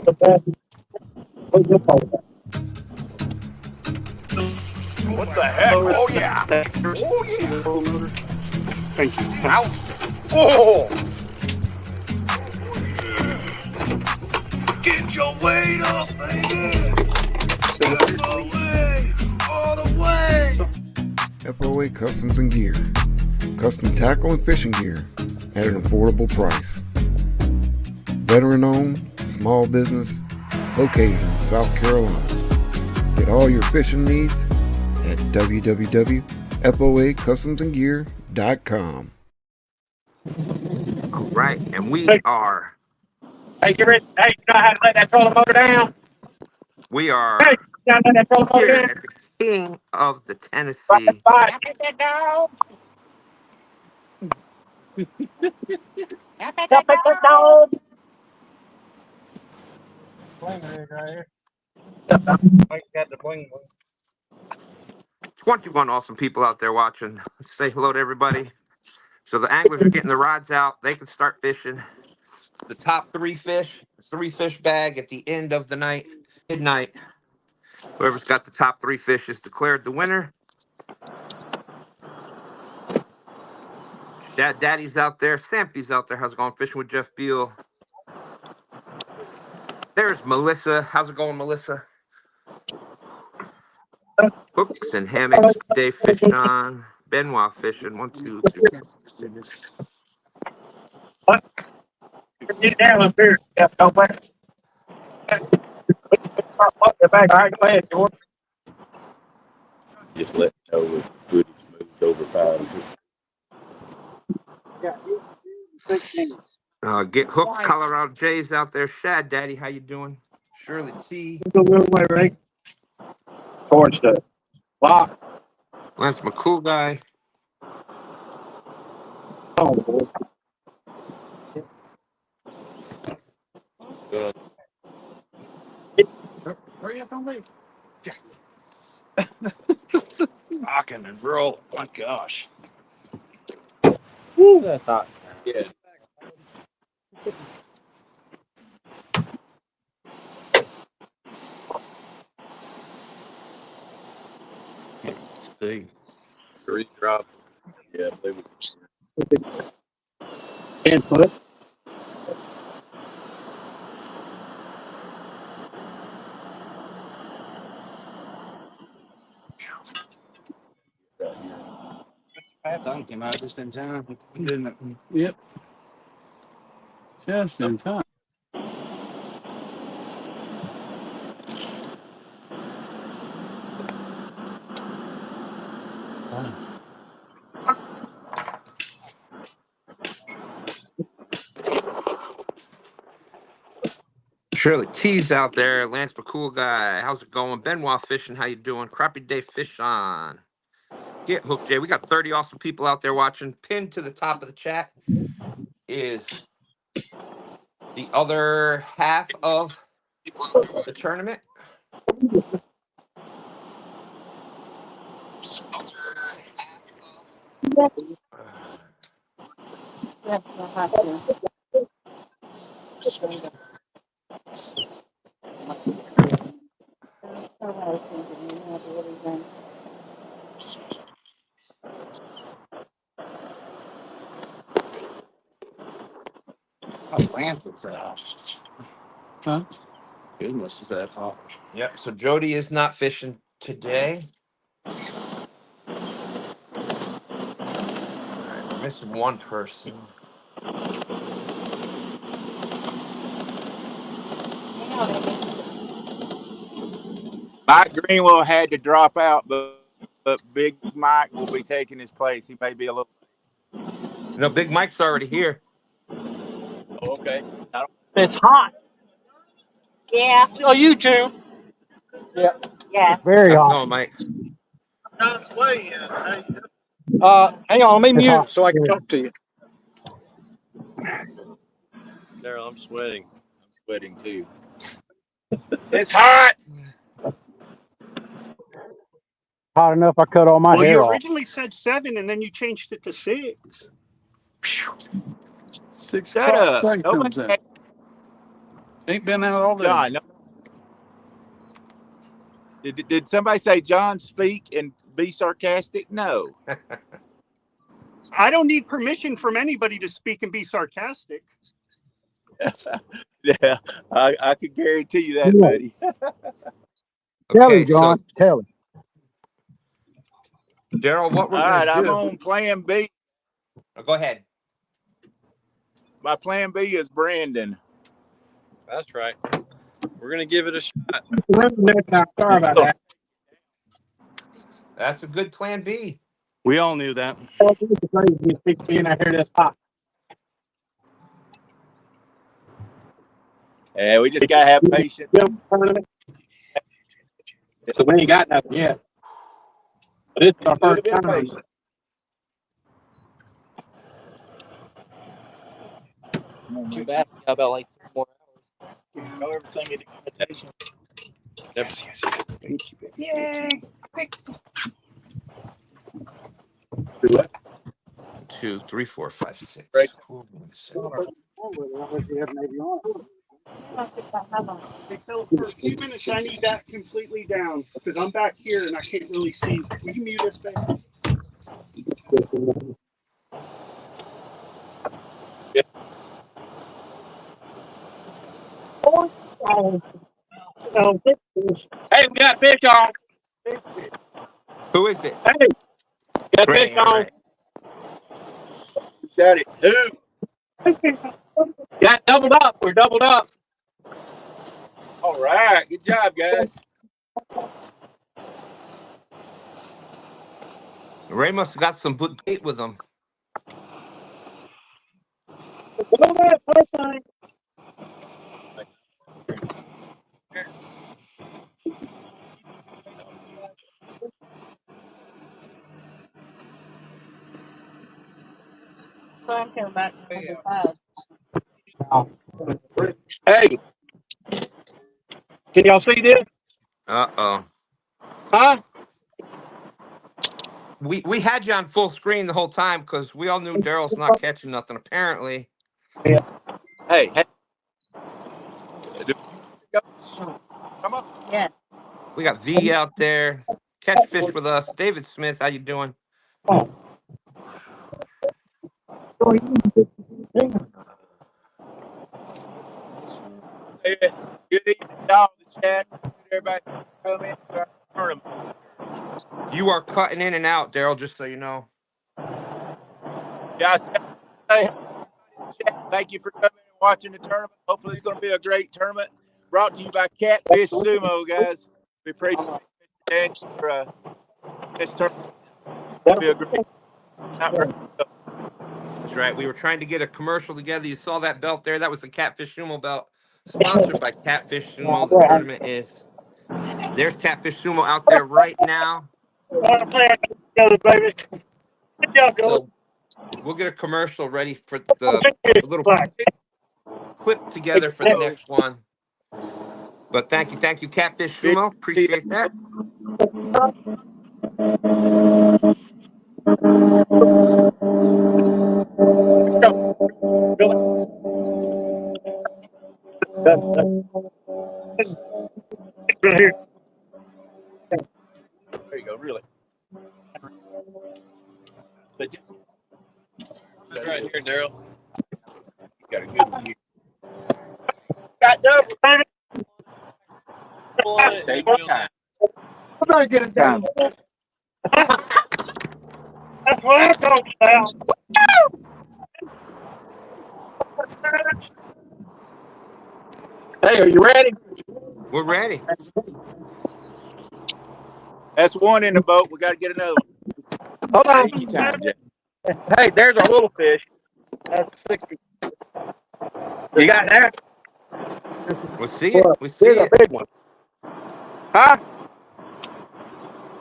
What the heck? Oh, yeah. Oh, yeah. Thank you. Out. Oh. Get your weight up, baby. FOA. All the way. FOA Customs and Gear. Custom tackle and fishing gear at an affordable price. Veteran-owned, small business, located in South Carolina. Get all your fishing needs at www.foacustomsandgear.com. All right, and we are. Hey, get ready. Hey, you know how to let that trolling motor down? We are Hey, you know how to let that trolling motor here down? at the King of the Tennessee. Bye. Dog. Bling rig right here. Got the bling one. 21 awesome people out there watching. Let's say hello to everybody. So the anglers are getting the rods out. They can start fishing. The top three fish bag at the end of the night, midnight. Whoever's got the top three fish is declared the winner. Shad Daddy's out there. Sampy's out there. How's it going? Fishing with Jeff Beal. There's Melissa. How's it going, Melissa? Hooks and hammocks. Dave Fish on. Benoit fishing. 1, 2, 3, 4, 6. What? Get down up here. Yeah, go back. The bag. All right, go ahead, George. Just let me know if the footage moved over 5. Get hooked. Colorado J's out there. Shad Daddy, how you doing? Shirley T. Go the other way, Ray. Towards the lock. Lance McCool guy. Oh, boy. Hurry up on me. Rocking and roll. Oh, my gosh. Woo, that's hot. Yeah. Let's see. 3 drops. Yeah, they would. 10 foot. Sun came out just in time, didn't it? Yep. Just in time. Shirley T's out there. Lance McCool guy. How's it going? Benoit fishing. How you doing? Crappy Day Fish on. Get hooked, Jay. We got 30 awesome people out there watching. Pinned to the top of the chat is the other half of the tournament. Oh, Lance is out. Huh? Goodness, is that hot? Yep. So Jody is not fishing today. All right, we're missing one person. Mike Greenwell had to drop out, but Big Mike will be taking his place. He may be a little. No, Big Mike's already here. Oh, okay. It's hot. Yeah. Oh, you too. Yeah. Yeah. Very How's it hot. going, Mike? Hang on, let me mute so I can talk to you. Daryl, I'm sweating. I'm sweating too. It's hot. Hot enough I cut all my Well, hair you off. originally said 7, and then you changed it to 6. 6 Shut o'clock up. sun Nobody comes in. Ain't been out all day. John, no. Did somebody say John speak and be sarcastic? No. I don't need permission from anybody to speak and be sarcastic. Yeah, I can guarantee you that, buddy. Tell Okay, him, John. Tell him. Daryl, what we're All going right, to I'm do. on plan B. Oh, go ahead. My plan B is Brandon. That's right. We're gonna give it a shot. Sorry about that. That's a good plan B. We all knew that. Being out here this hot. Yeah, we just gotta have patience. So we ain't got nothing yet. But it's our A little first bit of time. patience. Too bad. We got about like 3 more hours. Y'all ever sing it in invitation? Yay. 2, 3, 4, 5, 6. Right. Until for a few minutes, I need that completely down because I'm back here and I can't really see. Will you mute us, baby? Hey, we got fish on. Who is it? Hey, got fish Right, all on. right. Got it. Who? Got doubled up. We're doubled up. All right. Good job, guys. Ray must have got some good bait with him. Sun came back from the side. Hey, can y'all see this? Uh-oh. Huh? We had you on full screen the whole time because we all knew Daryl's not catching nothing, apparently. Hey. Come on. Yeah. We got V out there. Catch fish with us. David Smith, how you doing? Hey, good evening, y'all. The chat. Everybody come in to our tournament. You are cutting in and out, Daryl, just so you know. Yeah, I said, hey, everybody in the chat, thank you for coming and watching the tournament. Hopefully, it's going to be a great tournament. Brought to you by Catfish Sumo, guys. We appreciate Mr. Daniel for this tournament. It's going to be a great night for everybody. That's right. We were trying to get a commercial together. You saw that belt there. That was the Catfish Sumo Belt, sponsored by Catfish Sumo. The tournament is. There's Catfish Sumo out there right now. So we'll get a commercial ready for the little clip together for the next one. But thank you, Catfish Sumo. Appreciate that. Here. There you go, really. But just, It's right here, Daryl. you got a good one here. Got double. Pull on it. Take your time. I'm gonna get it Time. down. That's what I'm talking about. Hey, are you ready? We're ready. That's one in the boat. We got to get another one. Hold on. Take your time, Jeff. Hey, there's our little fish. That's 60. You got that? We'll see it. We see Here's a it. big one. Huh?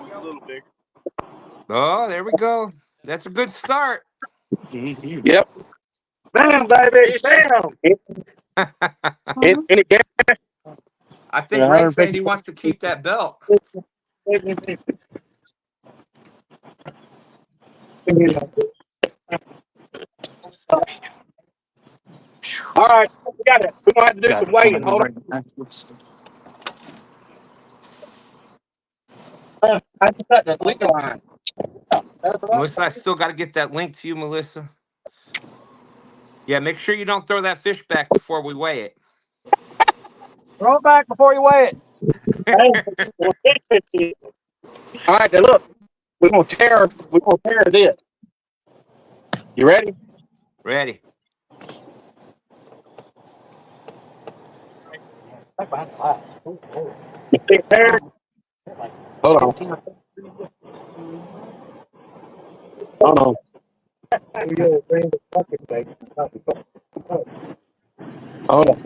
A little bigger. Oh, there we go. That's a good start. Yep. Bam, baby. Bam. Any gas? I think Ray's saying he wants to keep that belt. All right, we got it. gonna have to do some weighing. Hold on. I just cut the link line. That's right. Melissa, I still got to get that link to you, Melissa. Yeah, make sure you don't throw that fish back before we weigh Throw it back before you weigh it. it. All right, now look. We're gonna tear this. You ready? Ready. You see it there? Hold on. Hold on. Hold on.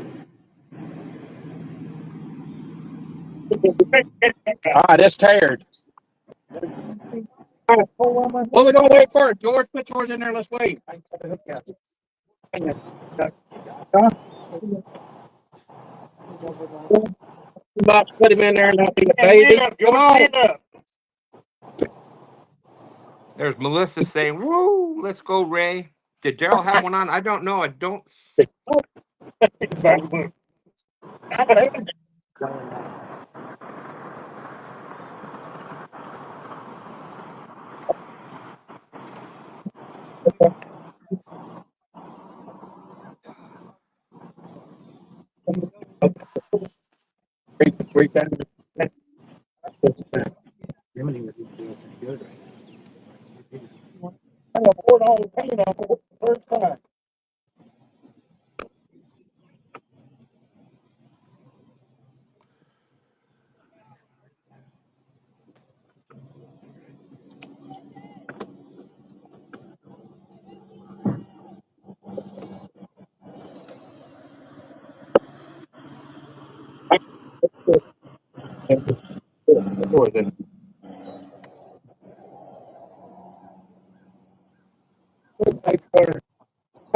All right, that's teared. What are we gonna wait first? George, put yours in there. Let's wait. About to put him in there and not be a baby. Come on. There's Melissa saying, "Woo, let's go, Ray." Did Daryl have one on? I don't know. I don't.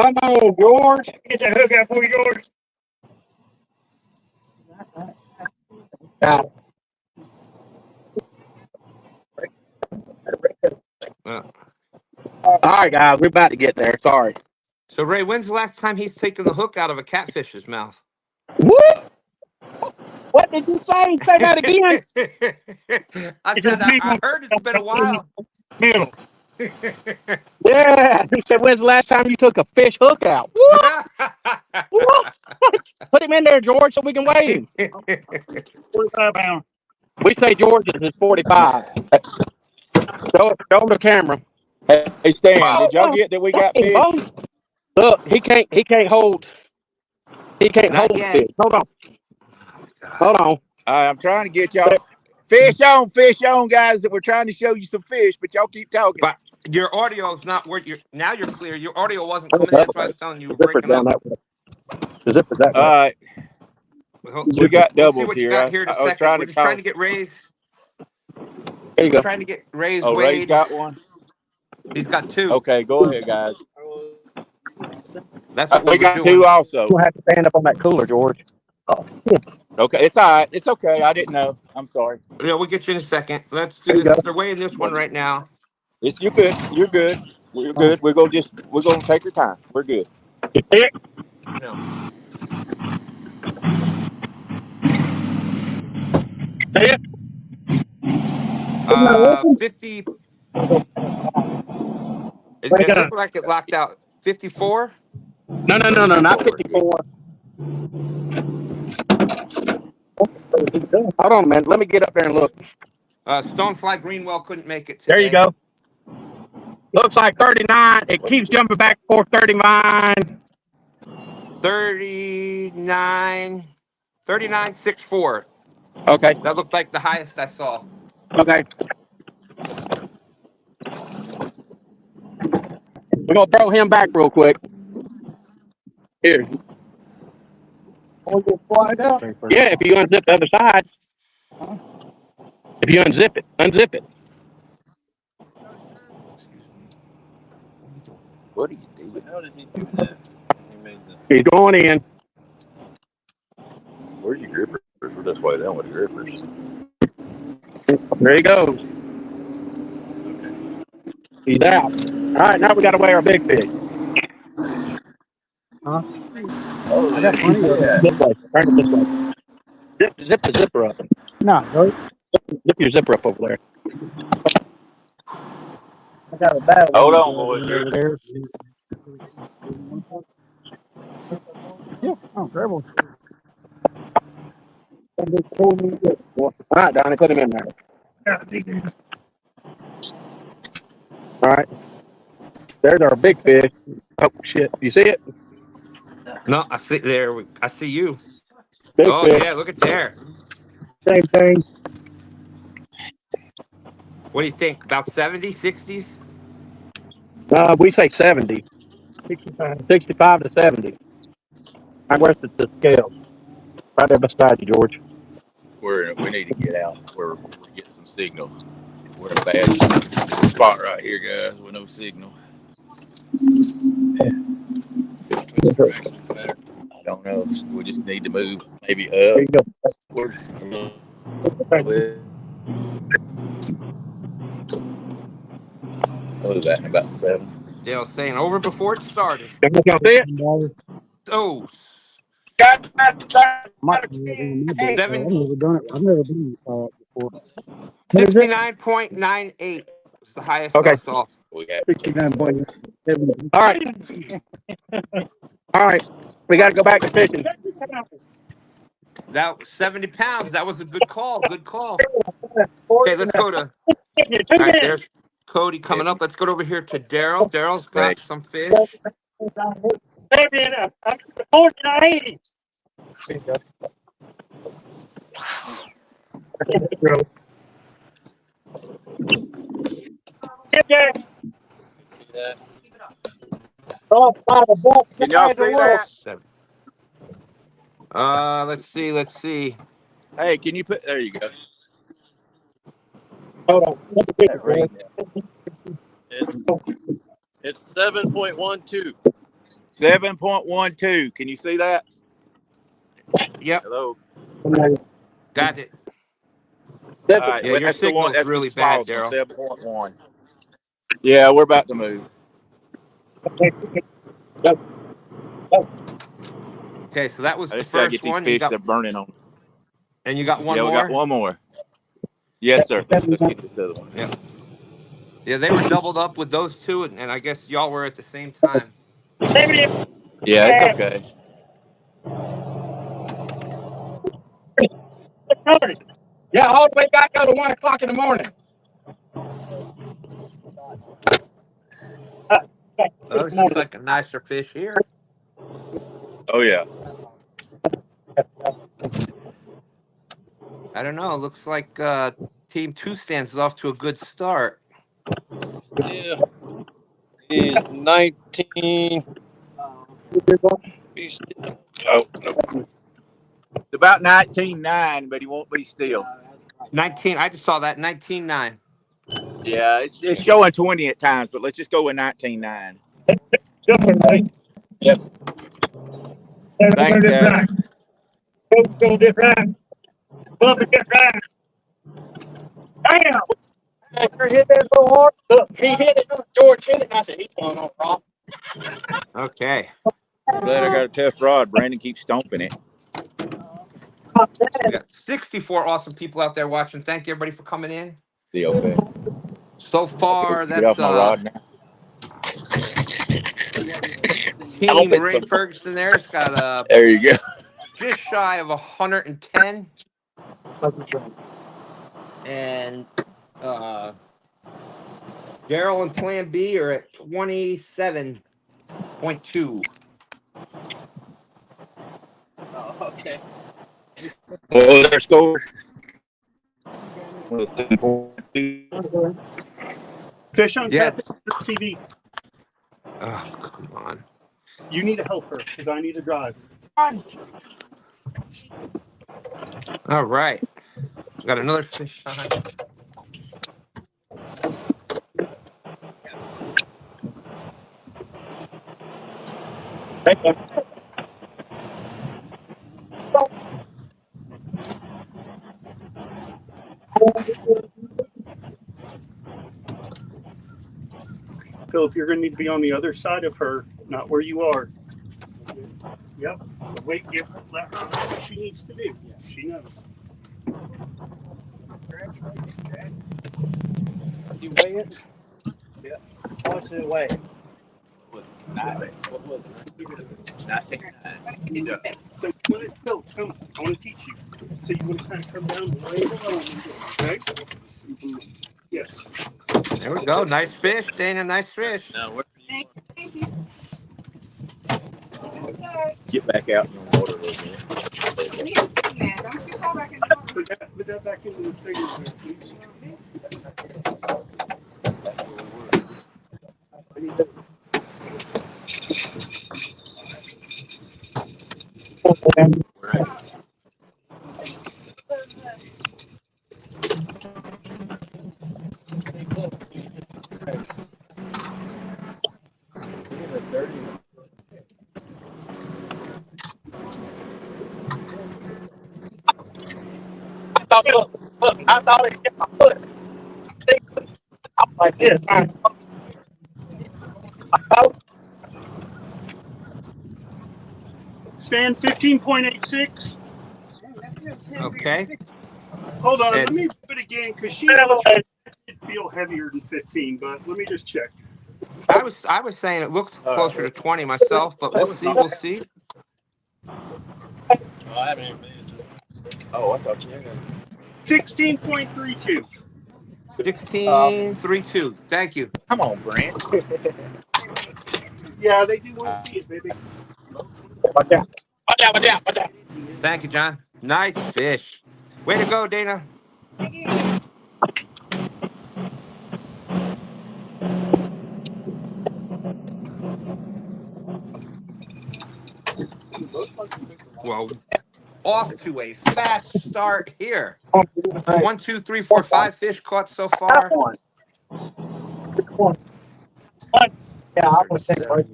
Come on, George. Get that hook out for you, George. Now, Uh, all right, guys, we're about to get there. Sorry. so, Ray, when's the last time he's taken the hook out of a catfish's mouth? What? What did you say? Say that again. I said, I heard it's been a while. Middle. Yeah. He said, when's the last time you took a fish hook out? What? What? Put him in there, George, so we can weigh him. 45 pounds. We say George is 45. Show him the camera. Hey, Stan, did y'all Oh, get that we got dang, fish? boy. Look, he can't hold Not the yet. fish. Hold on. God. Hold on. I'm trying to get y'all fish on, guys. That we're trying to show you some fish, but y'all keep talking. But your audio is not where you're now. You're clear. Your audio wasn't Where's coming the in. other That's why I way? was telling you The were zipper's breaking down up. that way. The zipper's that All way. right, we got We'll see doubles what you here. got here in a I was second. trying We're to just trying call. to get Ray's. There you go. Trying to get Ray's Oh, Ray's weighed. got one. He's got two. Okay, go ahead, guys. That's what we We were got two doing. also. You'll have to stand up on that cooler, George. Oh, Okay, it's all right. It's okay. I didn't know. I'm sorry. Yeah, we'll get you in a second. Let's do there you this. go. They're weighing this one Well, right now. it's you good. You're good. We're good. We're gonna take your time. We're good. You see it? No. See it? 50. What you It got? looked like it locked out. 54. No, not 54. Good. 54. Hold on, man. Let me get up there and look. Stonefly Greenwell couldn't make it There you today. go. Looks like 39. It keeps jumping back for 39. 39. 39.64. Okay. That looked like the highest I saw. Okay. We're going to throw him back real quick. Here. Yeah, if you unzip the other side. If you unzip it. Unzip it. Excuse me. What are you doing? How did he do that? He made the. He's going in. Where's your grippers? We're this way down with the grippers. There he goes. He's out. All right, now we got to weigh our big fish. Huh? Oh, I got plenty of them. This way. Turn it this way. Zip the zipper up. No, go zip your zipper up over there. I got a bad hold one on, boys. over there. Yeah. Oh, grab one. All right, Donnie, put him in there. All right. There's our big fish. Oh shit! You see it? No, I see there. I see you. Big Oh fish. yeah, look at there. Same thing. What do you think? About 70, 60s? We say 70. 65 to 70. I'm worth the scale. Right there beside you, George. We need to get out where we get some signal. We're in a bad spot right here, guys, with no signal. I don't know. We just need to move maybe There you go. upward a little bit. What is that? About 7. Dale's saying over before it started. Y'all see it? Oh, I've never done it. I've never done it before. What is it? 69.98 was the highest Okay. I saw. We have 69.7. All right. All right. We got to go back to fishing. That was 70 pounds. That was a good call. Good call. Okay, let's go to. All right, there's Cody coming up. Let's go over here to Daryl. Daryl's got some fish. Can y'all see that? Let's see. Let's see. Hey, can you put? There you go. Hold on. It's 7.12. 7.12. Can you see that? Yep, Hello. got it. All right. Yeah, Well, your that's the one. signal's That's really the bad, smallest one. Daryl. 7.1. Yeah, we're about to move. Okay, so that was I the just gotta get first these one. You fish. got, They're burning on. and you got one Yeah, we got more. one more. Yes, sir. Let's get this other one. Yep. Yeah, they were doubled up with those two, and I guess y'all were at the same time. Yeah, it's okay. Yeah, all the way back out to 1 o'clock in the morning. Oh, this looks like a nicer fish here. Oh yeah. I don't know. Looks like Team Two Stands is off to a good start. Yeah. He's 19. Be still. Oh no. It's about 19.9, but he won't be still. 19. I just saw that 19.9. Yeah, it's showing 20 at times, but let's just go with 19.9. Yep. Thanks, guys. Go get right. Bump it, get right. Damn! After hit that so hard, look, he hit it. George hit it. And I said, he's going on off. Okay. Glad I got a tough rod. Brandon keeps stomping it. We got 64 awesome people out there watching. Thank you, everybody, for coming in. See, okay. So far, Get off that's my rod now. Team Ray Ferguson there. It's got There you go. just shy of 110. And Daryl and Plan B are at 27.2. Oh, okay. What was their score? Fish on Yeah. Catfish TV. Oh, come on. You need to help her because I need to drive. All right. Got another fish on. Philip, you're going to need to be on the other side of her, not where you are. Yep. Wait, let her know what she needs to do. Yeah, she knows. You weigh it? Yeah. How much did it weigh? What was it? 19.9. Yeah. So when it's built, come on, I want to teach you. So you want to kind of come down and lay below and do it, okay? Yes. There we go. Nice fish, Dana. Nice fish. Now, where do you want? Thank you. Get back out in the water a little bit. Don't you fall back in the water. Put that back into the figure there, please. Right. I thought it hit my foot. I was like this. Span 15.86. Okay. Hold on, let And me do it again because she illustrated it feel heavier than 15, but let me just check. I was saying it looks closer to 20 myself, but we'll see. We'll see. Oh, I haven't even made it to. Oh, I thought you had 16.32. 16.32. Thank you. Come on, Brent. Yeah, they do want to see it, baby. Watch out. Watch out. Watch out. Watch out. Thank you, John. Nice fish. Way to go, Dana. Well, off to a fast start here. 1, 2, 3, 4, 5 fish caught so far. One. Yeah, I would think right.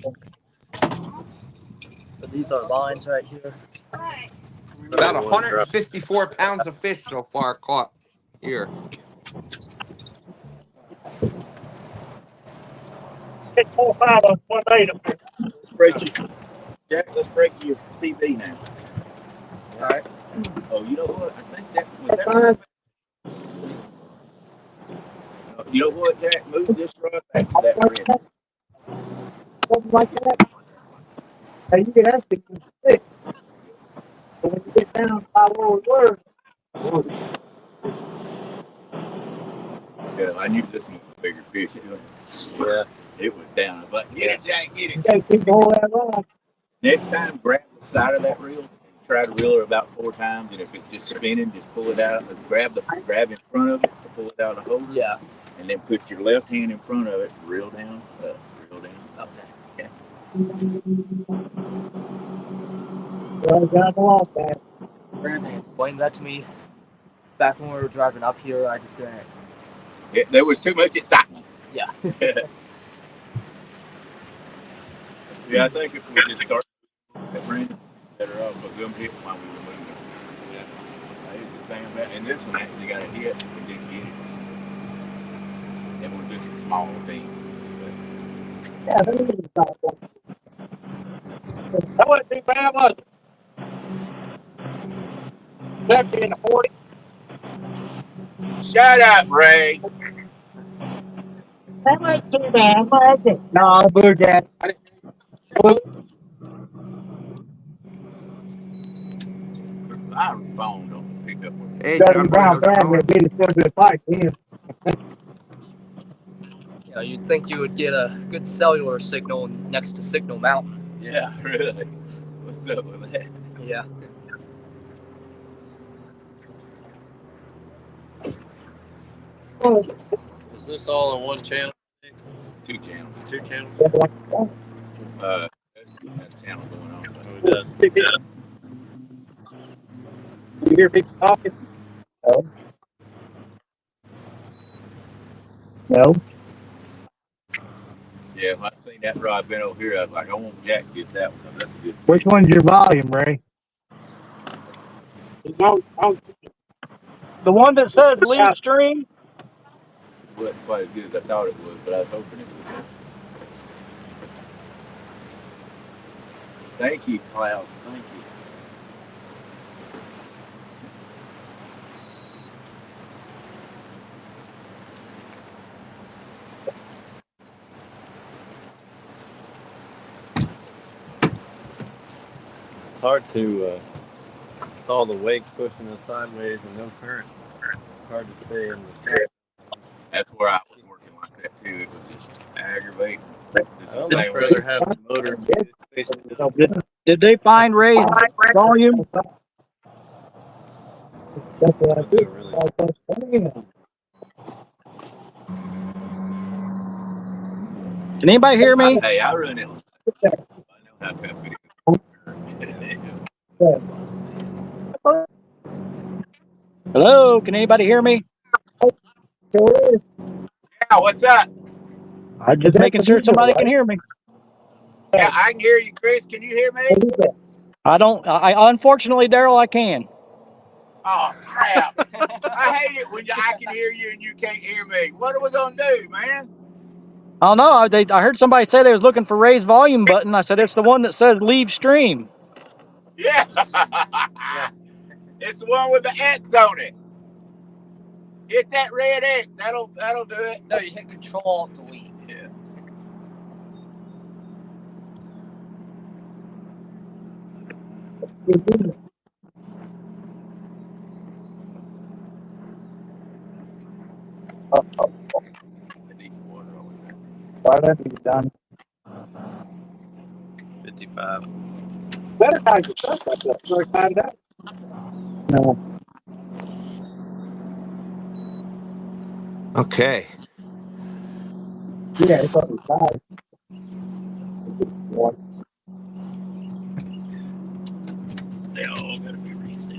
So these are lines right here. About 154 pounds of fish so far caught here. 645 on 1 Break you. Jack, let's break your TV now. All right. Oh, you know what? I think that was that. You know what, Jack? Move this rod back to that red. Something like that. Now you can actually stick. But when you get down by lower words, Yeah, I knew this one was a bigger fish. Yeah. It was down. I was like, get it, Jack, get you it. gotta keep going that rod. Next time, grab the side of that reel and try to reel her about 4 times. And if it's just spinning, just pull it out. Grab in front of it to pull it out of the holder. Yeah. And then put your left hand in front of it. Reel down, up, reel down. Okay. Well, got the off that. Brandon explained that to me back when we were driving up here. I just didn't. There was too much excitement. Yeah. Yeah, I think if we just start at Brandon, better off, but them hit while we were moving. Yeah. I used to stand back, and this one actually got a hit. We didn't get it. It was just a small thing. Yeah, that is about that. That wasn't too bad, was it? 70 and 40. Shut up, Ray. That wasn't too bad, was it? No, blue gas. Our phone don't pick up what Hey, John Boy, how's it going? Be the center of the pipe, yeah. You know, you'd think you would get a good cellular signal next to Signal Mountain. Yeah, really. What's up with that? Yeah. Is this all in one channel? 2 channels. 2 channels? That's a channel going on. So. Oh, it does. You hear people talking? No. No. Yeah, when I seen that rod been over here, I was like, I want Jack to get that one. That's a good fish. Which one's your volume, Ray? The one that says lead stream? It wasn't quite as good as I thought it was, but I was hoping it was. Thank you, Clouds. Thank you. Hard to, with all the wakes pushing us sideways and no current, hard to stay in the shop. That's where I was working like that too. It was just aggravating. It's the I'd same much way. rather have the motor facing down. Did they find Ray's volume? I'll do it really. Can anybody hear me? Hey, I run it. I know how tough it is. Hello, can anybody hear me? Yeah, what's up? I'm just making sure somebody can hear me. Yeah, I can hear you, Chris. Can you hear me? I unfortunately, Daryl, I can. Oh crap! I hate it when I can hear you and you can't hear me. What are we gonna do, man? I don't know. I heard somebody say they was looking for Ray's volume button. I said it's the one that says leave stream. Yeah. It's the one with the X on it. Hit that red X. That'll do it. No, you hit Control Delete. Yeah. Why don't you done? 55. Better time to start that. First time that. No. Okay. Yeah, it's up to 5. They all gotta be reset.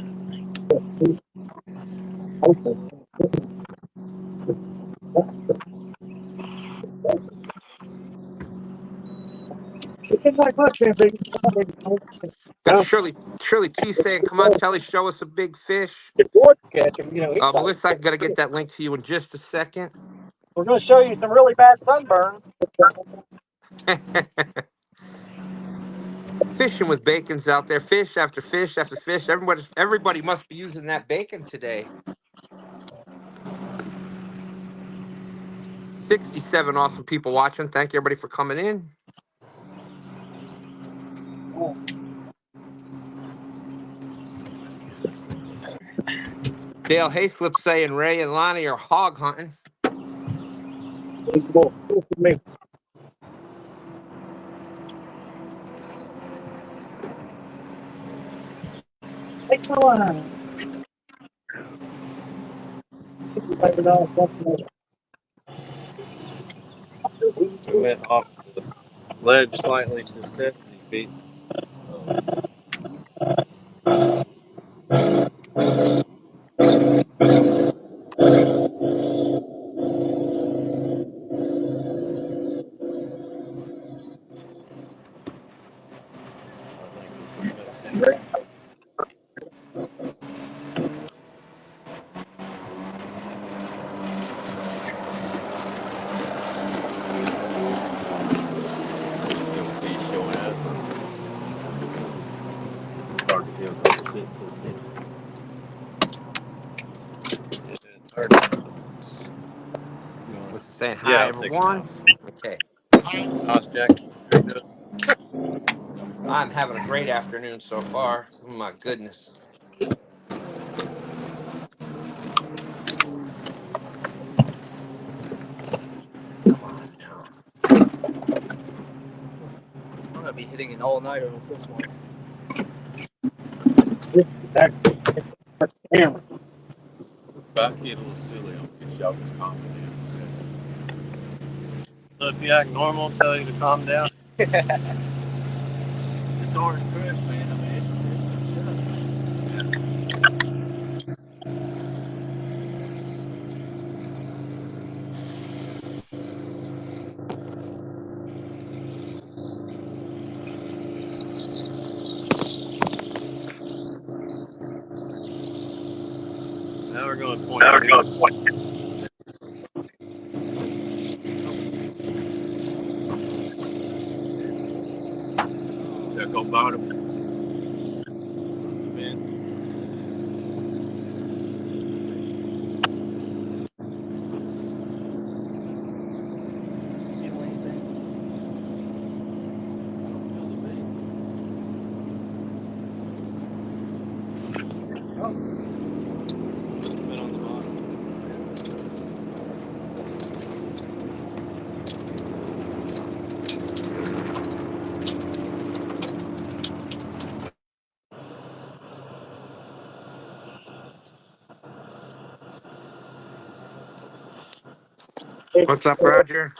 Got Shirley T saying, "Come on, Telly, show us a big fish." Melissa, I got to get that link to you in just a second. We're going to show you some really bad sunburn. Fishing with bacon's out there, fish after fish after fish. Everybody must be using that bacon today. 67 awesome people watching. Thank you, everybody, for coming in. Dale Hayslip saying Ray and Lonnie are hog hunting. I went off the ledge slightly to 70 feet. What's it saying? Yeah, Hi, I'll take everyone. Okay. Toss Jack. I'm having a great afternoon so far. Oh, my goodness. Come on now. I'm gonna be hitting an all-nighter with this one. If I get a little silly, I'll get y'all just calm down. So if you act normal, tell you to calm down. It's orange crush, man. I mean, it's stuff. Now we're going point. Stuck on bottom. What's up, Roger?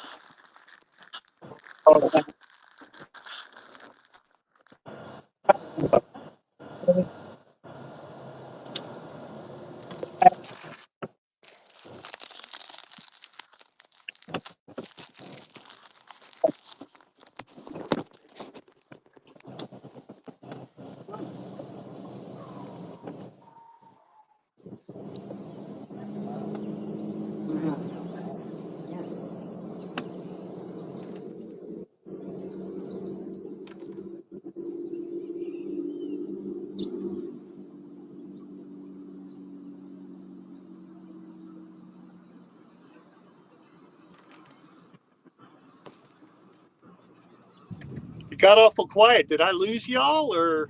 You got awful quiet. Did I lose y'all or?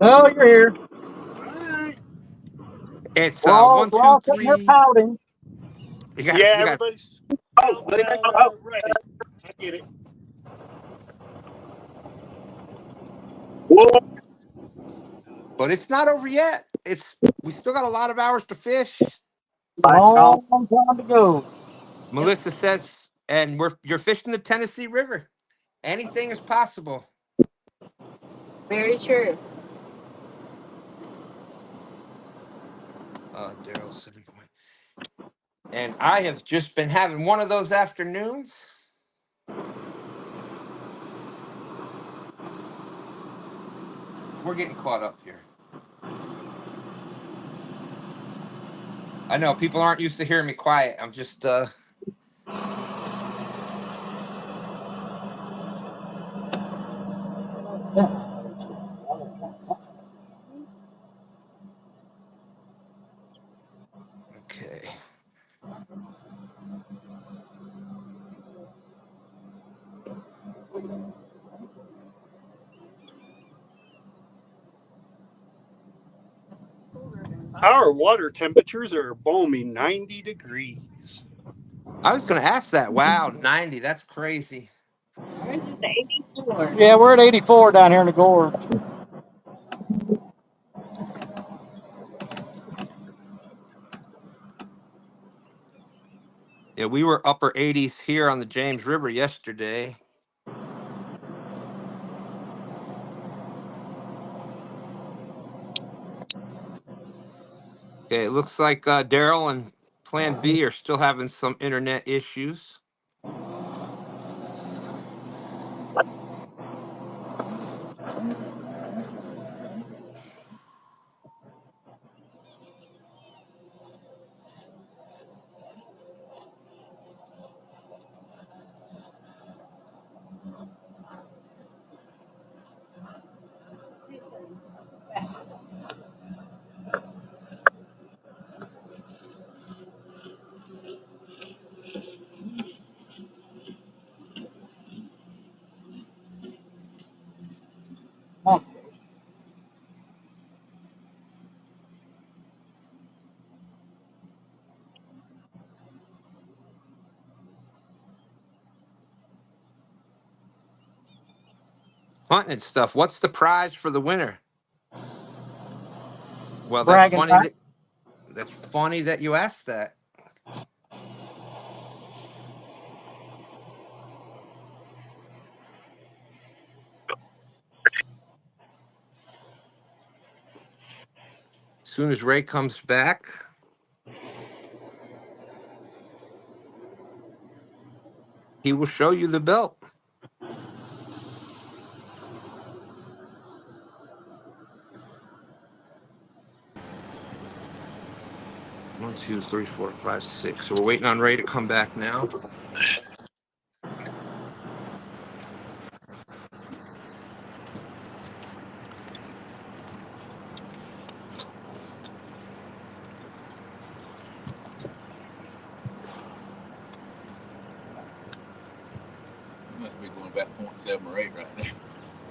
Oh, you're here. All right. It's We're all, one, we're two, all sitting here three. pouting. Yeah, You got. everybody's Oh, counting let him in. down Oh, ready. I get it. whoa. But it's not over yet. We still got a lot of hours to fish. Long time to go. Melissa says, and you're fishing the Tennessee River. Anything is possible. Very true. Daryl 7 point. And I have just been having one of those afternoons. We're getting caught up here. I know people aren't used to hearing me quiet. I'm just okay. Our water temperatures are balmy 90 degrees. I was gonna ask that. Wow, 90. That's crazy. Ours is 84. Yeah, we're at 84 down here in the gorge. Yeah, we were upper 80s here on the James River yesterday. Okay, it looks like Daryl and Plan V are still having some internet issues. Huh. Hunting and stuff. What's the prize for the winner? Well, Bragging right. that's funny that you asked that. As soon as Ray comes back, he will show you the belt. One, two, three, four, five, six. So we're waiting on Ray to come back now. about 0.7 or 8 right now.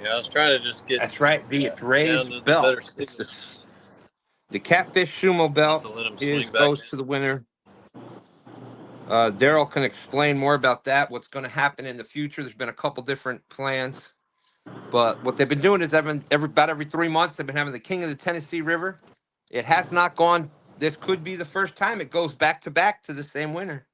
Yeah, I was trying to just get. That's right. It's raised down to the belt. better It's signal. the Catfish Sumo Belt To let him swing back goes in. to the winner. Daryl can explain more about that. What's going to happen in the future? There's been a couple different plans, but what they've been doing is about every 3 months they've been having the King of the Tennessee River. It has not gone. This could be the first time it goes back to the same winner.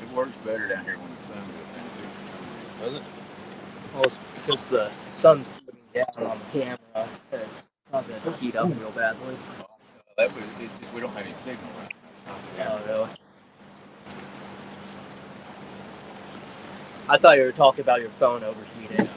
It works better down here when the sun goes down too. Does it? Well, it's because the sun's looking down on the camera and it's causing it to heat up real badly. It's just we don't have any signal right now. Oh, really? I thought you were talking about your phone overheating.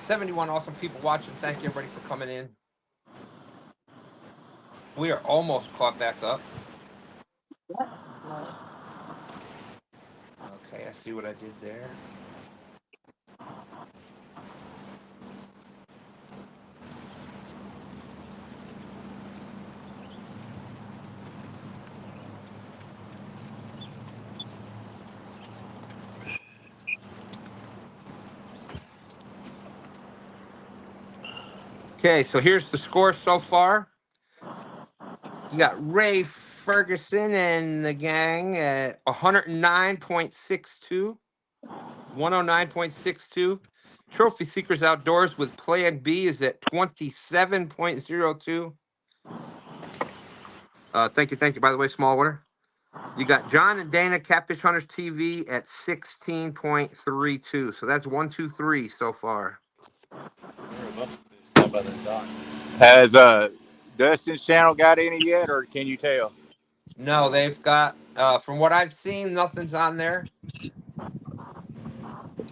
'71 awesome people watching. Thank you everybody for coming in. We are almost caught back up. Okay, I see what I did there. Okay, so here's the score so far. You got Ray Ferguson and the gang at 109.62. 109.62. Trophy Seekers Outdoors with Plan B is at 27.02. Thank you. By the way, small order. You got John and Dana, Catfish Hunters TV at 16.32. So that's 1, 2, 3 so far. Down by the dock. Has Dustin's channel got any yet, or can you tell? No, they've got, from what I've seen, nothing's on there.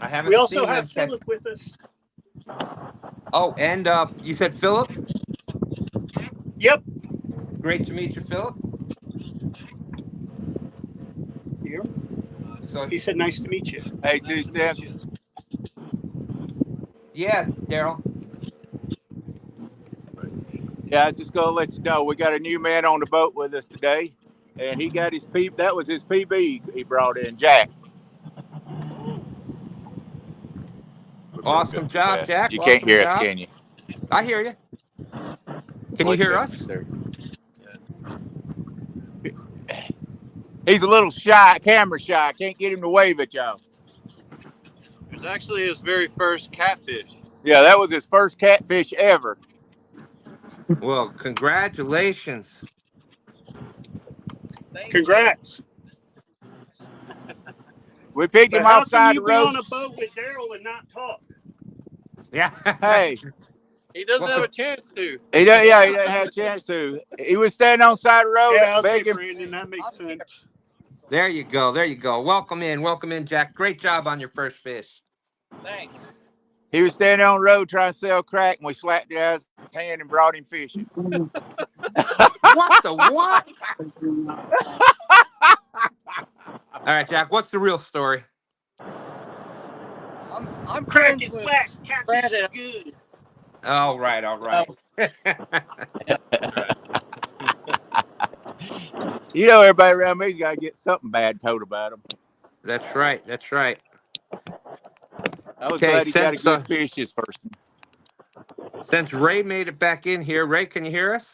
I We haven't also seen them have check. Philip with us. Oh, and you said Philip? Yep. Great to meet you, Philip. Here. So, He said, "Nice to meet you." Hey, Two-Step. yeah, Daryl. Yeah, I was just gonna let you know we got a new man on the boat with us today, and he got his PB. That was his PB he brought in, Jack. We broke Awesome up too job, bad. Jack. You can't Awesome hear us, job. can you? I hear you. Can you Wait a hear minute us? there. He's a little shy, camera shy. I can't get him to wave at y'all. It was actually his very first catfish. Yeah, that was his first catfish ever. Well, congratulations. Congrats. We picked But him how off can side you of the be road. on a boat with Daryl and not talk? Yeah. Hey, He doesn't Well, have a chance to. he doesn't have a chance to. He was standing on the side of the road Yeah, okay, begging. Brandon, that makes sense. there you go. There you go. Welcome in, Jack. Great job on your first fish. Thanks. He was standing on the road trying to sell crack, and we slapped it out of his hand and brought him fishing. What the what? All right, Jack. What's the real story? I'm Crack friends is with whack, catfish is Brandon. good. All right. You know, everybody around me's got to get something bad told about him. That's right. I was Okay, glad he got a good fish his first one. since Ray made it back in here, Ray, can you hear us?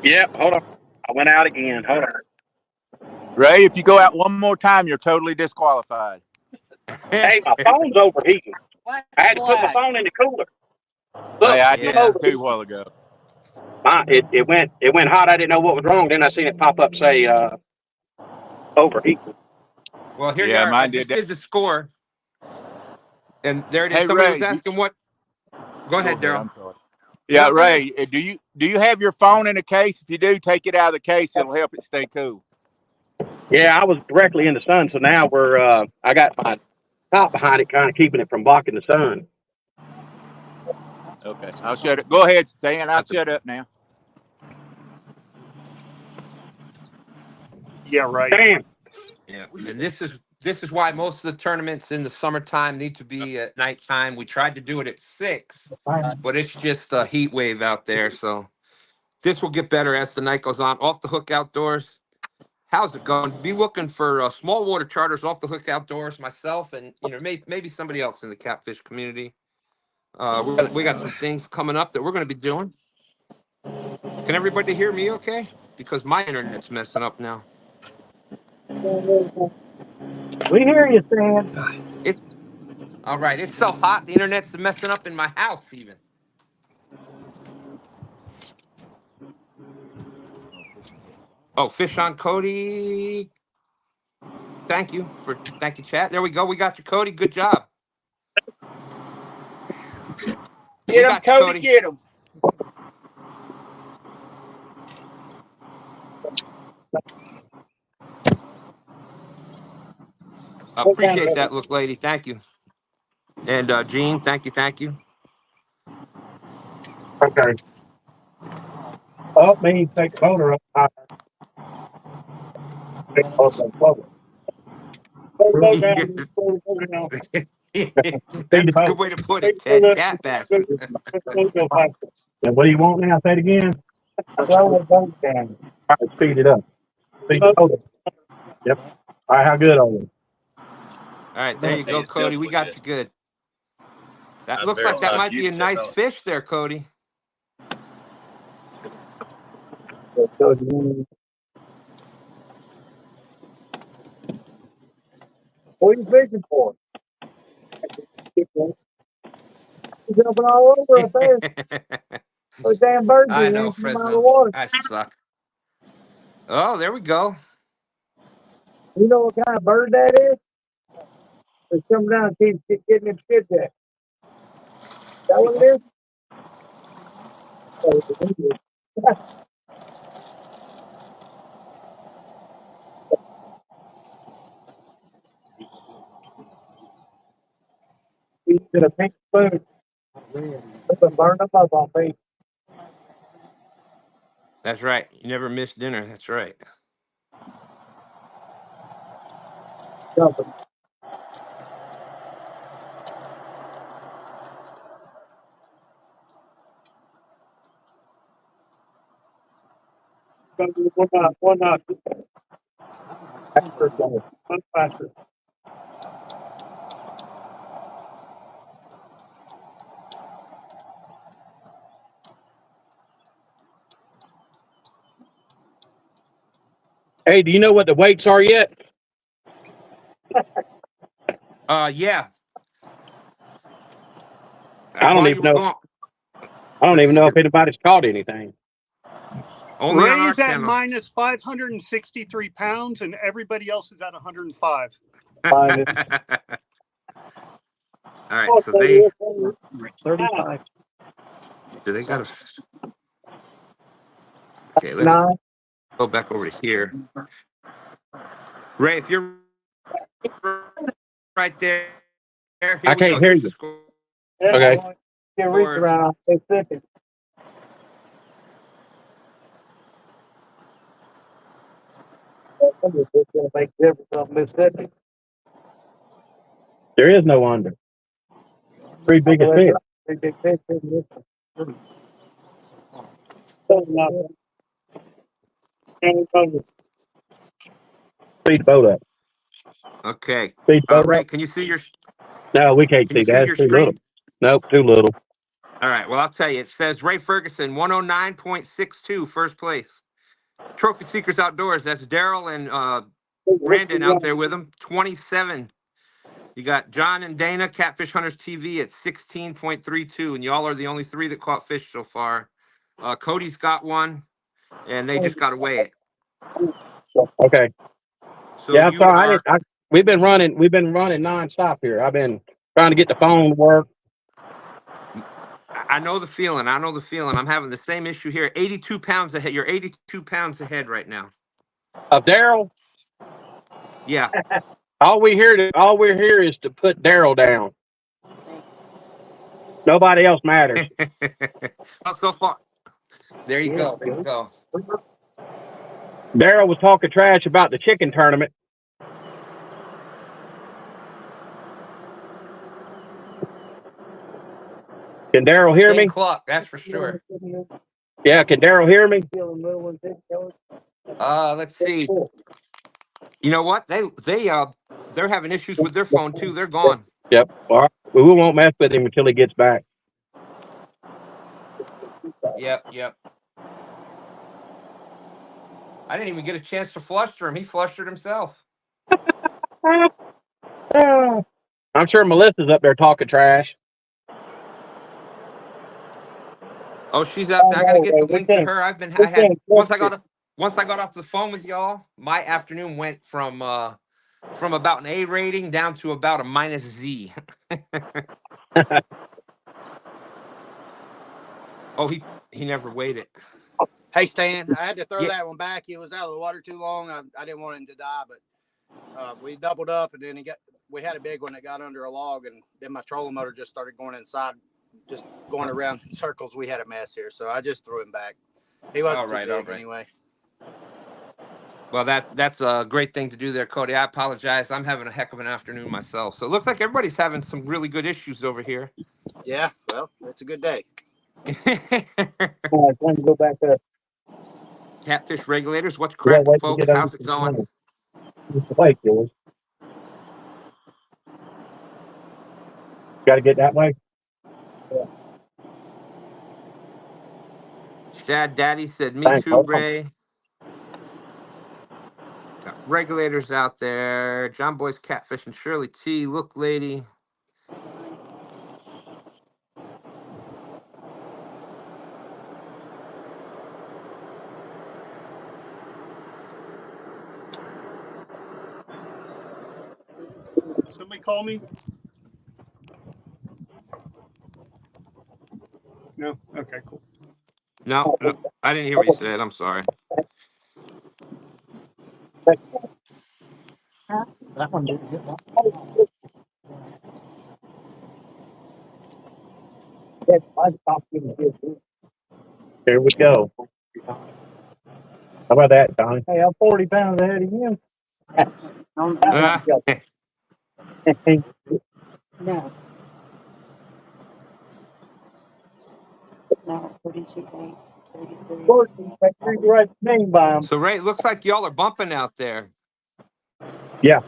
Yeah, hold on. I went out again. Hold on. Ray, if you go out one more time, you're totally disqualified. Hey, my phone's overheating. I had to put my phone in the cooler. Look, Hey, I Yeah. did that too a while ago. It went hot. I didn't know what was wrong. Then I seen it pop up say overheating. Well, here you Yeah, are. I mine did just that. did the score, and there it is. Hey, Somebody was Ray. asking what. Go ahead, Daryl. I'm sorry. Yeah, Ray. Do you have your phone in a case? If you do, take it out of the case. It'll help it stay cool. Yeah, I was directly in the sun, so now I got my top behind it, kind of keeping it from blocking the sun. Okay, I'll shut it. Go ahead, Stan. I'll shut up now. Yeah, right. Damn. Yeah, and this is why most of the tournaments in the summertime need to be at nighttime. We tried to do it at 6, but it's just a heat wave out there. So this will get better as the night goes on. Off the Hook Outdoors. How's it going? Be looking for small water charters off the Hook Outdoors. Myself and maybe somebody else in the catfish community. We got some things coming up that we're going to be doing. Can everybody hear me? Okay, because my internet's messing up now. We hear you, Stan. It all right. It's so hot. The internet's messing up in my house even. Oh, Fish on Cody. Thank you, chat. There we go. We got you, Cody. Good job. We Get him, got you, Cody. Cody. Get him. Appreciate that, look lady. Thank you. And Gene, thank you. Okay. Oh, me take the motor up. Take the motor up. Slow down. Slow down. Speed That's the a good boat. way to put it, Ted. Cat bass. Go faster. And what do you want now? Say it again. Slow the boat down. All right, speed it up. Speed the boat up. Yep. All right, how good are you? All right, there you Hey, go, it's going Cody. We got good. you good. That I'm looks very like that proud of might you, be a nice fellas. fish there, Cody. What are you fishing for? He's jumping all over up there. Those damn birds I are know, in from out of the Fresno. water. I suck. Oh, there we go. You know what kind of bird that is? It's coming down and keeps getting its kids at. Is that what it is? He's in a pink spoon. Put them burn them up on me. That's right. You never miss dinner. That's right. Jumping. One knot. Faster, one faster. Hey, do you know what the weights are yet? Yeah. I don't While even you were know. going, I don't let's even see. know if anybody's caught anything. Only on our Ray's at channel. minus 563 pounds, and everybody else is at 105. All right. So they 35. do they got a. Okay, let's 9. go back over to here. Ray, if you're right there, here I we go. can't hear Here's the you. score. Okay. Get reach around Mississippi. It's going to make a difference on Mississippi. There is no under. Three biggest fish. Three big fish in this one. Speed the boat up. Okay. Speed the boat Ray, up. can you see your No, we can't can you see see that. It's your too little. screen? Nope, too little. All right. Well, I'll tell you. It says Ray Ferguson, 109.62, first place. Trophy Seekers Outdoors. That's Daryl and Brandon out there with him. 27. You got John and Dana, Catfish Hunters TV at 16.32, and y'all are the only 3 that caught fish so far. Cody's got one, and they just got to weigh it. Okay. So Yeah, I'm you sorry. are. We've been running nonstop here. I've been trying to get the phone to work. I know the feeling. I know the feeling. I'm having the same issue here. 82 pounds ahead. You're 82 pounds ahead right now. Of Daryl. Yeah. All we're here is to put Daryl down. Nobody else matters. Well, so far. There you go. There you go. Daryl was talking trash about the chicken tournament. Can Daryl hear King me? Cluck, that's for sure. Yeah, can Daryl hear me? Let's see. You know what? They're having issues with their phone too. They're gone. Yep. All right. We won't mess with him until he gets back. Yep, yep. I didn't even get a chance to fluster him. He flustered himself. I'm sure Melissa's up there talking trash. Oh, she's out there. I got to get the link to her. Once I got off the phone with y'all, my afternoon went from about an A rating down to about a minus Z. Oh, he never weighed it. Hey, Stan, I had to throw Yeah. that one back. He was out of the water too long. I didn't want him to die, but we doubled up, and then we had a big one that got under a log, and then my trolling motor just started going inside, just going around in circles. We had a mess here, so I just threw him back. He wasn't too big anyway. Well, that's a great thing to do there, Cody. I apologize. I'm having a heck of an afternoon myself. So it looks like everybody's having some really good issues over here. Yeah, well, it's a good day. Go back up. Catfish regulators, what's cracking, folks? How's it going? Wait, George. Got to get that way. Yeah. Shad Daddy said, "Me Thanks, too, Ray." Got regulators out there. John Boy's Catfish and Shirley T. Look, lady. Somebody call me? No? Okay, cool. No, I didn't hear what you said. I'm sorry. That one didn't get one. Here we go. How about that, Donnie? Hey, I'm 40 pounds ahead of you. No. No, 32.8, 33. Right name by him. So, Ray, it looks like y'all are bumping out there. Yeah.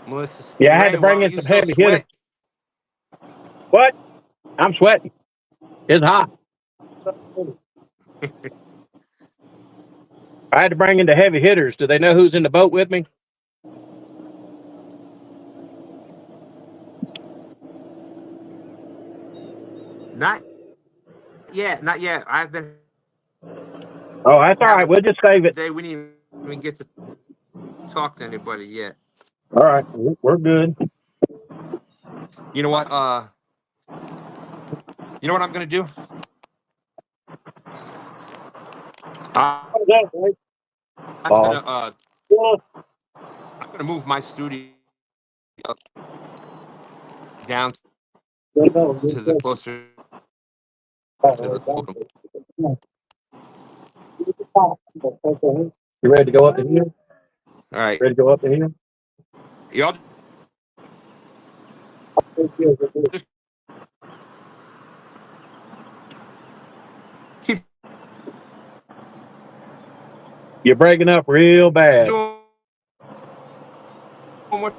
Melissa Yeah, and I had to Ray, why bring are in you some so heavy hitters. sweaty? What? I'm sweating. It's hot. I had to bring in the heavy hitters. Do they know who's in the boat with me? Not yet. Not yet. I've been Oh, that's all right. having We'll just save it. today. We didn't even get to talk to anybody yet. All right. We're good. You know what? You know what I'm gonna do? I'm Boss. gonna I'm gonna move my studio down to the closer to the podium. You ready to go up to here? All right, Ready to go up to here? y'all just keep You're breaking up real bad. doing what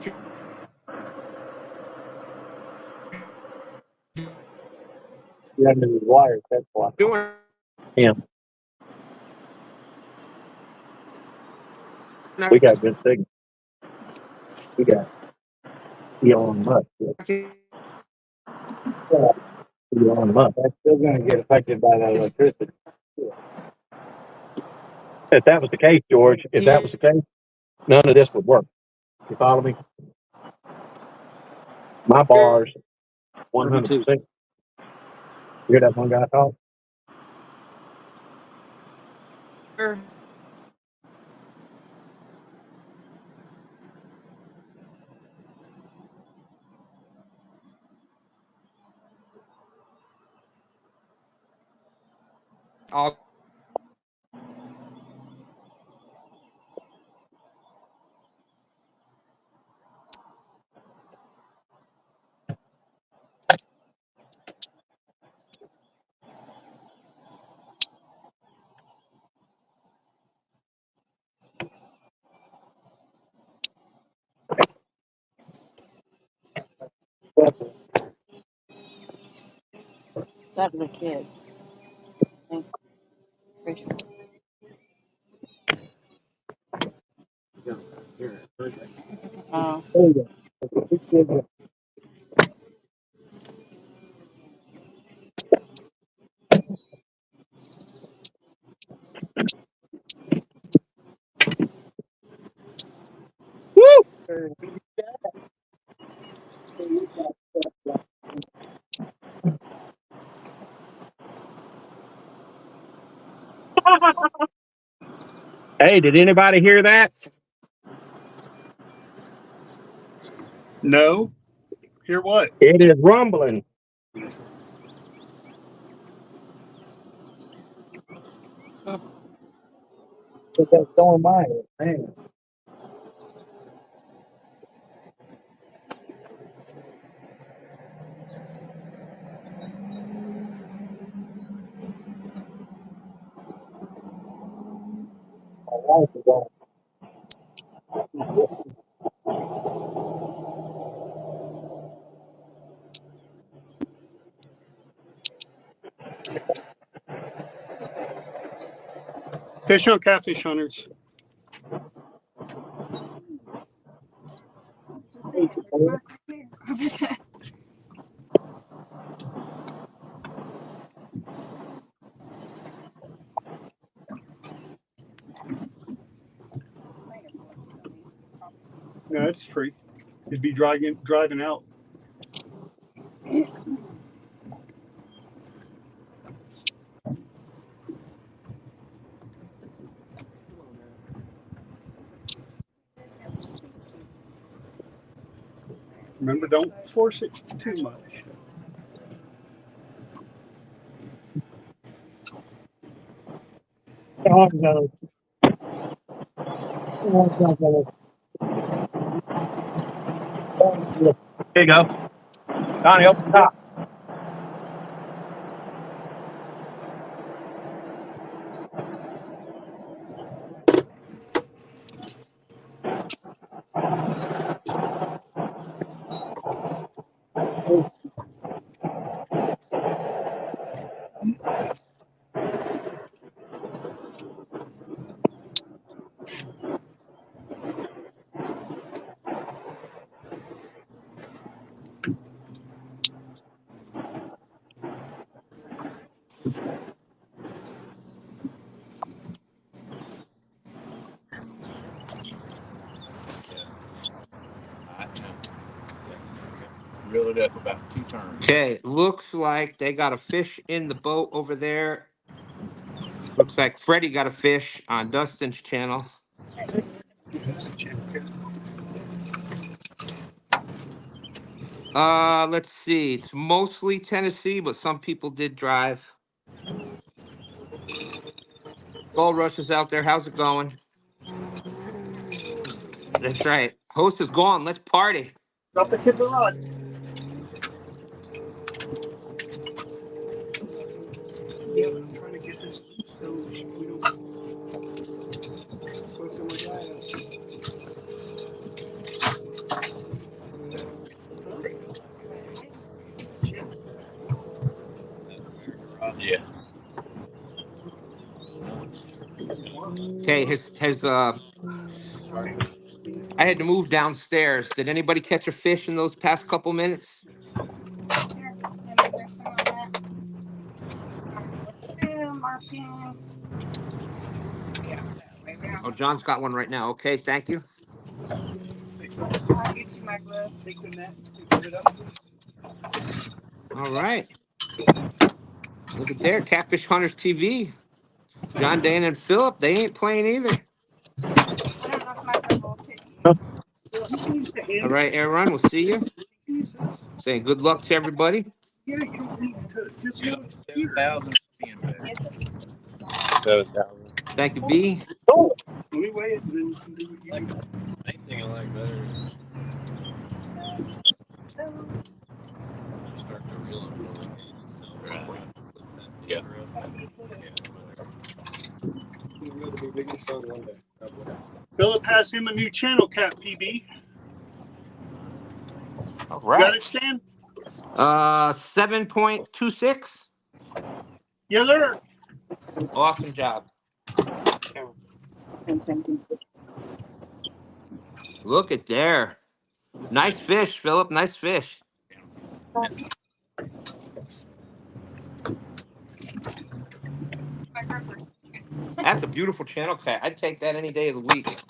you're Yeah, under the wires. That's why. doing. Yeah. We got good signal. We got Elon Musk. Elon Musk. That's still going to get affected by that electricity. If that was the case, George, if that was the case, none of this would work. You follow me? My bars, 100%. You hear that one guy talk? All That was a kid. Thank you. Oh. There you go. Hey, did anybody hear that? No. Hear what? It is rumbling. Put that storm by it, man. My wife is on. Fish on Catfish Hunters. No, it's free. It'd be driving out. Remember, don't force it too much. Oh, no. Oh, no. There you go. Donnie, open the top. Reel it up about 2 turns. okay. Looks like they got a fish in the boat over there. Looks like Freddie got a fish on Dustin's channel. Let's see. It's mostly Tennessee, but some people did drive. Gold Rush is out there. How's it going? That's right. Host is gone. Let's party. Drop the kid the rod. Yeah, I'm trying to get this so we don't soak some of that. Yeah. Okay, I had to move downstairs. Did anybody catch a fish in those past couple minutes? Oh, John's got one right now. Okay, thank you. All right. Look at there, Catfish Hunters TV. John, Dana, and Philip, they ain't playing either. You can use the All handle. right, Aaron, we'll see you. You can use this. Saying good luck to everybody. Yeah, you don't need to just hold it here. 7,000. Thank you, B. Cool. Let me weigh it, and then you can do what you do. Main thing I like better is start to reel it really yeah. Philip has him a new channel, Cat PB. All You got right. it, Stan? 7.26. Yeah, there. Awesome job. Look at there. Nice fish, Philip. Nice fish. That's a beautiful channel cat. I'd take that any day of the week.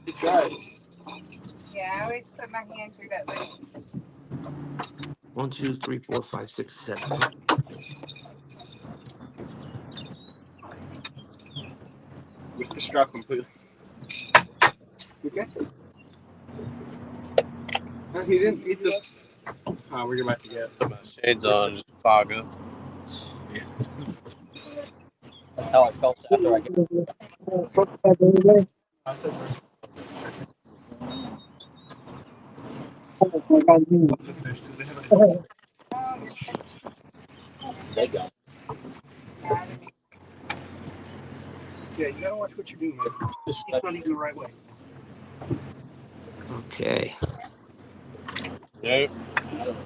That's right. Yeah, I always put my hand through that loop. 1, 2, 3, 4, 5, 6, 7. With the struck him, Pooh. Okay. No, he didn't eat the. Oh, we're about to get. Put my shades on, just fog up. That's how I felt after I got. I said, the fish because they have a. They got. Yeah, you gotta watch what you're doing, man. The seat's not even the right way. Okay. Nope.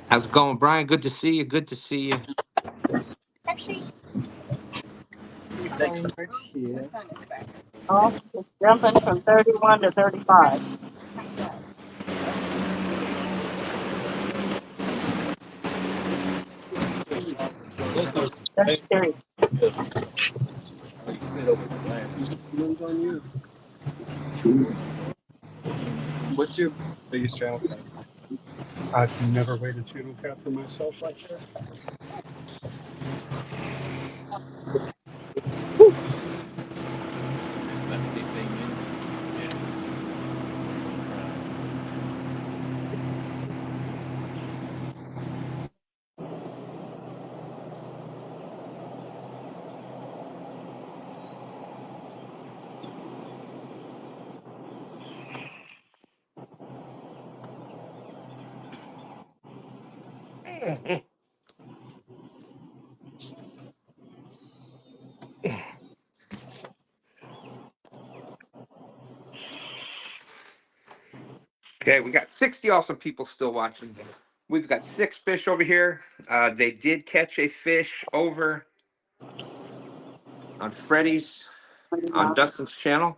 How's it going, Brian? Good to see you. Good to see you. Actually, Right here. the sun is back. Oh, it's jumping from 31 to 35. That's scary. One's on you. What's your biggest channel cat? I've never weighed a channel cat for myself like that. Okay, we got 60 awesome people still watching. We've got 6 fish over here. They did catch a fish over on Freddie's, on Dustin's channel.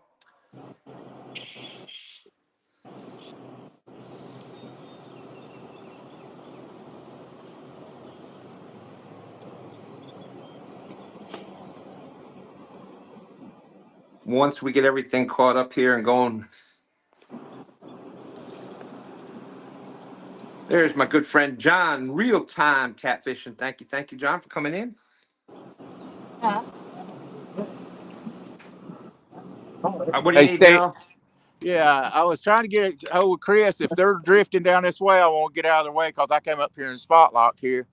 Once we get everything caught up here and going. There's my good friend John, real time catfishing. Thank you, John, for coming in. What do you Hey, need, Stan. Daryl? Yeah, I was trying to get a hold of Chris. If they're drifting down this way, I won't get out of their way because I came up here and spot locked here.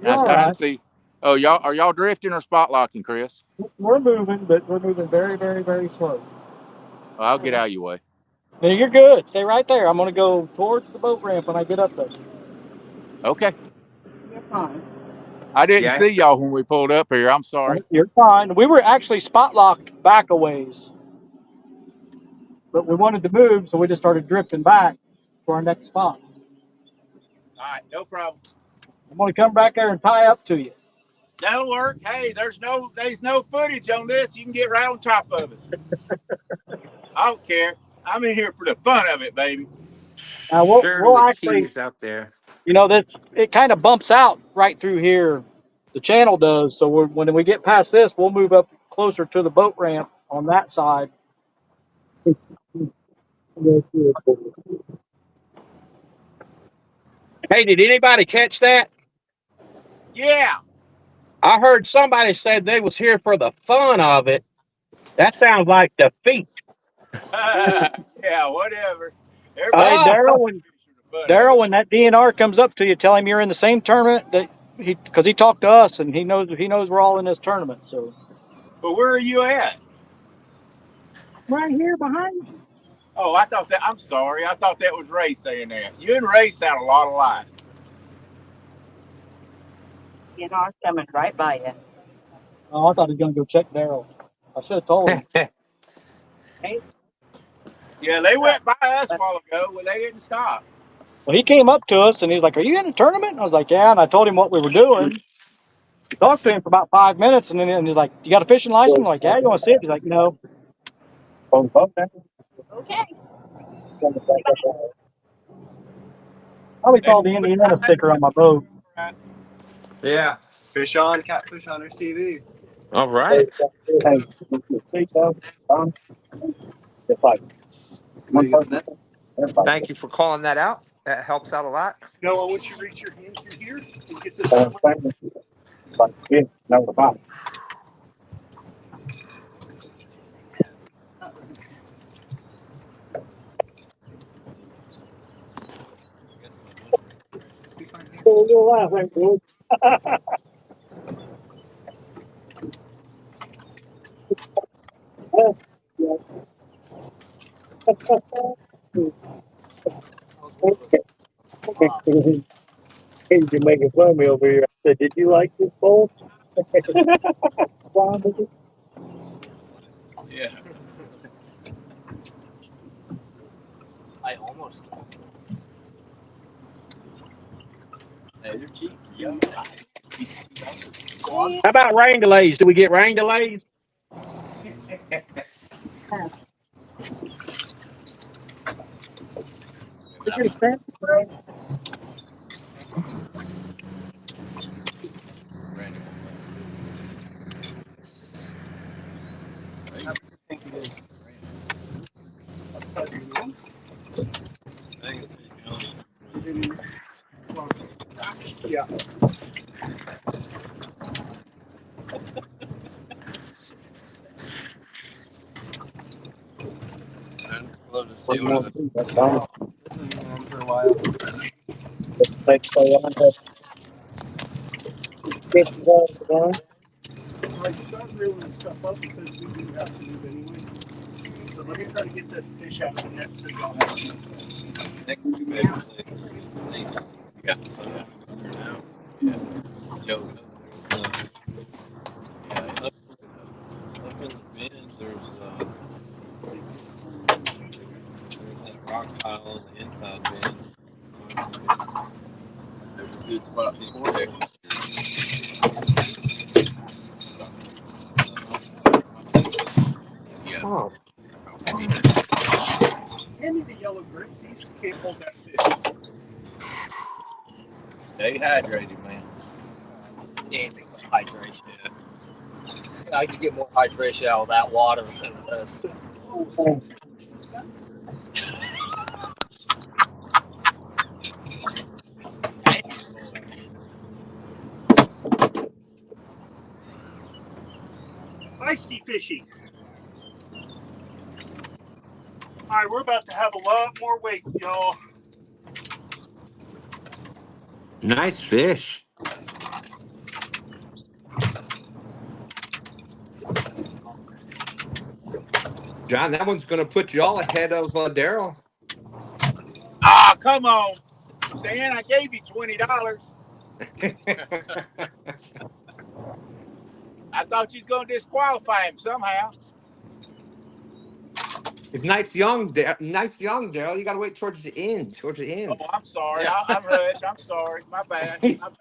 And I was trying to see. Oh, y'all drifting or spot locking, Chris? We're moving, but we're moving very, very, very slow. Well, I'll get out of your way. No, you're good. Stay right there. I'm going to go towards the boat ramp when I get up there. Okay. You're fine. I didn't Yeah. see y'all when we pulled up here. I'm sorry. You're fine. We were actually spot locked back a ways, but we wanted to move, so we just started drifting back for our next spot. All right, no problem. I'm going to come back there and tie up to you. That'll work. Hey, there's no footage on this. You can get right on top of us. I don't care. I'm in here for the fun of it, baby. Now Sure, we'll the actually, keys out there. it kind of bumps out right through here. The channel does. So when we get past this, we'll move up closer to the boat ramp on that side. Hey, did anybody catch that? Yeah. I heard somebody said they was here for the fun of it. That sounds like defeat. Yeah, whatever. Everybody Hey, Oh, fun of Daryl, it. when that DNR comes up to you, tell him you're in the same tournament that because he talked to us and he knows we're all in this tournament. So But where are you at? right here behind you. Oh, I thought that. I'm sorry. I thought that was Ray saying that. You and Ray sound a lot alike. You know, I'm coming right by you. Oh, I thought he was gonna go check Daryl. I should have told him. Hey, Yeah, they went by us a while ago, but they didn't stop. Well, he came up to us and he was like, "Are you in a tournament?" And I was like, "Yeah." And I told him what we were doing. Talked to him for about 5 minutes, and then he's like, "You got a fishing license?" I'm like, "Yeah." You want to see it? He's like, "No." okay. Probably They saw the went Indiana by us. sticker on my boat. Yeah. Fish on, Catfish Hunters TV. All right. Hey, see, so, it's like What do one you got person. that? Thank you for calling that out. That helps out a lot. Noah, once you reach your hand through here and get this out. Like, yeah, no, the bottom. Oh, you're laughing, dude. You're making fun of me over here. I said, "Did you like this bowl?" Yeah. I almost. Hey, they're cheap. Yeah. how about rain delays? Do we get rain delays? Yeah. I'd love to What see do you one of want the to do? That's fine. one for a while. Like, so on the $50 Right, start reeling stuff up because we do have to move anyway. So let me try to get that fish out of the net so y'all have it. Next two bedroom place. Yeah. Now. Yeah. Joe. Yeah. Up in the bins, there's that rock pile on the inside bin. There's a good spot before there. Yeah. Oh, Hand me the yellow grips. These can't hold that fish. Stay hydrated, man. This is anything but hydration. I could get more hydration out of that water than this. Feisty fishy. All right, we're about to have a lot more weight, y'all. nice fish. John, that one's going to put you all ahead of Daryl. Ah, come on, Stan. I gave you $20. I thought you was gonna disqualify him somehow. It's nice young, nice young, Daryl. You got to wait towards the end. Towards the Oh, end. I'm sorry. Yeah. I'm hush. I'm sorry. My bad. My bad.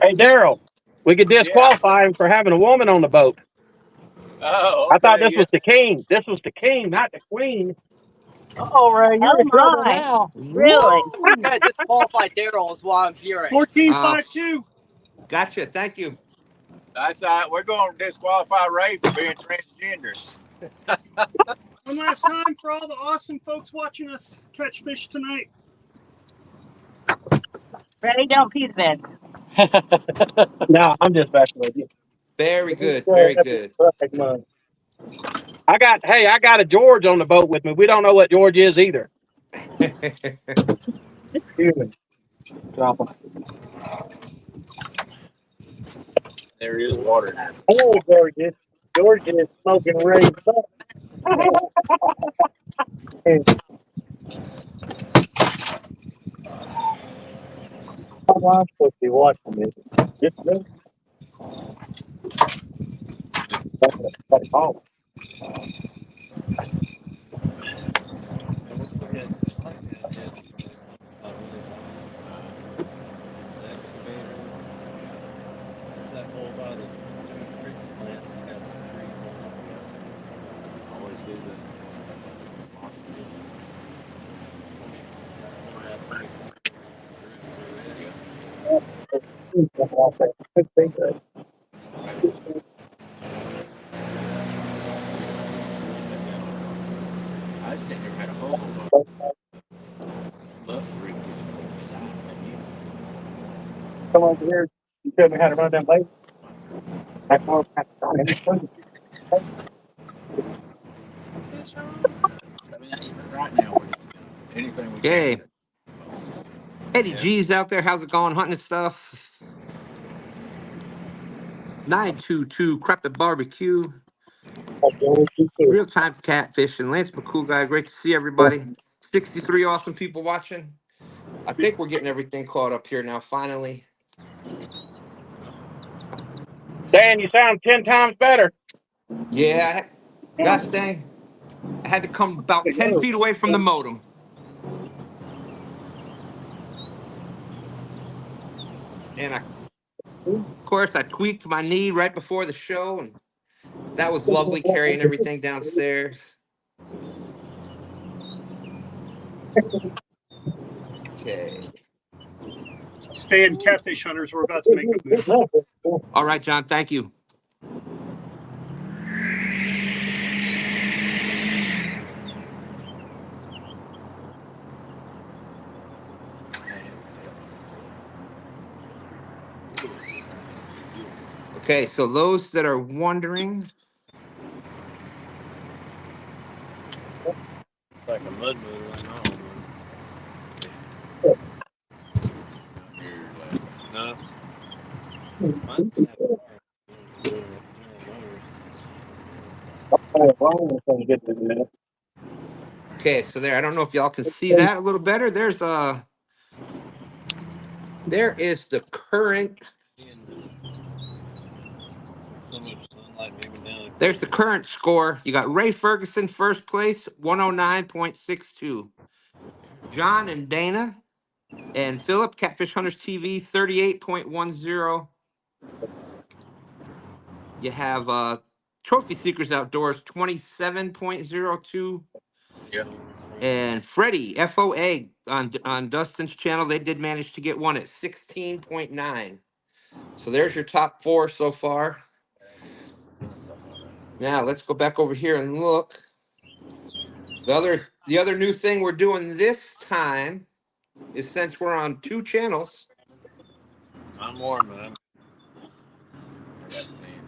Hey, Daryl, we could Yeah. disqualify him for having a woman on the boat. Oh, I thought okay. this Yeah. was the king. This was the king, not the queen. Oh, Ray, you're Oh in trouble my, now. really? Woo! Yeah, disqualified Daryl is what I'm hearing. 14.52. Gotcha. Thank you. That's all right. We're going to disqualify Ray for being transgender. One last time for all the awesome folks watching us catch fish tonight. Ready? Don't pee the bed. No, I'm just messing with you. Very good. Very good. I got a George on the boat with me. We don't know what George is either. Drop him. There is water. Oh, George is smoking rays. I'm supposed to be watching this. Just me. Oh, That hole by the sewage treatment plant that's got some trees on it. Always do that. I just never had a whole lot. Love drinking. come over here. You tell me how to run that lake. I mean, even right now, we're just anything we can. Okay. Eddie G's out there. How's it going? Hunting stuff. 922 Crap at Barbecue. Real time catfishing. Lance McCool guy. Great to see everybody. 63 awesome people watching. I think we're getting everything caught up here now, finally. Dan, you sound 10 times better. Yeah. Gosh dang. I had to come about 10 feet away from the modem. And of course, I tweaked my knee right before the show, and that was lovely carrying everything downstairs. Okay. Stay in, catfish hunters. We're about to make a move. All right, John. Thank you. Okay, so those that are wondering, It's like a mud motor right now. No. okay, so there, I don't know if y'all can see that a little better. There is the current. So much sunlight beaming down. There's the current score. You got Ray Ferguson first place, 109.62. John and Dana and Philip, Catfish Hunters TV, 38.10. You have Trophy Seekers Outdoors, 27.02. Yeah. And Freddie, FOA, on Dustin's channel, they did manage to get one at 16.9. So there's your top four so far. Now let's go back over here and look. The other new thing we're doing this time is, since we're on two channels. I'm warm, man.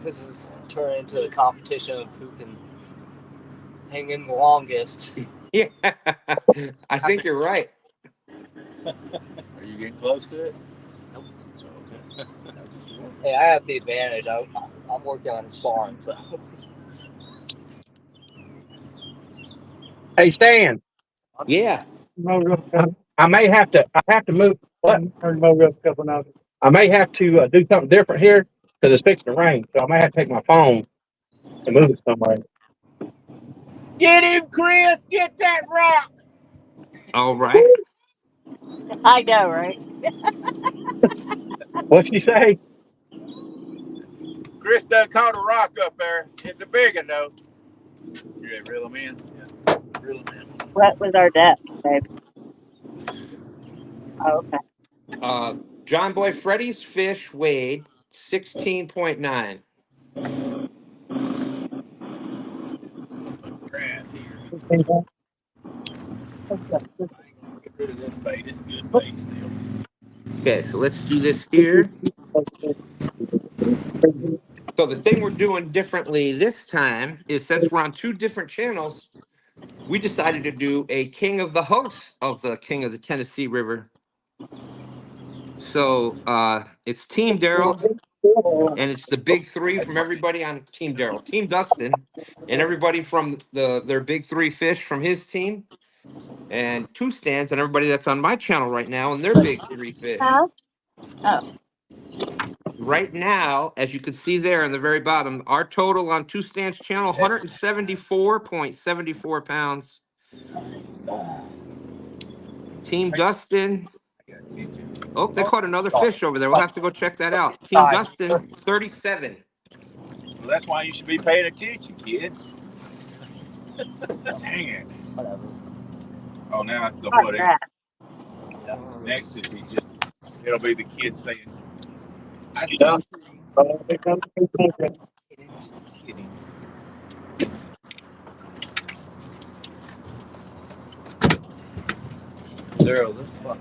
This is turning into a competition of who can hang in the longest. Yeah, I think you're right. Are you getting close to it? Nope. Hey, I have the advantage. I'm working on sparring, so. Hey, Stan. Yeah. I may have to. I have to move. What? I may have to do something different here because it's fixing to rain. So I may have to take my phone and move it somewhere. Get him, Chris. Get that rock. All right. I know, right? What'd she say? Chris done caught a rock up there. It's a big one, though. You ready to reel them in? Yeah. Reel them in. What was our depth, babe? Oh, okay. John Boy Freddy's fish weighed 16.9. Grass here. Get rid of this bait. It's good bait still. Okay, so let's do this here. So the thing we're doing differently this time is since we're on two different channels, we decided to do a King of the Hosts of the King of the Tennessee River. So it's Team Daryl, and it's the big three from everybody on Team Daryl, Team Dustin, and everybody from their big three fish from his team, and two stands, and everybody that's on my channel right now and their big three fish. Huh? Oh. Right now, as you can see there in the very bottom, our total on two stands channel 174.74 pounds. Team Dustin. Oh, they caught another fish over there. We'll have to go check that out. Team Dustin, 37. Well, that's why you should be paying attention, kid. Dang it. Whatever. Oh, now it's the Like what? that. Next is he just, it'll be the kid saying, I Yeah. just kidding. Daryl, this spot,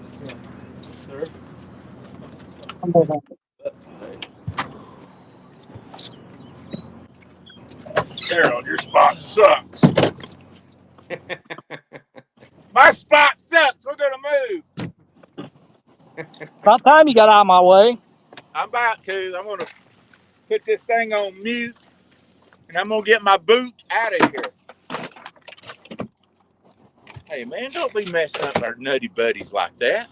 sir. That's nice. Daryl, your spot sucks. My spot sucks. We're gonna move. About time you got out of my way. I'm about to. I'm gonna put this thing on mute, and I'm gonna get my boot out of here. Hey man, don't be messing up our nutty buddies like that.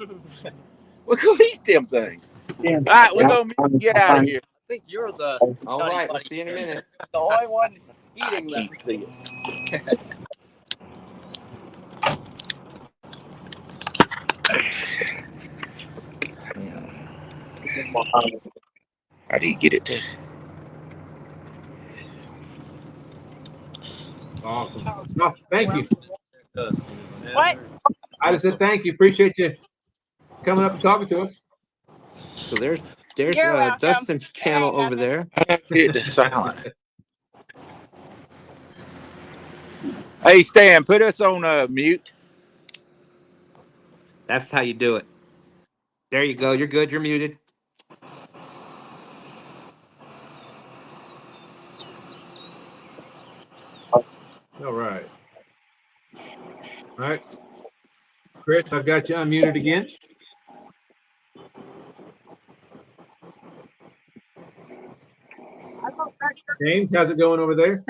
We're gonna eat them things. Yeah. All right, we're gonna get out of here. I think you're the All nutty right, we'll buddy. see you in a minute. The only one I eating them. can't see it. I didn't get it to. Awesome. No, thank you. What? I just said thank you. Appreciate you coming up and talking to us. So there's You're welcome. Dustin's channel Ain't over nothing. there. I hit the silent. Hey Stan, put us on mute. That's how you do it. There you go. You're good. You're muted. All right. All right. Chris, I've got you unmuted again. James, how's it going over there?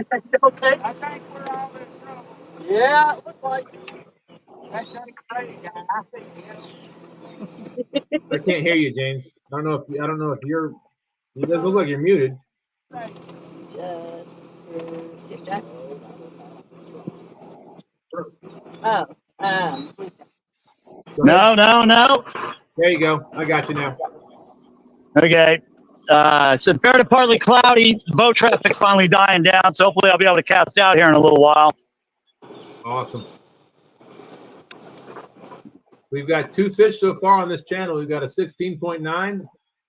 Okay. I think we're all in trouble. Yeah, it looks like that crazy guy. I think I can't hear you, James. I don't know if you're. It doesn't look like you're muted. Just get that. Oh. Go ahead. No. There you go. I got you now. Okay. It's fair to partly cloudy. Boat traffic's finally dying down, so hopefully I'll be able to cast out here in a little while. Awesome. We've got two fish so far on this channel. We've got a 16.9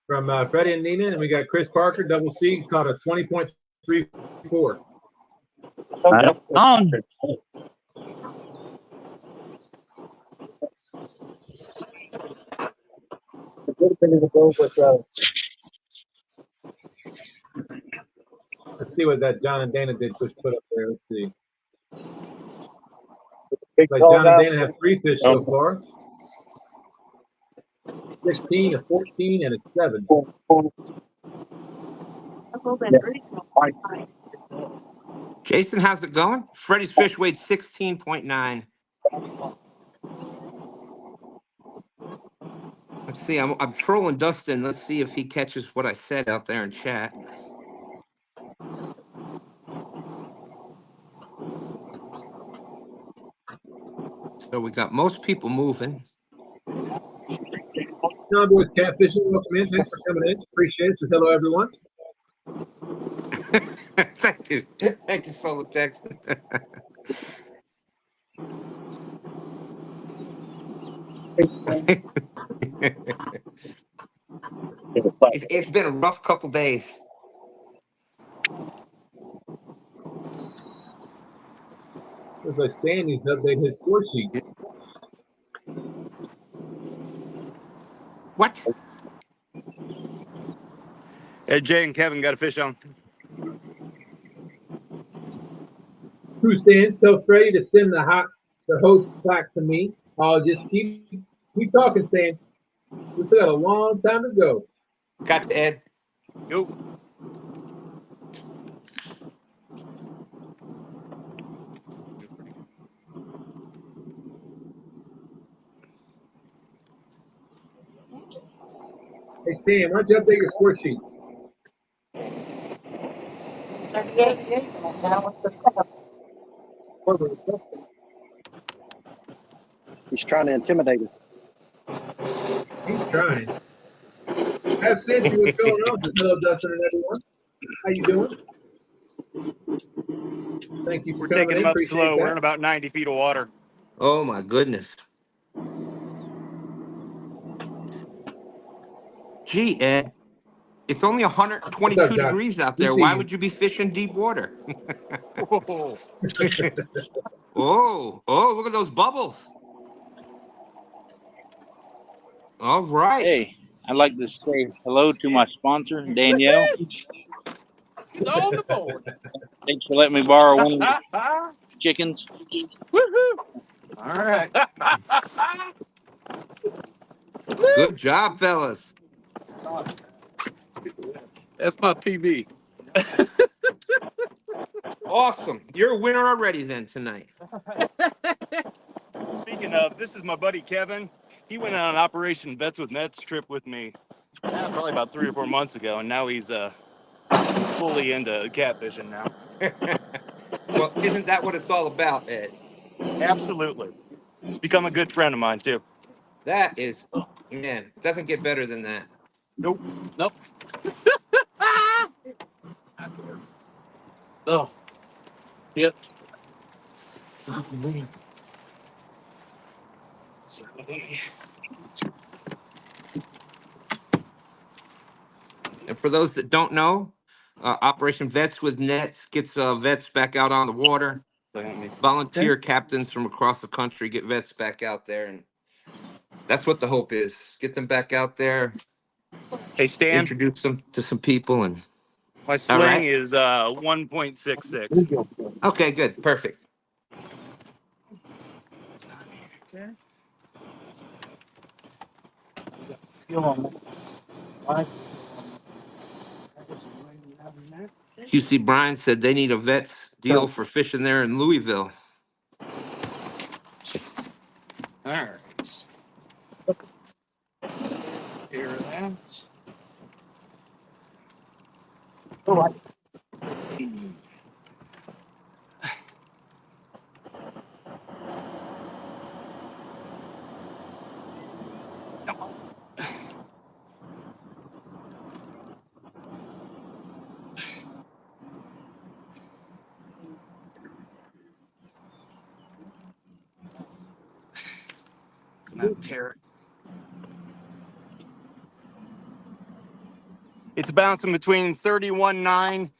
from Freddie and Nina, and we got Chris Parker, double C, caught a 20.34. On. Let's see what that John and Dana did put up there. Let's see. Like John and Dana have three fish so far. 16, a 14, and a 7. Jason, how's it going? Freddie's fish weighed 16.9. Let's see. I'm trolling Dustin. Let's see if he catches what I said out there in chat. So we got most people moving. John Boy's Catfishing, welcome in. Thanks for coming in. Appreciate it. Says hello, everyone. Thank you. Thank you, Solar Tex. It's been a rough couple days. Looks like Stan needs to update his score sheet. What? Hey, Jay and Kevin got a fish on. Who stands? Tell Freddie to send the host back to me. I'll just keep talking, Stan. We still got a long time to go. Got to Ed. Yo. Hey Stan, why don't you update your score sheet? 38. That's how it's the stuff. He's trying to intimidate us. He's trying. Have Cincy, what's going on? Hello, Dustin and everyone. How you doing? Thank you for We're coming taking in. them up Appreciate slow. We're in that. about 90 feet of water. Oh my goodness. Gee, Ed, it's only What's up, 122 Josh? degrees out We there. see Why you. would you be fishing deep water? Whoa. Oh, look at those bubbles. All right. Hey, I'd like to say hello to my sponsor, Danielle. He's on the board. Thanks for letting me borrow one of the chickens. Woohoo. All right. Good job, fellas. That's my PB. Awesome. You're a winner already then tonight. Speaking of, this is my buddy Kevin. He went on an Operation Vets with Nets trip with me, probably about 3 or 4 months ago, and now he's fully into catfishing now. Well, isn't that what it's all about, Ed? Absolutely. He's become a good friend of mine too. That is, man, doesn't get better than that. Nope. Nope. Oh. Yep. And for those that don't know, Operation Vets with Nets gets vets back out on the water. Okay. Volunteer captains from across the country get vets back out there, and that's what the hope is: get them back out there, Hey Stan, introduce them to some people, and my all sling right. is 1.66. Okay, good, perfect. Okay. QC Bryan said they need a vets deal for fishing there in Louisville. All right. Here that. It's not tear. It's bouncing between 31.9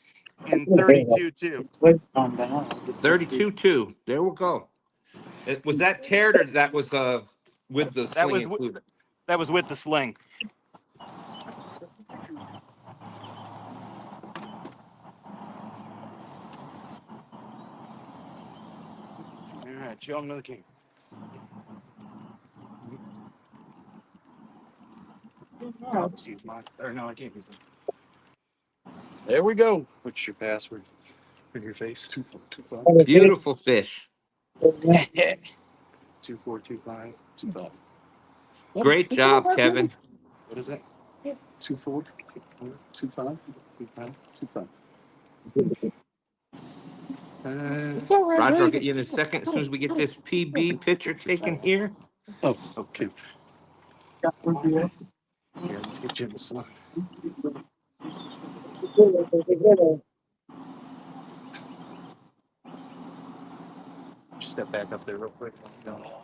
and 32.2. 32-2. There we go. Was that teared or that was with the That sling was included? that was with the sling. All right, show him the king. I'll just use mine. Or no, I can't use it. There we go. What's your password? For your face. 2425. Beautiful fish. 2425. 25. Great job, Kevin. What is that? 2425. 25. It's all right, Roger, I'll baby. get you in a second as soon as we get this PB picture taken here. Oh, okay. Here, let's get you in the sun. Just step back up there real quick. No.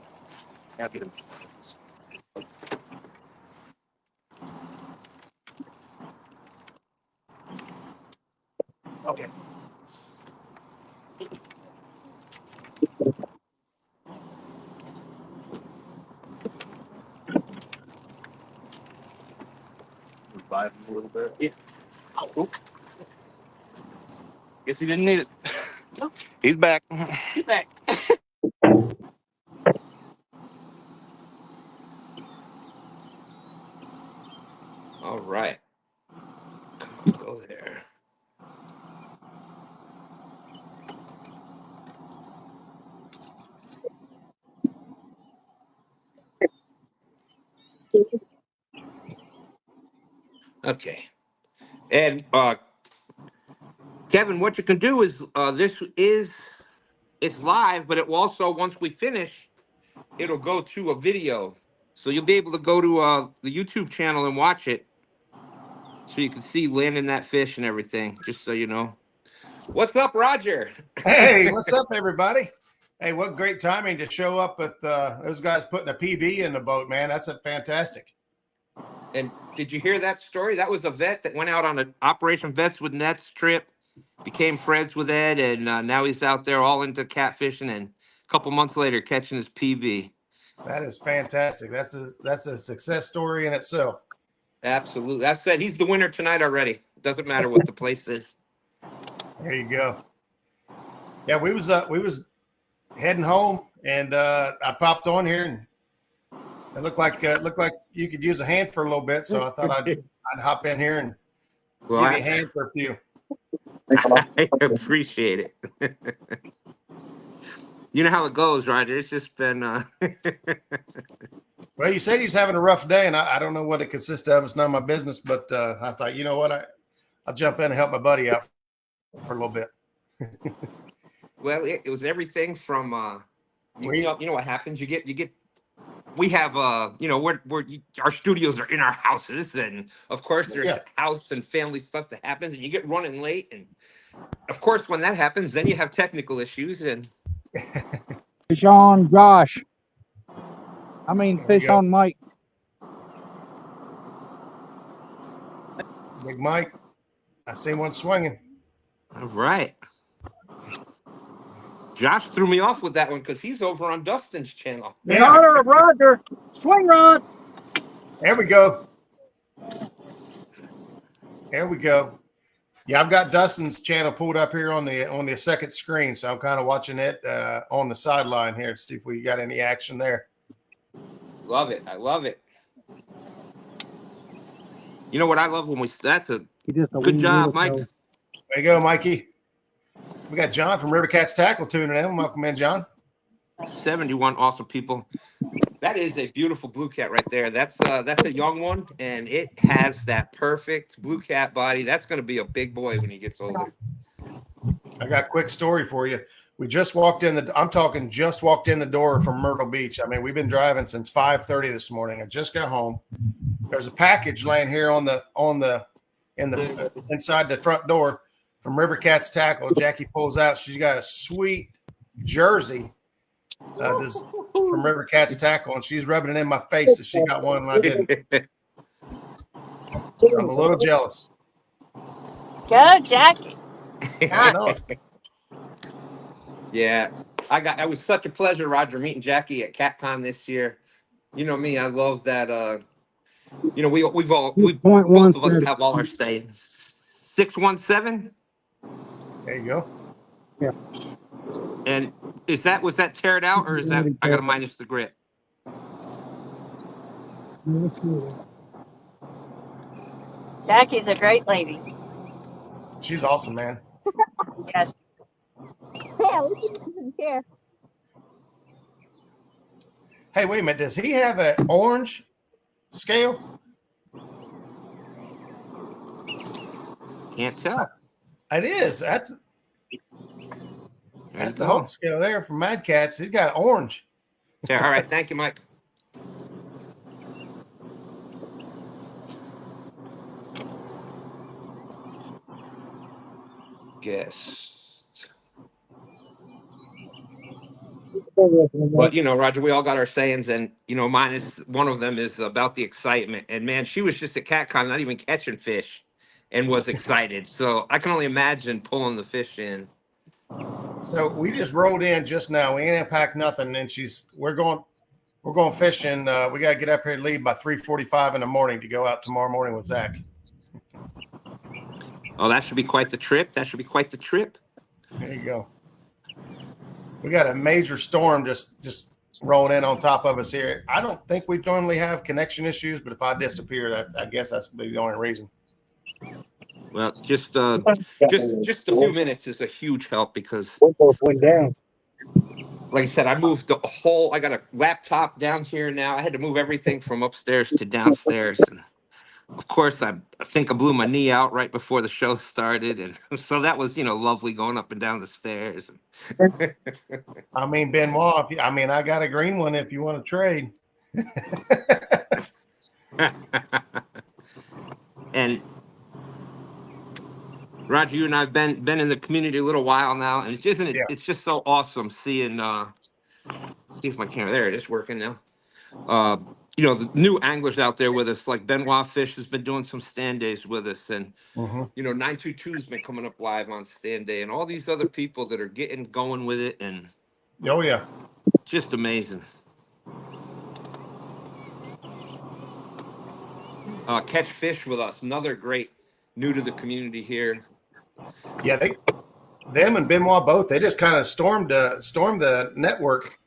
Happy to. Okay. Revive him a little bit. Yeah. Oh. Guess he didn't need it. He's back. Get back. All right. Come on, go there. Okay. And Kevin, what you can do is it's live, but it will also, once we finish, it'll go to a video. So you'll be able to go to the YouTube channel and watch it. So you can see landing that fish and everything, just so you know. What's up, Roger? Hey, what's up, everybody? Hey, what great timing to show up with those guys putting a PB in the boat, man. That's fantastic. And did you hear that story? That was a vet that went out on an Operation Vets with Nets trip, became friends with Ed, and now he's out there all into catfishing, and a couple months later catching his PB. That is fantastic. That's a success story in itself. Absolutely. That's it. He's the winner tonight already. Doesn't matter what the place is. There you go. Yeah, we was heading home, and I popped on here, and it looked like you could use a hand for a little bit. So I thought I'd hop in here and give you a hand for a few. I appreciate it. You know how it goes, Roger. It's just been. Well, you said he's having a rough day, and I don't know what it consists of. It's none of my business, but I thought, you know what, I'll jump in and help my buddy out for a little bit. Well, it was everything from you know what happens. We have our studios are in our houses, and of course there's house and family stuff that happens, and you get running late, and of course when that happens, then you have technical issues and. Fish on Josh. I mean, fish on Mike. Big Mike. I see one swinging. All right. Josh threw me off with that one because he's over on Dustin's channel. Yeah. Roger. Swing rod. There we go. There we go. Yeah, I've got Dustin's channel pulled up here on the second screen, so I'm kind of watching it on the sideline here to see if we got any action there. Love it. I love it. You know what I love that's a good job, Mike. There you go, Mikey. We got John from River Cats Tackle tuning in. Welcome in, John. 71 awesome people. That is a beautiful blue cat right there. That's a young one, and it has that perfect blue cat body. That's going to be a big boy when he gets older. I got a quick story for you. We just walked in just walked in the door from Myrtle Beach. I mean, we've been driving since 5:30 this morning. I just got home. There's a package laying here inside the front door from River Cats Tackle. Jackie pulls out. She's got a sweet jersey from River Cats Tackle, and she's rubbing it in my face that she got one and I didn't. So I'm a little jealous. Go, Jackie. I know it. Yeah, it was such a pleasure, Roger, meeting Jackie at CatCon this year. You know me, I love that. We both of us have all our sayings. 617. There you go. Yeah. And was that tear it out, or is that I got to minus the grit? Jackie's a great lady. She's awesome, man. Yes. Hey, wait a minute. Does he have an orange scale? Can't tell. It is. That's the Hulk scale there from Mad Cats. He's got orange. Yeah, all right. Thank you, Mike. Guess. But Roger, we all got our sayings, and mine is one of them is about the excitement. And man, she was just at CatCon, not even catching fish, and was excited. So I can only imagine pulling the fish in. So we just rolled in just now. We ain't unpacked nothing, and we're going We're going fishing. We got to get up here and leave by 3:45 in the morning to go out tomorrow morning with Zach. Oh, that should be quite the trip. That should be quite the trip. There you go. We got a major storm just rolling in on top of us here. I don't think we normally have connection issues, but if I disappear, I guess that's the only reason. Well, just a few minutes is a huge help because, Went down. like I said, I moved the whole. I got a laptop down here now. I had to move everything from upstairs to downstairs, and of course, I think I blew my knee out right before the show started, and so that was lovely going up and down the stairs. I mean, Benoit, I got a green one if you want to trade. And Roger, you and I've been in the community a little while now, and it's just so awesome seeing. See if my camera there it is working now. The new anglers out there with us, like Benoit Fish has been doing some stand days with us, and 922 has been coming up live on stand day, and all these other people that are getting going with it, and oh yeah, just amazing. Catch Fish with us, another great new to the community here. Yeah, them and Benoit both. They just kind of stormed the network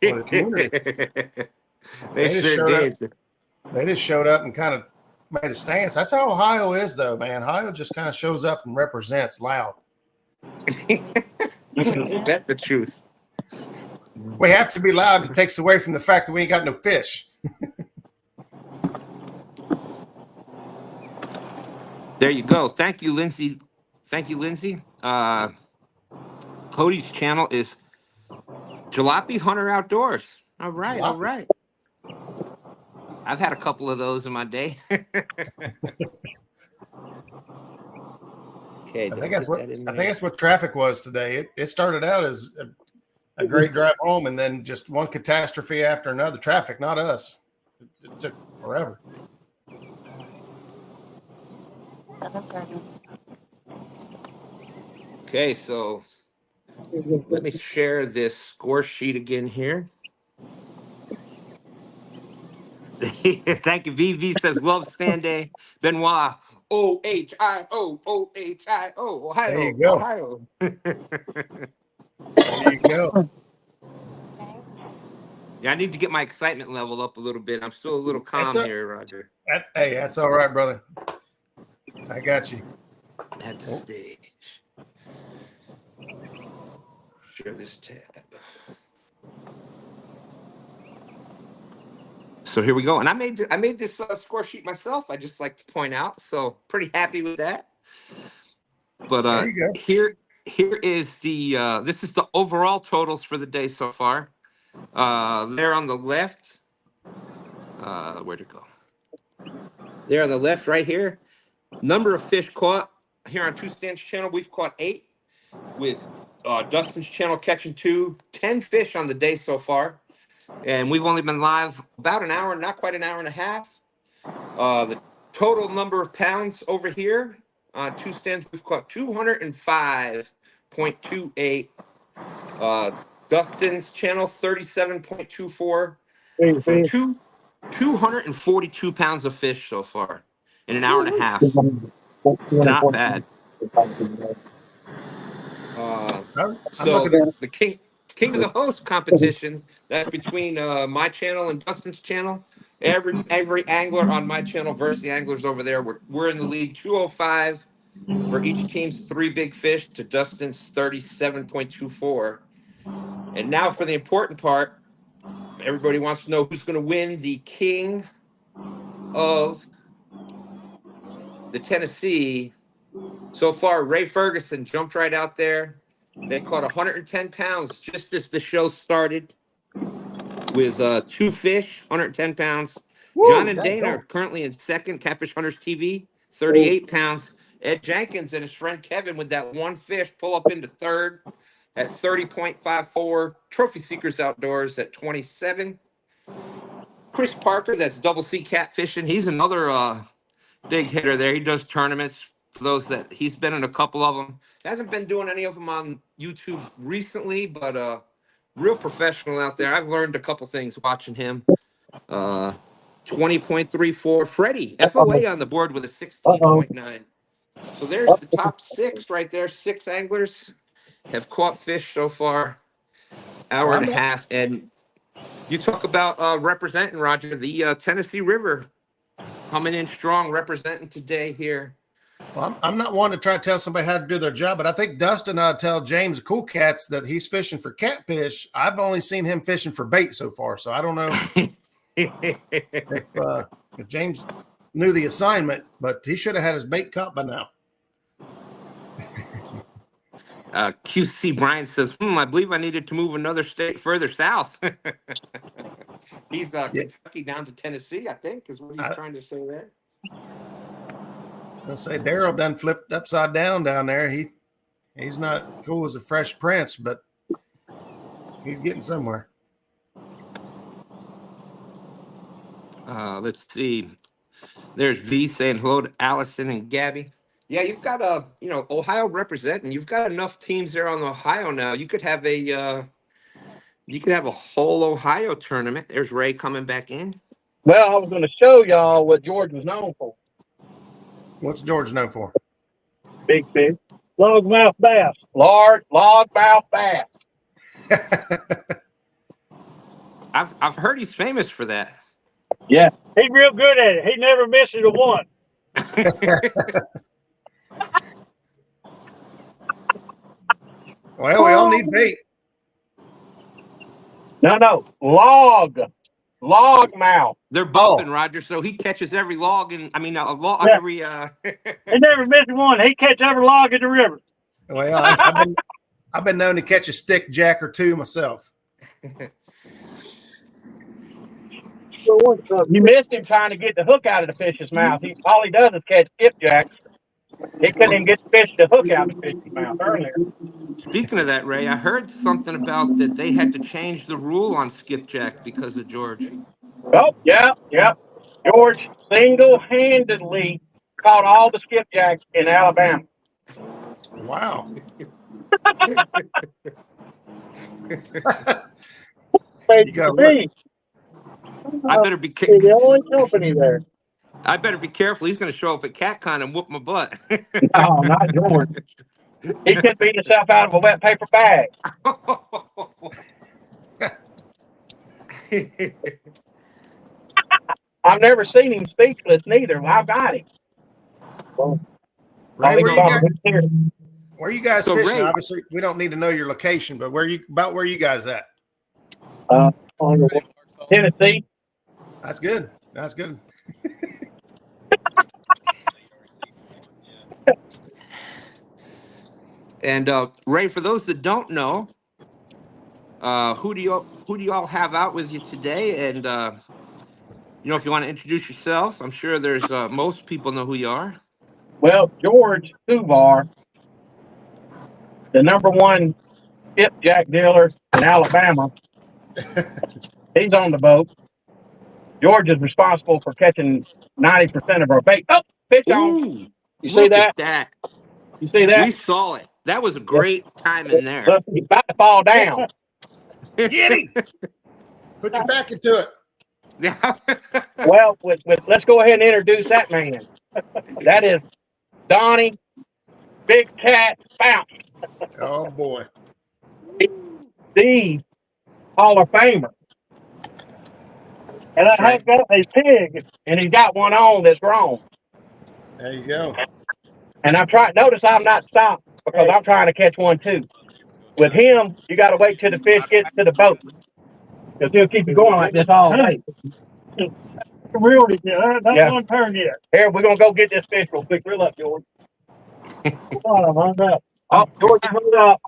for the community. They sure did. They just showed up and kind of made a stance. That's how Ohio is, though, man. Ohio just kind of shows up and represents loud. That's the truth. We have to be loud. It takes away from the fact that we ain't got no fish. There you go. Thank you, Lindsay. Cody's channel is Jalopy Hunter Outdoors. All right, all right. I've had a couple of those in my day. Okay, I think that's what traffic was today. It started out as a great drive home, and then just one catastrophe after another. Traffic, not us. It took forever. Okay, so let me share this score sheet again here. Thank you. VV says love stand day. Benoit, Ohio, Ohio, There you go. Ohio. There you go. Yeah, I need to get my excitement level up a little bit. I'm still a little calm here, Roger. That's all right, brother. I got you. At the stage. Share this tab. So here we go, and I made this score sheet myself. I just like to point out, so pretty happy with that. But here is the this is the overall totals for the day so far. There on the left, where'd it go? There on the left, right here. Number of fish caught here on Two Stands channel. We've caught 8, with Dustin's channel catching 2. 10 fish on the day so far. And we've only been live about an hour, not quite an hour and a half. The total number of pounds over here on Two Stands, we've caught 205.28. Dustin's channel, 37.24 from 242 pounds of fish so far in an hour and a half. Not bad. So the king of the host competition, that's between my channel and Dustin's channel. Every angler on my channel versus the anglers over there. We're in the lead 205 for each team's 3 big fish to Dustin's 37.24. And now for the important part, everybody wants to know who's going to win the king of the Tennessee. So far, Ray Ferguson jumped right out there. They caught 110 pounds just as the show started with 2 fish, 110 pounds. Woo, John and Dana are currently in second. Catfish Hunters TV, 38 pounds. Ed Jenkins and his friend Kevin with that 1 fish pull up into third at 30.54. Trophy Seekers Outdoors at 27. Chris Parker, that's Double C Catfishing. He's another big hitter there. He does tournaments. For those that he's been in a couple of them. Hasn't been doing any of them on YouTube recently, but real professional out there. I've learned a couple things watching him. 20.34. Freddie, FOA on the board with a 16.9. So there's the top 6 right there. 6 anglers have caught fish so far. Hour Well, and a half. And you talk about representing, Roger, the Tennessee River coming in strong, representing today here. Well, I'm not one to try to tell somebody how to do their job, but I think Dustin tell James Cool Cats that he's fishing for catfish. I've only seen him fishing for bait so far, so I don't know if James knew the assignment, but he should have had his bait caught by now. QC Brian says, I believe I needed to move another state further south. He's Kentucky down to Tennessee, I think, is what he's trying to say there. I'll say Daryl done flipped upside down there. He's not cool as a Fresh Prince, but he's getting somewhere. Let's see. There's V saying hello to Allison and Gabby. Yeah, you've got Ohio representing. You've got enough teams there on Ohio now. You could have a whole Ohio tournament. There's Ray coming back in. Well, I was going to show y'all what George was known for. What's George known for? Big fish. Largemouth bass. Largemouth bass. I've heard he's famous for that. Yeah. He's real good at it. He never misses a one. Well, we all need bait. No. Logmouth. They're bumping, Roger, so he catches every log every He never misses one. He catches every log in the river. Well, I've been known to catch a stick jack or two myself. You missed him trying to get the hook out of the fish's mouth. All he does is catch skipjacks. He couldn't even get the fish to hook out of the fish's mouth earlier. Speaking of that, Ray, I heard something about that they had to change the rule on skipjack because of George. Oh, yeah. George single-handedly caught all the skipjacks in Alabama. Wow. You got I better be the only company there. I better be careful. He's going to show up at CatCon and whoop my butt. No, not George. He could beat himself out of a wet paper bag. I've never seen him speechless neither. I've got him. Ray, where you guys fishing? Ray, obviously, we don't need to know your location, but where you guys at? Tennessee. That's good. And Ray, for those that don't know, who do you all have out with you today? And if you want to introduce yourself, I'm sure there's most people know who you are. Well, George Kuvar, the #1 skipjack dealer in Alabama, he's on the boat. George is responsible for catching 90% of our bait. Oh, fish on! You see that? You see that? We saw it. That was a great time in there. Look, he's about to fall down. Get him! Put your back into it. Yeah. Well, let's go ahead and introduce that man. That is Donnie Big Cat Fountain. Oh boy. The Hall of Famer. And I have got a pig, and he's got one on that's grown. There you go. And notice I'm not stopped because I'm trying to catch one too. With him, you got to wait till the fish gets to the boat because he'll keep you going like this all day. Really good. That one turned yet. Here, we're going to go get this fish real quick. Reel up, George. Oh, George, hold up.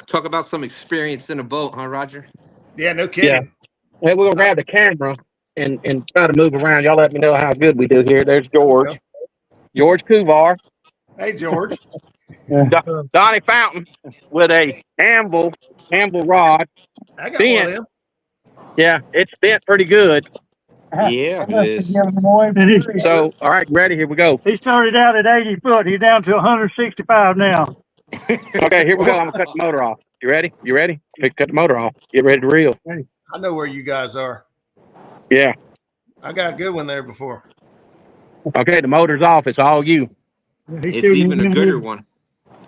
Talk about some experience in a boat, huh, Roger? Yeah, no kidding. Yeah. Hey, we're gonna grab the camera and try to move around. Y'all let me know how good we do here. There's George. George Kuvar. Hey, George. Donnie Fountain with a Amble rod. I got one of them. Yeah, it's bent pretty good. Yeah, it is. So, all right, ready? Here we go. He started out at 80 foot. He's down to 165 now. Okay, here we go. I'm gonna cut the motor off. You ready? You ready? Okay, cut the motor off. Get ready to reel. I know where you guys are. Yeah. I got a good one there before. Okay, the motor's off. It's all you. It's even a gooder one.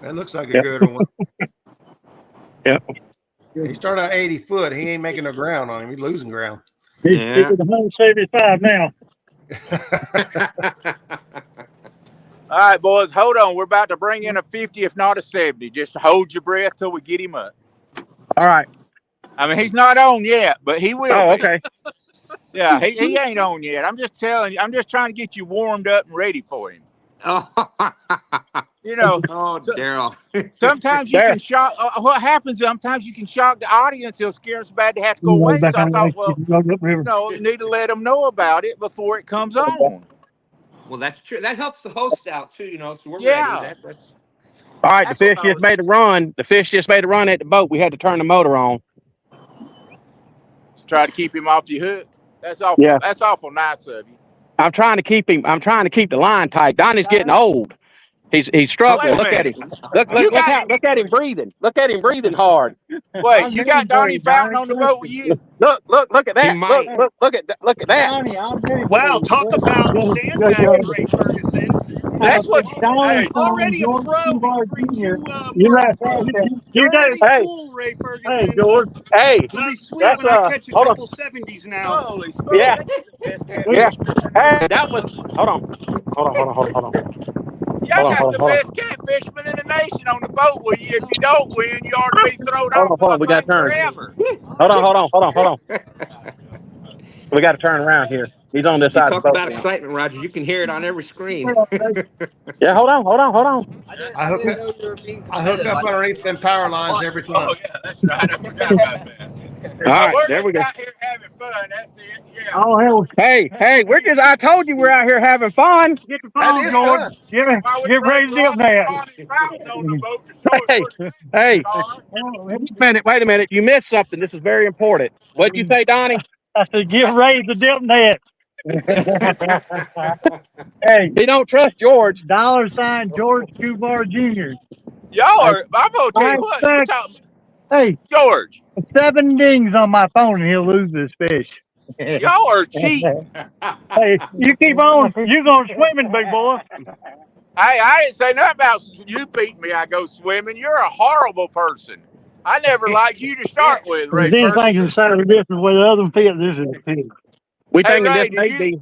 That looks like a good one. Yep. He started out 80 foot. He ain't making no ground on him. He's losing ground. Yeah. He's 175 now. All right, boys, hold on. We're about to bring in a 50, if not a 70. Just hold your breath till we get him up. All right. I mean, he's not on yet, but he will. Oh, be. okay. Yeah, he ain't on yet. I'm just telling you. I'm just trying to get you warmed up and ready for him. You know. Oh, Daryl. Sometimes you can shock. What happens? Sometimes you can shock the audience. He'll scare them so bad they have to go away. So I thought, well, you need to let them know about it before it comes on. Well, that's true. That helps the host out too, so we're ready. That's all right. The fish just made a run. The fish just made a run at the boat. We had to turn the motor on. Try to keep him off your hook. That's awful. Yeah. That's awful nice of you. I'm trying to keep him. I'm trying to keep the line tight. Donnie's getting old. He's struggling. Look at him. Look at him breathing. Look at him breathing hard. Wait, you got Donnie Fountain on the boat with you? Look at that. Look at that. Wow, talk about sandbagging, Ray Ferguson. That's what already a pro. We can bring you more pro. You're already cool, Ray Ferguson. Hey, George. Hey, I'll be sweet when I catch a couple 70s now. Holy smokes. Yeah. Hey, that was. Hold on. Y'all got the best catfishman in the nation on the boat with you. If you don't win, you ought to be thrown off the we got forever. Hold on. We got to turn around here. He's on this side of the boat. Talk about excitement, Roger. You can hear it on every screen. Yeah, hold on. I hook up underneath them power lines every time. Oh, yeah, that's right. I forgot about that. All right, there we go. We're out here having fun. That's it. Yeah. Oh, hell. Hey, I told you we're out here having fun. Get the phone, George. Get ready to dip that. Hey. Wait a minute. You missed something. This is very important. What'd you say, Donnie? I said, get ready to dip that. Hey, he don't trust George. $ George Kubar Jr. Y'all are, I'm going to tell you what. Hey, George. 7 dings on my phone and he'll lose this fish. Y'all are cheap. Hey, you keep on. You're going swimming, big boy. Hey, I didn't say nothing about you beating me. I go swimming. You're a horrible person. I never liked you to start with, Ray. Then thinking the side of the difference where the other one fit, this is fit. We think this may be.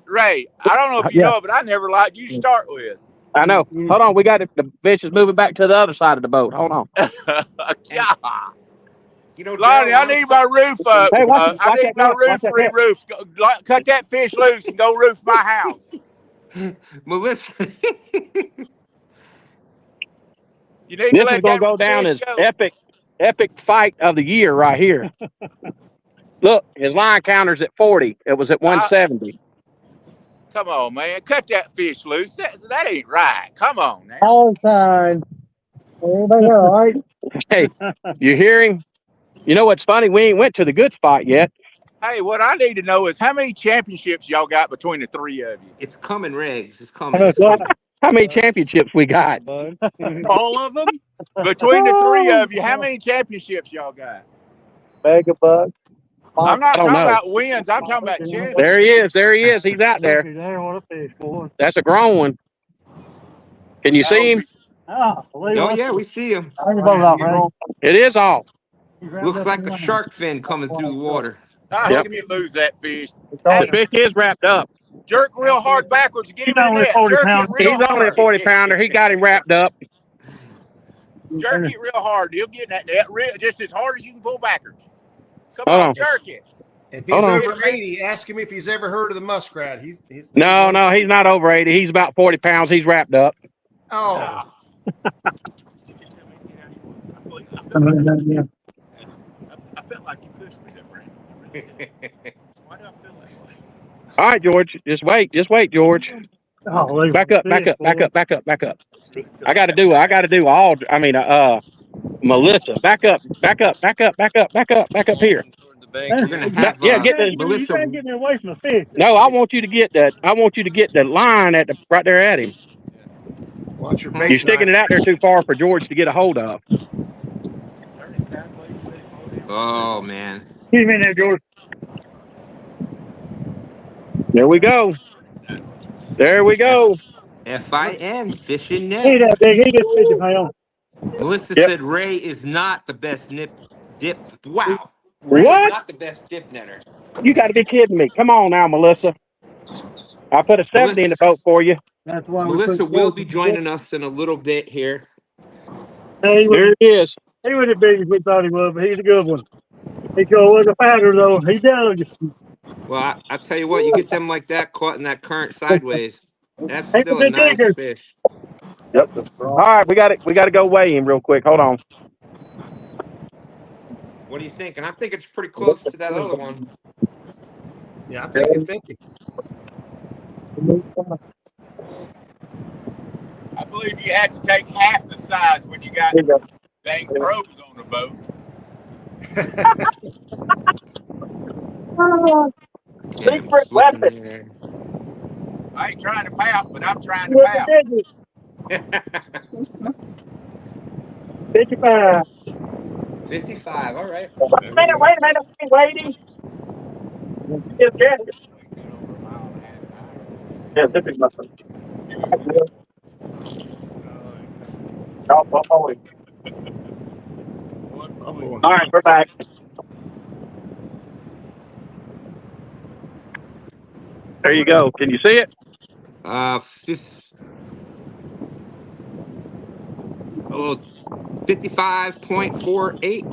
Ray, I don't know if you know, but I never liked you to start with. I know. Hold on, we got it. The fish is moving back to the other side of the boat. Hold on. Lonnie, I need my roof up. Hey, I need my roof re-roofed. Cut that fish loose and go roof my house. Melissa. This is going to go down as epic fight of the year right here. Look, his line counter's at 40. It was at 170. Come on, man. Cut that fish loose. That ain't right. Come on, man. All time. Everybody all right? Hey, you hear him? You know what's funny? We ain't went to the good spot yet. Hey, what I need to know is how many championships y'all got between the three of you? It's coming, Riggs. It's coming. How many championships we got? All of them? Between the three of you, how many championships y'all got? Mega buck. I'm not talking about wins. I'm talking about championships. There he is. He's out there. That's a grown one. Can you see him? Oh, yeah, we see him. It is off. Looks like a shark fin coming through the water. How can you lose that fish? The fish is wrapped up. Jerk real hard backwards. Get him in the net. He's only a 40 pounder. He got him wrapped up. Jerk it real hard. He'll get in that net just as hard as you can pull backwards. Come on, jerk it. If he's over 80, ask him if he's ever heard of the muskrat. No, he's not over 80. He's about 40 pounds. He's wrapped up. Oh. I felt like you pushed me there, Brandon. Why do I feel that way? All right, George. Just wait, George. Back up. I got to do all. Melissa, back up here. Thank We're you. gonna have Yeah, get the. You Melissa. can't get me away from the fish. No, I want you to get the. I want you to get the line at the right there at him. Watch your You're bait sticking knife. it out there too far for George to get a hold of. Oh man. Keep him in there, George. There we go. There we go. FIN fishing He ain't net. that big. He just 50 pounds. Melissa Yep. said Ray is not the best dip. Wow. Ray is What? not the best dip netter. You got to be kidding me. Come on now, Melissa. I put a 70 in the boat for you. That's why we Melissa put will George be in the boat. joining us in a little bit here. Hey, There it is. he was as big as we thought he was, but he's a good one. He sure was a fighter, though. He does. Well, I tell you what, you get them like that caught in that current sideways. That's He's a still a big nice digger. fish. Yep. All right, we got it. We got to go weigh him real quick. Hold on. What do you think? And I think it's pretty close to that other one. Yeah, I'm thinking 50. I believe you had to take half the size when you got dang pros on the boat. Okay, I'm Secret just looking weapon. here. I ain't trying to pout, but I'm trying He to was a pout. digger. 55. 55. All right. Wait a minute. Wait a minute. Waiting. Yes, yes. Yeah, this is nothing. Oh boy. All right, we're back. There you go. Can you see it? 55.48.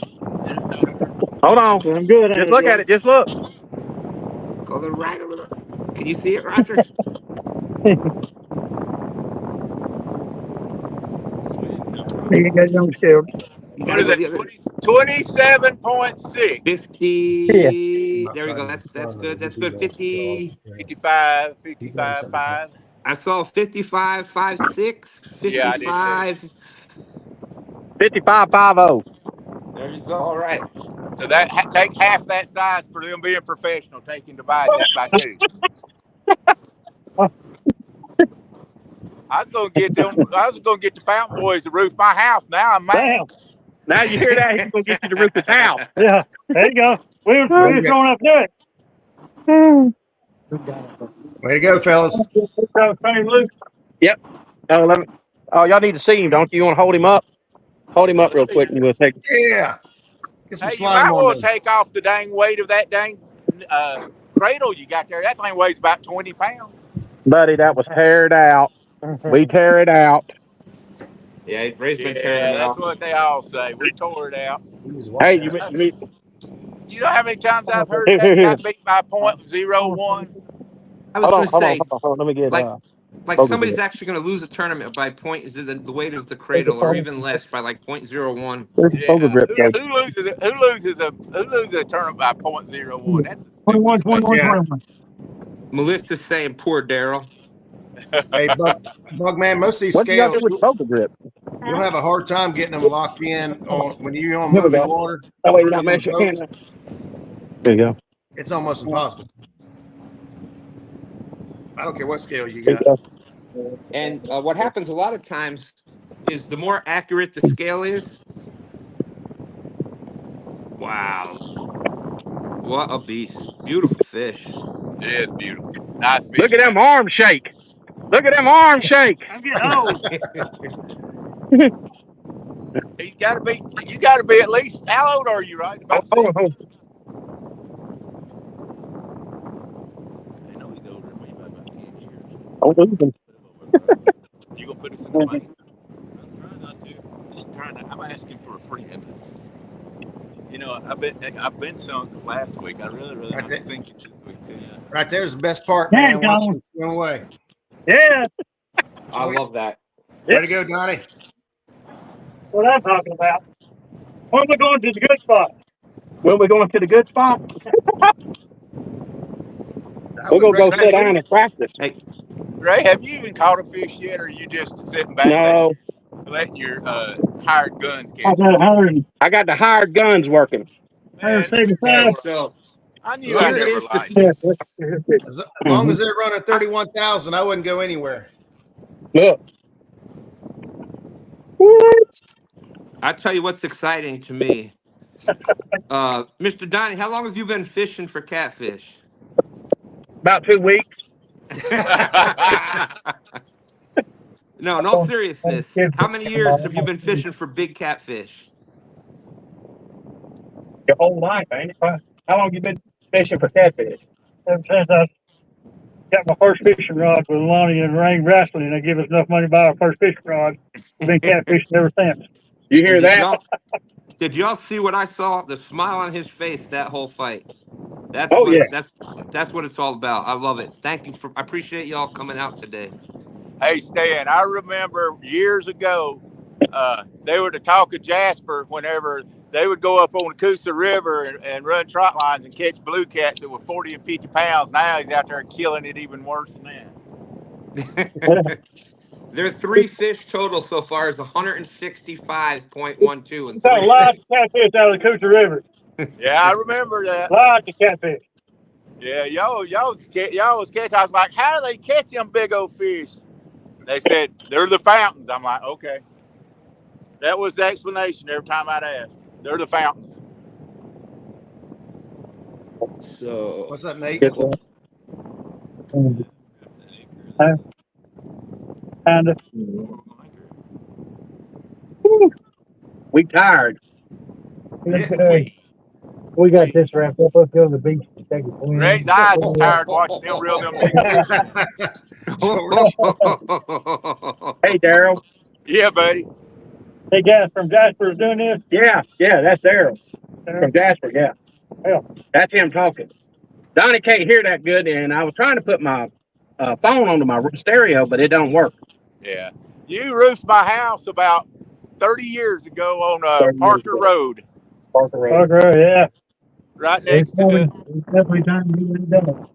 Hold on. I'm good. Just look at it. Just look. Go to the right a little. Can you see it, Roger? You got young scale. You What gotta is go it? the other 27.6. 50. There we go. That's good. That's good. 50. 55, 55, 5. I saw 55.56. Yeah, I did too. 55. 55.50. There you go. All right. So that take half that size for them being professional. Divide that by 2. I was gonna get the Fountain Boys to roof my house. Now I'm mad. Damn. Now you hear that? He's gonna get you to roof his house. Yeah. There you go. We were throwing up there. Way to go, fellas. Yep. Oh, y'all need to see him, don't you? You want to hold him up? Hold him up real quick, and we'll take. Yeah. Get some Hey, you slime might on want to there. take off the dang weight of that dang cradle you got there. That thing weighs about 20 pounds. Buddy, that was teared out. We tear it out. Yeah, Ray's been tearing them That's out. what they all say. We tore it out. Hey, You know how many times I've heard that got beat by .01? I was going to say, hold on. Let me get like focus somebody's it. actually going to lose a tournament by the weight of the cradle, or even less by like 0.01. Focus grip. Who loses a tournament by .01? That's a stupid 21, statement. 21, Yeah. 21. Melissa's saying poor Daryl. Hey, Bug man, most of these What you got to scales, do with focus grip? you'll have a hard time getting them locked in on when you're on Here we moving go. water. That way you're Or not on a messing your boat. hand up. There you go. It's almost impossible. I don't care what scale you got. And what happens a lot of times is the more accurate the scale is. Wow. What a beast. Beautiful fish. It is beautiful. Nice fish. Look at them arms shake. Look at them arms shake. I'm getting old. You got to be at least, how old are you, right? About 6? Hold on. I know he's older than me by about 10 years. You gonna put us in the money? I'm trying not to. I'm asking for a friend. You know, I've been sunk last week. I really Right want to there. sink it this week too. Right there's the best part, There man. you go. Watch them swim away. Yeah. I love that. Way to go, Donnie. What I'm talking about. When we going to the good spot? When we're going to the good spot, we're going to go sit down and practice. Hey, Ray, have you even caught a fish yet, or are you just sitting back No, letting your hired guns catch it? I got the hired guns working. Man, Yeah, So I knew I here never is liked the it. As long as they're running 31,000, I wouldn't go anywhere. Look. I tell you what's exciting to me. Mr. Donnie, how long have you been fishing for catfish? About 2 weeks. No, in all seriousness, how many years have you been fishing for big catfish? Your whole life, ain't it? How long you been fishing for catfish? Ever since I got my first fishing rod with Lonnie and Rain Wrestling, and they give us enough money to buy our first fishing rod. We've been catfishing ever since. You And hear that? did y'all see what I saw? The smile on his face that whole fight. That's Oh yeah. what that's what it's all about. I love it. Thank you I appreciate y'all coming out today. Hey, Stan, I remember years ago, they were the talk of Jasper whenever they would go up on the Coosa River and run trot lines and catch blue cats that were 40 and 50 pounds. Now he's out there killing it even worse than that. There are 3 fish total so far is 165.12 and Got a 3 lot fish. of catfish out of the Coosa River. Yeah, I remember that. Lots of catfish. Yeah, y'all was catch. I was like, how do they catch them big old fish? They said they're the fountains. I'm like, okay. That was the explanation every time I'd ask. They're the fountains. So What's up, Nate? Kind of. We tired. We got this wrapped up. Let's go to the beach and take a swim. Ray's eyes is tired watching them reel them big fish. Hey Daryl. Yeah, buddy. Hey guys from Jasper is doing this? Yeah, that's Daryl. From Jasper, yeah. That's him talking. Donnie can't hear that good, and I was trying to put my phone onto my stereo, but it don't work. Yeah. You roofed my house about 30 years ago on Parker Road. Parker Road, yeah. Right next to the. Definitely time to get it done.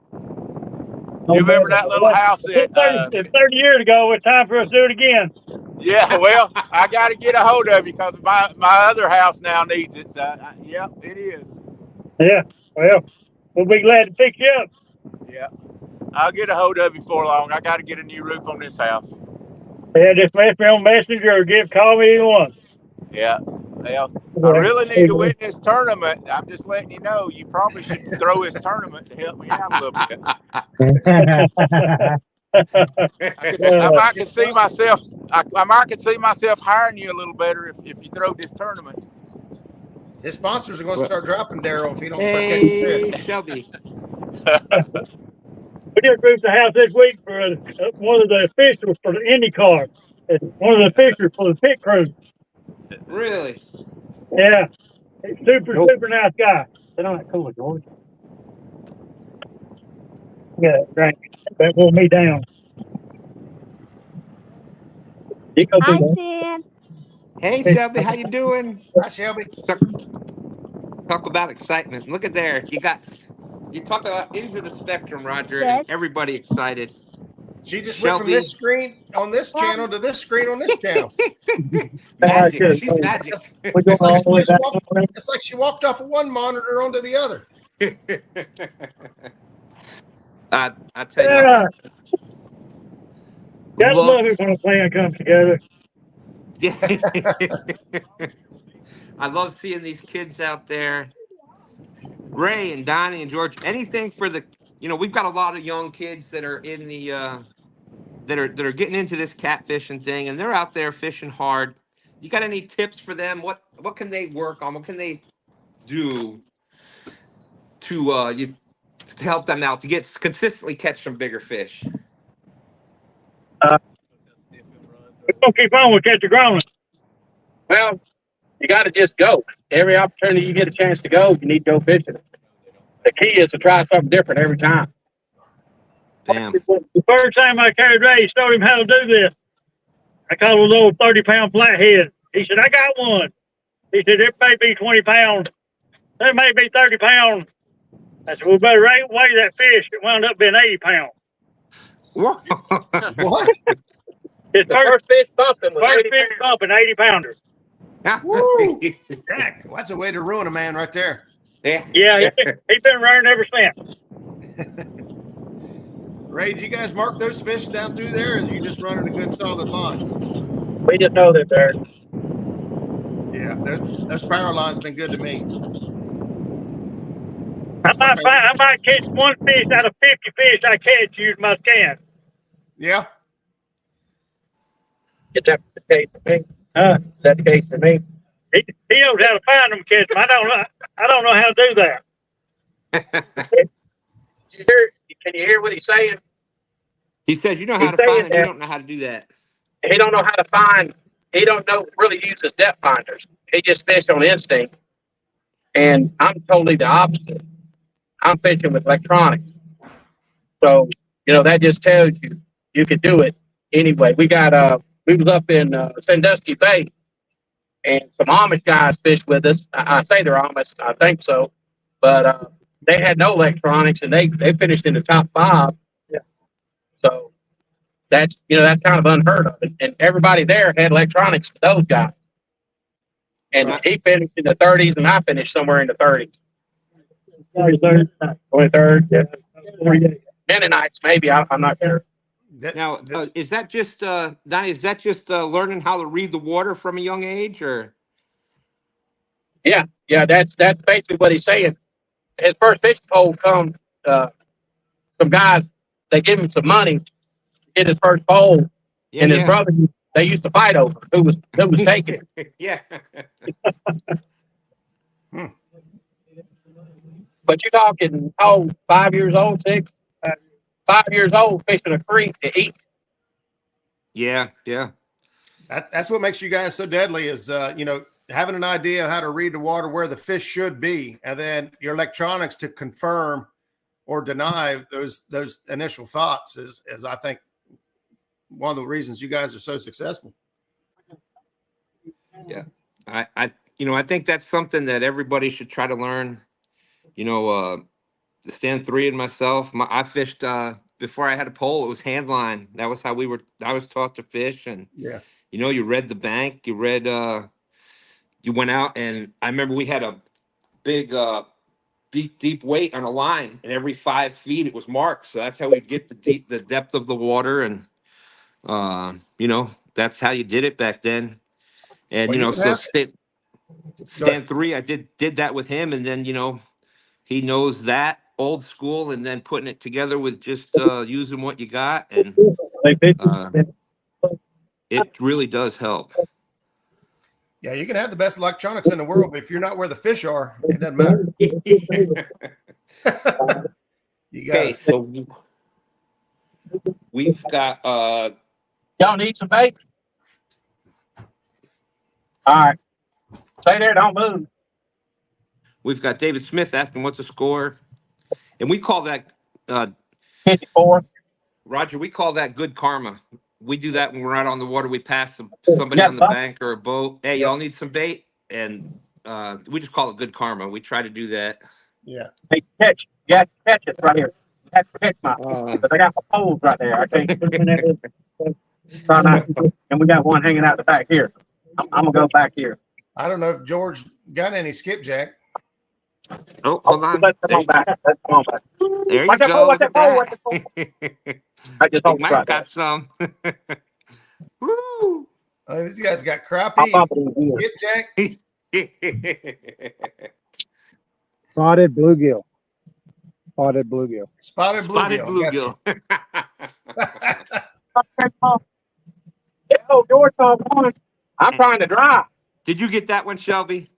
You remember that little house that? 30 years ago, it's time for us to do it again. Yeah, well, I got to get a hold of you because my other house now needs it. So, yep, it is. Yeah, well, we'll be glad to pick you up. Yeah, I'll get a hold of you before long. I got to get a new roof on this house. Yeah, just message me on Messenger or call me either one. Yeah, well, I really need to win this tournament. I'm just letting you know. You probably should throw this tournament to help me out a little bit. I might could see myself. I might could see myself hiring you a little better if you throw this tournament. His sponsors are going to start dropping Daryl if he don't start Hey, catching fish. Shelby. We just moved the house this week for one of the officials for the IndyCar. It's one of the officials for the pit crew. Really? Yeah. He's super nice guy. Sit on that cooler, George. Yeah, right. That wore me down. Hi, Stan. Hey, Shelby, how you doing? Hi, Shelby. Talk about excitement. Look at there. You talk about ends of the spectrum, Roger, Yes. and everybody excited. She just Shelby. went from this screen on this channel to this screen on this channel. Magic. She's magic. It's like she walked off of one monitor onto the other. I tell you what. Gotta love it when a plan comes together. Yeah. I love seeing these kids out there. Ray and Donnie and George, anything for the, we've got a lot of young kids that are in the, that are getting into this catfishing thing, and they're out there fishing hard. You got any tips for them? What can they work on? What can they do to help them out to consistently catch some bigger fish? We're gonna keep on with catch the growing. Well, you got to just go. Every opportunity you get a chance to go, you need to go fishing. The key is to try something different every time. Damn. The first time I carried Ray, he showed him how to do this. I caught a little 30-pound flathead. He said, I got one. He said, it may be 20 pounds. It may be 30 pounds. I said, well, better weigh that fish. It wound up being 80 pounds. What? What? His first fish bumping was 80 pounder. Woo! Heck, that's a way to ruin a man right there. Yeah, he's been running ever since. Ray, did you guys mark those fish down through there, or is you just running a good solid line? We just know that they're. Yeah, those power lines been good to me. I might catch one fish out of 50 fish I catch using my scan. Yeah. Is that the case for me? Is that the case for me? He knows how to find them, catch them. I don't know how to do that. Can you hear what he's saying? He says you know how to find them. You don't know how to do that. He don't know how to find. He don't know really use his depth finders. He just fished on instinct. And I'm totally the opposite. I'm fishing with electronics. So, that just tells you can do it anyway. We was up in Sandusky Bay, and some Amish guys fished with us. I say they're Amish, I think so. But they had no electronics, and they finished in the top 5. Yeah. So that's kind of unheard of. And everybody there had electronics for those guys. And he finished in the 30s, and I finished somewhere in the 30s. 23rd, yeah. Mennonites, maybe. I'm not sure. Now, is that just Donnie? Is that just learning how to read the water from a young age, or? Yeah. That's basically what he's saying. His first fishing pole come. Some guys, they give him some money to get his first pole, and his brother, they used to fight over who was taking it. Yeah. But you're talking 5 years old, 6, 5 years old fishing a creek to eat. Yeah. That's what makes you guys so deadly is having an idea of how to read the water where the fish should be, and then your electronics to confirm or deny those initial thoughts is I think one of the reasons you guys are so successful. Yeah, I think that's something that everybody should try to learn. Stand 3 and myself. I fished before I had a pole. It was hand line. That was how I was taught to fish, and you read the bank. You read. You went out, and I remember we had a big, deep weight on a line, and every 5 feet it was marked. So that's how we'd get the depth of the water, and that's how you did it back then. And stand 3, I did that with him, and then he knows that old school, and then putting it together with just using what you got, and it really does help. Yeah, you can have the best electronics in the world, but if you're not where the fish are, it doesn't matter. Okay, so we've got y'all need some bait? All right. Stay there, don't move. We've got David Smith asking what's the score. And we call that 54. Roger, we call that good karma. We do that when we're out on the water. We pass somebody on the bank or a boat. Hey, y'all need some bait? And we just call it good karma. We try to do that. Yeah. Hey, catch. You have to catch it right here. You have to catch my but I got my poles right there. I can't put them in there. And we got one hanging out the back here. I'm gonna go back here. I don't know if George got any skipjack. Oh, hold on. Let's come on back. There you watch go. Watch that pole. I just Mike right got some. Woo! Oh, these guys got crappie, skipjack. Spotted bluegill. Spotted bluegill. Spotted bluegill. Oh, George on one. I'm trying to drive. Did you get that one, Shelby?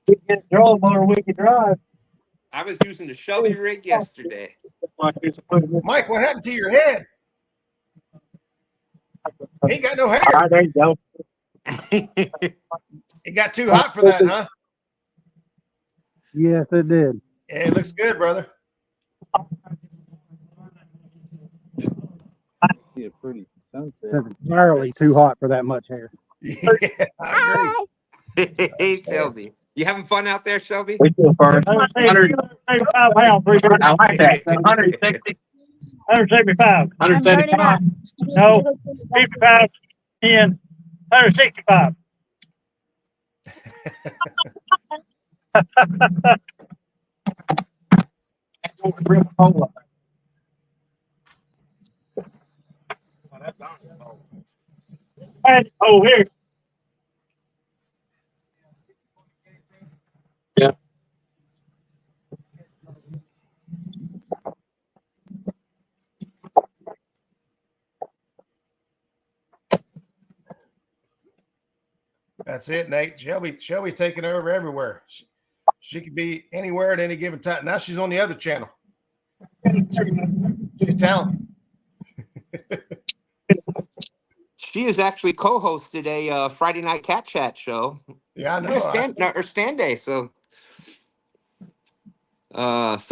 We can draw motor, we can drive. I was using the Shelby rig yesterday. Mike, what happened to your head? He ain't got no hair. All right, there you go. It got too hot for that, huh? Yes, it did. Yeah, it looks good, brother. Yeah, pretty sunset. It's entirely too hot for that much hair. Yeah, I agree. Hey, Shelby. You having fun out there, Shelby? We do first. 175 pounds. I like that. 160. 175. 175. No, 55, 10, 165. Oh, here. Yeah. That's it, Nate. Shelby's taking over everywhere. She could be anywhere at any given time. Now she's on the other channel. She's talented. She has actually co-hosted a Friday Night Cat Chat show. Yeah, I know. Or Stand Day. So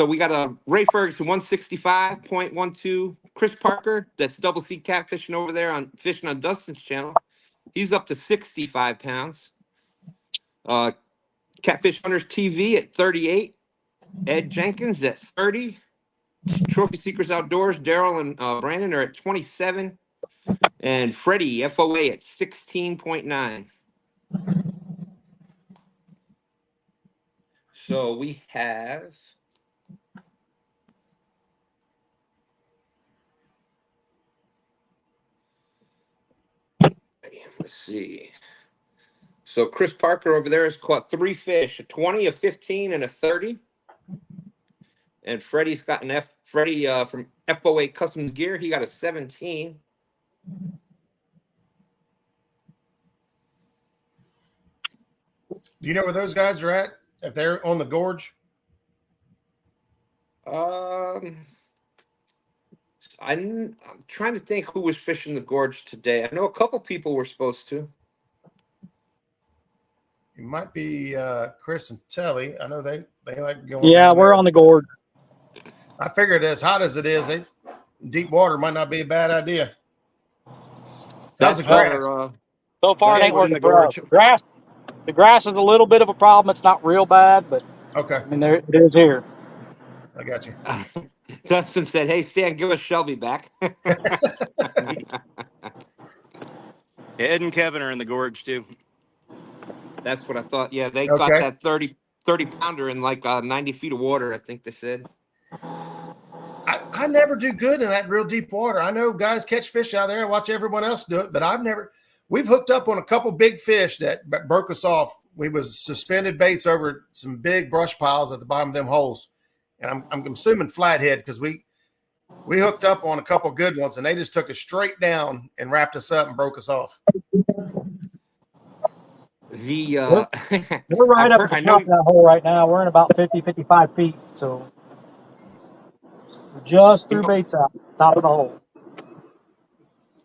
we got a Ray Ferguson 165.12, Chris Parker, that's double C catfishing over there on fishing on Dustin's channel. He's up to 65 pounds. Catfish Hunters TV at 38. Ed Jenkins at 30. Trophy Seekers Outdoors, Daryl and Brandon are at 27. And Freddie, FOA, at 16.9. So we have let's see. So Chris Parker over there has caught 3 fish, a 20, a 15, and a 30. And Freddie's got Freddie from FOA Customs Gear, he got a 17. Do you know where those guys are at? If they're on the gorge? I'm trying to think who was fishing the gorge today. I know a couple people were supposed to. It might be Chris and Telly. I know they like going. Yeah, we're on the gorge. I figured as hot as it is, deep water might not be a bad idea. How's the grass? So far, it ain't working for us. The grass is a little bit of a problem. It's not real bad, but okay. I mean, it is here. I got you. Dustin said, "Hey, Stan, give us Shelby back." Ed and Kevin are in the gorge too. That's what I thought. Yeah, they got that 30 pounder in like 90 feet of water, I think they said. I never do good in that real deep water. I know guys catch fish out there. I watch everyone else do it, but we've hooked up on a couple big fish that broke us off. We was suspended baits over some big brush piles at the bottom of them holes. And I'm assuming flathead because we hooked up on a couple good ones and they just took us straight down and wrapped us up and broke us off. We're right up at the top of that hole right now. We're in about 50, 55 feet. So just threw baits out, top of the hole.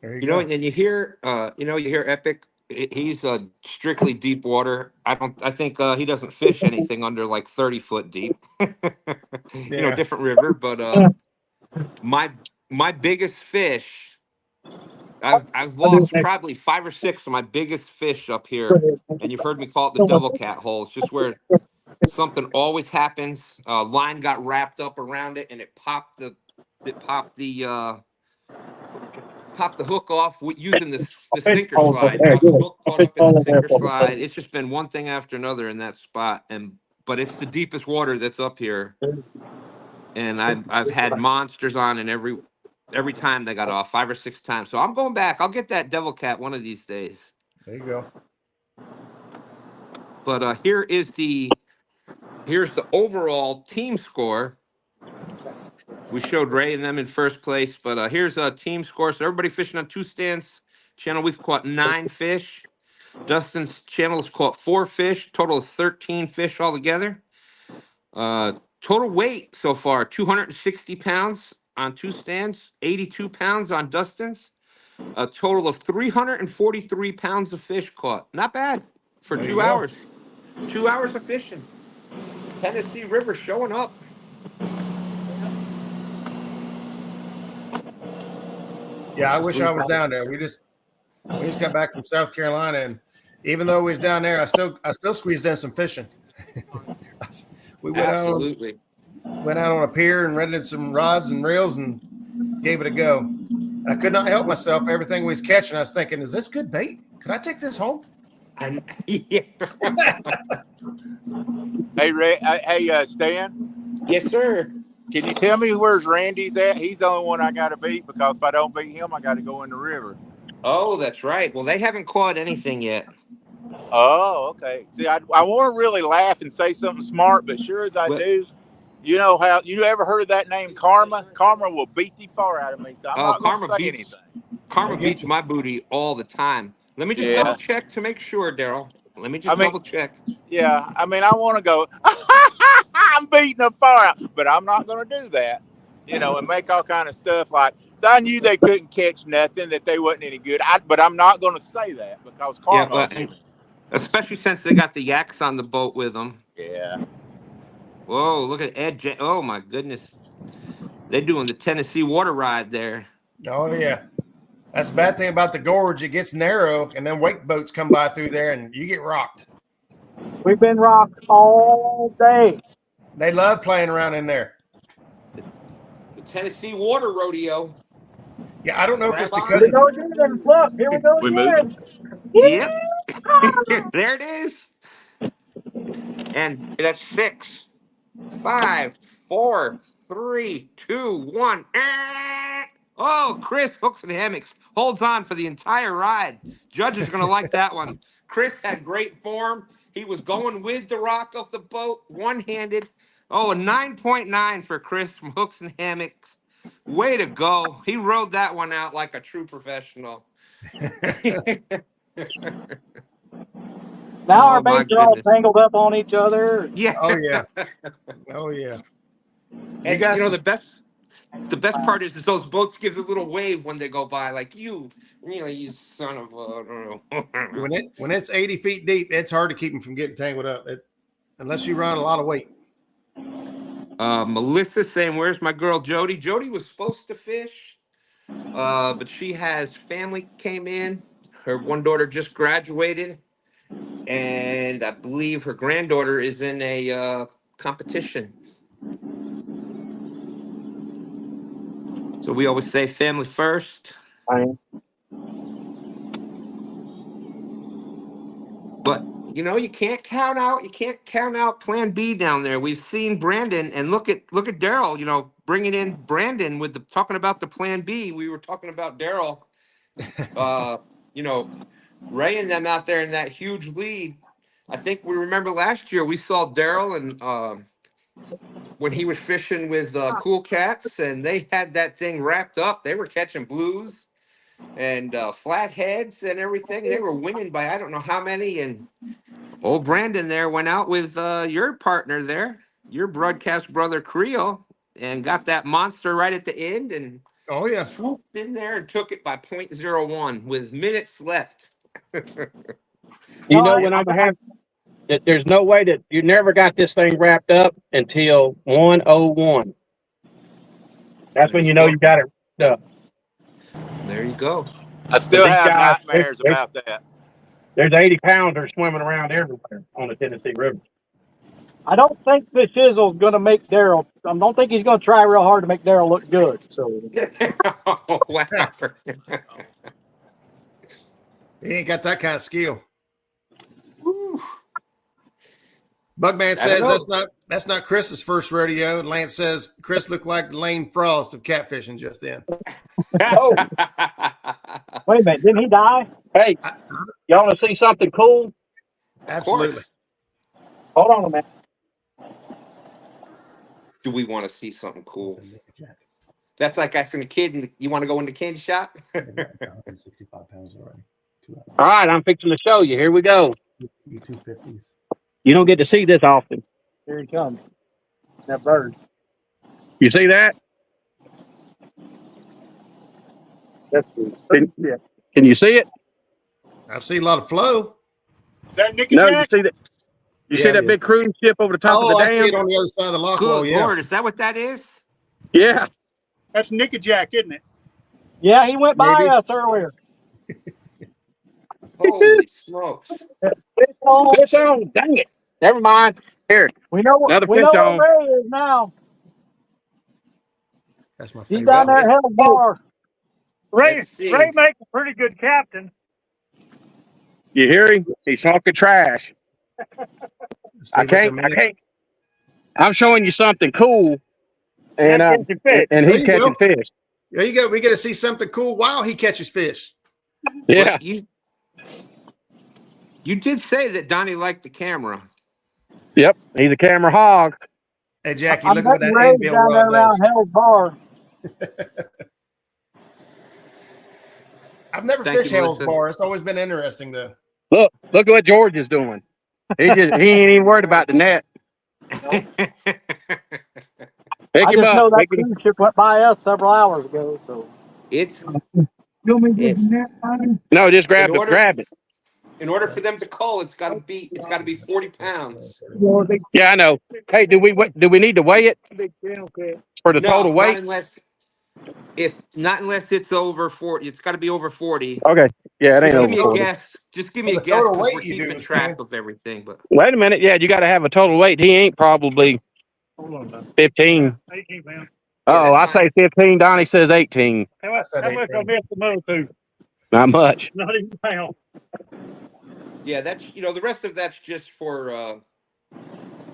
You know, and you hear Epic. He's strictly deep water. I think he doesn't fish anything under like 30 foot deep. You know, different river. But my biggest fish, I've lost probably 5 or 6 of my biggest fish up here, and you've heard me call it the devil cat hole. It's just where something always happens. Line got wrapped up around it, and it popped the hook off using the sinker slide. The hook caught up in the sinker slide. It's just been one thing after another in that spot, but it's the deepest water that's up here, and I've had monsters on, and every time they got off 5 or 6 times. So I'm going back. I'll get that devil cat one of these days. There you go. But here's the overall team score. We showed Ray and them in first place, but here's a team score. So everybody fishing on 2 stands channel, we've caught 9 fish. Dustin's channel has caught 4 fish, total of 13 fish altogether. Total weight so far, 260 pounds on 2 stands, 82 pounds on Dustin's. A total of 343 pounds of fish caught. Not bad for 2 hours. 2 hours of fishing. Tennessee River showing up. Yeah, I wish I was down there. We just got back from South Carolina, and even though we was down there, I still squeezed in some fishing. We went out on a pier and rented some rods and reels and gave it a go. I could not help myself. Everything we was catching, I was thinking, "Is this good bait? Could I take this home?" Yeah. Hey, Stan. Yes, sir. Can you tell me where's Randy's at? He's the only one I got to beat because if I don't beat him, I got to go in the river. Oh, that's right. Well, they haven't caught anything yet. Oh, okay. See, I want to really laugh and say something smart, but sure as I Well, do, you know how you ever heard of that name, Karma? Karma will beat the far out of me, so I'm oh, not going to say anything. Karma beats my booty all the time. Let me just double Yeah, check to make sure, Daryl. Let me I just mean, double check. yeah, I mean, I want to go. I'm beating the far out, but I'm not going to do that. You know, and make all kind of stuff like I knew they couldn't catch nothing, that they wasn't any good. But I'm not going to say that because Yeah, Karma will well, get and me. especially since they got the yaks on the boat with them. Yeah. Whoa, look at Ed. Oh my goodness, they're doing the Tennessee water ride there. Oh yeah. That's the bad thing about the gorge. It gets narrow, and then wake boats come by through there, and you get rocked. We've been rocked all day. They love playing around in there. The Tennessee water rodeo. Yeah, I don't know if it's Grab Here because we on. it's. go again. Look, here we go We moving? again. Yep, there it is. And that's 6, 5, 4, 3, 2, 1. Oh, Chris hooks and hammocks holds on for the entire ride. Judges are going to like that one. Chris had great form. He was going with the rock of the boat, one-handed. Oh, a 9.9 for Chris from hooks and hammocks. Way to go. He rode that one out like a true professional. Now our Oh, my baits are all goodness. tangled up on each other. Yeah. Oh yeah. Oh yeah. You And you know guys. the best part is those boats give a little wave when they go by, like you son of a. I don't know. When it's 80 feet deep, it's hard to keep them from getting tangled up. Unless you run a lot of weight. Melissa saying, "Where's my girl Jody?" Jody was supposed to fish, but she has family came in. Her one daughter just graduated, and I believe her granddaughter is in a competition. So we always say family first. But you can't count out Plan B down there. We've seen Brandon, and look at Daryl. Bringing in Brandon with the talking about the Plan B. We were talking about Daryl. Uh, you know, Ray and them out there in that huge lead. I think we remember last year we saw Daryl and when he was fishing with Cool Cats, and they had that thing wrapped up. They were catching blues and flatheads and everything. They were winning by I don't know how many, and old Brandon there went out with your partner there, your broadcast brother Creel, and got that monster right at the end and Oh yeah. swooped in there and took it by .01 with minutes left. No, You know when I'm gonna have that there's no way that you never got this thing wrapped up until 101. That's There when you you know go. you got it wrapped up. There you go. I But still these have guys, nightmares about that. there's 80 pounders swimming around everywhere on the Tennessee River. I don't think the Shizzle's going to make Daryl. I don't think he's going to try real hard to make Daryl look good. So Oh, wow. He ain't got that kind of skill. Whew. Bugman I don't says know. that's not Chris's first rodeo, and Lance says Chris looked like Lane Frost of catfishing just then. oh, wait a minute, didn't he die? Hey, y'all want to see something cool? Of Absolutely. course. Hold on a minute. Do we want to see something cool? That's like asking a kid, you want to go in the candy shop? 165 pounds already. All right, I'm fixing to show you. Here we go. You 250s. You don't get to see this often. Here he comes. That bird. You see that? That's can you see it? I've seen a lot of flow. Is that Nicky No, you Jack? see that? You see it that is. big cruise ship over the top of the I see dam? it on the other side of the lock wall. Good Yeah. Lord, is that what that is? Yeah. That's Nicky Jack, isn't it? Yeah, he went by Maybe. us earlier. Holy smokes. Fish on. Dang it. Never mind. Here. We know Another we fish know where on. Ray is now. That's my He's favorite. down Well, there at Hell's Bar. Ray let's see. makes a pretty good captain. You hear him? He's talking trash. I can't. I'm showing you something cool, and he's catching fish. There you go. We get to see something cool while he catches fish. Yeah. Well, you did say that Donnie liked the camera. Yep, he's a camera hog. Hey, Jackie, I'm look at what that betting Ray's anvil down there rod around does. Hell's Bar. I've never Thank fished you, Hell's Melissa. Bar. It's always been interesting, though. Look at what George is doing. He ain't even worried about the net. I Pick him just know up. that cruise ship went by us several hours ago. So It's get if the net, buddy? No, just in grab it. order for them to cull, it's got to be 40 pounds. Yeah, I know. Hey, do we need to weigh it for the total No, not weight? unless it's over 40. It's got to be over 40. Okay. Yeah, it ain't Just give over me a 40. guess. Just give For me a the guess total because we're weight you do keeping is track fine. of everything. But Wait a minute. Yeah, you got to have a total weight. He ain't probably 15. 18 pounds. yeah, Oh, that's I fine. say 15. Donnie says 18. How I said much I 18. missed the other two? Not much. Not even a pound. Yeah, that's the rest of that's just for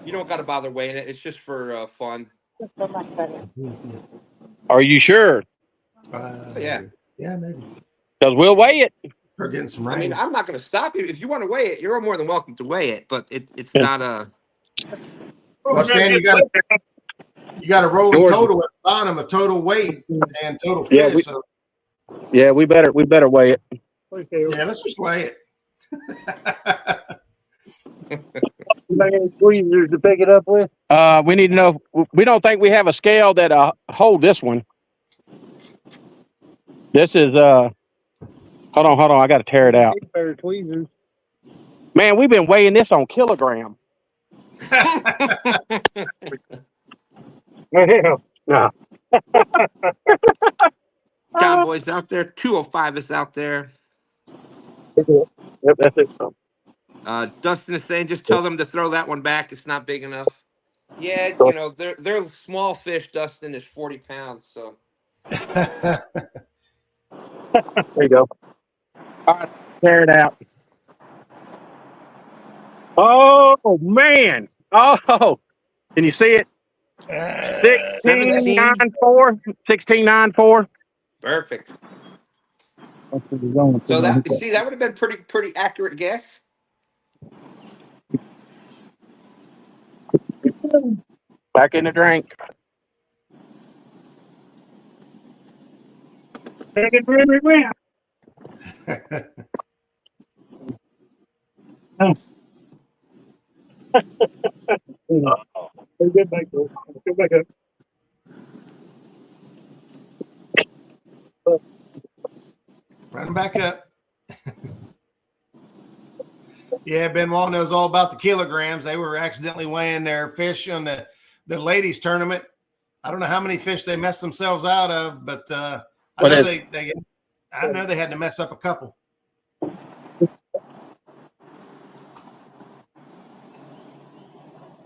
you don't got to bother weighing it. It's just for fun. So much better. Are you sure? Yeah. Yeah, maybe. Because we'll weigh it. We're getting some I rain. mean, I'm not going to stop you if you want to weigh it. You're more than welcome to weigh it, but it's not a. Well, Stan, you got a rolling George. total at the bottom of total weight and total Yeah, fish. So we better weigh it. yeah, let's just weigh it. Tweezers to pick it up with. We need to know. We don't think we have a scale that hold this one. This is Hold on. I got to tear it out. Tweezers. Man, we've been weighing this on kilogram. No. John Boy's out there. 205 is out there. Yep, that's it. Dustin is saying just tell them to throw that one back. It's not big enough. Yeah, they're small fish. Dustin is 40 pounds. So There you go. All right, tear it out. Oh man! Oh, can you see it? 16.94. 16.94. perfect. That's what we're going So that to. that would have been pretty accurate guess. Back in the drink. Take it wherever it went. Get back up. Get back up. Run them back up. Yeah, Benoit knows all about the kilograms. They were accidentally weighing their fish on the ladies tournament. I don't know how many fish they messed themselves out of, but I know they had to mess up a couple.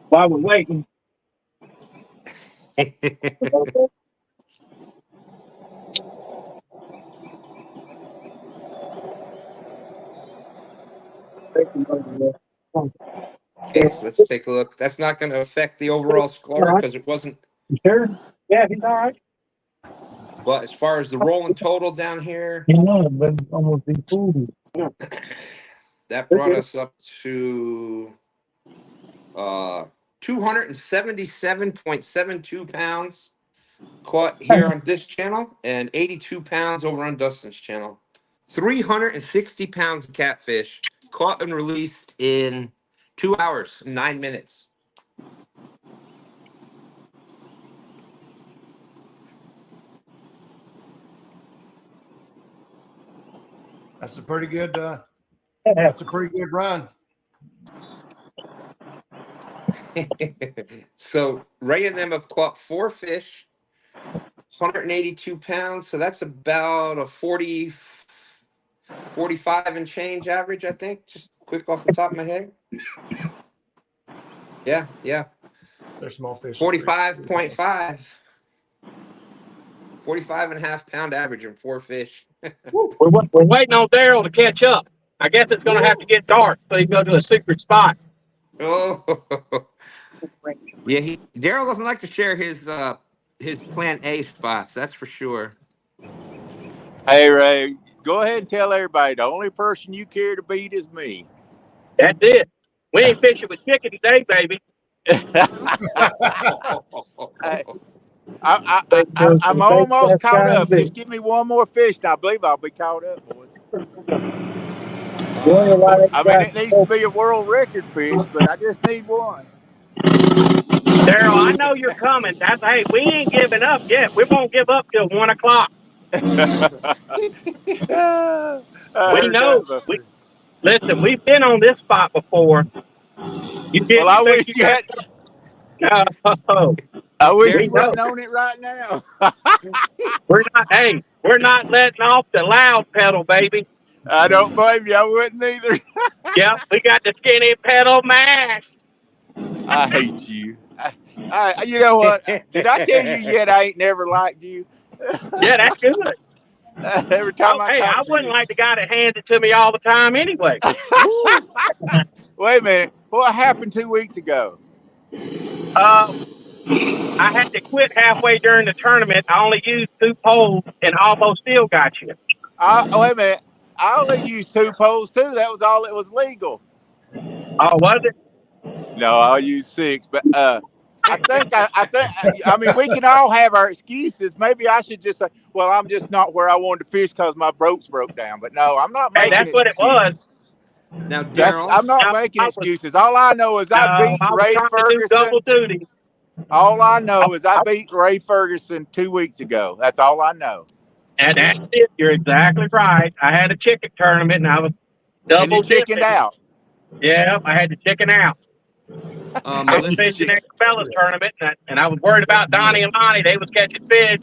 While we're waiting. Okay, so let's take a look. That's not going to affect the overall score because it wasn't. You sure? Yeah, he's all right. But as far as the rolling total down here, He was, but almost included. that brought us up to 277.72 pounds caught here on this channel and 82 pounds over on Dustin's channel. 360 pounds of catfish caught and released in 2 hours, 9 minutes. That's a pretty good. That's a pretty good run. So Ray and them have caught 4 fish, 182 pounds. So that's about a 45 and change average, I think. Just quick off the top of my head. Yeah. They're small fish. 45.5. 45.5 pound average in 4 fish. We're waiting on Daryl to catch up. I guess it's going to have to get dark so he can go to a secret spot. Oh, yeah. Daryl doesn't like to share his plan A spots. That's for sure. Hey, Ray, go ahead and tell everybody the only person you care to beat is me. That's it. We ain't fishing with chicken today, baby. I'm almost caught up. Just give me one more fish, and I believe I'll be caught up, boys. I mean, it needs to be a world record fish, but I just need one. Daryl, I know you're coming. Hey, we ain't giving up yet. We won't give up till 1 o'clock. I We heard know. that, Buffy. Listen, we've been on this spot before. You Well, didn't I think wish you you had. got. No, I wish we you know. wasn't on it right now. We're not. Hey, we're not letting off the loud pedal, baby. I don't blame you. I wouldn't either. Yep, we got the skinny pedal mash. I hate you. You know what? Did I tell you yet? I ain't never liked you. Yeah, that's good. Every time I Hey, I talk to wouldn't you. like the guy that hands it to me all the time anyway. Wait a minute. What happened 2 weeks ago? I had to quit halfway during the tournament. I only used 2 poles and almost still got you. Wait a minute. I only used 2 poles too. That was all that was legal. Oh, was it? No, I used 6. But I mean, we can all have our excuses. Maybe I should just say, well, I'm just not where I wanted to fish because my boats broke down. But no, I'm not Hey, making that's what it was. excuses. Now, Daryl. I'm not making excuses. All I know is I beat I was Ray trying to do double Ferguson. duty. All I know is I beat Ray Ferguson 2 weeks ago. That's all I know. And that's it. You're exactly right. I had a chicken tournament and I was And you double chickened dipping. out. Yeah, I had to chicken out. I was fishing at Cabela's tournament, and I was worried about Donnie and Monty. They was catching fish,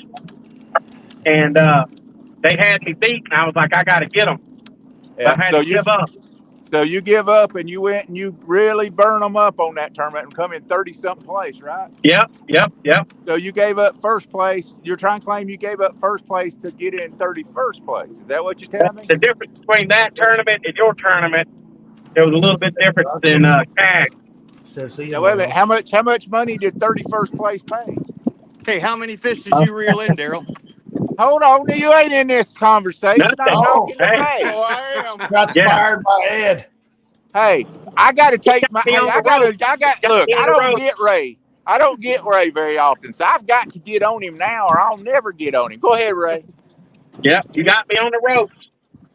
and they had me beat, and I was like, I got to get them. Yeah. I had to give up. So you give up and you went and you really burn them up on that tournament and come in 30-something place, right? Yep. So you gave up first place. You're trying to claim you gave up first place to get in 31st place. Is that what you're telling me? The difference between that tournament and your tournament, there was a little bit different than CAG. Now, wait a minute. How much money did 31st place pay? Hey, how many fish did you reel in, Daryl? Hold on. You ain't in this conversation. I'm talking to Ray. Oh, I am. Got inspired by Ed. Hey, I got to take my. Hey, look, I don't get Ray. I don't get Ray very often. So I've got to get on him now or I'll never get on him. Go ahead, Ray. Yep, you got me on the ropes.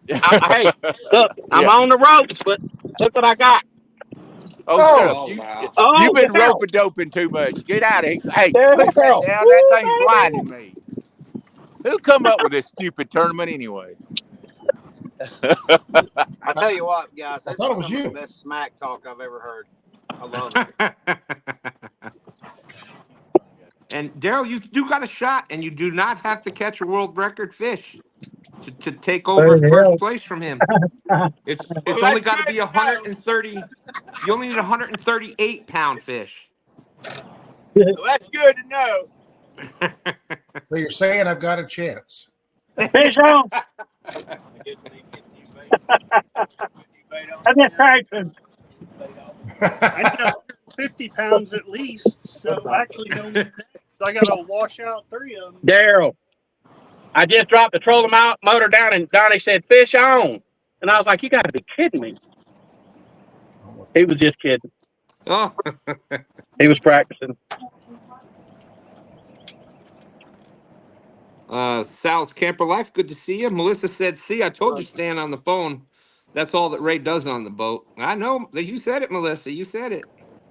Hey, look, I'm on the ropes, but look what I got. You've been rope doping too much. Get out of here. Hey, put that down. That thing's blinding me. Who come up with this stupid tournament anyway? I'll tell you what, guys, this is some of the best smack talk I've ever heard. I love it. And Daryl, you got a shot, and you do not have to catch a world record fish to take over first place from him. It's only got to be 130. You only need 138-pound fish. Well, that's good to know. So you're saying I've got a chance? Fish on. That's practice. I got 50 pounds at least, so actually no next. I got to wash out 3 of them. Daryl, I just dropped the trolling motor down, and Donnie said, fish on. And I was like, you got to be kidding me. He was just kidding. Oh. He was practicing. Sal's Camper Life, good to see you. Melissa said, see, I told you stand on the phone. That's all that Ray does on the boat. I know. You said it, Melissa. You said it.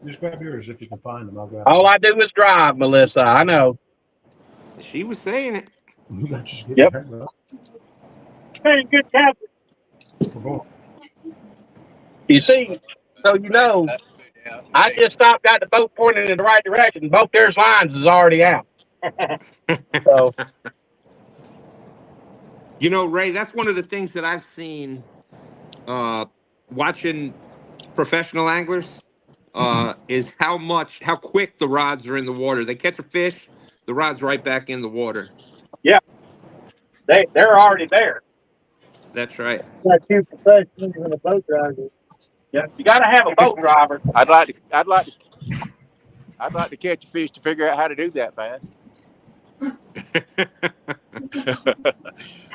Just grab yours if you can find them. I'll grab All I do is drive, Melissa. I know. She was saying it. Yep. Hey, good captain. You see, so you know, I just stopped, got the boat pointing in the right direction. Both their lines is already out. So, you know, Ray, that's one of the things that I've seen watching professional anglers is how quick the rods are in the water. They catch a fish, the rod's right back in the water. Yeah, they're already there. That's right. Like two professionals and a boat driver. You got to have a boat driver. I'd like to catch a fish to figure out how to do that fast.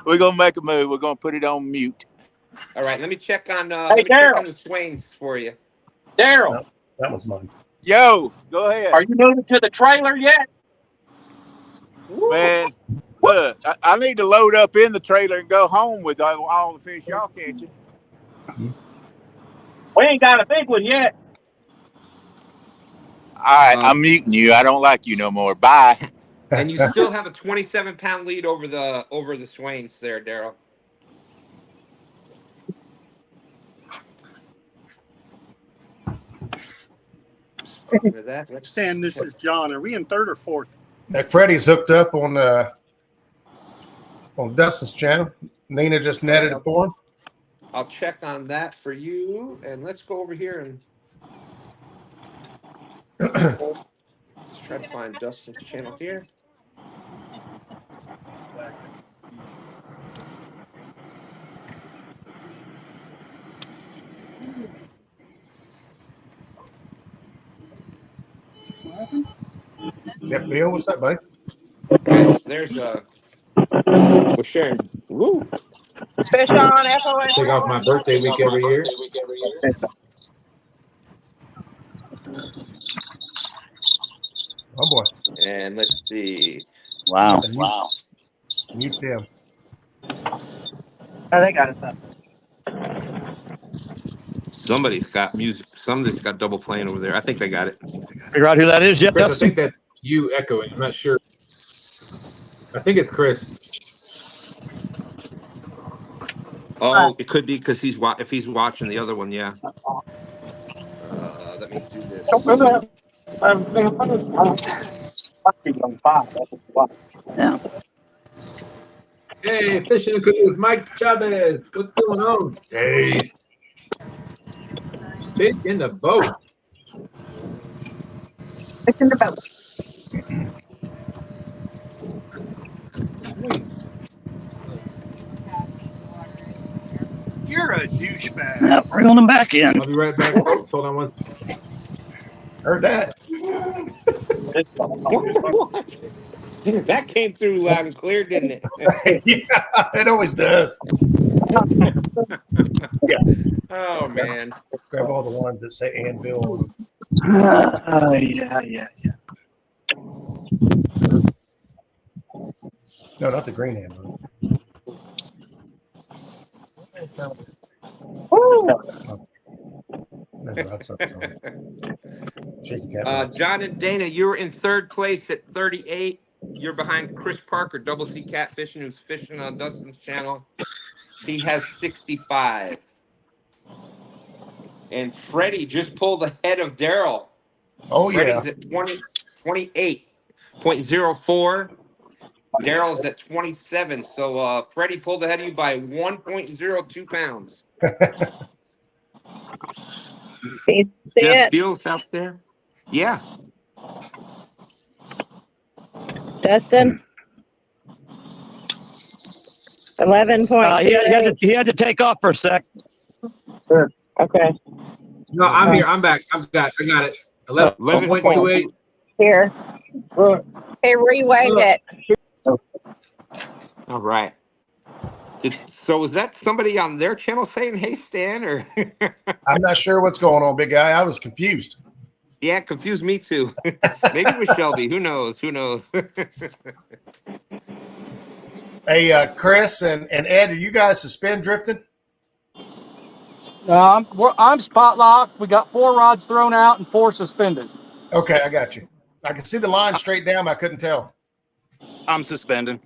We're gonna make a move. We're gonna put it on mute. All right, let me check on Daryl. the Swains for you. Daryl, That was mine. Yo, go ahead. are you moving to the trailer yet? Man, look, I need to load up in the trailer and go home with all the fish y'all catching. We ain't got a big one yet. All right, I'm muting you. I don't like you no more. Bye. And you still have a 27-pound lead over the Swains there, Daryl. Stan, this is John. Are we in third or fourth? That Freddie's hooked up on Dustin's channel. Nina just netted it for him. I'll check on that for you, and let's go over here and let's try to find Dustin's channel here. Yeah, Bill, what's up, buddy? There's we're sharing. Woo! Fish on, FOS. Take off my birthday week every year. Oh boy! And let's see. Wow. Mute them. Oh, they got us up. Somebody's got music. Somebody's got double playing over there. I think they got it. Figure out who that is yet? Chris, I think that's you echoing. I'm not sure. I think it's Chris. Oh, it could be because if he's watching the other one, yeah. Let me do this. Yeah. Hey, Fishing and Cooking with Mike Chavez. What's going on? Hey. Fish in the boat. Fish in the boat. You're a douchebag. Yep, reeling them back in. I'll be right back, folks. Hold on one second. Heard that. That came through loud and clear, didn't it? Yeah, it always does. Yeah. Oh man. Grab all the ones that say anvil. Yeah. No, not the green anvil. John and Dana, you were in third place at 38. You're behind Chris Parker, Double C Catfishing, who's fishing on Dustin's channel. He has 65. And Freddie just pulled ahead of Daryl. Oh, Freddie's yeah. at 28.04. Daryl's at 27. So Freddie pulled ahead of you by 1.02 pounds. Jeff Beals out there. Yeah. Dustin. 11 point. He had to take off for a sec. Sure. Okay. No, I'm here. I'm back. I got it. 11.28. Here. Hey, reweighed it. All right. So was that somebody on their channel saying, "Hey, Stan"? Or I'm not sure what's going on, big guy. I was confused. Yeah, confused me too. Maybe it was Shelby. Who knows? Hey, Chris and Ed, are you guys suspend drifting? I'm spot locked. We got 4 rods thrown out and 4 suspended. Okay, I got you. I could see the line straight down, but I couldn't tell. I'm suspending.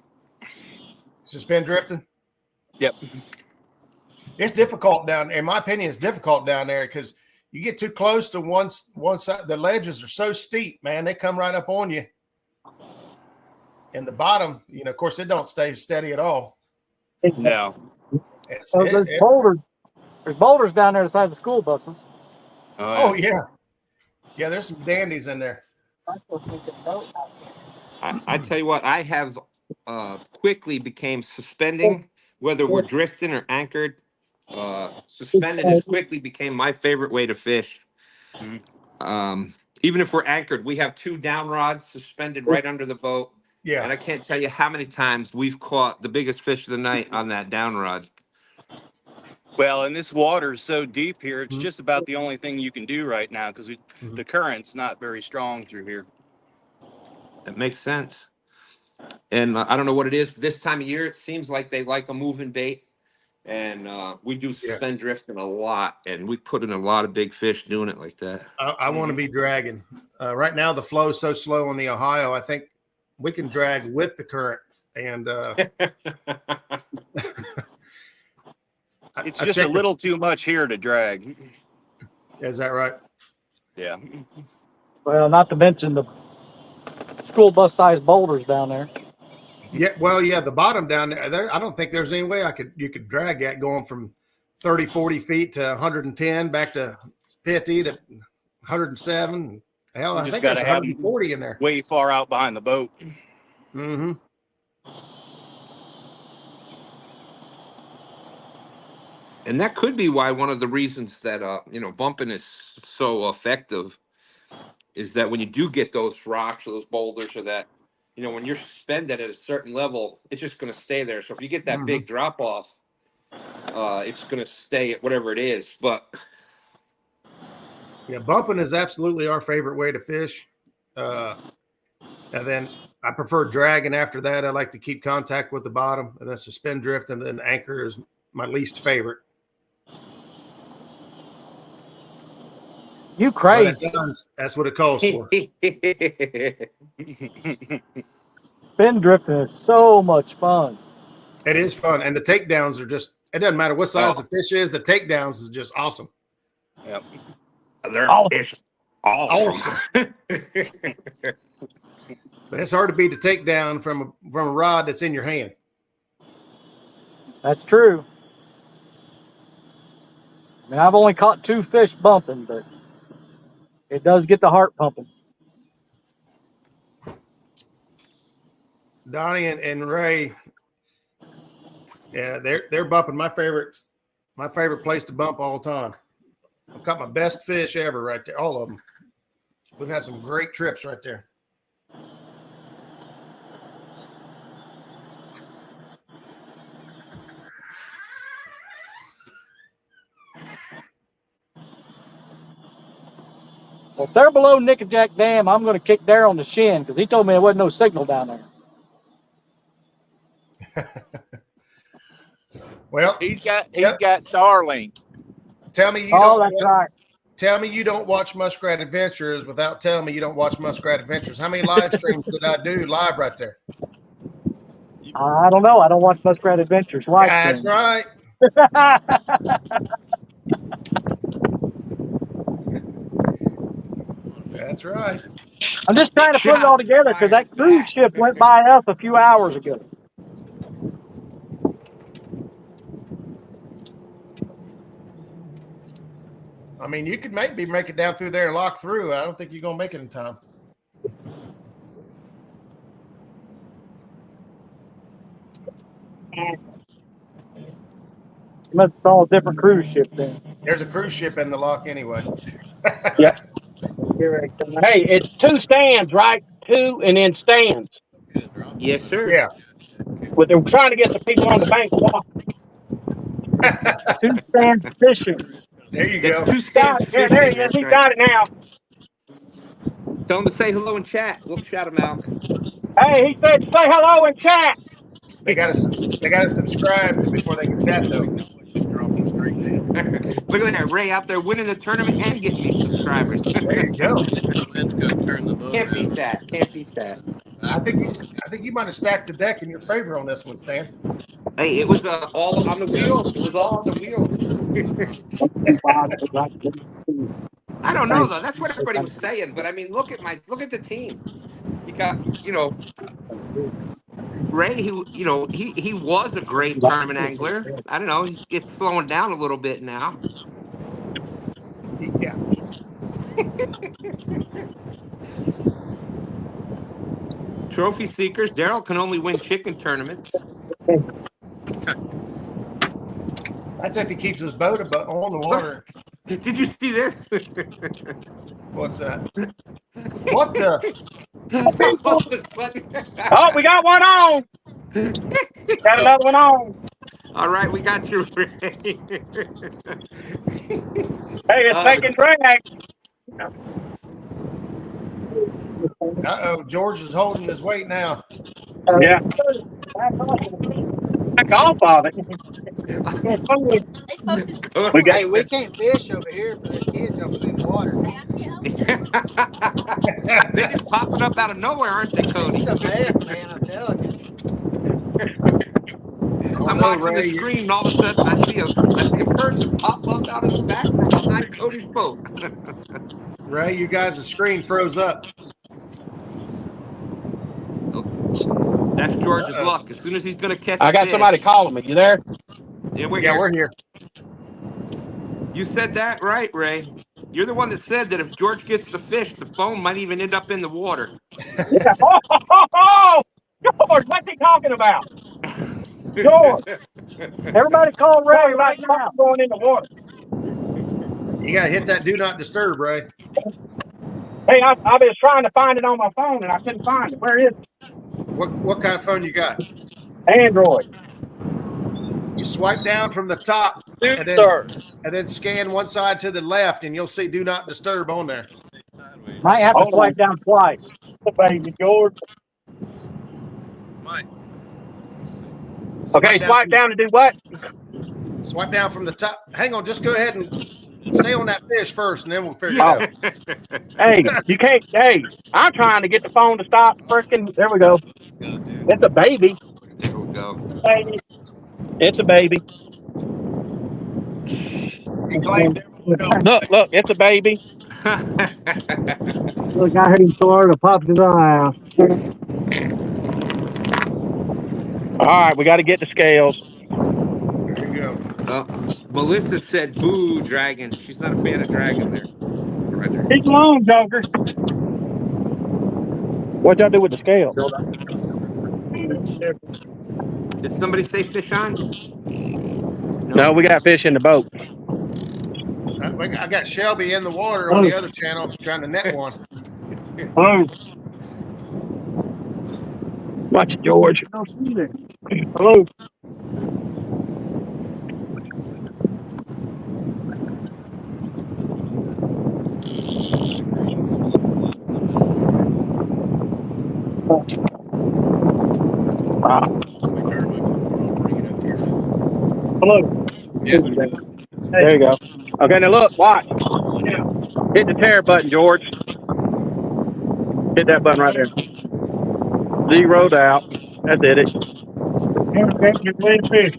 Suspend drifting? Yep. It's difficult down there. In my opinion, it's difficult down there because you get too close to one side. The ledges are so steep, man. They come right up on you. And the bottom, of course, it don't stay steady at all. No. There's boulders. There's boulders down there beside the school buses. Oh, yeah. Yeah, there's some dandies in there. I tell you what, I have quickly became suspending, whether we're drifting or anchored. Suspended as quickly became my favorite way to fish. Mhm. Even if we're anchored, we have 2 down rods suspended right under the boat. Yeah. And I can't tell you how many times we've caught the biggest fish of the night on that down rod. Well, and this water is so deep here, it's Mhm. just about the only thing you can do right now because the current's not very strong through here. That makes sense. And I don't know what it is. This time of year, it seems like they like a moving bait. And we do suspend drifting a lot. And we put in a lot of big fish doing it like that. I want to be dragging. Right now, the flow is so slow on the Ohio. I think we can drag with the current. And It's just a little too much here to drag. Is that right? Yeah. Well, not to mention the school bus sized boulders down there. Yeah, well, yeah, the bottom down there, I don't think there's any way you could drag that going from 30, 40 feet to 110 back to 50 to 107. Hell, I think there's 140 in there. Way far out behind the boat. Mm-hmm. And that could be why one of the reasons that bumping is so effective is that when you do get those rocks or those boulders or that, when you're suspended at a certain level, it's just going to stay there. So if you get that big drop off, it's going to stay at whatever it is. But yeah, bumping is absolutely our favorite way to fish. And then I prefer dragging after that. I like to keep contact with the bottom, and then suspend drift, and then anchor is my least favorite. You crazy. Times, that's what it calls for. Spin drifting is so much fun. It is fun. And the takedowns are just, it doesn't matter what size the fish is, the takedowns is just awesome. Yep. They're awesome. But it's hard to beat the takedown from a rod that's in your hand. That's true. I mean, I've only caught 2 fish bumping, but it does get the heart pumping. Donnie and Ray, yeah, they're bumping my favorite place to bump all the time. I've caught my best fish ever right there, all of them. We've had some great trips right there. Well, if they're below Nickajack Dam, I'm going to kick Darryl in the shin because he told me there wasn't no signal down there. Well, he's got Starlink. Tell me Tell me you don't watch Muskrat Adventures without telling me you don't watch Muskrat Adventures. How many live streams did I do live right there? I don't know. I don't watch Muskrat Adventures live. That's right. That's right. I'm just trying to put it all together because that cruise ship went by us a few hours ago. I mean, you could maybe make it down through there and lock through. I don't think you're going to make it in time. You must have saw a different cruise ship then. There's a cruise ship in the lock anyway. Yep. Hey, it's 2 stands, right? 2 and then stands. Yes, sir. Yeah. But they're trying to get the people on the bank to walk. 2 stands fishing. There you go. 2 stands fishing. There he is. He got it now. Tell him to say hello in chat. We'll shout him out. Hey, he said say hello in chat. They got to subscribe before they can chat though. Look at that, Ray out there winning the tournament and getting these subscribers. There you go. Can't beat that. Can't beat that. I think you might have stacked the deck in your favor on this one, Stan. Hey, it was all on the wheel. It was all on the wheel. I don't know though. That's what everybody was saying. But I mean, look at the team. You got, Ray, he was a great tournament angler. I don't know. He's slowing down a little bit now. Yeah. Trophy seekers. Darryl can only win chicken tournaments. That's if he keeps his boat on the water. Did you see this? What's that? What the? All of a sudden. Oh, we got one on. Got another one on. All right, we got you, Ray. Hey, it's making drag. Uh-oh, George is holding his weight now. Yeah. Back off of it. We got. Hey, we can't fish over here for this kid jumping in the water. They're just popping up out of nowhere, aren't they, Cody? It's a mess, man. I'm telling you. I'm watching the screen, and all of a sudden I see a person pop up out of the back from behind Cody's boat. Ray, you guys' screen froze up. That's George's luck. As soon as he's going to catch I got somebody calling me. You there? Yeah, we're here. You said that right, Ray. You're the one that said that if George gets the fish, the phone might even end up in the water. Yeah. Oh, George, what's he talking about? George, everybody call Ray right now. Going in the water. You got to hit that do not disturb, Ray. Hey, I was trying to find it on my phone and I couldn't find it. Where is it? What kind of phone you got? Android. You swipe down from the top and then scan one side to the left, and you'll see do not disturb on there. Might have to swipe down twice. Baby George. Okay, swipe down to do what? Swipe down from the top. Hang on, just go ahead and stay on that fish first, and then we'll figure it out. Hey, you can't. Hey, I'm trying to get the phone to stop freaking. There we go. It's a baby. There we go. Baby. It's a baby. Look, it's a baby. Look, I heard him Florida popped his eye out. All right, we got to get the scales. There you go. Melissa said, "Boo, dragon." She's not a fan of dragon there. Roger. Keep along, Joker. What y'all do with the scales? Did somebody say fish on? No, we got fish in the boat. I got Shelby in the water on the other channel trying to net one. Hello. Watch it, George. Hello. Hello. Yeah. There you go. Okay, now look, watch. Hit the tear button, George. Hit that button right there. Zeroed out. That's it. You're way fish. You're way fish.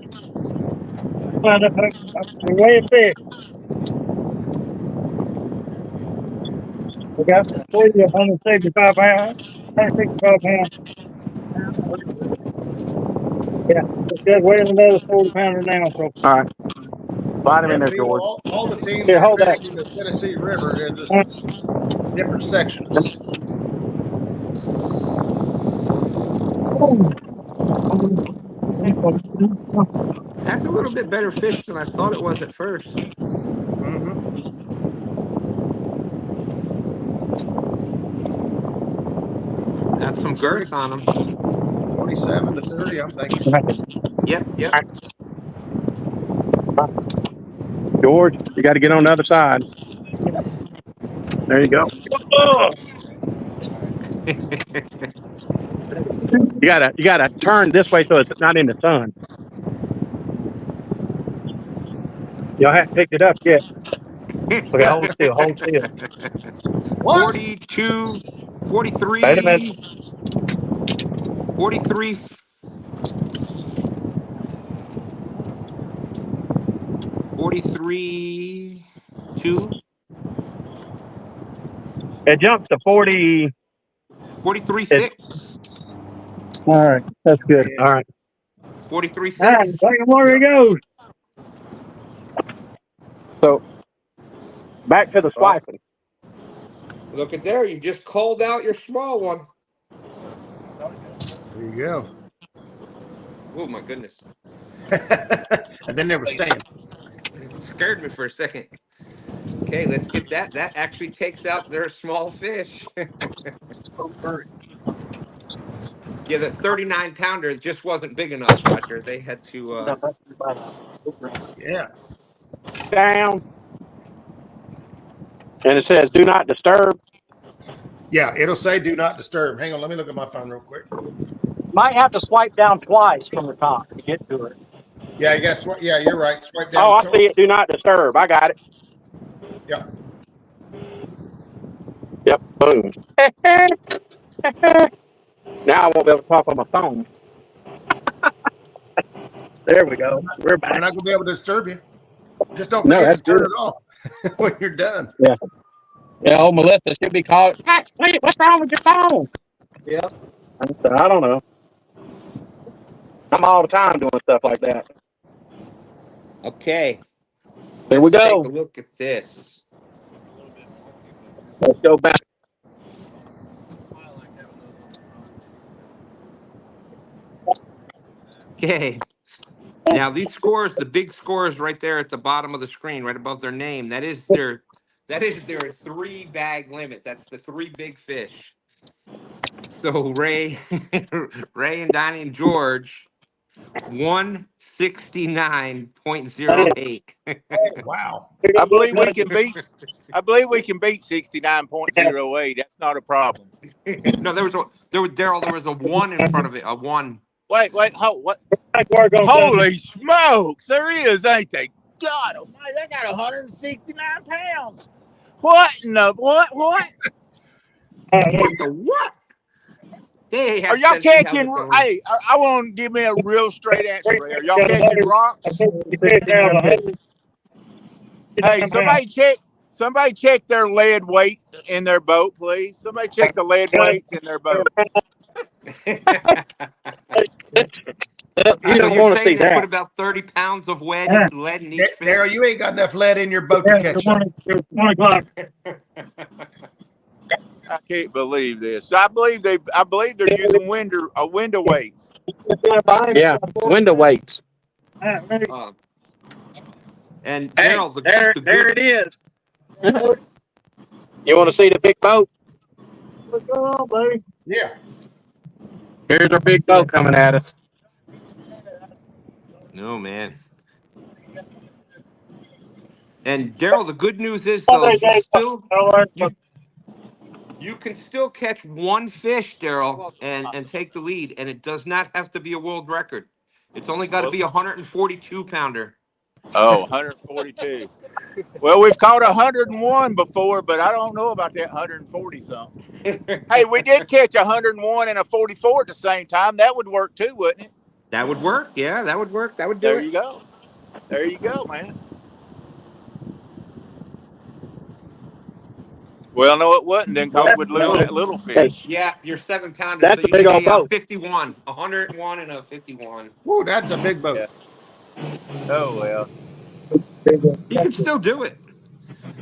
We got 165 pounds. 165 pounds. Yeah, it's just weighing another 40 pounder now. So. All right. Slide him in there, George. All the teams Here, are hold that. fishing the Tennessee River. There's just different sections. That's a little bit better fish than I thought it was at first. Mm-hmm. Got some girth on them. 27 to 30, I'm thinking. Yep. George, you got to get on the other side. There you go. You gotta turn this way so it's not in the sun. Y'all haven't picked it up yet. Okay, hold still. What? 42, 43. Wait a minute. 43. 43, 2. It jumps to 40. 43, 6. All right, that's good. All right. 43, 6. All right, where he goes. So, back to the swiping. Look at there. You just called out your small one. There you go. Oh, my goodness. And then they were staying. scared me for a second. Okay, let's get that. That actually takes out their small fish. Yeah, the 39 pounder just wasn't big enough, Roger. They had to. Yeah. Down. And it says do not disturb. Yeah, it'll say do not disturb. Hang on, let me look at my phone real quick. Might have to swipe down twice from the top to get to it. Yeah, you got yeah, you're right. Swipe down. Oh, I see it. Do not disturb. I got it. Yeah. Yep. Boom. Now I won't be able to talk on my phone. There we go. We're back. We're not gonna be able to disturb you. Just don't No, forget that's to turn good. it off when you're done. Yeah. Yeah, old Melissa should be called. Hey, what's wrong with your phone? Yep. I don't know. I'm all the time doing stuff like that. Okay. Here we Let's go. take a look at this. Let's go back. Okay. Now these scores, the big scores right there at the bottom of the screen, right above their name, that is their 3-bag limit. That's the 3 big fish. So Ray, Ray and Donnie and George, 169.08. Wow. I believe we can beat 69.08. That's not a problem. No, there was Daryl, there was a 1 in front of it. A 1. Wait, what? Holy smokes, there is, ain't they? God almighty, they got 169 pounds. What in the what? What the what? Hey, Are y'all catching? Hey, I want to give me a real straight answer. Are y'all catching rocks? Hey, somebody check their lead weights in their boat, please. Somebody check the lead weights in their boat. You don't want to see they that. put about 30 pounds of lead in each fish. Daryl, you ain't got enough lead in your boat to catch them. 1 o'clock. I can't believe this. I believe they're using window weights. Yeah, window weights. And Hey, Daryl, there it is. You want to see the big boat? What's going on, buddy? Yeah. Here's our big boat coming at us. No, man. And Daryl, the good news is though, you can still catch one fish, Daryl, and take the lead, and it does not have to be a world record. It's only got to be a 142 pounder. Oh, 142. Well, we've caught 101 before, but I don't know about that 140 something. Hey, we did catch 101 and a 44 at the same time. That would work too, wouldn't it? That would work. Yeah, that would work. That would do There it. you go. There you go, man. Well, no, it wouldn't then, because we'd lose that little fish. Yeah, you're 7 pounders. That's so a big old boat. 51, 101 and a 51. Whoa, that's a big boat. Yeah. Oh well. You can still do it.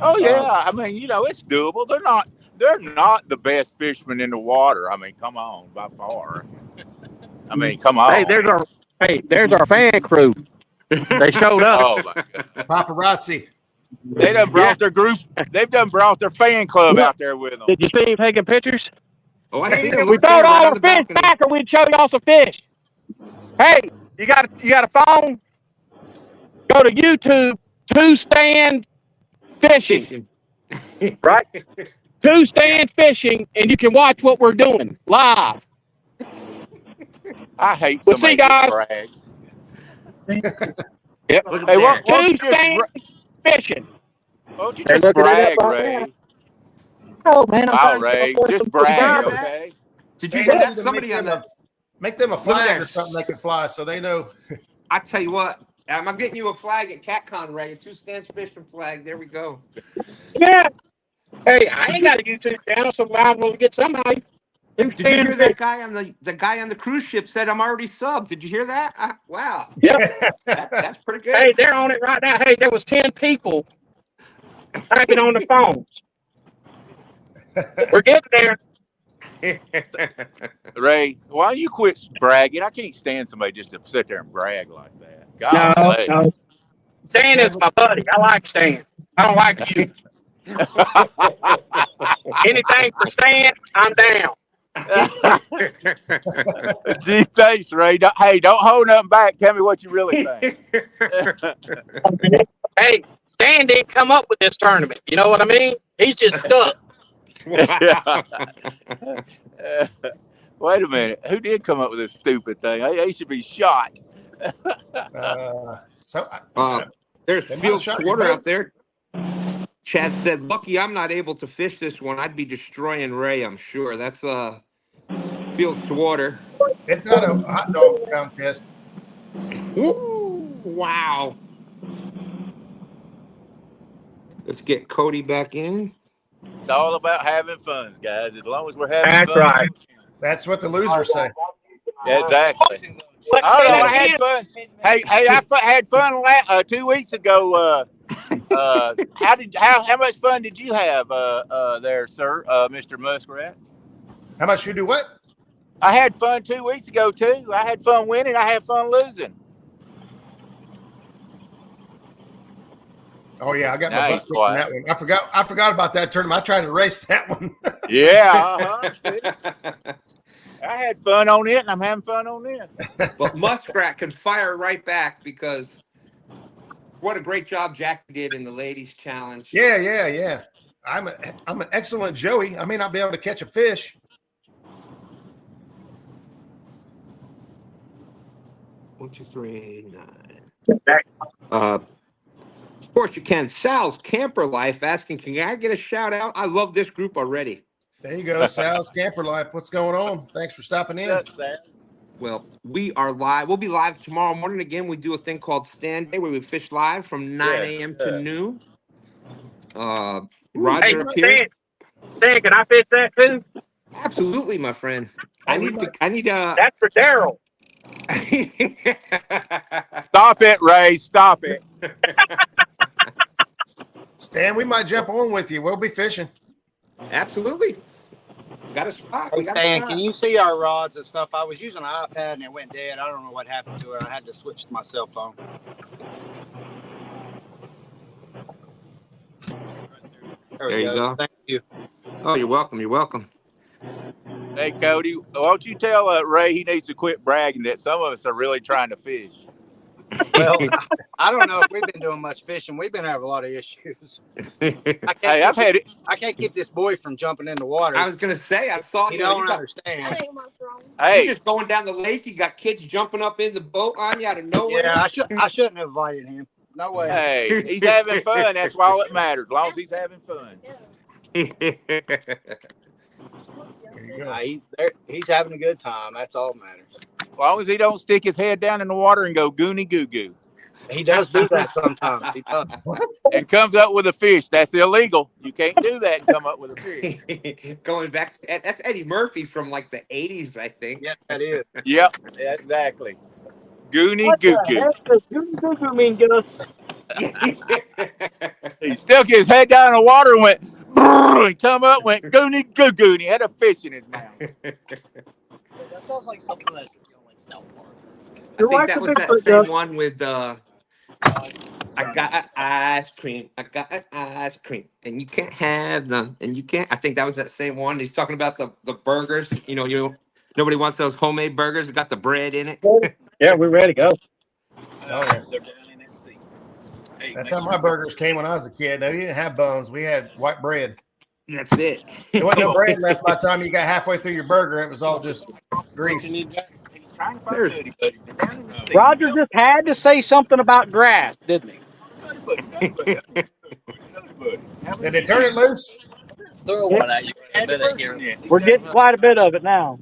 Oh yeah. I mean, it's doable. They're not the best fishermen in the water. I mean, come on, by far. I mean, come on. Hey, there's our fan crew. They showed up. Oh my God. Paparazzi. They done brought their group. They've done brought their fan club out there with them. Did you see him taking pictures? Oh, I see We throwed all our fish back, or we'd show y'all some fish. Hey, you got a phone? Go to YouTube. 2-stand fishing. Right? 2-stand fishing, and you can watch what we're doing live. I hate We'll see, guys. brags. Yep. Hey, won't you 2-stand fishing. Won't you just brag, Ray? Oh man, Wow, Ray, just brag, okay? Did you hear that? Somebody make them a flag or something they can fly, so they know. I tell you what, I'm getting you a flag at CatCon, Ray. A 2-stand fishing flag. There we go. Yeah. Hey, I ain't got a YouTube channel, so I'm going to get somebody. Did you hear that guy on the guy on the cruise ship said I'm already subbed? Did you hear that? Wow. Yeah. That's pretty good. Hey, they're on it right now. Hey, there was 10 people typing on the phones. We're getting there. Ray, why don't you quit bragging? I can't stand somebody just to sit there and brag like that. God, No. Stan is my buddy. I like Stan. I don't like you. Anything for Stan, I'm down. Gee, thanks, Ray. Hey, don't hold nothing back. Tell me what you really think. Hey, Stan didn't come up with this tournament. You know what I mean? He's just stuck. Wait a minute. Who did come up with this stupid thing? He should be shot. There's Field Quarter out there. Chad said, "Lucky I'm not able to fish this one. I'd be destroying Ray, I'm sure." That's Field Water. It's not a hot dog contest. Woo, wow. Let's get Cody back in. It's all about having fun, guys. As long as we're having That's fun. right. That's what the losers say. Yeah, exactly. I don't know. I had fun. Hey, I had fun 2 weeks ago. How much fun did you have there, sir, Mr. Muskrat? How much you do what? I had fun 2 weeks ago too. I had fun winning. I had fun losing. Oh yeah, I got my butt kicked in that one. I forgot about that tournament. I tried to race that one. Yeah. I had fun on it, and I'm having fun on this. But Muskrat can fire right back because what a great job Jackie did in the ladies' challenge. Yeah. I'm an excellent Joey. I may not be able to catch a fish. 1, 2, 3, 9. Of course you can. Sal's Camper Life asking, can I get a shout out? I love this group already. There you go, Sal's Camper Life. What's going on? Thanks for stopping in. Well, we are live. We'll be live tomorrow morning again. We do a thing called Stand Day where we fish live from 9 a.m. to noon. Roger up here. Stan, can I fish that too? Absolutely, my friend. I need. That's for Daryl. Stop it, Ray. Stop it. Stan, we might jump on with you. We'll be fishing. Absolutely. Got a spot. Hey, Stan, can you see our rods and stuff? I was using an iPad and it went dead. I don't know what happened to it. I had to switch to my cell phone. There you go. Thank you. Oh, you're welcome. You're welcome. Hey, Cody, why don't you tell Ray he needs to quit bragging that some of us are really trying to fish? Well, I don't know if we've been doing much fishing. We've been having a lot of issues. I can't keep this boy from jumping in the water. I was going to say, I saw you. Don't understand. Hey, you're just going down the lake. You got kids jumping up in the boat on you out of nowhere. Yeah, I shouldn't have invited him. No way. Hey, he's having fun. That's all that matters. As long as he's having fun. He's having a good time. That's all that matters. As long as he don't stick his head down in the water and go goonie goo goo. He does do that sometimes. He does. What? And comes up with a fish. That's illegal. You can't do that and come up with a fish. Going back to that's Eddie Murphy from like the 80s, I think. Yeah, that is. Yep, exactly. Goonie goo goo. What does goonie goo goo mean, Gus? He stuck his head down in the water and went brrr, and come up, went goonie goo goo, and he had a fish in his mouth. That sounds like something that should be on like South Park. I think that was that same one with I got ice cream. I got ice cream. And you can't have them. And you can't. I think that was that same one. He's talking about the burgers. Nobody wants those homemade burgers that got the bread in it. Yeah, we're ready to go. Oh, yeah. That's how my burgers came when I was a kid. We didn't have buns. We had white bread. That's it. There wasn't no bread left by the time you got halfway through your burger. It was all just grease. Roger just had to say something about grass, didn't he? Did they turn it loose? Throw one at you in a minute here. We're getting quite a bit of it now.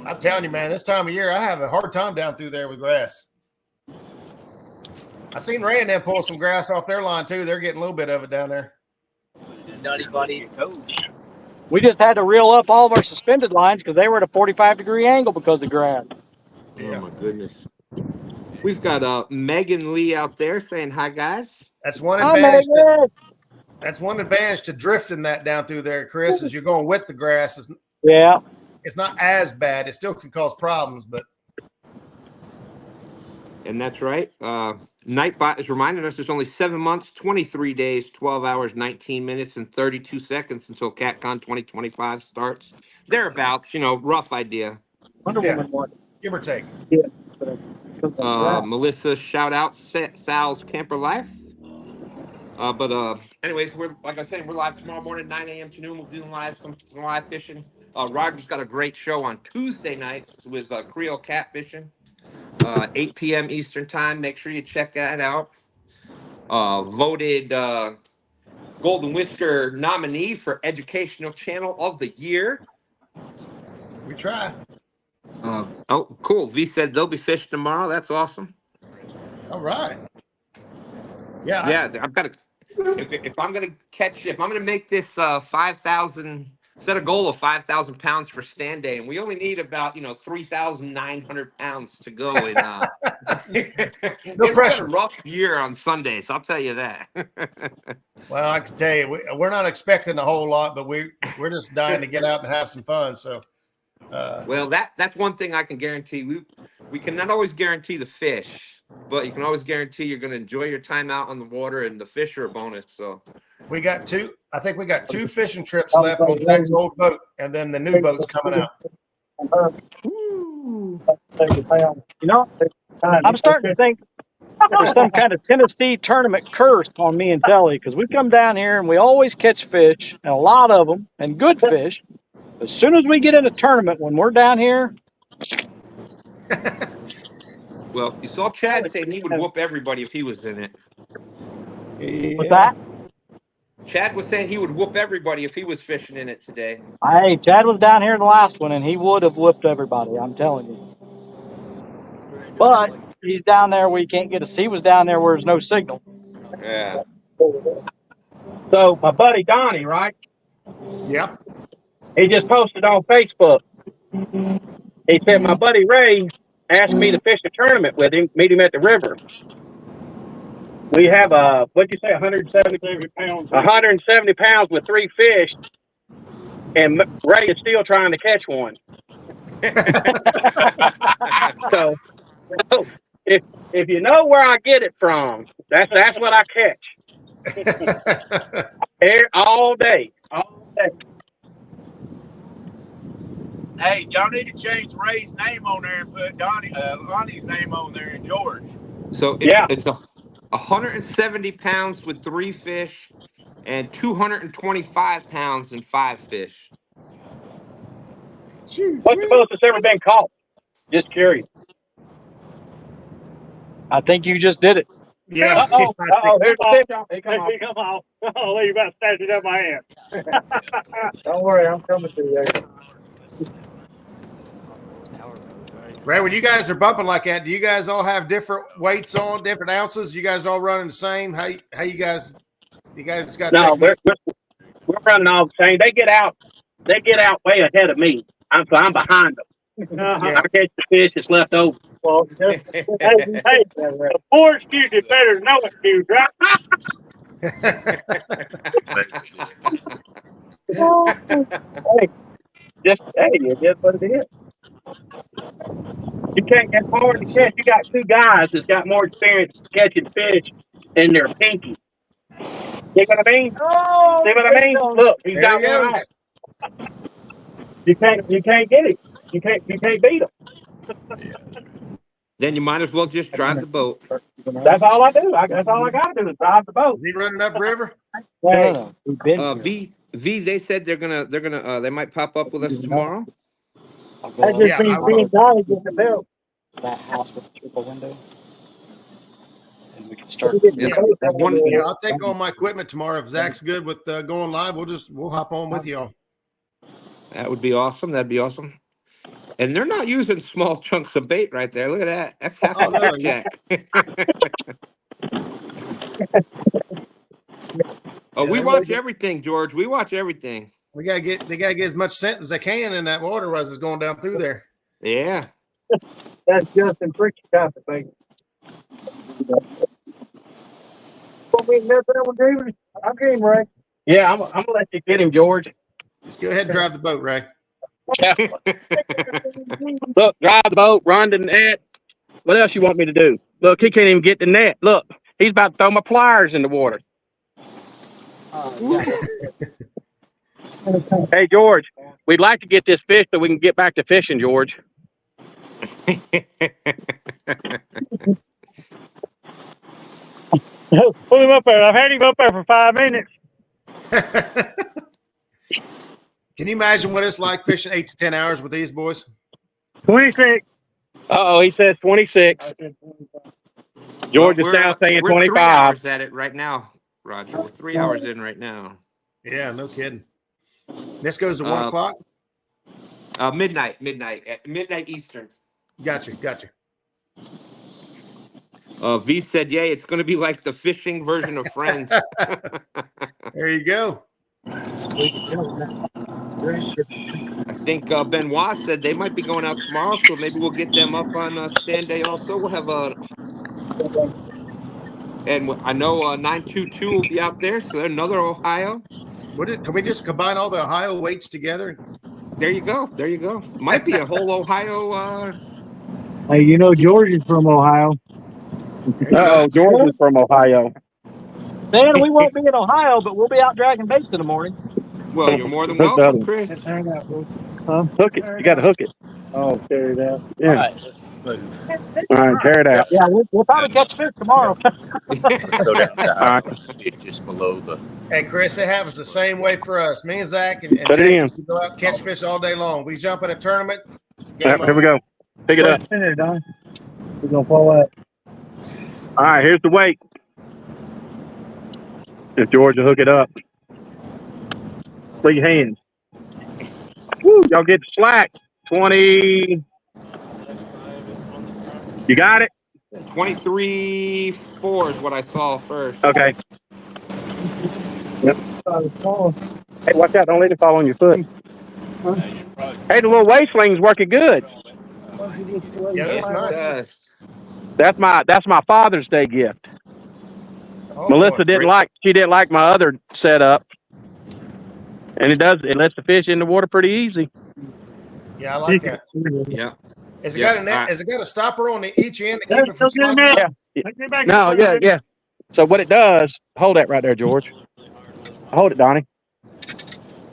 I'm telling you, man, this time of year, I have a hard time down through there with grass. I seen Ray and them pull some grass off their line, too. They're getting a little bit of it down there. Nutty buddy. We just had to reel up all of our suspended lines because they were at a 45-degree angle because of grass. Yeah. Oh, my goodness. We've got Megan Lee out there saying hi, guys. That's one advantage. That's one advantage to drifting that down through there, Chris, is you're going with the grass. It's not as bad. It still can cause problems, but And that's right. Nightbot is reminding us there's only 7 months, 23 days, 12 hours, 19 minutes, and 32 seconds until CatCon 2025 starts. Thereabouts, rough idea. Wonder Yeah, Woman one. give or take. Yeah. Right. Melissa, shout out Sal's Camper Life. But anyways, we're like I said, we're live tomorrow morning, 9 a.m. to noon. We'll do some live fishing. Roger's got a great show on Tuesday nights with Creole Catfishing, 8 p.m. Eastern time. Make sure you check that out. Voted Golden Whisker nominee for Educational Channel of the Year. We try. Oh, cool. V said they'll be fishing tomorrow. That's awesome. All right. Yeah. Yeah, I've got to. If I'm gonna make this 5,000, set a goal of 5,000 pounds for stand day, and we only need about 3,900 pounds to go in. It's pressure. been a rough year on Sundays, I'll tell you that. Well, I can tell you, we're not expecting a whole lot, but we're just dying to get out and have some fun. So, well, that's one thing I can guarantee. We cannot always guarantee the fish, but you can always guarantee you're going to enjoy your time out on the water, and the fish are a bonus. So we got two. I think we got 2 fishing trips left on Zach's old boat, and then the new boat's coming out. I'm starting to think there's some kind of Tennessee tournament curse on me and Telly, because we come down here and we always catch fish, and a lot of them, and good fish. As soon as we get in a tournament, when we're down here. Well, you saw Chad saying he would whoop everybody if he was in it. Yeah. What's that? Chad was saying he would whoop everybody if he was fishing in it today. Hey, Chad was down here in the last one, and he would have whooped everybody, I'm telling you. But he's down there where you can't get he was down there where there's no signal. Yeah. So my buddy Donnie, right? Yep. He just posted on Facebook. He said my buddy Ray asked me to fish a tournament with him, meet him at the river. We have what'd you say, 170 pounds? 170 pounds with 3 fish, and Ray is still trying to catch one. So if you know where I get it from, that's what I catch. All day. Hey, y'all need to change Ray's name on there and put Lonnie's name on there and George. So it's 170 pounds with 3 fish and 225 pounds and 5 fish. What's the most that's ever been caught? Just curious. I think you just did it. Yeah. Uh-oh, here's the fish. He come off. Oh, you about to snatch it up my hand. Don't worry, I'm coming to you. Ray, when you guys are bumping like that, do you guys all have different weights on, different ounces? You guys all running the same? How you guys got? No, we're running all the same. They get out way ahead of me. I'm behind them. Yeah. I catch the fish that's left over. Well, hey, the poor excuse is better than no excuse, right? It is what it is. You can't get hard to catch. You got 2 guys that's got more experience catching fish in their pinky. See what I mean? Oh, see what I mean? Look, he's there got he one goes. eye. You can't get it. You can't beat him. Then you might as well just drive the boat. That's all I do. That's all I got to do is drive the boat. Is he running upriver? No. V, they said they might pop up with us tomorrow. I just think Donnie get the bill. That house with the triple window. And we can start. Yeah, I'll take all my equipment tomorrow. If Zach's good with going live, we'll hop on with y'all. That would be awesome. That'd be awesome. And they're not using small chunks of bait right there. Look at that. That's half a blackjack. We watch everything, George. We watch everything. They gotta get as much scent as they can in that water as it's going down through there. Yeah. That's Justin Pritchard type of thing. Want me to mess that one, David? I'm game, Ray. Yeah, I'm gonna let you get him, George. Just go ahead and drive the boat, Ray. Look, drive the boat, run the net. What else you want me to do? Look, he can't even get the net. Look, he's about to throw my pliers in the water. Hey, George, we'd like to get this fish so we can get back to fishing, George. Put him up there. I've had him up there for 5 minutes. Can you imagine what it's like fishing 8 to 10 hours with these boys? 26. Uh-oh, he says 26. George is now saying we're 25. 3 hours at it right now, Roger. We're 3 hours in right now. Yeah, no kidding. This goes to 1 o'clock? Midnight Eastern. Gotcha. V said, "Yay! It's going to be like the fishing version of Friends." There you go. I think Benoit said they might be going out tomorrow, so maybe we'll get them up on stand day. Also, we'll have and I know 922 will be out there, so they're another Ohio. Can we just combine all the Ohio weights together? There you go. Might be a whole Ohio. Hey, you know George is from Ohio. Uh-oh, George is from Ohio. Man, we won't be in Ohio, but we'll be out dragging baits in the morning. Well, you're more than welcome, Chris. Hook it. You got to hook it. Oh, carry it out. Yeah. All right, let's move. All right, tear it out. Yeah, we'll probably catch fish tomorrow. Go down to fish just below the. Hey, Chris, it happens the same way for us. Me and Zach and Put it in. Jack, we go out and catch fish all day long. We jump in a tournament. Yep, here we go. Pick it up. In there, Don. We're going to fall out. All right, here's the weight. If George will hook it up. 3 hands. Woo, y'all get the slack. 20. You got it? 23.4 is what I saw first. Okay. Yep. Hey, watch out. Don't let it fall on your foot. Hey, the little waist sling's working good. Yeah, that's nice. That's my Father's Day gift. Oh, Melissa boy. didn't like my other setup. And it lets the fish in the water pretty easy. Yeah, I like that. Yeah. Has it got a net? Has it got a stopper on each end to keep it from sliding out? Yeah. No, yeah. So what it does, hold that right there, George. Hold it, Donnie.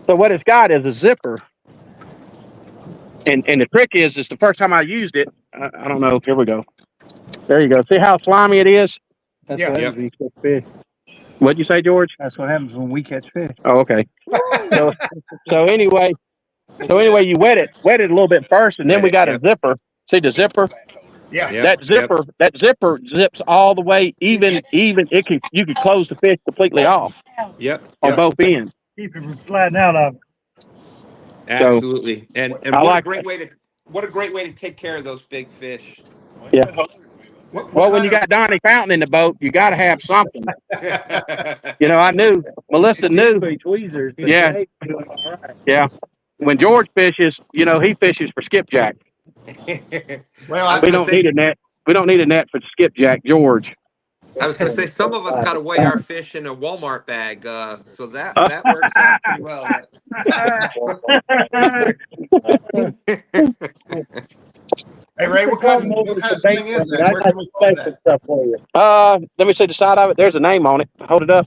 So what it's got is a zipper. And the trick is the first time I used it, I don't know. Here we go. There you go. See how slimy it is? That's Yeah. what happens when you catch fish. What'd you say, George? That's what happens when we catch fish. Oh, okay. So anyway, you wet it a little bit first, and then we got a zipper. See the zipper? Yeah. That zipper zips all the way even you could close the fish completely off. Yep. On both ends. Keep it from sliding out of it. Absolutely. And I what like a great way to take care of those big fish. Yeah. Well, when you got Donnie Fountain in the boat, you got to have something. I knew. Melissa knew. Tweezers. Yeah. Yeah. When George fishes, he fishes for skipjack. Well, We don't need a net. We don't need a net for skipjack, George. I was going to say some of us got to weigh our fish in a Walmart bag, so that works out pretty well. Hey, Ray, what kind of thing is that? Where can we find that? Let me see the side of it. There's a name on it. Hold it up.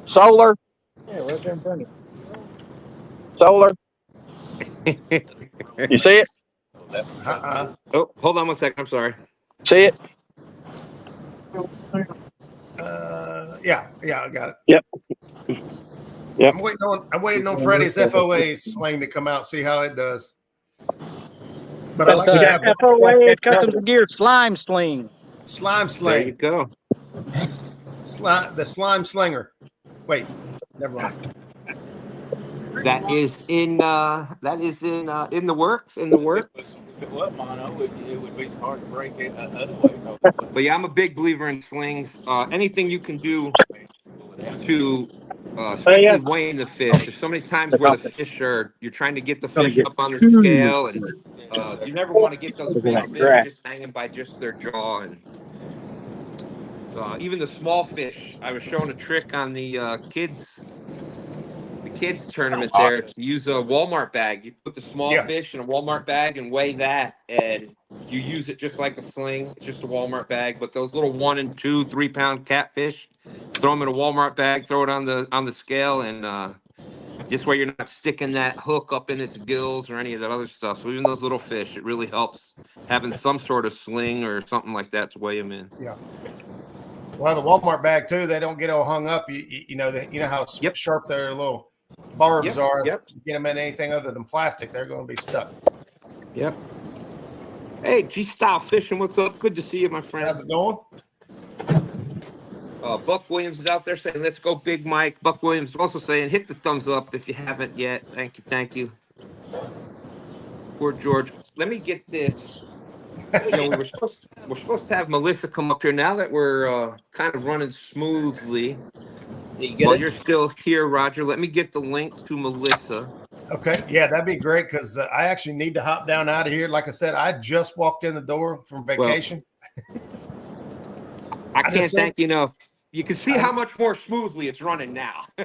Solar. Yeah, right there in front of you. Solar. You see it? Oh, hold on 1 second. I'm sorry. See it? Yeah, I got it. Yep. I'm waiting on Freddie's FOA sling to come out, see how it does. But I like to have FOA Custom Gear Slime Sling. slime There sling. you go. The slime slinger. Wait, never mind. That is in the works. In the works. If it was mono, it would be hard to break it otherwise. But yeah, I'm a big believer in slings. Anything you can do to especially weighing the fish. There's so many times where the fish you're trying to get the fish up on the scale, and you never want to get those big fish just hanging by just their jaw. And even the small fish, I was showing a trick on the kids tournament there to use a Walmart bag. You put the small fish in a Walmart bag and weigh that, and You use it just like a sling. It's just a Walmart bag. But those little 1 and 2, 3 pound catfish, throw them in a Walmart bag. Throw it on the scale, and just where you're not sticking that hook up in its gills or any of that other stuff. So even those little fish, it really helps having some sort of sling or something like that to weigh them in. Yeah. Well, the Walmart bag too, they don't get all hung up. You know how Yep. sharp their little barbs are. Yep. You get them in anything other than plastic, they're going to be stuck. Yep. Hey, G-Style Fishing, what's up? Good to see you, my friend. How's it going? Buck Williams is out there saying, let's go, Big Mike. Buck Williams is also saying, hit the thumbs up if you haven't yet. Thank you. Thank you. Poor George. Let me get this. We're supposed to have Melissa come up here now that we're kind of running smoothly. While you're still here, Roger, let me get the link to Melissa. Okay. Yeah, that'd be great because I actually need to hop down out of here. Like I said, I just walked in the door from vacation. Well, I can't thank you enough. You can see how much more smoothly it's running now. I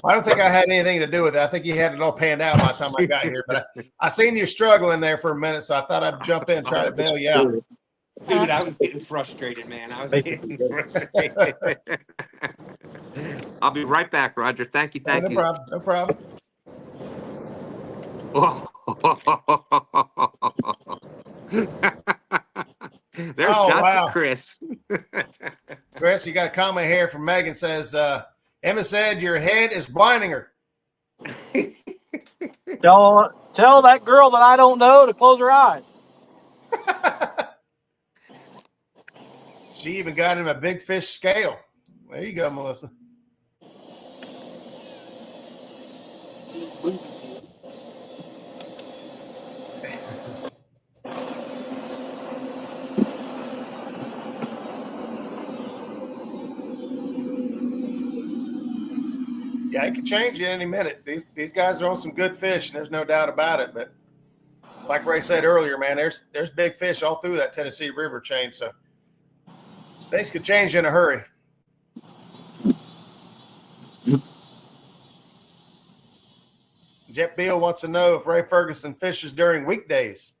don't think I had anything to do with it. I think you had it all panned out by the time I got here. But I seen you struggling there for a minute, so I thought I'd jump in and try to bail you out. Dude, I was getting frustrated, man. I was getting frustrated. I'll be right back, Roger. Thank you. No problem. No problem. There's shots of Chris. Chris, you got a comment here from Megan says, Emma said your head is blinding her. Tell that girl that I don't know to close her eyes. She even got him a big fish scale. There you go, Melissa. Yeah, it could change in any minute. These guys are on some good fish, and there's no doubt about it. But like Ray said earlier, man, there's big fish all through that Tennessee River chain, so things could change in a hurry. Jet Beal wants to know if Ray Ferguson fishes during weekdays.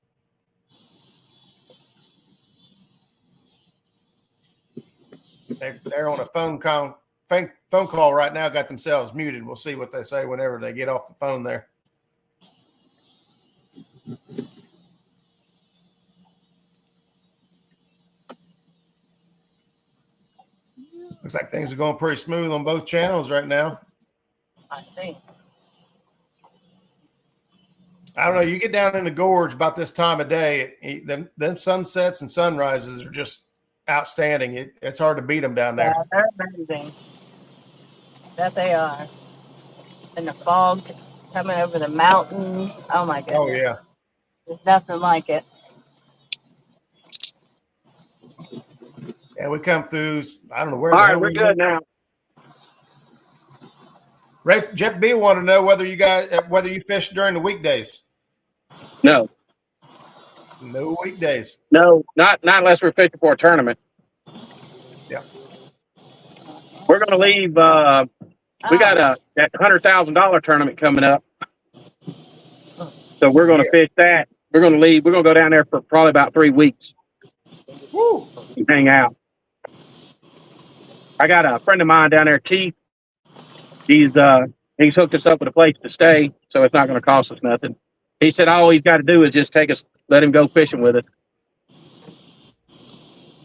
They're on a phone call right now, got themselves muted. We'll see what they say whenever they get off the phone there. Looks like things are going pretty smooth on both channels right now. I see. I don't know. You get down in the gorge about this time of day, them sunsets and sunrises are just outstanding. It's hard to beat them down there. Yeah, they're amazing. That they are. And the fog coming over the mountains. Oh my goodness. Oh yeah. There's nothing like it. Yeah, we come through. I don't know where. All the right, hell we're good now. Ray, Jeff B wanted to know whether you fish during the weekdays. No. No weekdays. No, not unless we're fishing for a tournament. Yeah. We're going to leave. We got that $100,000 tournament coming up, so we're going to fish that. We're going to leave. We're going to go down there for probably about 3 weeks. Woo! And hang out. I got a friend of mine down there, Keith. He's hooked us up with a place to stay, so it's not going to cost us nothing. He said all he's got to do is just let him go fishing with us.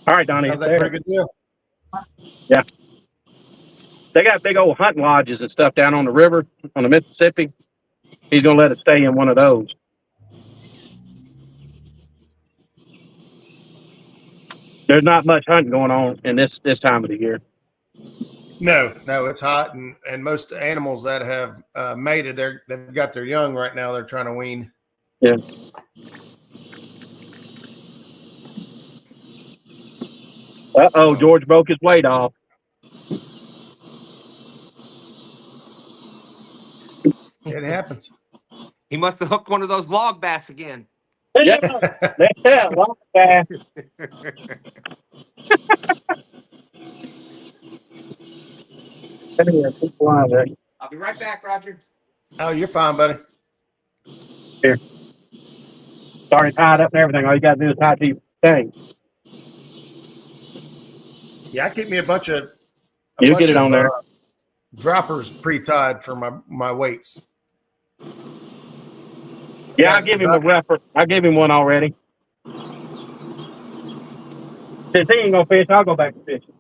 All right, Donnie. Sounds like a pretty good deal. Yeah. They got big old hunting lodges and stuff down on the river, on the Mississippi. He's going to let us stay in one of those. There's not much hunting going on in this time of the year. No, it's hot, and most animals that have mated, they've got their young right now. They're trying to wean. Yeah. George broke his weight off. It happens. He must have hooked one of those log bass again. Yeah, log bass. I'll be right back, Roger. Oh, you're fine, buddy. Here. already tied up and everything. All you got to do is tie it to your thing. Yeah, I keep me a bunch of You'll get it on there. droppers pre-tied for my weights. Yeah, I give him a reference. I gave him one already. Since he ain't gonna fish, I'll go back to fishing.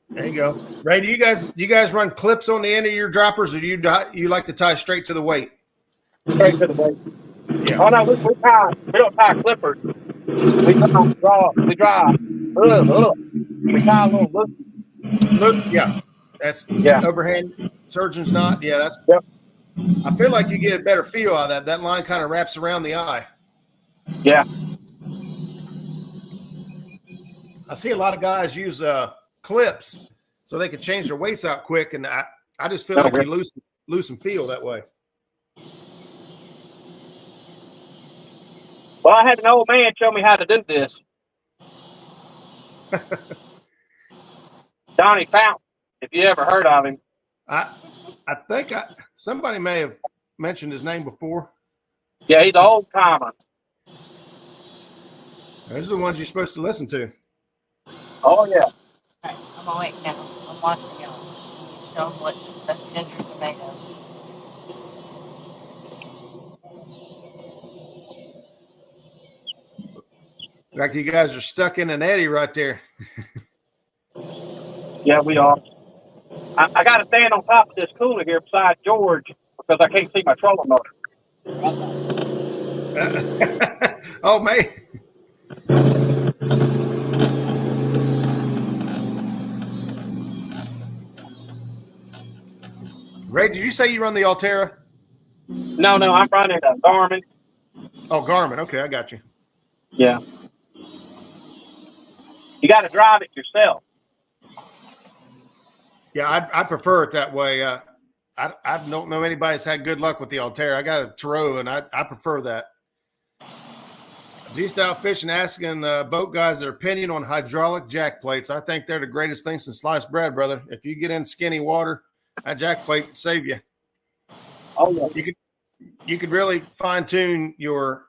There you go. Ray, do you guys run clips on the end of your droppers, or do you like to tie straight to the weight? Straight to the weight. Yeah. Oh no, we don't tie clippers. We draw. We tie a little loop. Look, yeah. That's overhand surgeon's knot. Yeah, that's. Yep. I feel like you get a better feel out of that. That line kind of wraps around the eye. Yeah. I see a lot of guys use clips so they can change their weights out quick, and I just feel like you lose some feel that way. Well, I had an old man show me how to do this. Donnie Fountain, if you ever heard of him. I think somebody may have mentioned his name before. Yeah, he's an old timer. Those are the ones you're supposed to listen to. Oh yeah. Alright, I'm awake now. I'm watching y'all. Show them what that's ginger tomatoes. Like you guys are stuck in an eddy right there. Yeah, we are. I got to stand on top of this cooler here beside George because I can't see my trolling motor. Oh, man. Ray, did you say you run the Altera? No, I'm running a Garmin. Oh, Garmin. Okay, I got you. Yeah. You got to drive it yourself. Yeah, I prefer it that way. I don't know anybody that's had good luck with the Altera. I got a Turo, and I prefer that. G-Style Fishing asking boat guys their opinion on hydraulic jack plates. I think they're the greatest thing since sliced bread, brother. If you get in skinny water, that jack plate can save you. Oh yeah. You could really fine tune your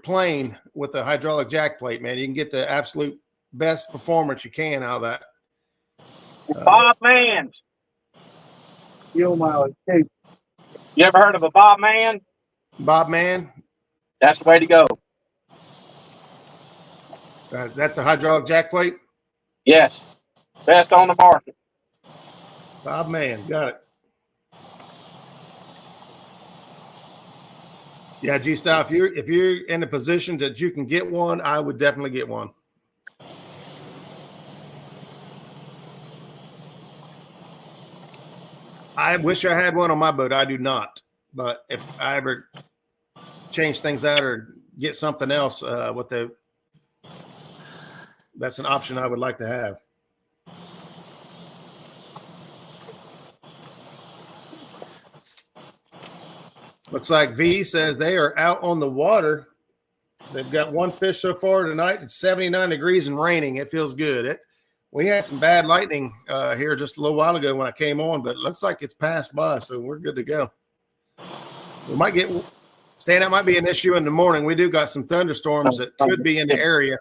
plane with a hydraulic jack plate, man. You can get the absolute best performance you can out of that. Bob Mans. You ever heard of a Bob Man? Bob Man? That's the way to go. That's a hydraulic jack plate? Yes. Best on the market. Bob Man, got it. Yeah, G-Style, if you're in a position that you can get one, I would definitely get one. I wish I had one on my boat. I do not. But if I ever change things out or get something else, that's an option I would like to have. Looks like V says they are out on the water. They've got one fish so far tonight. It's 79 degrees and raining. It feels good. We had some bad lightning here just a little while ago when I came on, but it looks like it's passed by, so we're good to go. We might get stand-up might be an issue in the morning. We do got some thunderstorms that could be in the area.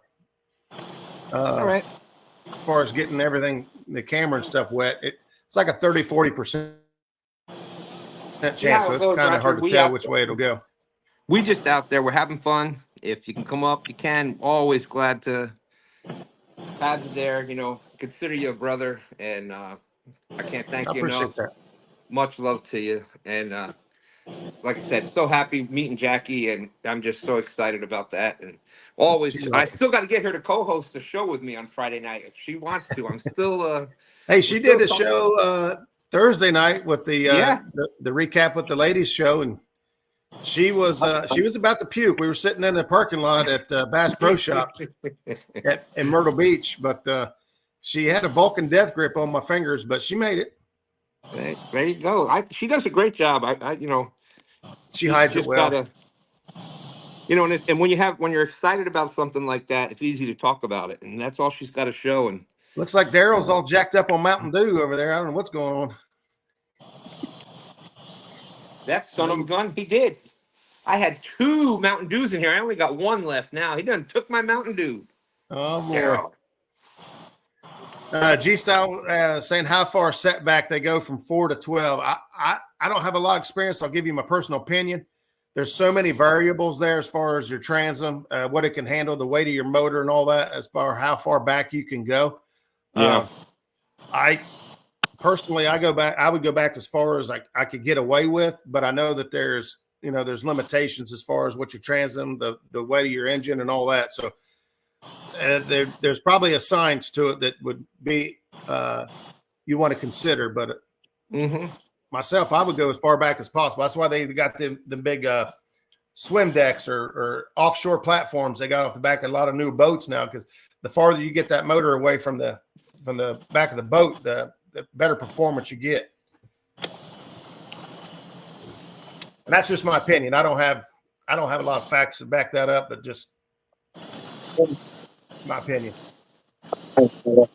All right. As far as getting everything, the camera and stuff wet, it's like a 30-40% chance, so it's kind of hard to tell which way it'll go. We just out there. We're having fun. If you can come up, you can. Always glad to have you there. Consider you a brother, and I can't thank you enough. That. Much love to you, and like I said, so happy meeting Jackie, and I'm just so excited about that. And always, I still got to get her to co-host the show with me on Friday night if she wants to. I'm still. Hey, she did a show Thursday night with the recap with the ladies show, and she was about to puke. We were sitting in the parking lot at Bass Pro Shop in Myrtle Beach, but she had a Vulcan death grip on my fingers, but she made it. There you go. She does a great job. She hides it well. And when you're excited about something like that, it's easy to talk about it, and that's all she's got to show. And looks like Daryl's all jacked up on Mountain Dew over there. I don't know what's going on. That son of a gun, he did. I had 2 Mountain Dews in here. I only got 1 left now. He done took my Mountain Dew. Oh boy. Daryl. G-Style saying how far setback they go from 4 to 12. I don't have a lot of experience. I'll give you my personal opinion. There's so many variables there as far as your transom, what it can handle, the weight of your motor and all that, as far as how far back you can go. Yeah. I personally, I would go back as far as I could get away with, but I know that there's limitations as far as what your transom, the weight of your engine and all that. So there's probably a science to it that would be you want to consider, but myself, I would go as far back as possible. That's why they got the big swim decks or offshore platforms they got off the back of a lot of new boats now, because the farther you get that motor away from the back of the boat, the better performance you get. And that's just my opinion. I don't have a lot of facts to back that up, but just my opinion. Let's see what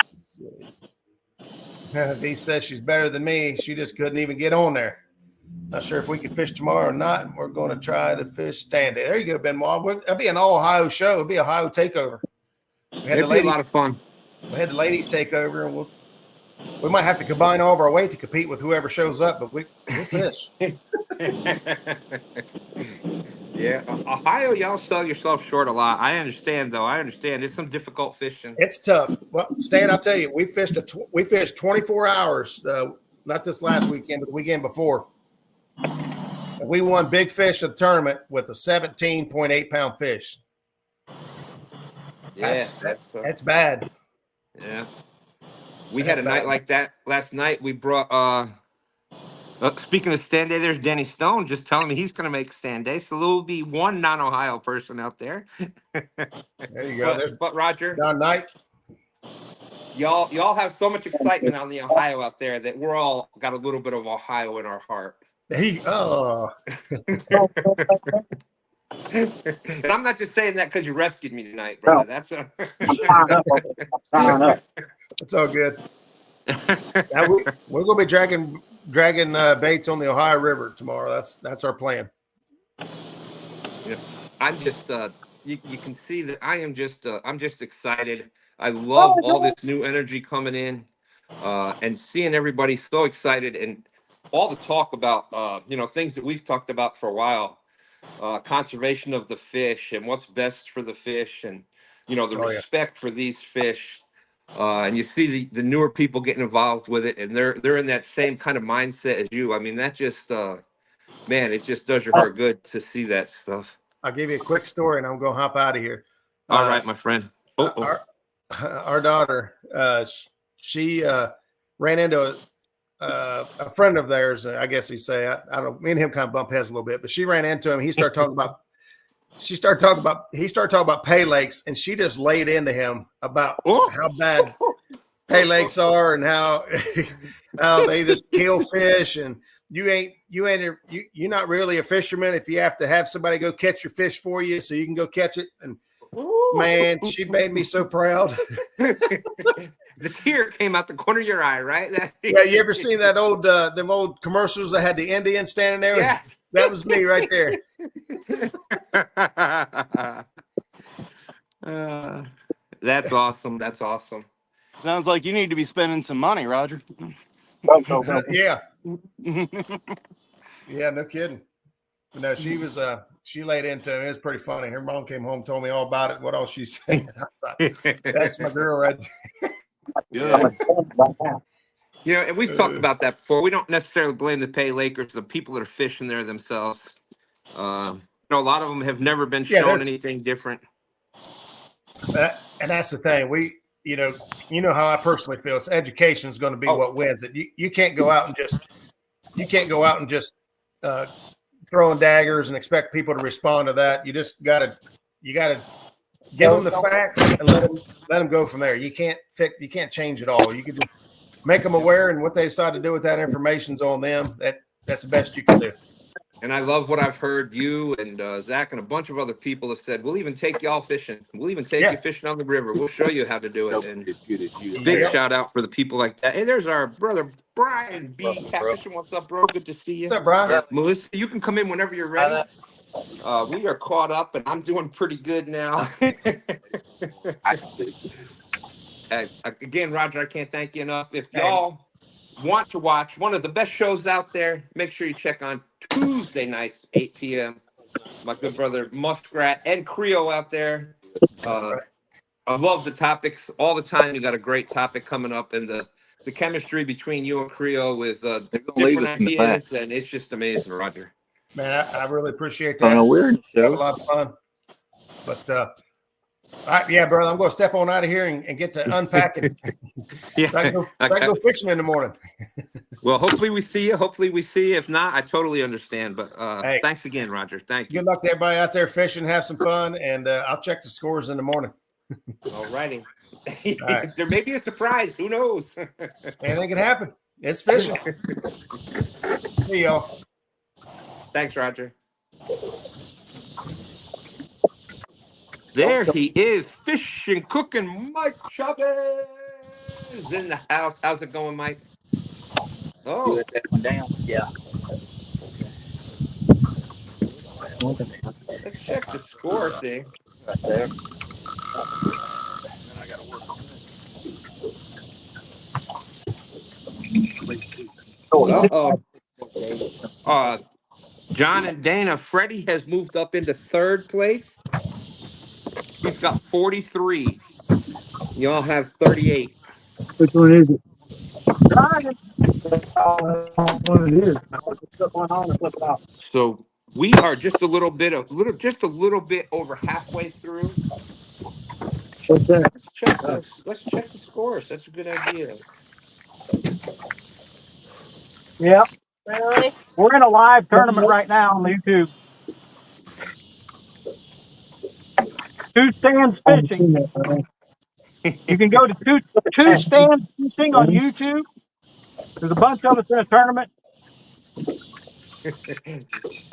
she said. V says she's better than me. She just couldn't even get on there. Not sure if we can fish tomorrow or not. We're going to try to fish stand it. There you go, Benoit. That'll be an all Ohio show. It'll be a Ohio takeover. It'll be a lot of fun. We had the ladies take over, and we might have to combine all of our weight to compete with whoever shows up, but we'll fish. Yeah, Ohio, y'all sell yourself short a lot. I understand, though. It's some difficult fishing. It's tough. Well, Stan, I'll tell you, we fished 24 hours. Not this last weekend, but the weekend before. And we won big fish at the tournament with a 17.8 pound fish. Yeah, that's bad. Yeah, we had a night like that last night. We brought. Speaking of stand day, there's Denny Stone just telling me he's going to make stand day. So there will be one non-Ohio person out there. There you go. But Roger, John Knight, y'all have so much excitement on the Ohio out there that we're all got a little bit of Ohio in our heart. And I'm not just saying that because you rescued me tonight, brother. That's it's all good. Now we're going to be dragging baits on the Ohio River tomorrow. That's our plan. Yeah, I'm just you can see that I'm just excited. I love all this new energy coming in, and seeing everybody so excited, and all the talk about things that we've talked about for a while, conservation of the fish and what's best for the fish, and the respect for these fish. And you see the newer people getting involved with it, and they're in that same kind of mindset as you. I mean, that just man, it just does your heart good to see that stuff. I'll give you a quick story, and I'm going to hop out of here. All right, my friend. Our daughter, she ran into a friend of theirs. I guess you say, I don't. Me and him kind of bump heads a little bit, but she ran into him. He started talking about. He started talking about pay lakes, and she just laid into him about how bad pay lakes are and how they just kill fish, and you're not really a fisherman if you have to have somebody go catch your fish for you so you can go catch it. And man, she made me so proud. The tear came out the corner of your eye, right? Yeah, you ever seen that old them old commercials that had the Indian standing there? Yeah. That was me right there. That's awesome. That's awesome. Sounds like you need to be spending some money, Roger. Yeah. Yeah, no kidding. But no, she was she laid into him. It was pretty funny. Her mom came home, told me all about it, what all she said. I thought, that's my girl right there. Yeah. And we've talked about that before. We don't necessarily blame the pay lakers, the people that are fishing there themselves. A lot of them have never been shown anything different. And that's the thing. You know how I personally feel. It's education is going to be what wins it. You can't go out and just throwing daggers and expect people to respond to that. You just gotta give them the facts and let them go from there. You can't change it all. You can just make them aware, and what they decide to do with that information's on them. That's the best you can do. And I love what I've heard. You and Zach and a bunch of other people have said, we'll even take y'all fishing. We'll even take you fishing on the river. We'll show you how to do it. And big shout out for the people like that. Hey, there's our brother Brian B. Catfishing. What's up, bro? Good to see you. What's up, Brian? Melissa, you can come in whenever you're ready. We are caught up, and I'm doing pretty good now. Again, Roger, I can't thank you enough. If y'all want to watch one of the best shows out there, make sure you check on Tuesday nights, 8 p.m. My good brother Muskrat and Creo out there. I love the topics all the time. You got a great topic coming up, and the chemistry between you and Creo with different ideas, and it's just amazing, Roger. Man, I really appreciate that. We're in the Have a show. lot of fun. But all right, yeah, brother, I'm going to step on out of here and get to unpacking. Yeah, so I can go fishing in the morning. Well, hopefully we see you. Hopefully we see you. If not, I totally understand. But Hey, thanks again, Roger. Thank you. Good luck to everybody out there fishing. Have some fun, and I'll check the scores in the morning. All righty. All right. There may be a surprise. Who knows? Anything can happen. It's fishing. See y'all. Thanks, Roger. There he is, fishing, cooking. Mike Chavez is in the house. How's it going, Mike? Oh, Let that one down. Yeah. okay. Let's check the score thing. Right there. Then I got to work on Uh-oh. John and Dana, Freddie has moved up into third place. He's got 43. Y'all have 38. Which one is it? What it is. Put one on and flip it off. So we are just a little bit over halfway through. What's that? Let's check the scores. That's a good idea. Yep. Really? We're in a live tournament right now on YouTube. Two Stands Fishing. You can go to two Stands Fishing on YouTube. There's a bunch of us in a tournament.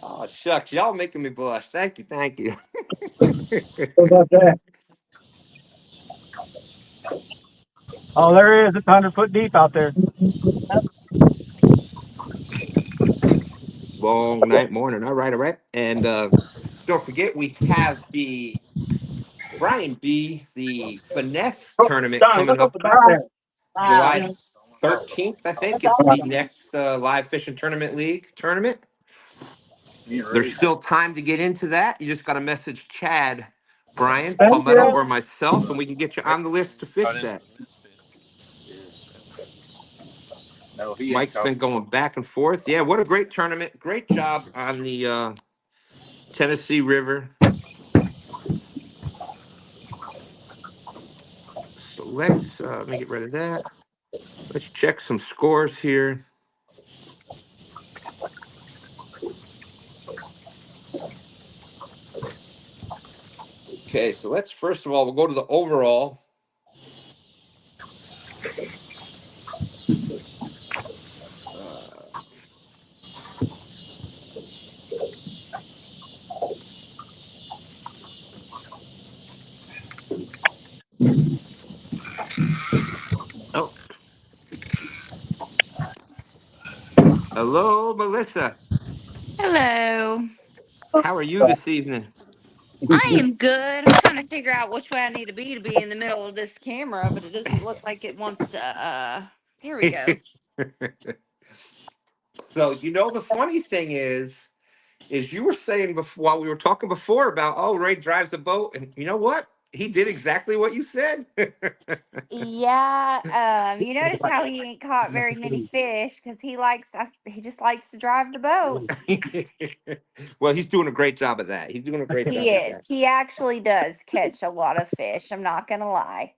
Oh, shucks. Y'all making me blush. Thank you. Thank you. What about that? Oh, there he is. It's 100 foot deep out there. Long night, morning. All right, all right. And don't forget, we have the Brian B, the finesse tournament Johnny, coming look up over back there. July 13th, I think. It's the next live fishing tournament league tournament. There's still time to get into that. You just got to message Chad, Brian, Palmetto, or myself, and we can get you on the list to fish that. Mike's been going back and forth. Yeah, what a great tournament. Great job on the Tennessee River. So let's let me get rid of that. Let's check some scores here. Okay, so let's first of all, we'll go to the overall. Oh, hello, Melissa. Hello. How are you this evening? I am good. I'm trying to figure out which way I need to be in the middle of this camera, but it doesn't look like it wants to here we go. So, the funny thing is you were saying before while we were talking before about, oh, Ray drives the boat, and you know what? He did exactly what you said. Yeah, you notice how he ain't caught very many fish because he just likes to drive the boat. Well, he's doing a great job of that. He's doing a great job He of is. He actually does catch a lot of fish. I'm not gonna lie.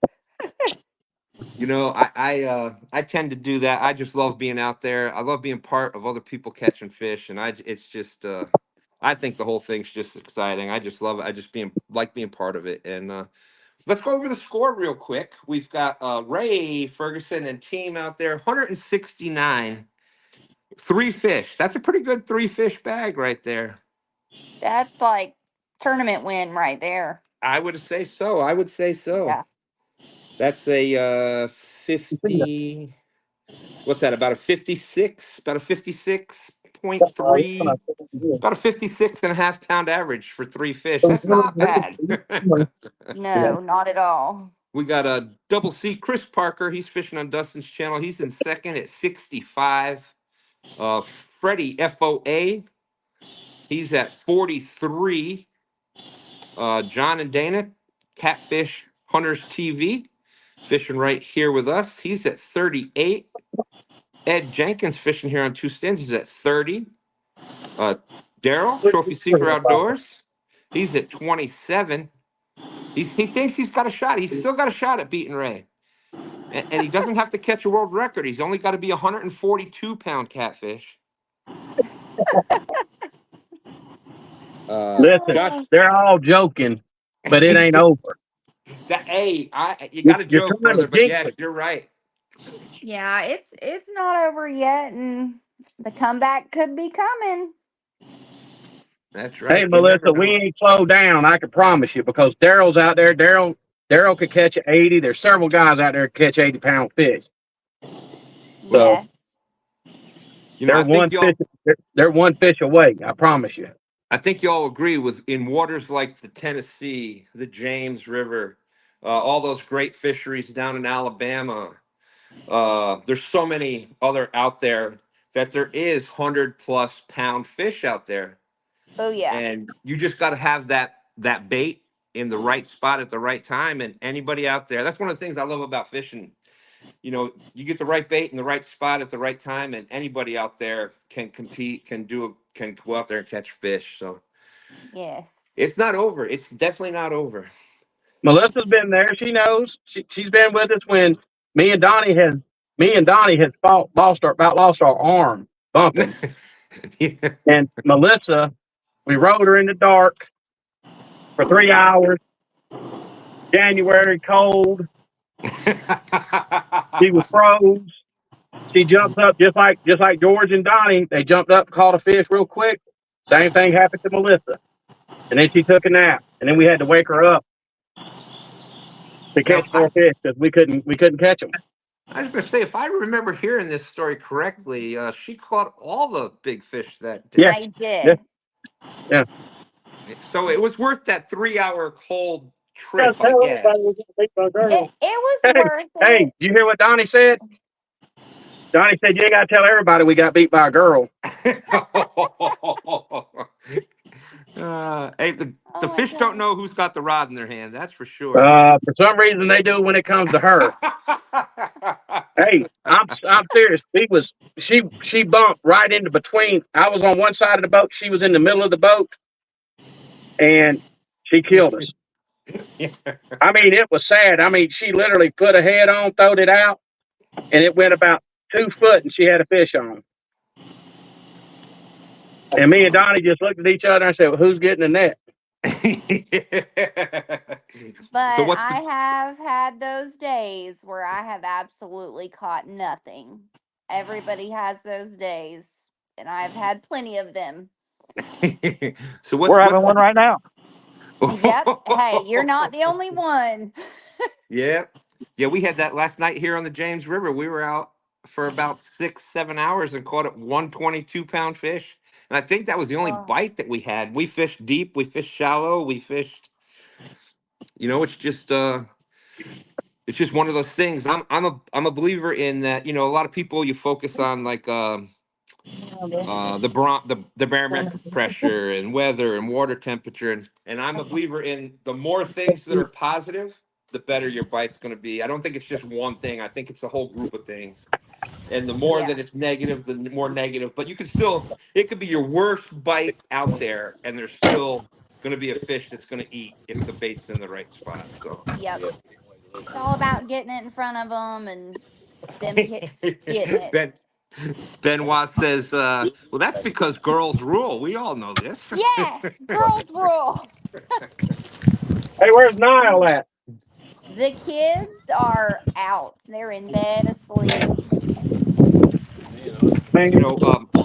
I tend to do that. I just love being out there. I love being part of other people catching fish, and it's just I think the whole thing's just exciting. I just love it. I just being part of it. And let's go over the score real quick. We've got Ray Ferguson and team out there, 169 3 fish. That's a pretty good 3 fish bag right there. That's like tournament win right there. I would say so. I would say so. Yeah. That's a 50. What's that? About a 56, about a 56.3, about a 56.5 pound average for 3 fish. That's not bad. No, not at all. We got a double C, Chris Parker. He's fishing on Dustin's channel. He's in second at 65. Freddie FOA. He's at 43. John and Dana, Catfish Hunters TV, fishing right here with us. He's at 38. Ed Jenkins fishing here on Two Stands. He's at 30. Daryl, Trophy Seeker Outdoors. He's at 27. He thinks he's got a shot. He's still got a shot at beating Ray. And he doesn't have to catch a world record. He's only got to be a 142-pound catfish. Listen, Josh, they're all joking, but it ain't over. you got to You're joke, trying to brother, but jinx yes, it. you're right. Yeah, it's not over yet, and the comeback could be coming. That's Hey, right. You never Melissa, we know. ain't slowed down. I can promise you because Daryl's out there. Daryl could catch 80. There's several guys out there that catch 80-pound fish. So Yes. You know, they're one fish away. I promise you. I think y'all agree with in waters like the Tennessee, the James River, all those great fisheries down in Alabama. There's so many other out there that there is 100+ pound fish out there, Oh yeah. and you just got to have that bait in the right spot at the right time. And anybody out there, that's one of the things I love about fishing. You know, you get the right bait in the right spot at the right time, and anybody out there can compete, can go out there and catch fish. So Yes. it's not over. It's definitely not over. Melissa's been there. She knows. She's been with us when me and Donnie has about lost our arm bumping. Yeah. And Melissa, we rode her in the dark for 3 hours. January cold. She was froze. She jumps up just like George and Donnie. They jumped up, caught a fish real quick. Same thing happened to Melissa. And then she took a nap. And then we had to wake her up to Now, catch more fish because we couldn't catch them. I was going to say, if I remember hearing this story correctly, she caught all the big fish that Yeah, day. I yeah, did. yeah. So it was worth that 3 hour cold Gotta trip, I tell everybody we guess. got beat by It girls. was Hey, worth hey, it. you hear what Donnie said? Donnie said you ain't gotta tell everybody we got beat by a girl. Hey, the Oh my fish don't gosh. know who's got the rod in their hand. That's for sure. For some reason they do when it comes to her. Hey, I'm serious. She bumped right into between. I was on one side of the boat. She was in the middle of the boat, and she killed us. I mean, it was sad. I mean, she literally put her head on, throwed it out, and it went about 2 foot, and she had a fish on. And me and Donnie just looked at each other and said, well, "Who's getting the net?" So But what's I the have had those days where I have absolutely caught nothing. Everybody has those days, and I've had plenty of them. so We're having what's one right now. Yep. Hey, you're not the only one. Yeah. Yeah, we had that last night here on the James River. We were out for about 6, 7 hours and caught a 122-pound fish. And I think that was the only Oh, bite that we had. We fished deep, we fished shallow, we fished, it's just one of those things. I'm a believer in that, a lot of people you focus on like the barometric pressure and weather and water temperature and I'm a believer in the more things that are positive, the better your bite's going to be. I don't think it's just one thing. I think it's a whole group of things. And the more yeah. that it's negative, the more negative. But you can still, it could be your worst bite out there, and there's still going to be a fish that's going to eat if the bait's in the right spot. So Yep. It's all about getting it in front of them and them getting it. ben Benoit says, "Well, that's because girls rule. We all know this." Yes, girls rule. Hey, where's Niall at? The kids are out. They're in bed asleep. You know,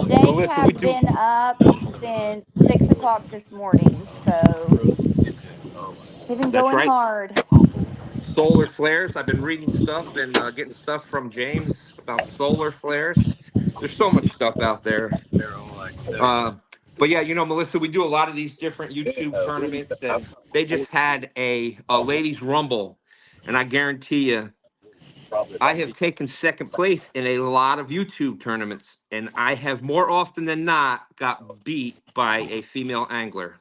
They Melissa, we have do. been up since 6 o'clock this morning, so they've been That's going right. hard. Solar flares. I've been reading stuff and getting stuff from James about solar flares. There's so much stuff out there. Uh, but yeah, you know, Melissa, we do a lot of these different YouTube tournaments, and they just had a ladies rumble, and I guarantee you, I have taken second place in a lot of YouTube tournaments, and I have more often than not got beat by a female angler.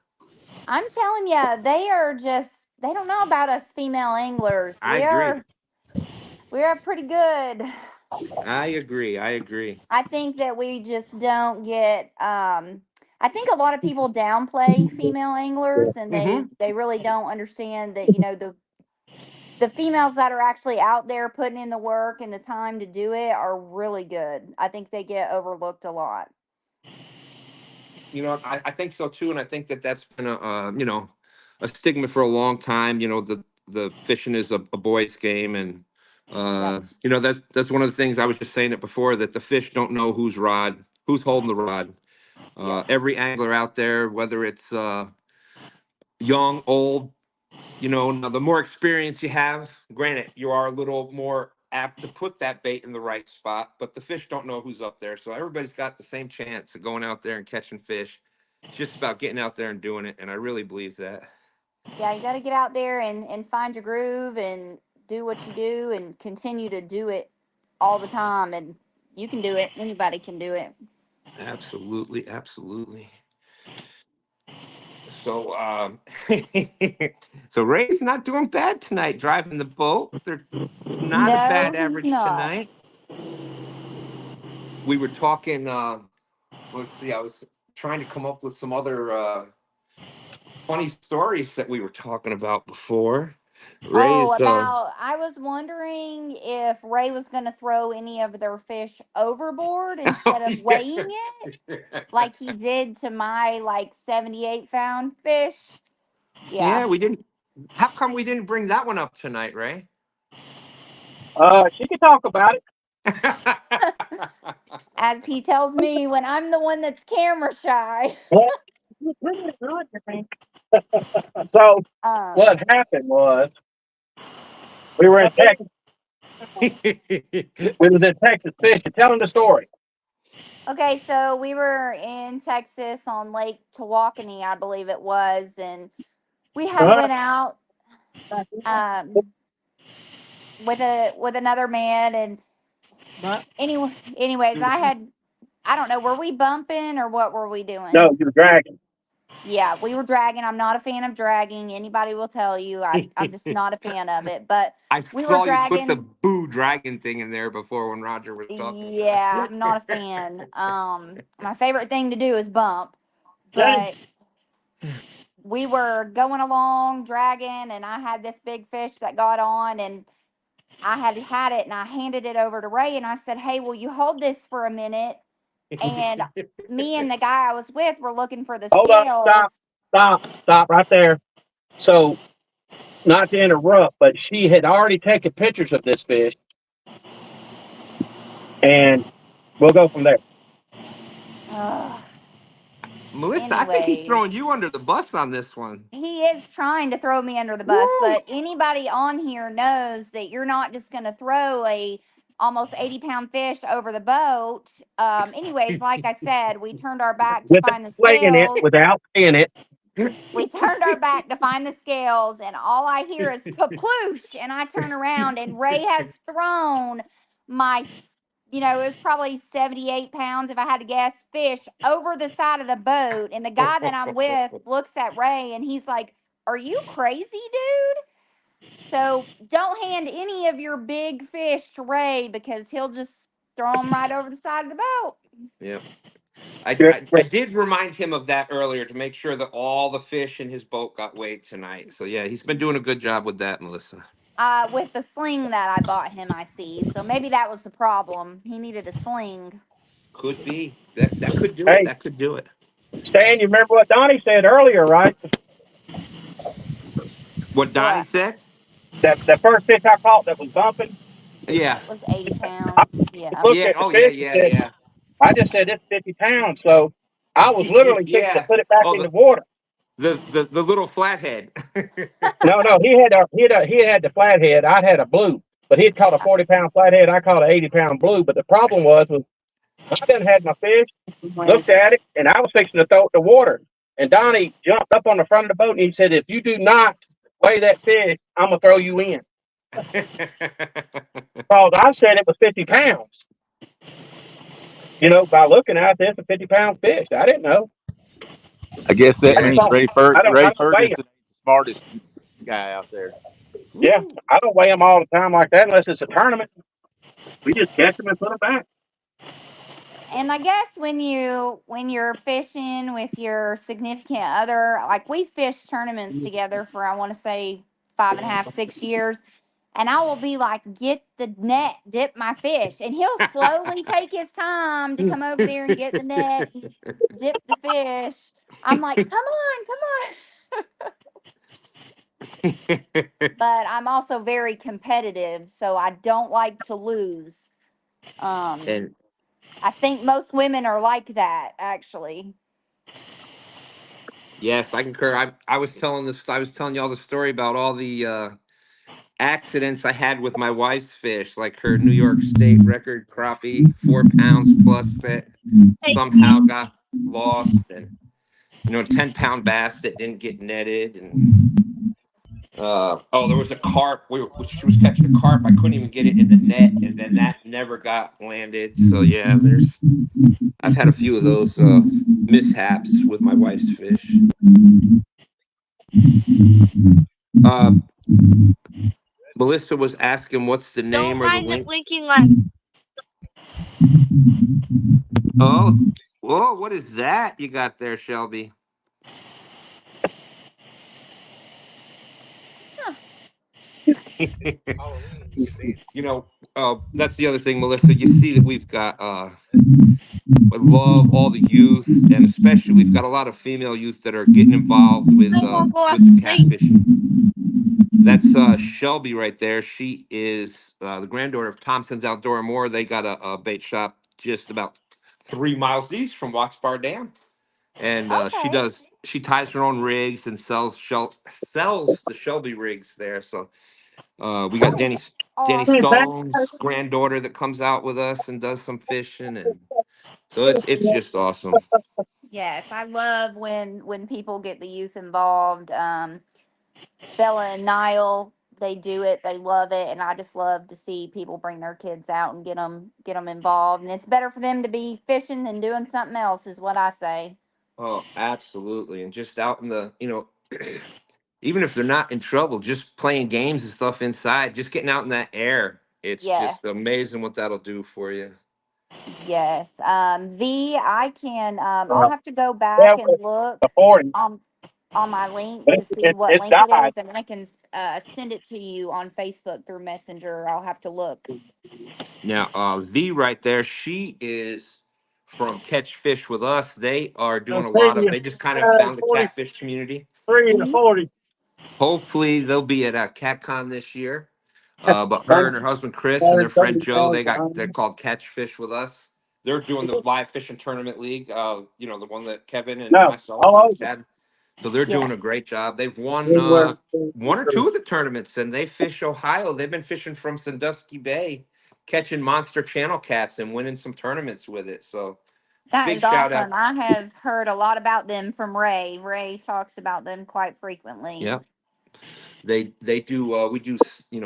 I'm telling you, they are just, they don't know about us female anglers. I agree. We are pretty good. I agree. I agree. I think that we just don't get I think a lot of people downplay female anglers, and Hmm. they really don't understand that, you know, the females that are actually out there putting in the work and the time to do it are really good. I think they get overlooked a lot. You know, I think so too, and I think that that's been you know, a stigma for a long time. You know, the fishing is a boys' game, and Yep. you know that's one of the things I was just saying it before, that the fish don't know who's holding the rod. Yes. Every angler out there, whether it's young, old, you know, now the more experience you have, granted, you are a little more apt to put that bait in the right spot, but the fish don't know who's up there. So everybody's got the same chance of going out there and catching fish. It's just about getting out there and doing it. And I really believe that. Yeah, you got to get out there and find your groove and do what you do and continue to do it all the time, and you can do it. Anybody can do it. Absolutely. Absolutely. So, so Ray's not doing bad tonight driving the boat. They're not a No, bad he's average not. tonight. We were talking, let's see, I was trying to come up with some other funny stories that we were talking about before. Oh, Ray's about I was wondering if Ray was going to throw any of their fish overboard oh, instead of yeah. weighing it like he did to my like 78-pound fish. Yeah. Yeah, we didn't. How come we didn't bring that one up tonight, Ray? She can talk about it. As he tells me when I'm the one that's camera shy. Well, so Um what happened was we were in Texas. We was in Texas fishing. Tell him the story. okay, so we were in Texas on Lake Tawakoni, I believe it was, and we had Uh-huh. went out with another man, and anyways, I don't know, were we bumping or what were we doing? No, you're dragging. Yeah, we were dragging. I'm not a fan of dragging. Anybody will tell you I'm just not a fan of it. But I we were saw you put the dragging. boo dragon thing in there before when Roger was talking about Yeah, it. I'm not a fan. My favorite thing to do is bump. James. But we were going along dragging, and I had this big fish that got on, and I had it, and I handed it over to Ray, and I said, "Hey, will you hold this for a minute?" And me and the guy I was with were looking for the Hold up. scales. Stop right there. So, not to interrupt, but she had already taken pictures of this fish, and we'll go from there. Ugh. Melissa, I think he's Anyways, throwing you under the bus on this one. he is trying to throw me under the bus, Woo! but anybody on here knows that you're not just going to throw a almost 80-pound fish over the boat. Anyways, like I said, we turned our back to Without find the weighing it, scales. without weighing it. We turned our back to find the scales, and all I hear is kaploosh, and I turn around, and Ray has thrown my, it was probably 78 pounds, if I had to guess, fish over the side of the boat. And the guy that I'm with looks at Ray, and he's like, "Are you crazy, dude?" So don't hand any of your big fish to Ray, because he'll just throw them right over the side of the boat. Yeah. I did remind him of that earlier to make sure that all the fish in his boat got weighed tonight. So yeah, he's been doing a good job with that, Melissa. With the sling that I bought him, I see. So maybe that was the problem. He needed a sling. Could be. That could do it. Hey, That could do it. Stan, you remember what Donnie said earlier, right? What Donnie What? said? That the first fish I caught that was bumping. Yeah. Was 80 I pounds. Yeah. looked Yeah. at the Oh yeah, fish and yeah, said, yeah. I just said it's 50 pounds, so I was literally fixing to Yeah. put it back Oh, in the water. the little flathead. No, he had the flathead. I had a blue, but he'd caught a 40-pound flathead. I caught an 80-pound blue. But the problem was I done had my fish, looked at it, and I was fixing to throw it in the water. And Donnie jumped up on the front of the boat and he said, "If you do not weigh that fish, I'm gonna throw you in." Because I said it was 50 pounds. By looking at it, it's a 50-pound fish. I didn't know. I guess that I just means Dang. thought I Ray don't weigh him. Ferguson ain't the smartest guy out there. Yeah, Woo. I don't weigh them all the time like that unless it's a tournament. We just catch them and put them back. And I guess when you're fishing with your significant other, like we fished tournaments together for I want to say 5.5, 6 years, and I will be like, get the net, dip my fish, and he'll slowly take his time to come over there and get the net and dip the fish. I'm like, come on, come on. But I'm also very competitive, so I don't like to lose. Um, And I think most women are like that, actually. yes, I concur. I was telling this. I was telling y'all the story about all the accidents I had with my wife's fish, like her New York State record crappie, 4 pounds plus that somehow got lost, and 10-pound bass that didn't get netted, and oh, there was a carp. She was catching a carp. I couldn't even get it in the net, and then that never got landed. So yeah, I've had a few of those mishaps with my wife's fish. Uh, Melissa was asking what's the Don't name or the mind the links. blinking light. Oh, whoa, what is that you got there, Shelby? That's the other thing, Melissa. You see that we've got I love all the youth, and especially we've got a lot of female youth that are getting involved Don't go go with the asleep. catfishing. That's Shelby right there. She is the granddaughter of Thompson's Outdoor and More. They got a bait shop just about 3 miles east from Watts Bar Dam, and Okay. she ties her own rigs and sells the Shelby rigs there. So we got Danny Awesome. Stone's granddaughter that comes out with us and does some fishing, and so it's just awesome. Yes, I love when people get the youth involved. Bella and Niall, they do it. They love it, and I just love to see people bring their kids out and get them involved. And it's better for them to be fishing than doing something else, is what I say. Oh, absolutely. And just out in even if they're not in trouble, just playing games and stuff inside, just getting out in that air. It's Yes, just amazing what that'll do for you. yes. V, I can. I'll Uh, have to go yeah, back and the look 40. on my link But to see what it's link it died. is, and then I can send it to you on Facebook through Messenger. I'll have to look. Now, V right there, she is from Catch Fish with Us. They are doing a lot of, they just kind of found the 43 catfish community. to Hmm. 40. Hopefully they'll be at CatCon this year. But her One, and her husband Chris and their friend 30 Joe, pounds behind they're me. called Catch Fish with Us. They're doing the live fishing tournament league. The one that Kevin and No, myself all and over. Chad. So they're doing a Yes. great job. They've won Everywhere. one or two of the tournaments, and they fish Ohio. They've been fishing from Sandusky Bay, catching monster channel cats and winning some tournaments with it. So That big is shout out. awesome. I have heard a lot about them from Ray. Ray talks about them quite frequently. Yeah. They do we do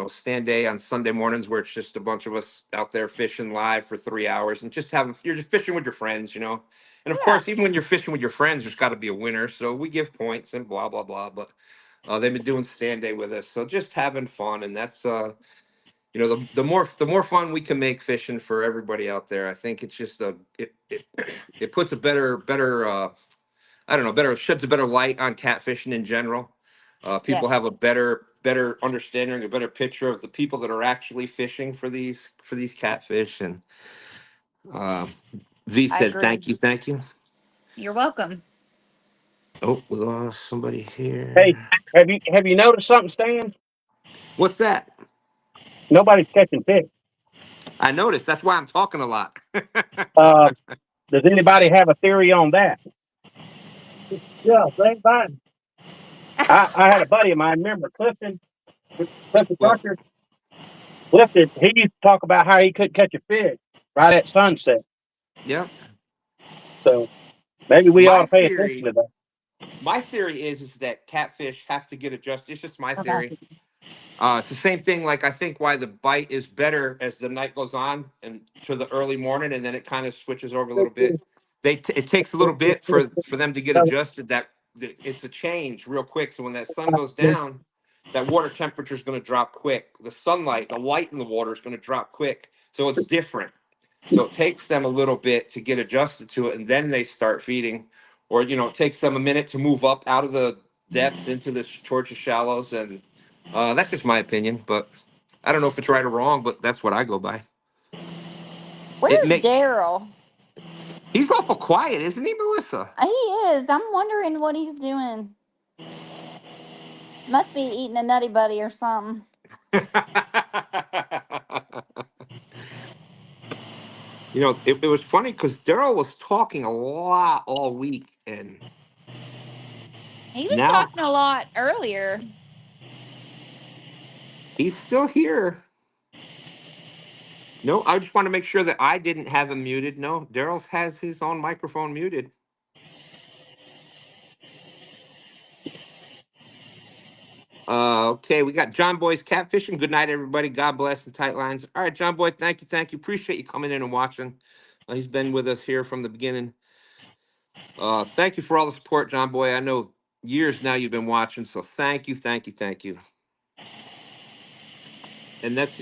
stand day on Sunday mornings where it's just a bunch of us out there fishing live for 3 hours and just having you're just fishing with your friends. And of Yeah, course, even when you're fishing with your friends, there's got to be a winner. So we give points and blah blah blah. But they've been doing stand day with us, so just having fun, and that's the more fun we can make fishing for everybody out there. I think it's just it puts a better I don't know, better sheds a better light on catfishing in general. People yes, have a better understanding, a better picture of the people that are actually fishing for these catfish. And um, V I said, agree. "Thank you, thank you." You're welcome. Oh, we lost somebody Hey, here. have you noticed something, Stan? What's that? Nobody's catching fish. I noticed. That's why I'm talking a lot. Uh, Does anybody have a theory on that? Yeah, same thing. I had a buddy of mine, remember Clifton Well, Parker? Clifton, he used to talk about how he couldn't catch a fish right at sunset. yeah. So maybe we ought My to pay attention theory, to that. my theory is that catfish have to get adjusted. It's just my theory. It's the same thing. Like I think why the bite is better as the night goes on and to the early morning, and then it kind of switches over a little bit. It takes a little bit for them to get adjusted. It's a change real quick. So when that sun goes down, that water temperature is going to drop quick. The sunlight, the light in the water is going to drop quick. So it's different. So it takes them a little bit to get adjusted to it, and then they start feeding. Or it takes them a minute to move up out of the depths into the towards the shallows, and that's just my opinion. But I don't know if it's right or wrong, but that's what I go by. It Where's make Daryl? He's awful quiet, isn't he, Melissa? He is. I'm wondering what he's doing. Must be eating a nutty buddy or something. It was funny because Daryl was talking a lot all week, and He was now talking a lot earlier. he's still here. No, I just want to make sure that I didn't have him muted. No, Daryl has his own microphone muted. Okay, we got John Boy's catfishing. Good night, everybody. God bless the tight lines. All right, John Boy, thank you. Appreciate you coming in and watching. He's been with us here from the beginning. Thank you for all the support, John Boy. I know years now you've been watching, so thank you. And that's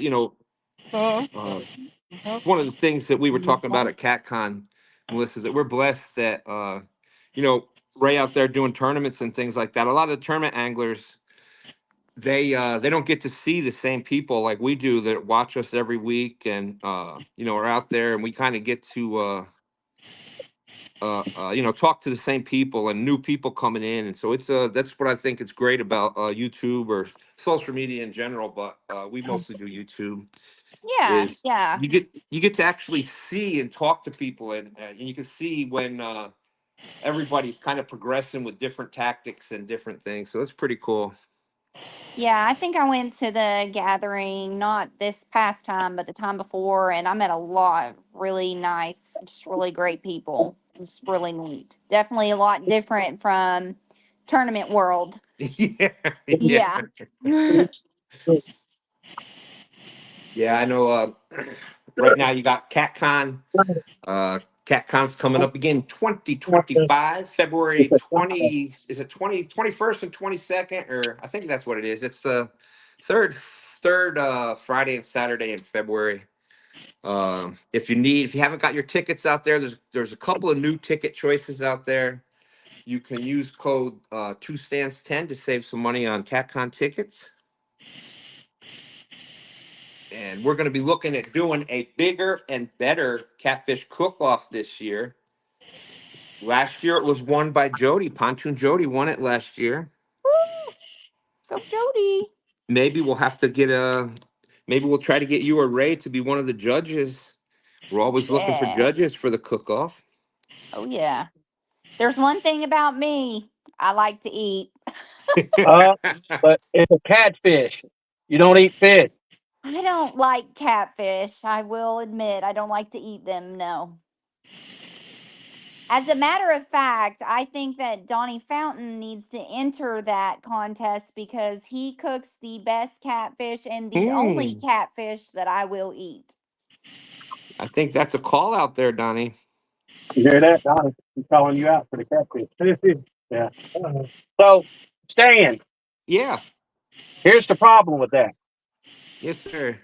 one of the things that we were talking about at CatCon, Melissa, is that we're blessed that Ray out there doing tournaments and things like that. A lot of the tournament anglers, they don't get to see the same people like we do that watch us every week and are out there, and we kind of get to talk to the same people and new people coming in, and so that's what I think is great about YouTube or social media in general, but we mostly do YouTube. Yeah, Is yeah. you get to actually see and talk to people, and you can see when everybody's kind of progressing with different tactics and different things, so it's pretty cool. Yeah, I think I went to the gathering, not this past time, but the time before, and I met a lot of really nice, just really great people. It was really neat. Definitely a lot different from tournament world. Yeah, yeah. Yeah. Oh, Yeah, I know. Right now you got CatCon. CatCon's coming up again, 2025, February 20. Is it 21st and 22nd, or I think that's what it is. It's the third Friday and Saturday in February. If you haven't got your tickets out there, there's a couple of new ticket choices out there. You can use code 2stands10 to save some money on CatCon tickets. And we're going to be looking at doing a bigger and better catfish cook-off this year. Last year it was won by Jody. Pontoon Jody won it last year. woo! Go Jody. Maybe we'll try to get you or Ray to be one of the judges. We're always looking for Yeah. judges for the cook-off. Oh, yeah. There's one thing about me. I like to eat. But it's a catfish. You don't eat fish. I don't like catfish. I will admit, I don't like to eat them. No. As a matter of fact, I think that Donnie Fountain needs to enter that contest because he cooks the best catfish and the only catfish that I will eat. I think that's a call out there, Donnie. You hear that, Donnie? He's calling you out for the catfish. Yeah. So, Stan. Yeah. Here's the problem with that. Yes, sir.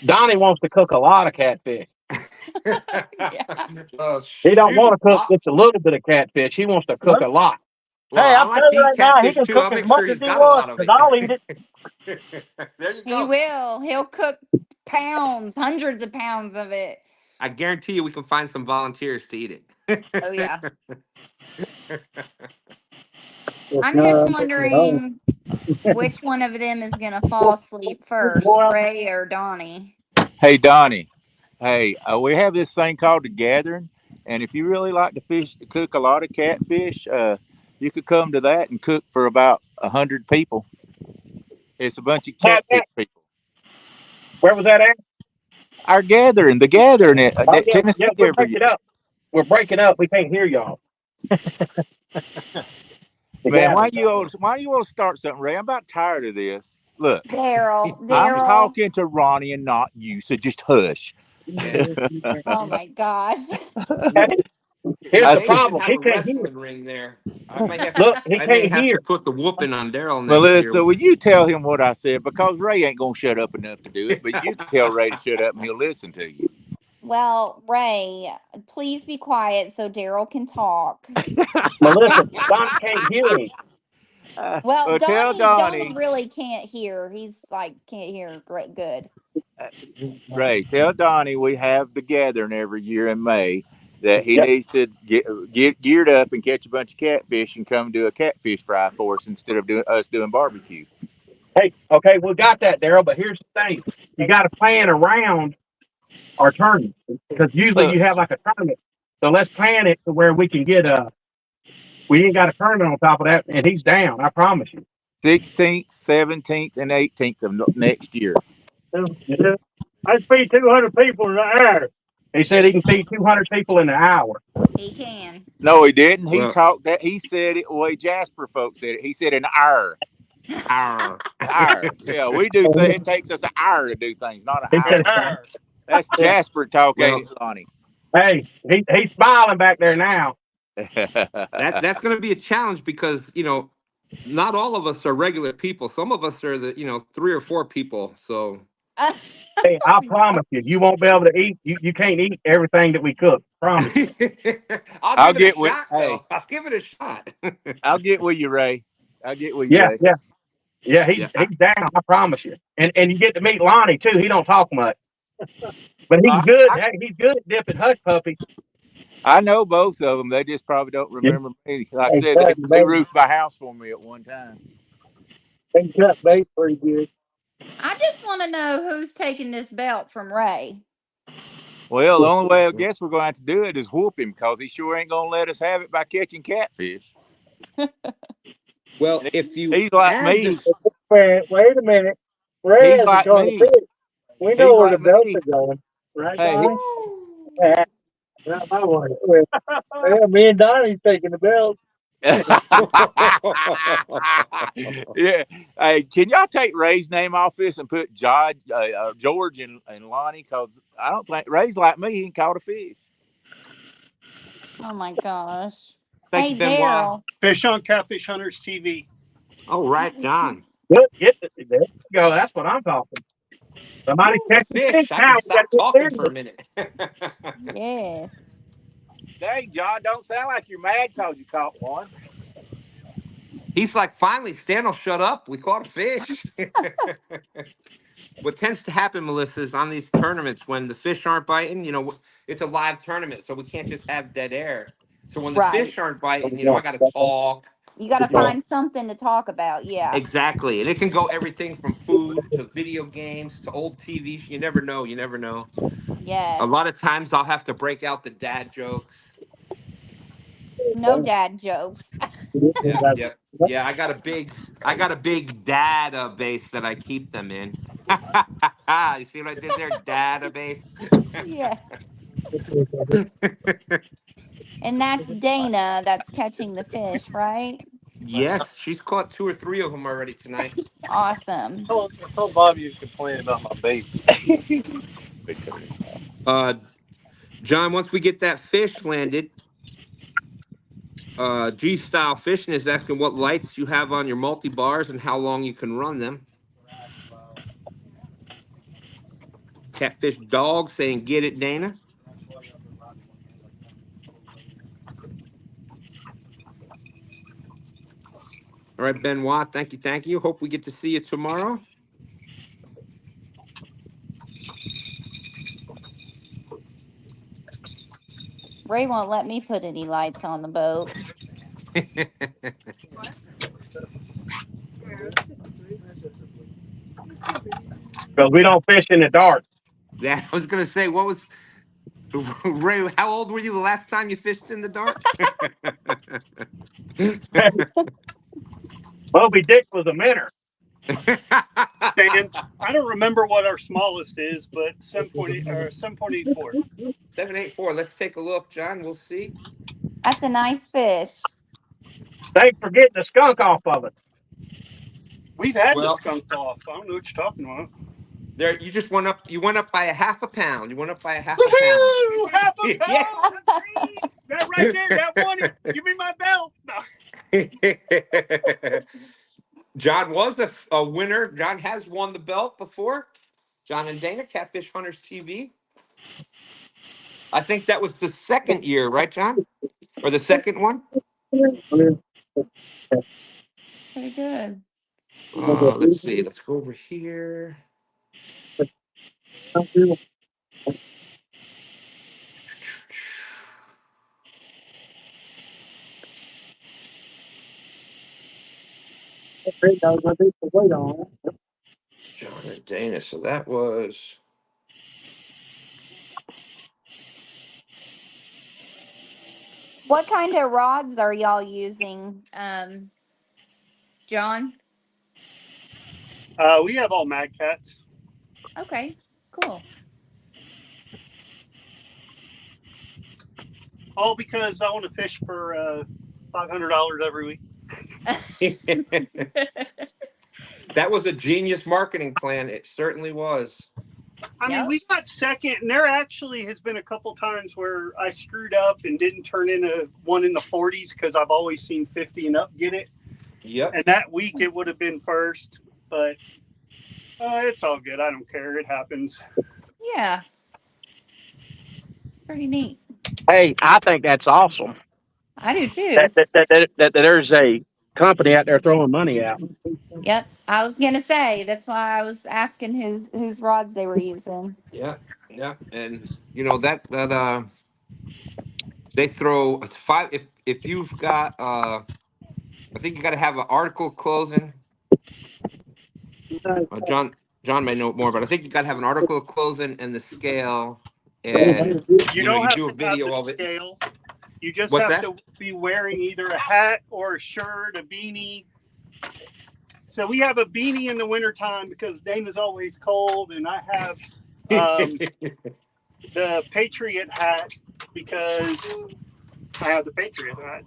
Donnie wants to cook a lot of catfish. Yeah. He don't want to cook Shoot. just a little bit of catfish. He wants to cook a lot. Well, Hey, I I'm like telling to you eat right now, he catfish can too. cook I'll as make much sure as he's he got a wants lot of because I'll eat it. it. There you He go. will. He'll cook pounds, hundreds of pounds of it. I guarantee you we can find some volunteers to eat it. Oh, yeah. Yes, I'm just no, wondering which one of them is going to fall asleep first, Boy, Ray or Donnie. Hey, Donnie. Hey, we have this thing called the gathering, And if you really like to cook a lot of catfish, you could come to that and cook for about 100 people. It's a bunch of Pat, catfish people. where was that at? Our gathering, the gathering Oh at yeah, Tennessee yeah. We're every year. breaking up. We're breaking up. We can't hear y'all. Man, Together. why you want to start something, Ray? I'm about tired of this. Look, Daryl, I'm Daryl. talking to Ronnie and not you, so just hush. Yeah. Oh my gosh. Here's I the Ray said, should problem. have He a can't hear. wrestling ring there. Look, he I may can't have to hear. put the whooping on Daryl next year. Melissa, will you tell him what I said? Because Ray ain't gonna shut up enough to do it, but you can tell Ray to shut up and he'll listen to you. Well, Ray, please be quiet so Daryl can talk. Melissa, Donnie can't hear him. Well, Well, tell Donnie Donnie, really can't hear. He's like can't hear great good. uh, Ray, tell Donnie we have the gathering every year in May that he Yep. needs to get geared up and catch a bunch of catfish and come do a catfish fry for us instead of doing barbecue. Hey, okay, we got that, Daryl. But here's the thing: you got to plan around our tournament because usually Look, you have like a tournament. So let's plan it to where we can get we ain't got a tournament on top of that, and he's down. I promise you. 16th, 17th, and 18th of next year. Yeah. I feed 200 people in the air. He said he can feed 200 people in an hour. He can. No, he didn't. He Well, talked that he said it the way Jasper folks said it. He said an hour. our Hour. Yeah, we do. It takes us an hour to do things, not an He hour. said, That's Jasper talk, ain't well, it, Lonnie? "Hey, he's smiling back there now." that's going to be a challenge because not all of us are regular people. Some of us are the 3 or 4 people. So Hey, I promise you, you won't be able to eat. You can't eat everything that we cook. Promise you. I'll I'll give it a get with. shot, Hey, though. I'll give it a shot. I'll get with you, Ray. I'll get with you, Yeah, Ray. yeah, yeah. Yeah. He's down. I promise you. And you get to meet Lonnie too. He don't talk much, but he's I, good. I Hey, he's good at dipping hush puppies. I know both of them. They just probably don't Yeah, remember me. Like I they said, cut they bait. roofed my house for me at one time. They cut bait pretty good. I just want to know who's taking this belt from Ray. Well, the only way I guess we're going to have to do it is whoop him because he sure ain't going to let us have it by catching catfish. Well, And if you he's like add me. this, Wait a minute. Ray He's hasn't like caught a me. fish. We know He's where the like belts me. are going. Right, Hey, Donnie? Yeah, not my one. Yeah, me and Donnie's taking the belt. yeah. Hey, can y'all take Ray's name off this and put George and Lonnie? Because I don't think Ray's like me. He ain't caught a fish. Oh my gosh. thank you, Hey, Benoit. Daryl. Fish on Catfish Hunters TV. All right, John. Look, there you go. That's what I'm talking. Somebody Woo, the catching fish fish. I now. can You got to stop get talking for a serious. minute. Yes. Dang, John, don't sound like you're mad because you caught one. He's like, finally, Stan will shut up. We caught a fish. What tends to happen, Melissa, is on these tournaments when the fish aren't biting, it's a live tournament, so we can't just have dead air. So when the Right. fish aren't biting, I got to talk. You got to find something to talk about. Yeah. Exactly. And it can go everything from food to video games to old TV. You never know. You never know. A lot Yes. of times I'll have to break out the dad jokes. No dad jokes. Yeah, yeah, yeah. I got a big database that I keep them in. You see what I did there? Database. Yeah. And that's Dana that's catching the fish, right? Yes, she's caught 2 or 3 of them already tonight. Awesome. I told Bobby you complain about my bait. Uh, John, once we get that fish landed, G Style Fishing is asking what lights you have on your multi bars and how long you can run them. Catfish Dog saying, "Get it, Dana." All right, Benoit. Thank you, thank you. Hope we get to see you tomorrow. Ray won't let me put any lights on the boat. Because we don't fish in the dark. Yeah, I was gonna say, what was Ray, how old were you the last time you fished in the dark? Moby Dick was a minnow. Dan, I don't remember what our smallest is, but 7.8 or 7.84. 784. Let's take a look, John. We'll see. That's a nice fish. Thanks for getting the skunk off of it. We've had the Well, skunk off. I don't know what you're talking about. there you just went up. You went up by a half a pound. You went up by a half a pound. Woohoo! Half a Yeah. pound! That right there, that won it. Give me my belt. No. John was a winner. John has won the belt before. John and Dana, Catfish Hunters TV. I think that was the second year, right, John? Or the second one? Pretty good. Let's see. Let's go over here. John and Dana. So that was. What kind of rods are y'all using, John? We have all Mad Cats. Okay, cool. All because I want to fish for $500 every week. That was a genius marketing plan. It certainly was. I mean, we got second, and there actually has been a couple times where I screwed up and didn't turn in one in the 40s because I've always seen 50 and up get it. Yep. And that week it would have been first, but it's all good. I don't care. It happens. Yeah. It's pretty neat. Hey, I think that's awesome. I do too. That there's a company out there throwing money out. Yep. I was gonna say that's why I was asking whose rods they were using. Yeah. Yeah. And you know that they throw five if you've got I think you got to have an article of clothing. John may know more, but I think you got to have an article of clothing and the scale, and You you don't have do a to have video the of it. scale. You just What's have that? to be wearing either a hat or a shirt, a beanie. So we have a beanie in the wintertime because Dana's always cold, and I have the Patriot hat because I have the Patriot hat.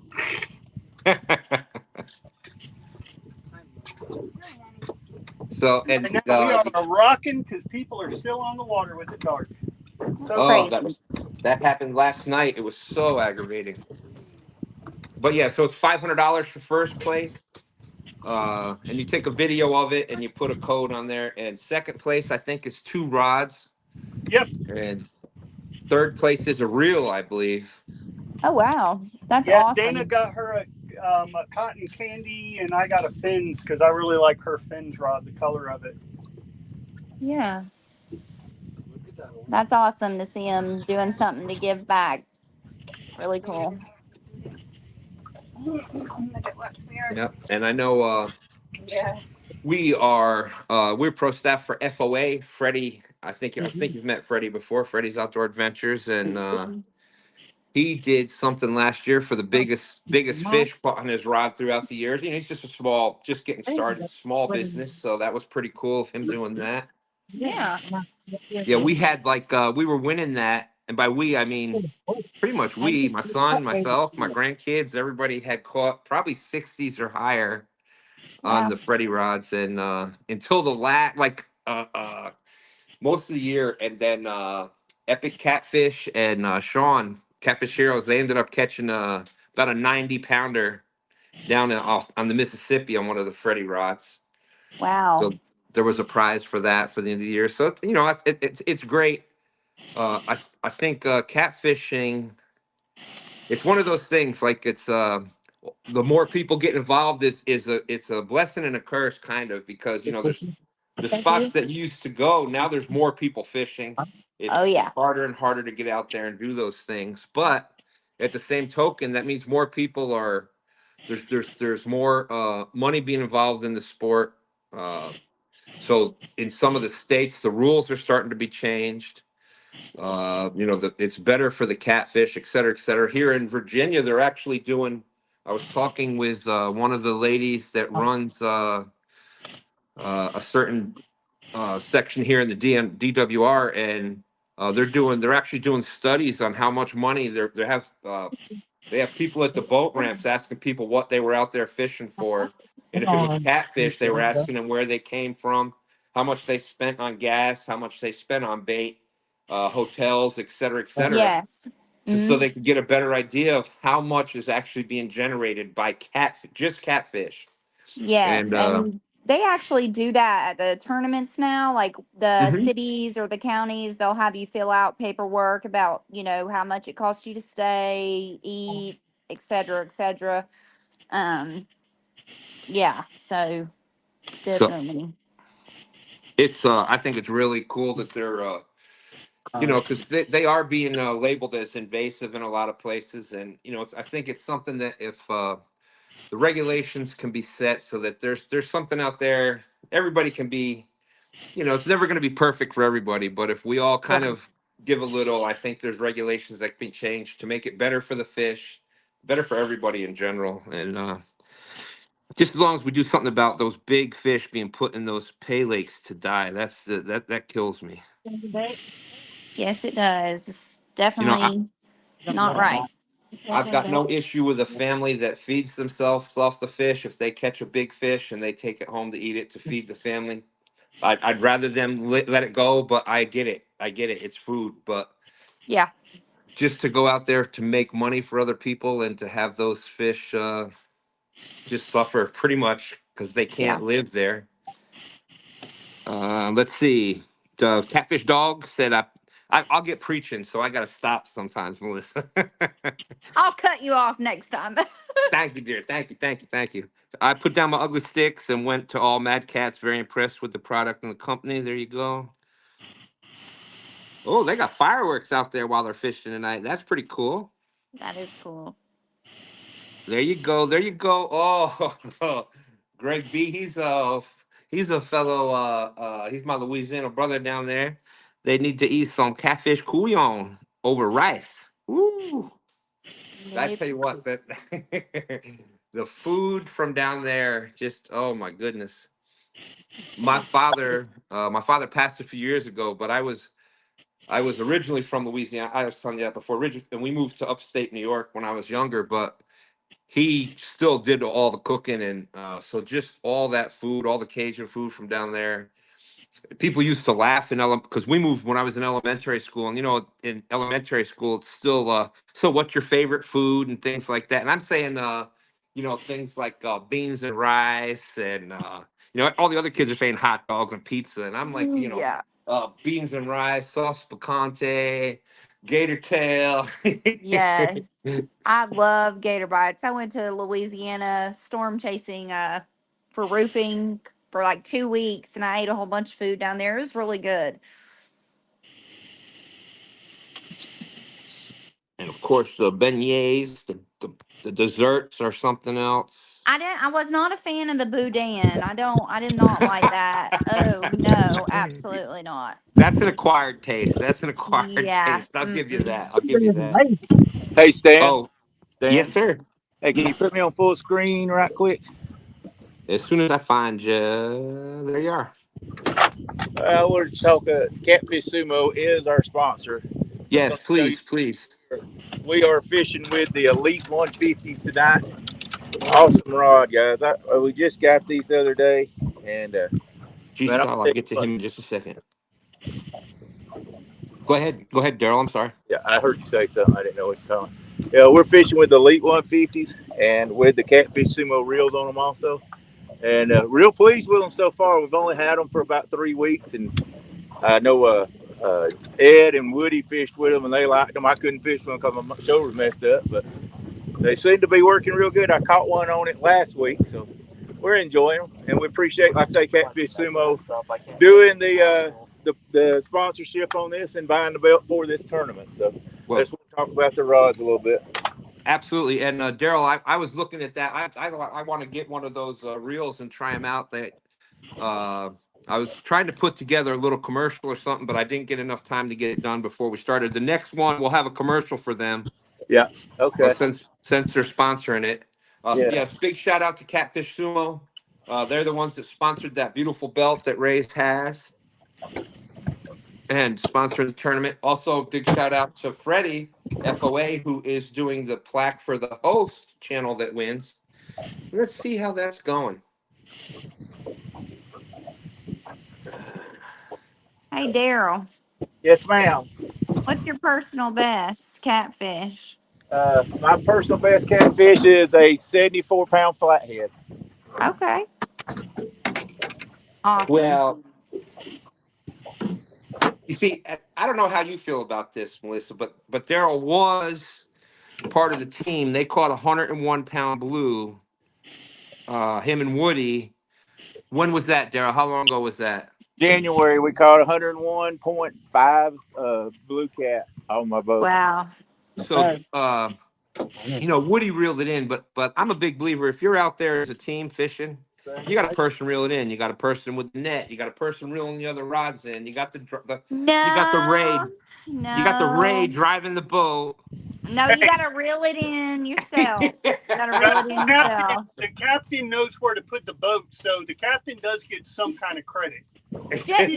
So and now we are rocking because people are still on the water with it dark. So that happened last night. It was so aggravating. But yeah, so it's $500 for first place. And you take a video of it and you put a code on there. And second place, I think, is 2 rods. Yep. And third place is a reel, I believe. Oh wow, that's awesome. awesome. Dana got her a cotton candy, and I got a fins because I really like her fins rod, the color of it. Yeah. That's awesome to see him doing something to give back. Really cool. Yep. And I know we're pro staff for FOA. Freddie, I think you've met Freddie before. Freddie's Outdoor Adventures, and he did something last year for the biggest fish caught on his rod throughout the years. You know, he's just getting started, small business. So that was pretty cool of him doing that. Yeah. Yeah, we had we were winning that, and by we I mean pretty much we, my son, myself, my grandkids, everybody had caught probably 60s or higher on the Freddy rods, and until the most of the year, and then Epic Catfish and Sean Catfish Heroes, they ended up catching about a 90-pounder down off on the Mississippi on one of the Freddy rods. Wow. So there was a prize for that for the end of the year. So you know, it's great. I think catfishing, it's one of those things, like it's the more people get involved it's a blessing and a curse, kind of, because you know there's the spots that used to go, now there's more people fishing. Oh It's yeah. harder and harder to get out there and do those things, but at the same token, that means more people are there's more money being involved in the sport. So in some of the states, the rules are starting to be changed. It's better for the catfish, et cetera, et cetera. Here in Virginia, they're actually doing. I was talking with one of the ladies that runs a certain section here in the DWR, and they're actually doing studies on how much money they have people at the boat ramps asking people what they were out there fishing for, and if it was catfish, they were asking them where they came from, how much they spent on gas, how much they spent on bait, hotels, et cetera, Yes. so Mm-hmm. they could get a better idea of how much is actually being generated by just catfish. Yes, And and they actually do that at the tournaments now. Like the mhm. cities or the counties, they'll have you fill out paperwork about, how much it costs you to stay, eat, et cetera, et cetera. Um, yeah, so So definitely. it's I think it's really cool that they're because they are being labeled as invasive in a lot of places, and I think it's something that if the regulations can be set so that there's something out there, everybody can be, it's never going to be perfect for everybody, but if we all kind Right. of give a little, I think there's regulations that can be changed to make it better for the fish, better for everybody in general, and just as long as we do something about those big fish being put in those pay lakes to die, that kills me. Yes, it does. It's You know, I, definitely not right. I've got no issue with a family that feeds themselves off the fish. If they catch a big fish and they take it home to eat it to feed the family, I'd rather them let it go. But I get it. I get it. It's food. But Yeah, just to go out there to make money for other people and to have those fish just suffer pretty much because they yeah. can't live there. Let's see. The Catfish Dog said, I'll get preaching, so I got to stop sometimes, Melissa. I'll cut you off next time. Thank you, dear. Thank you. Thank you. Thank you. I put down my ugly sticks and went to all Mad Cats. Very impressed with the product and the company. There you go. Oh, they got fireworks out there while they're fishing tonight. That's pretty cool. That is cool. There you go. There you go. Oh, Greg B. He's a fellow. He's my Louisiana brother down there. They need to eat some catfish couillon over rice. Ooh. I Nope. tell you what, that the food from down there, just oh my goodness. My father passed a few years ago, but I was originally from Louisiana. I was telling you that before, and we moved to upstate New York when I was younger. But he still did all the cooking, and so just all that food, all the Cajun food from down there, people used to laugh in because we moved when I was in elementary school, and in elementary school it's still so what's your favorite food and things like that, and I'm saying things like beans and rice, and all the other kids are saying hot dogs and pizza, and I'm like Yeah. beans and rice, sauce picante, gator tail. Yes. I love gator bites. I went to Louisiana storm chasing for roofing for like 2 weeks and I ate a whole bunch of food down there. It was really good. And of course the beignets, the desserts are something else. I was not a fan of the boudin. I did not like that. Oh no, absolutely not. That's an acquired taste. That's an acquired Yeah. taste. I'll give you Mm-mm. that. I'll give you that. Hey, Stan. Oh, yes, Stan. sir. Hey, can you put me on full screen right quick? As soon as I find you, there you are. I wanted to talk. Catfish Sumo is our sponsor. I was Yes, going to tell you please, please. we are fishing with the Elite 150s tonight. Awesome rod, guys. We just got these the other day, and G man, I'll Style, I'll tell you get to what. him in just a second. Go ahead. Go ahead, Daryl. I'm sorry. Yeah, I heard you say something. I didn't know what you're talking. Yeah, we're fishing with the Elite 150s and with the Catfish Sumo reels on them also, and real pleased with them so far. We've only had them for about 3 weeks, and I know Ed and Woody fished with them, and they liked them. I couldn't fish with them because my shoulders messed up, but they seem to be working real good. I caught one on it last week, so we're enjoying them, and we appreciate, like I say, Catfish Sumo doing the sponsorship on this and buying the belt for this tournament. So I Well, just want to talk about the rods a little bit. absolutely. And Daryl, I was looking at that. I want to get one of those reels and try them out. I was trying to put together a little commercial or something, but I didn't get enough time to get it done before we started. The next one, we'll have a commercial for them Yeah. Okay. since they're sponsoring it. Yeah. Yes, big shout out to Catfish Sumo. They're the ones that sponsored that beautiful belt that Ray has and sponsored the tournament. Also, big shout out to Freddie FOA, who is doing the plaque for the host channel that wins. Let's see how that's going. Hey, Daryl, Yes, ma'am. what's your personal best catfish? My personal best catfish is a 74-pound flathead. Okay, awesome. Well, you see, I don't know how you feel about this, Melissa, but Daryl was part of the team. They caught a 101-pound blue. Him and Woody. When was that, Daryl? How long ago was that? January, we caught 101.5 blue cat on my boat. Wow. So, Woody reeled it in, but I'm a big believer. If you're out there as a team fishing, you got a person reel it in. You got a person with the net. You got a person reeling the other rods in. You got you got the No, raid. You got the raid no, driving the boat. no. You got to reel it in yourself. You got to reel it The in captain, yourself. the captain knows where to put the boat, so the captain does get some kind of credit. Yes,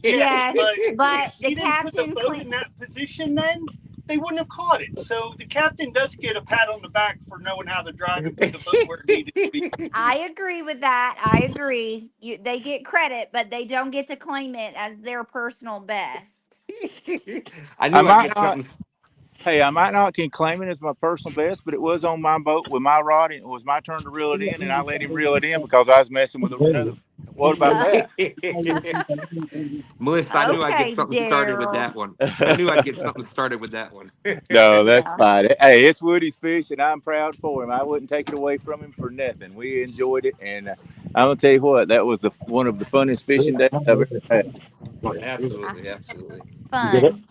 yes. But But if the he didn't put the captain boat in that position, then they wouldn't have caught it. So the captain does get a pat on the back for knowing how to drive and put the boat where it needed to be. I agree with that. I agree. They get credit, but they don't get to claim it as their personal best. I I knew I'd might get not. something. Hey, I might not can claim it as my personal best, but it was on my boat with my rod, and it was my turn to reel it in, and I let him reel it in because I was messing with another. What about Uh, that? Melissa, I knew I'd get okay, something started with Daryl. that one. I knew I'd get something started with that one. No, that's Yeah. fine. Hey, it's Woody's fish, and I'm proud for him. I wouldn't take it away from him for nothing. We enjoyed it, and I'm gonna tell you what, that was one of the funnest fishing days I've ever had. Ah, Absolutely, absolutely. it's fun.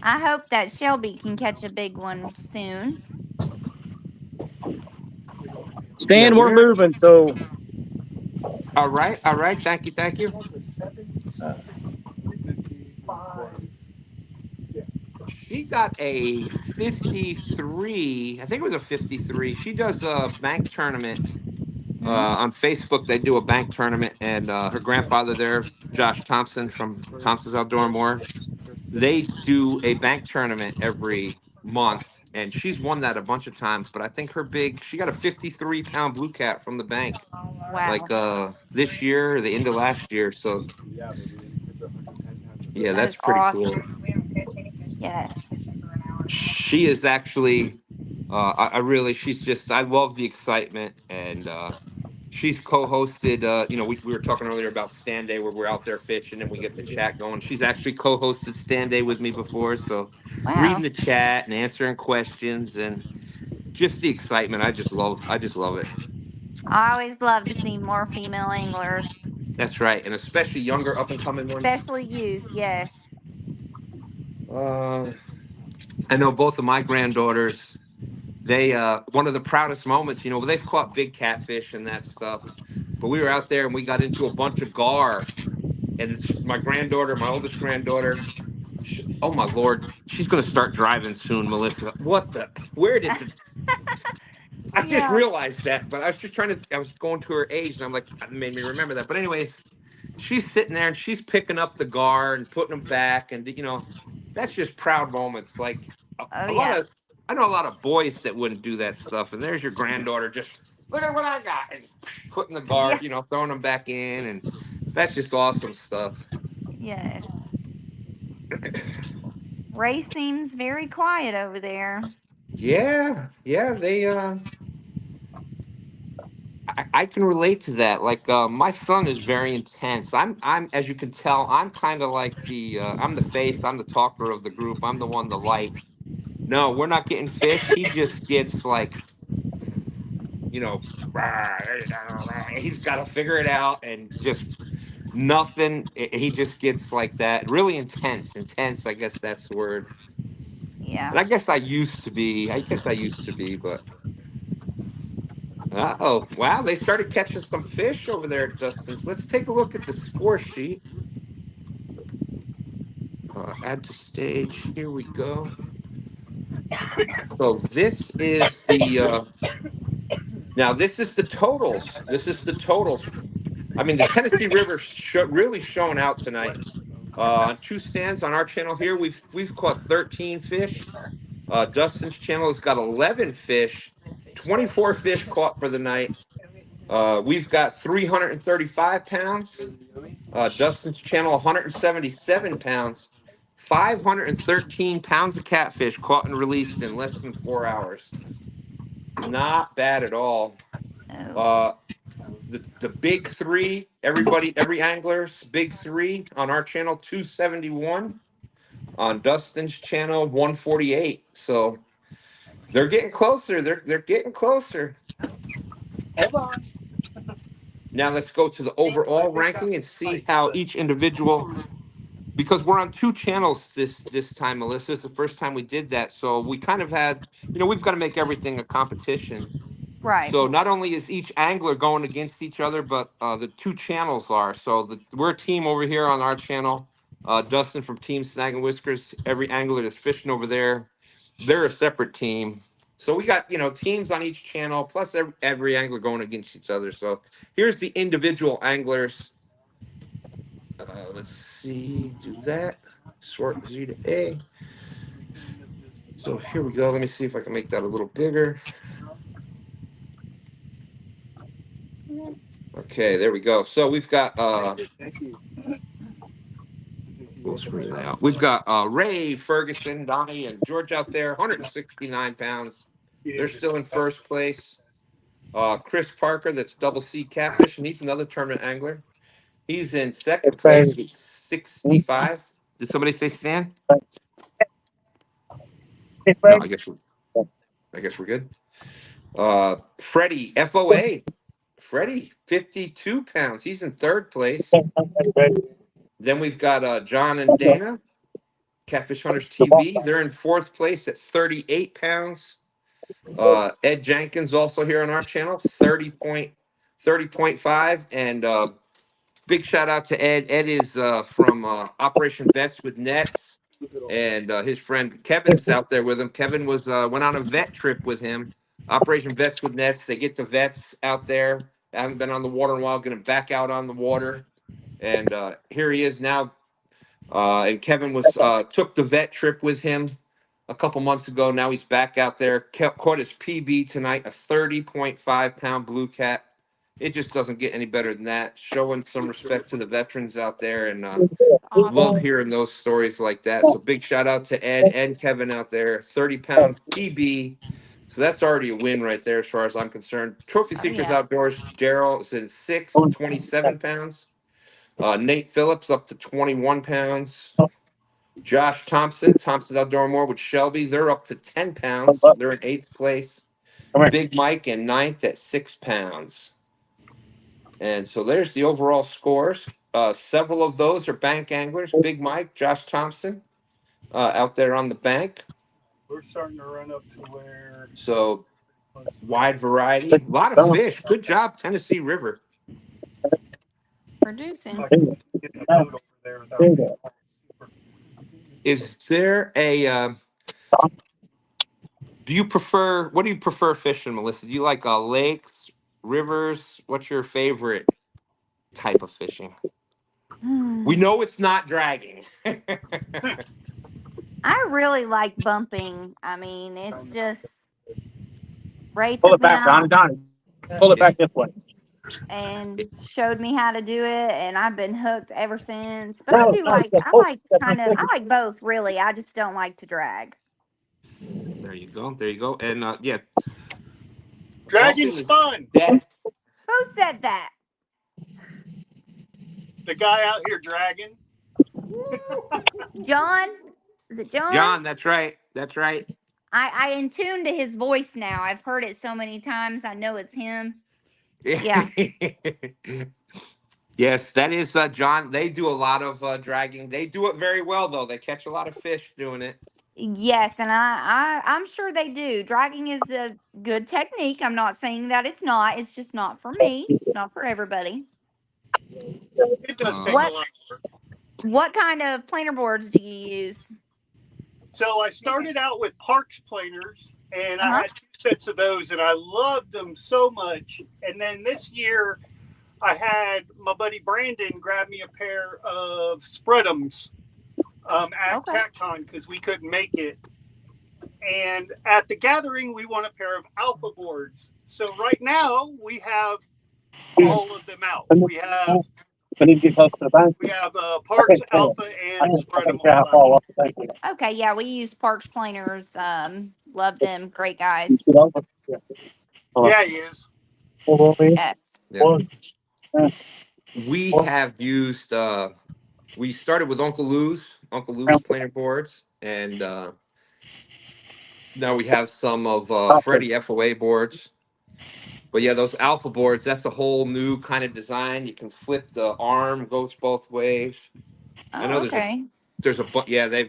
I hope that Shelby can catch a big one soon. Yeah, Stan, we're we're moving, so all right. All right. Thank you. Thank you. She got a 53. I think it was a 53. She does a bank tournament Hmm? on Facebook. They do a bank tournament, and her grandfather there, Josh Thompson from Thompson's Outdoor and More, they do a bank tournament every month, and she's won that a bunch of times. But I think she got a 53-pound blue cat from the bank, like Wow. this year or the end of last year. So yeah, That that's is pretty cool. awesome. Yes. She is actually I really she's just I love the excitement and she's co-hosted we were talking earlier about stand day where we're out there fishing and we get the chat going. She's actually co-hosted stand day with me before, so reading Wow. the chat and answering questions and just the excitement. I just love it. I always love to see more female anglers, That's right, and especially younger up and coming ones. especially youth. Yes. uh I know both of my granddaughters. They one of the proudest moments, they've caught big catfish and that stuff, but we were out there and we got into a bunch of gar, and my granddaughter, my oldest granddaughter, oh my lord, she's going to start driving soon, Melissa. Where did the I just Yeah. realized that, but I was going to her age and I'm like, it made me remember that. But anyways, she's sitting there and she's picking up the gar and putting them back, and that's just proud moments. Like Oh, a lot yeah. of I know a lot of boys that wouldn't do that stuff, and there's your granddaughter just look at what I got and putting the gar, Yeah. throwing them back in, and that's just awesome stuff. Yes. Ray seems very quiet over there. Yeah, yeah, I can relate to that. Like my son is very intense. I'm as you can tell, I'm kind of like I'm the face, I'm the talker of the group. I'm the one, the light. No, we're not getting fish. He just gets like, you know, he's got to figure it out and just nothing. He just gets like that, really intense, intense. I guess that's the word. Yeah. And I guess I used to be. But Uh-oh. Wow, they started catching some fish over there at Dustin's. Let's take a look at the score sheet. Add to stage. Here we go. So this is the now this is the totals. This is the totals. I mean, the Tennessee River really showing out tonight. On two stands on our channel here, we've caught 13 fish. Dustin's channel has got 11 fish, 24 fish caught for the night. We've got 335 pounds. Dustin's channel 177 pounds. 513 pounds of catfish caught and released in less than 4 hours. Not bad at all. Oh. Uh, the big three, every angler's big three on our channel, 271. On Dustin's channel, 148. So they're getting closer. They're getting closer. Now let's go to the overall ranking and see how each individual, because we're on two channels this time, Melissa. It's the first time we did that. So we kind of had, we've got to make everything a competition. Right. So not only is each angler going against each other, but the two channels are. So we're a team over here on our channel. Dustin from Team Snag and Whiskers, every angler that's fishing over there, they're a separate team. So we got, teams on each channel, plus every angler going against each other. So here's the individual anglers. Let's see, do that. Sort Z to A. So here we go. Let me see if I can make that a little bigger. Okay, there we go. So we've got full screen layout. We've got Ray, Ferguson, Donnie, and George out there, 169 pounds. They're still in first place. Chris Parker, that's double C catfish, and he's another tournament angler. He's in second place with 65. Did somebody say Stan? No, I guess we're good. Freddie, FOA. Freddie, 52 pounds. He's in third place. Then we've got John and Dana, Catfish Hunters TV. They're in fourth place at 38 pounds. Ed Jenkins also here on our channel, 30.5. And big shout out to Ed. Ed is from Operation Vets with Nets. And his friend Kevin's out there with him. Kevin went on a vet trip with him. Operation Vets with Nets. They get the vets out there. They haven't been on the water in a while. Going to back out on the water. And here he is now. And Kevin took the vet trip with him a couple months ago. Now he's back out there. Caught his PB tonight, a 30.5-pound blue cat. It just doesn't get any better than that. Showing some respect to the veterans out there, and love Awesome. hearing those stories like that. So big shout out to Ed and Kevin out there. 30-pound PB. So that's already a win right there as far as I'm concerned. Trophy Oh Seekers yeah. Outdoors, Daryl is in sixth, 27 pounds. Nate Phillips up to 21 pounds. Josh Thompson's Outdoor More with Shelby. They're up to 10 pounds. They're in eighth place. Big Mike in ninth at 6 pounds. And so there's the overall scores. Several of those are bank anglers. Big Mike, Josh Thompson, out there on the bank. We're starting to run up to where. So wide variety. A lot of fish. Good job, Tennessee River. Producing. Get the boat over there without. Is there a what do you prefer fishing, Melissa? Do you like lakes, rivers? What's your favorite type of fishing? We know it's not dragging. I really like bumping. I mean, it's just Ray Pull took it me back, Donnie. out Donnie. Pull it back this way. and showed me how to do it, and I've been hooked ever since. But No, no, I like I like both really. I just don't like to drag. There you go. There you go. And yeah, Dragon's fun. Dead. Who said that? The guy out here dragging. John? Is it John? John, that's right. That's right. I in tune to his voice now. I've heard it so many times. I know it's him. Yeah. Yes, that is John. They do a lot of dragging. They do it very well, though. They catch a lot of fish doing it. Yes, and I'm sure they do. Dragging is a good technique. I'm not saying that it's not. It's just not for me. It's not for everybody. It does take a What lot. what kind of planer boards do you use? So I started out with Parks planers, and I Uh-huh. had 2 sets of those, and I loved them so much. And then this year, I had my buddy Brandon grab me a pair of Spreadums at Okay. CatCon because we couldn't make it. And at the gathering, we won a pair of Alpha boards. So right now, we have all of them out. I need to get close to the bank. We have I Parks can't tell. Alpha I and can't Spreadum tell all how out. far off the bank is. Okay, yeah, we use Parks planers. Love them. Great guys. You sit over? Yeah. Yeah, he is. Yes. Yeah. Yeah. We have used we started with Uncle Lou's planer boards, and now we have some of Freddie FOA boards. But yeah, those alpha boards, that's a whole new kind of design. You can flip the arm, goes both ways. I know Oh, okay. yeah, they're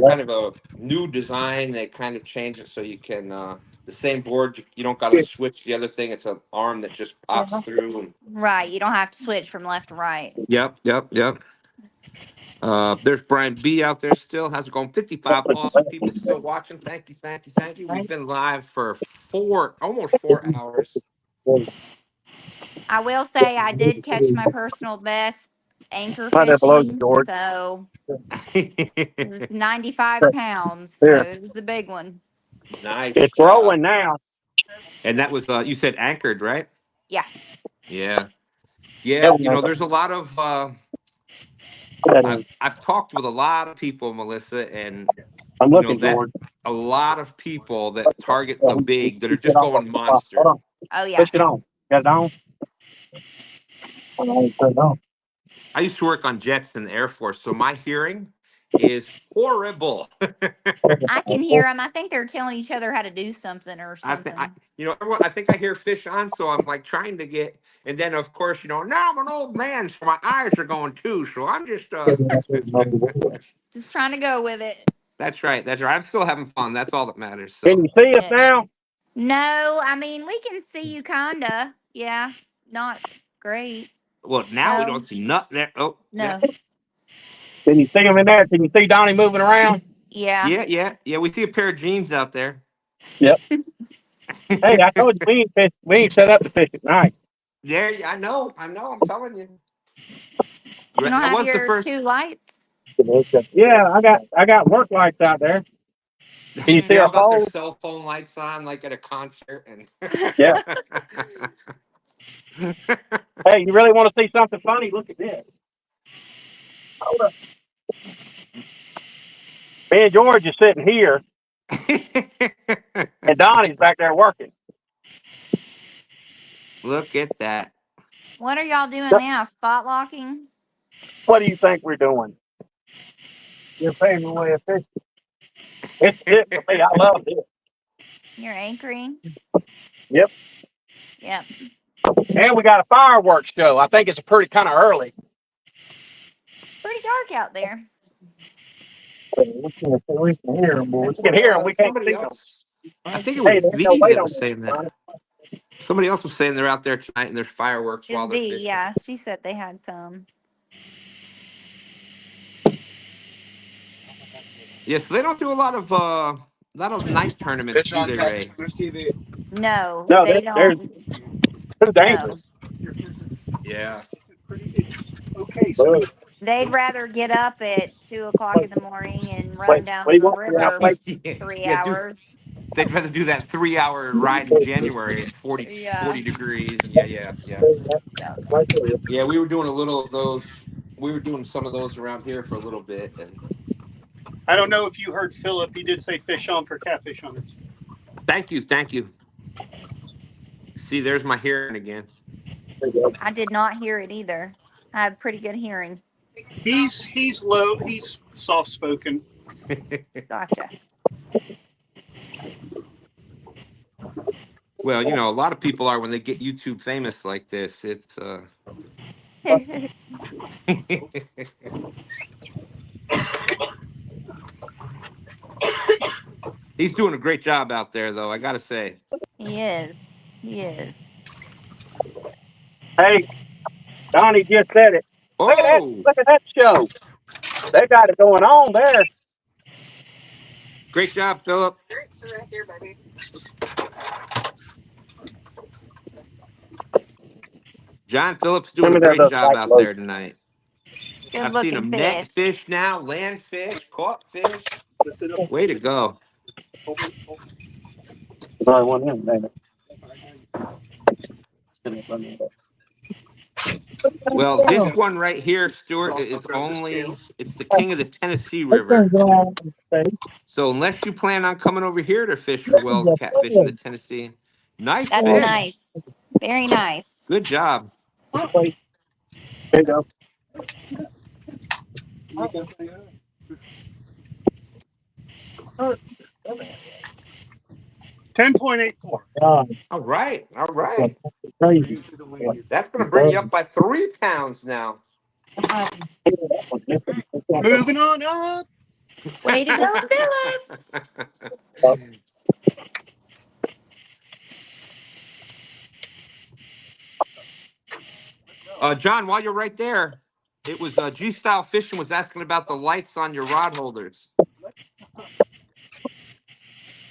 kind of a new design. They kind of change it so you can the same board, you don't got to switch the other thing. It's an arm that just pops through. And Right. You don't have to switch from left to right. yep. There's Brian B out there still. How's it going? 55 awesome people still watching. Thank you. We've been live for almost 4 hours. I will say I did catch my personal best anchor Right there below you, fishing. George. So it was 95 pounds. So Here. it was the big one. Nice It's job. rolling now. And that was you said anchored, right? Yeah. Yeah. Yeah, Hell no. there's a lot of I'm I've talked with a lot of people, Melissa, and looking, that George. a lot of people that target the big that are Get just off of going the spot. Hold monster. on. Oh, yeah. Push it on. Got it on? No. I used to work on jets in the Air Force, so my hearing is horrible. I can hear them. I think they're telling each other how to do something or I think something. I think I hear fish on, so I'm like trying to get, and then of course now I'm an old man, so my eyes are going too. So I'm just Just trying to go with it. That's right. I'm still having fun. That's all that matters. Can So you see us Yeah. now? No, I mean, we can see you kinda. Yeah. Not great. well, now we No. don't see nothing there. Oh, yeah, No. Can you see him in there? Can you see Donnie moving around? Yeah. yeah. We see a pair of jeans out there. Yep. Hey, I told you we ain't set up to fish at night. There, I know. I'm telling you. You don't That have was the your first. 2 lights? Yeah, I got work lights out there. Can you see They our all got their poles? cell phone lights on, like at a concert. And Yeah. Hey, you really want to see something funny? Look at this. Hold up. Me and George is sitting here, and Donnie's back there working. Look at that. What are y'all doing now? Spot locking? What do you think we're doing? You're paying the way of fishing. It's it for me. I love this. You're anchoring? Yep. Yep. And we got a fireworks show. I think it's pretty kind of early. It's pretty dark out there. We can hear them, boys. That's We can what hear them. We can't somebody see them. else. I think it was Hey, there's no V weight that on was this, saying that. Donnie. Somebody else was saying they're out there tonight and there's fireworks It's while they're V, fishing. yeah. She said they had some. Yeah, so they don't do a lot of night tournaments, Fish do on they, Ray? Catfish TV. No, No, they there's don't. too dangerous. No. Yeah. It's okay. So They'd rather get up at 2 o'clock in the morning and run Wait, down what do to you the want? river for yeah, 3 hours. they'd rather do that 3 hour ride in January at 40 Yeah. 40 degrees. Yeah. Yeah. Yeah, we were doing a little of those. We were doing some of those around here for a little bit. And I don't know if you heard Philip. He did say fish on for catfish hunters. thank you. See, there's my hearing again. I did not hear it either. I have pretty good hearing. He's low. He's soft spoken. Gotcha. Well, a lot of people are when they get YouTube famous like this. It's He's doing a great job out there, though. I gotta say. He is. He is. Hey, Donnie just said it. Look at that! Oh, Look at that show. They got it going on there. great job, Philip. John Phillips doing Send a me that great little job white out loaf. there tonight. Good I've seen looking him net fish. fish now, land fish, caught fish. Way to go. I want him, man. Well, this one right here, Stuart, is only, it's the king of the Tennessee River. So unless you plan on coming over here to fish for Wells catfish in the Tennessee, nice That's fish. nice. Very nice. Good job. There you go. 10.84. All right. All right. Crazy. That's going to bring you up by 3 pounds now. Moving on up. Way to go, Philip. John, while you're right there, it was G Style Fishing was asking about the lights on your rod holders.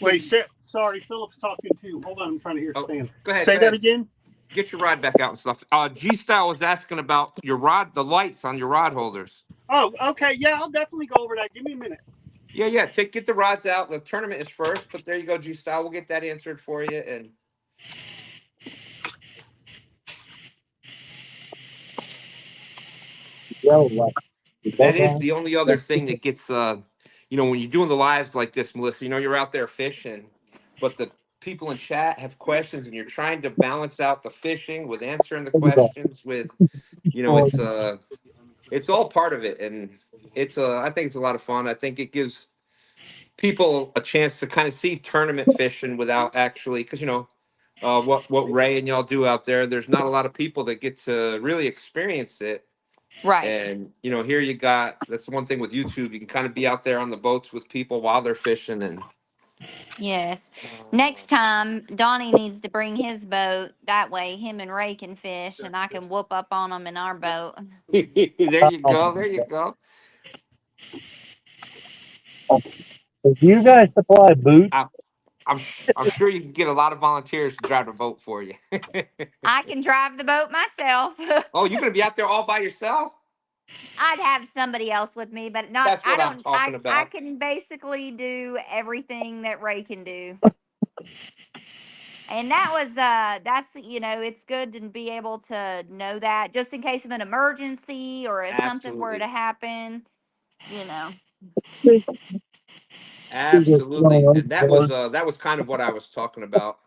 Wait, sorry, Philip's talking too. Hold on, I'm trying to hear Stan. Go ahead. Say Go that ahead. again. Get your rod back out and stuff. G Style was asking about your rod, the lights on your rod holders. Oh, okay. Yeah, I'll definitely go over that. Give me a minute. Yeah. Get the rods out. The tournament is first, but there you go, G Style. We'll get that answered for you. And that is the only other thing that gets, when you're doing the lives like this, Melissa, you're out there fishing, but the people in chat have questions and you're trying to balance out the fishing with answering the questions with, it's all part of it. And I think it's a lot of fun. I think it gives people a chance to kind of see tournament fishing without actually, because, what Ray and y'all do out there, there's not a lot of people that get to really experience it. Right. And here you got, that's the one thing with YouTube, you can kind of be out there on the boats with people while they're fishing. And Yes. Next time, Donnie needs to bring his boat. That way, him and Ray can fish, and I can whoop up on them in our boat. there you go. If you guys supply boots, I, I'm sure you can get a lot of volunteers to drive the boat for you. I can drive the boat myself. Oh, you're gonna be out there all by yourself? I'd have somebody else with me, but not. That's I what I'm don't. talking I about. can basically do everything that Ray can do. And that was that's it's good to be able to know that just in case of an emergency or if something were to Absolutely. happen, you know. Absolutely. And that was kind of what I was talking about.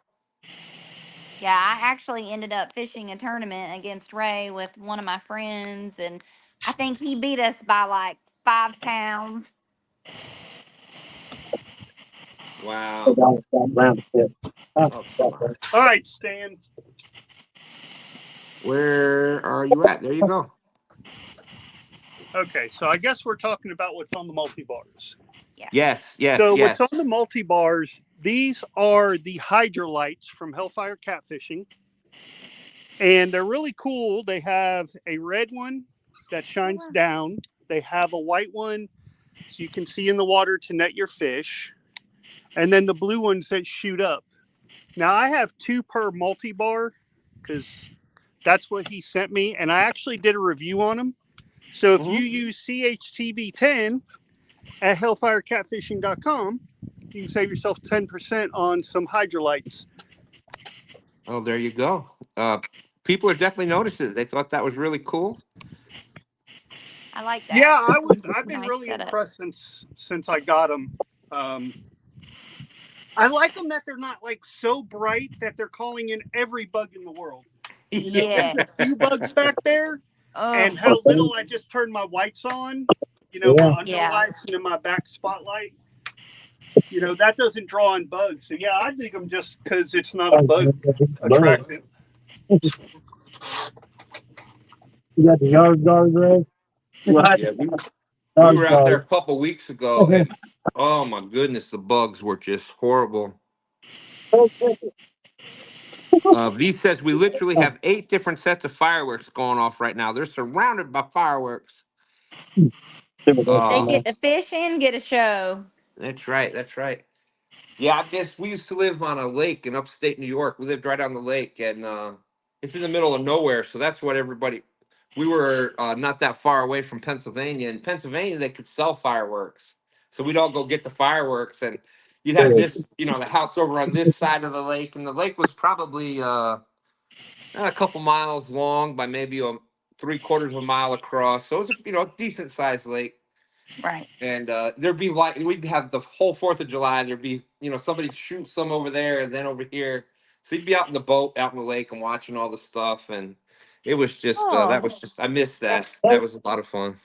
Yeah, I actually ended up fishing a tournament against Ray with one of my friends, and I think he beat us by like 5 pounds. Wow. oh, Oh, come on. All right, Stan. Where are you at? There you go. Okay, so I guess we're talking about what's on the multi-bars. Yeah. Yes. So what's on the multi-bars, these are the hydrolights from Hellfire Catfishing. And they're really cool. They have a red one that shines down. They have a white one so you can see in the water to net your fish. And then the blue ones that shoot up. Now I have 2 per multi-bar because that's what he sent me. And I actually did a review on them. So if you use CHTV10 at hellfirecatfishing.com, you can save yourself 10% on some hydrolights. Oh, there you go. People are definitely noticing it. They thought that was really cool. I like that. Yeah, I've been Nice really setup. impressed since I got them. I like them that they're not like so bright that they're calling in every bug in the world. Yes. A few bugs back there, and Oh, how little I just turned my whites on. My under yeah. lights and then my back spotlight. That doesn't draw in bugs. So yeah, I dig them just because it's not a bug attractant. You got the yard guard, Ray? Yeah, we were out there a couple weeks ago, and Oh my goodness, the bugs were just horrible. V says we literally have 8 different sets of fireworks going off right now. They're surrounded by fireworks. They Uh, get to fish and get a show. that's right. That's right. Yeah, I guess we used to live on a lake in upstate New York. We lived right on the lake, and it's in the middle of nowhere. So that's what everybody. We were not that far away from Pennsylvania. In Pennsylvania, they could sell fireworks, so we'd all go get the fireworks, and you'd have this, the house over on this side of the lake, and the lake was probably a couple miles long by maybe 3/4 of a mile across. So it was a decent sized lake. Right. And there'd be like we'd have the whole 4th of July. There'd be somebody shoot some over there and then over here. So you'd be out in the boat, out in the lake, and watching all the stuff. And it was just that Oh, was just I missed that. That was a lot of fun.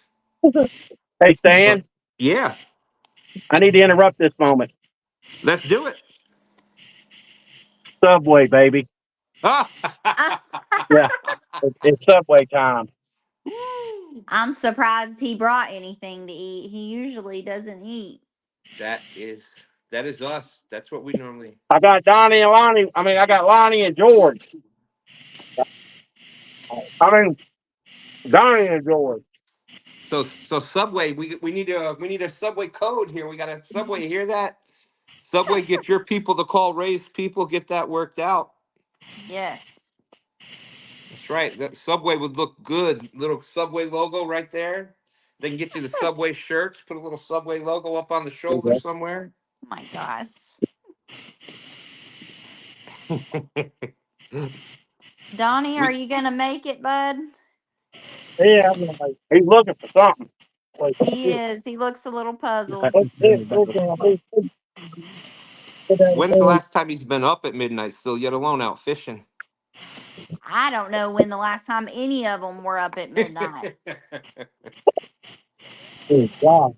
Hey, But Stan, yeah, I need to interrupt this moment. let's do it. Subway, baby. Yeah, it's Subway time. I'm surprised he brought anything to eat. He usually doesn't eat. that is that is us. That's what we normally. I got Donnie and Lonnie. I got Lonnie and George. Donnie and George. So Subway, we need a Subway code here. We got a Subway. You hear that? Subway, get your people to call Ray's people. Get that worked out. Yes. That's right. That Subway would look good. Little Subway logo right there. They can get you the Subway shirts. Put a little Subway logo up on the shoulder somewhere. Oh my gosh. Donnie, are we, you gonna make it, bud? Yeah, he's looking for something. He is. He looks a little puzzled. when's the last time he's been up at midnight still, yet alone out fishing? I don't know when the last time any of them were up at midnight. So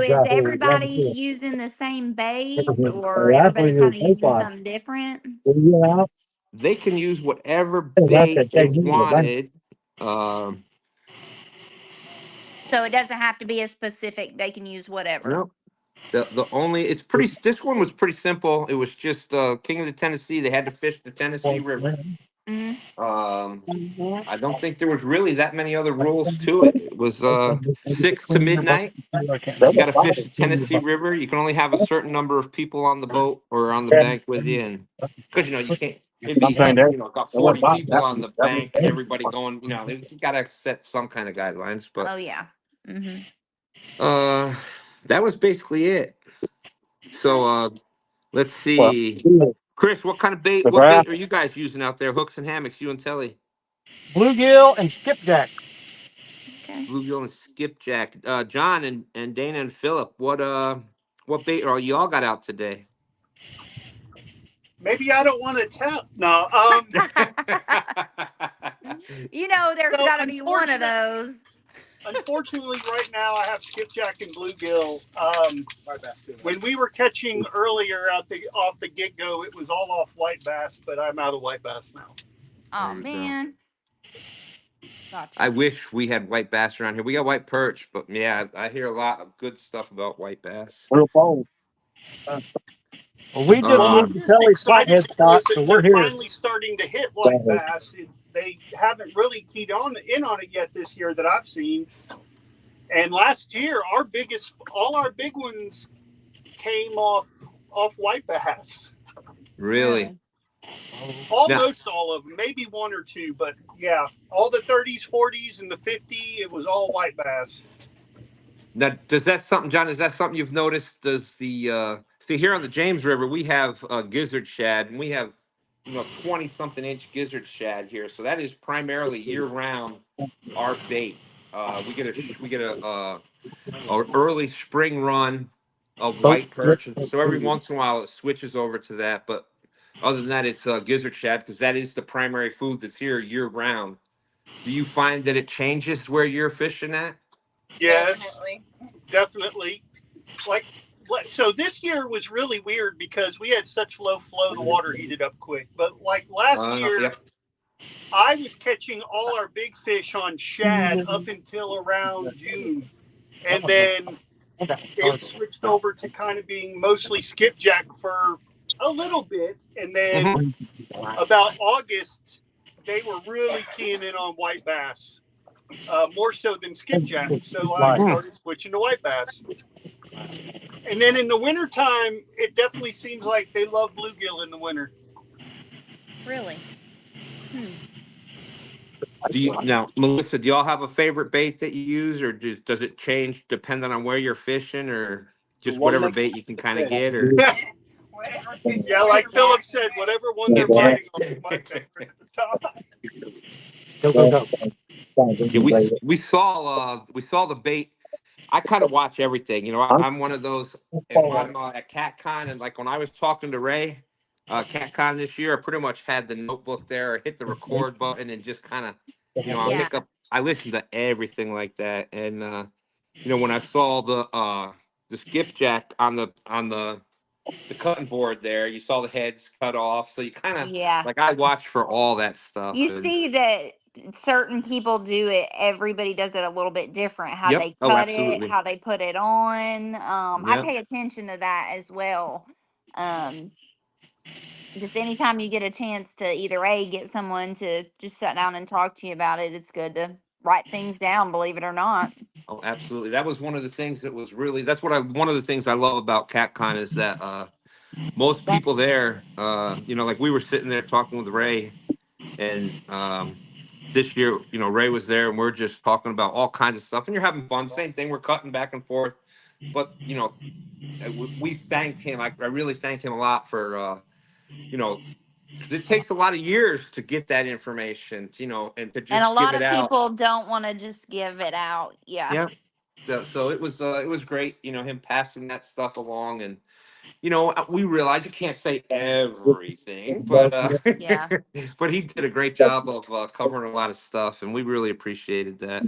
is everybody using the same bait or everybody kind of using something different? They can use whatever bait they wanted. So it doesn't have to be a specific, they can use whatever. No, the only it's pretty. This one was pretty simple. It was just King of the Tennessee. They had to fish the Tennessee River. Mm-hmm. I don't think there was really that many other rules to it. It was 6 to midnight. You got to fish the Tennessee River. You can only have a certain number of people on the boat or on the bank with you, and because you can't. It'd be got 40 people on the bank. Everybody going. You got to set some kind of guidelines. But Oh yeah. Mm-hmm. that was basically it. So let's see. Chris, what kind of bait? What bait are you guys using out there? Hooks and hammocks, you and Telly. Bluegill and skipjack. Okay. Bluegill and skipjack. John and Dana and Philip, what bait are y'all got out today? Maybe I don't want to tell. No. There's got to be one of those. Unfortunately, right now I have skipjack and bluegill. When we were catching earlier off the get-go, it was all off white bass, but I'm out of white bass now. Oh man. Gotcha. I wish we had white bass around here. We got white perch, but yeah, I hear a lot of good stuff about white bass. We just I'm moved to just Telly's excited flathead spot, so they're we're here. finally starting to hit white bass. They haven't really keyed in on it yet this year that I've seen. And last year, all our big ones came off white bass. Really? Almost all of them, maybe one or two, but yeah, all the 30s, 40s, and the 50, it was all white bass. Now, John, is that something you've noticed? Does the see here on the James River, we have gizzard shad, and we have 20-something-inch gizzard shad here, so that is primarily year-round our bait. We get a early spring run of white perch, and so every once in a while it switches over to that. But other than that, it's gizzard shad because that is the primary food that's here year-round. Do you find that it changes where you're fishing at? Yes, definitely. So this year was really weird because we had such low flow, the water heated up quick. But like last year, Yep. I was catching all our big fish on shad up until around June. And then It switched over to kind of being mostly skipjack for a little bit, and then about August they were really keying in on white bass, more so than skipjack. So I started switching to white bass. And then in the wintertime, it definitely seems like they love bluegill in the winter. Really? Now, Melissa, do y'all have a favorite bait that you use, or does it change depending on where you're fishing, or just whatever bait you can kind of get? Or Yeah, like Philip said, whatever one they're skipjack. biting on is my favorite at the time. Yeah, we saw the bait. I kind of watch everything. You know, I'm one of those. If I'm at CatCon, and like when I was talking to Ray, CatCon this year, I pretty much had the notebook there, hit the record button, and just kind of, I Yeah. pick up. I listen to everything like that, and when I saw the skipjack on the cutting board there, you saw the heads cut off, so you kind of Yeah. like I watch for all that stuff. You And see that certain people do it. Everybody does it a little bit different. How yep, they oh, cut it, absolutely, how they put it on. I yep. pay attention to that as well. Um, just anytime you get a chance to either get someone to just sit down and talk to you about it, it's good to write things down. Believe it or not. Oh, absolutely. That was one of the things that was really that's what I one of the things I love about CatCon is that most people there, like we were sitting there talking with Ray, and this year, Ray was there, and we're just talking about all kinds of stuff, and you're having fun. Same thing, we're cutting back and forth, but we thanked him. I really thanked him a lot for you know, because it takes a lot of years to get that information, and to And a just give lot it of out. people don't want to just give it out. Yeah. Yeah. So it was great, him passing that stuff along, and we realize you can't say everything, but Yeah. but he did a great job of covering a lot of stuff, and we really appreciated that.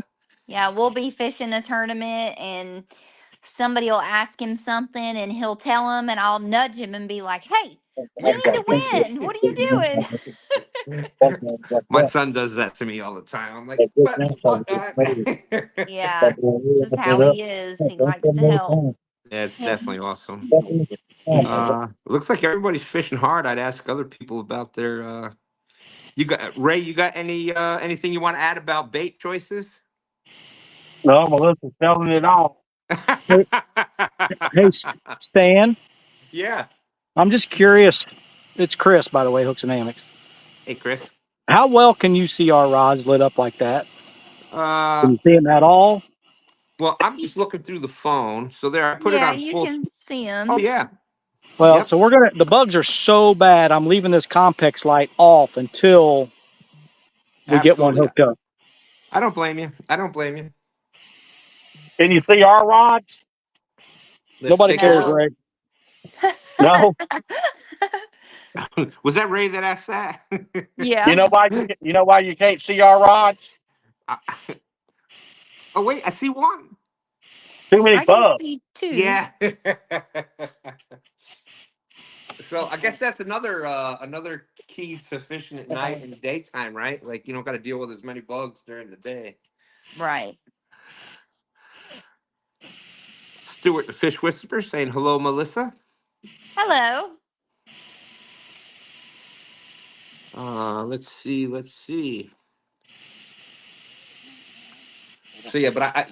Yeah. We'll be fishing a tournament and somebody will ask him something and he'll tell him and I'll nudge him and be like, hey, we need to win. What are you doing? My son does that to me all the time. I'm like, but what? Yeah. It's just how he is. He likes to help. Yeah, it's definitely awesome. Looks like everybody's fishing hard. I'd ask other people about their. You got Ray? You got anything you want to add about bait choices? No, Melissa's telling it all. Hey, Stan, Yeah. I'm just curious. It's Chris, by the way, Hooks and Hammocks. Hey, Chris. How well can you see our rods lit up like that? Uh, Can you see them at all? well, I'm just looking through the phone. So there, I put it Yeah, on you full. can see Oh him. yeah. Well, Yep. so the bugs are so bad, I'm leaving this Compex light off until we get one Absolutely. hooked up. I don't blame you. I don't blame you. Can you see our rods? Let's Nobody take a cares, No. look. Ray. No. Was that Ray that asked that? You Yeah. know why you can't see our rods? I- oh wait, I see one. Too many I can bugs. see two. Yeah. So I guess that's another key to fishing at night and daytime, right? Like you don't got to deal with as many bugs during the day. Right. Stuart the Fish Whisperer saying hello, Melissa. Hello. Let's see, let's see. So yeah, but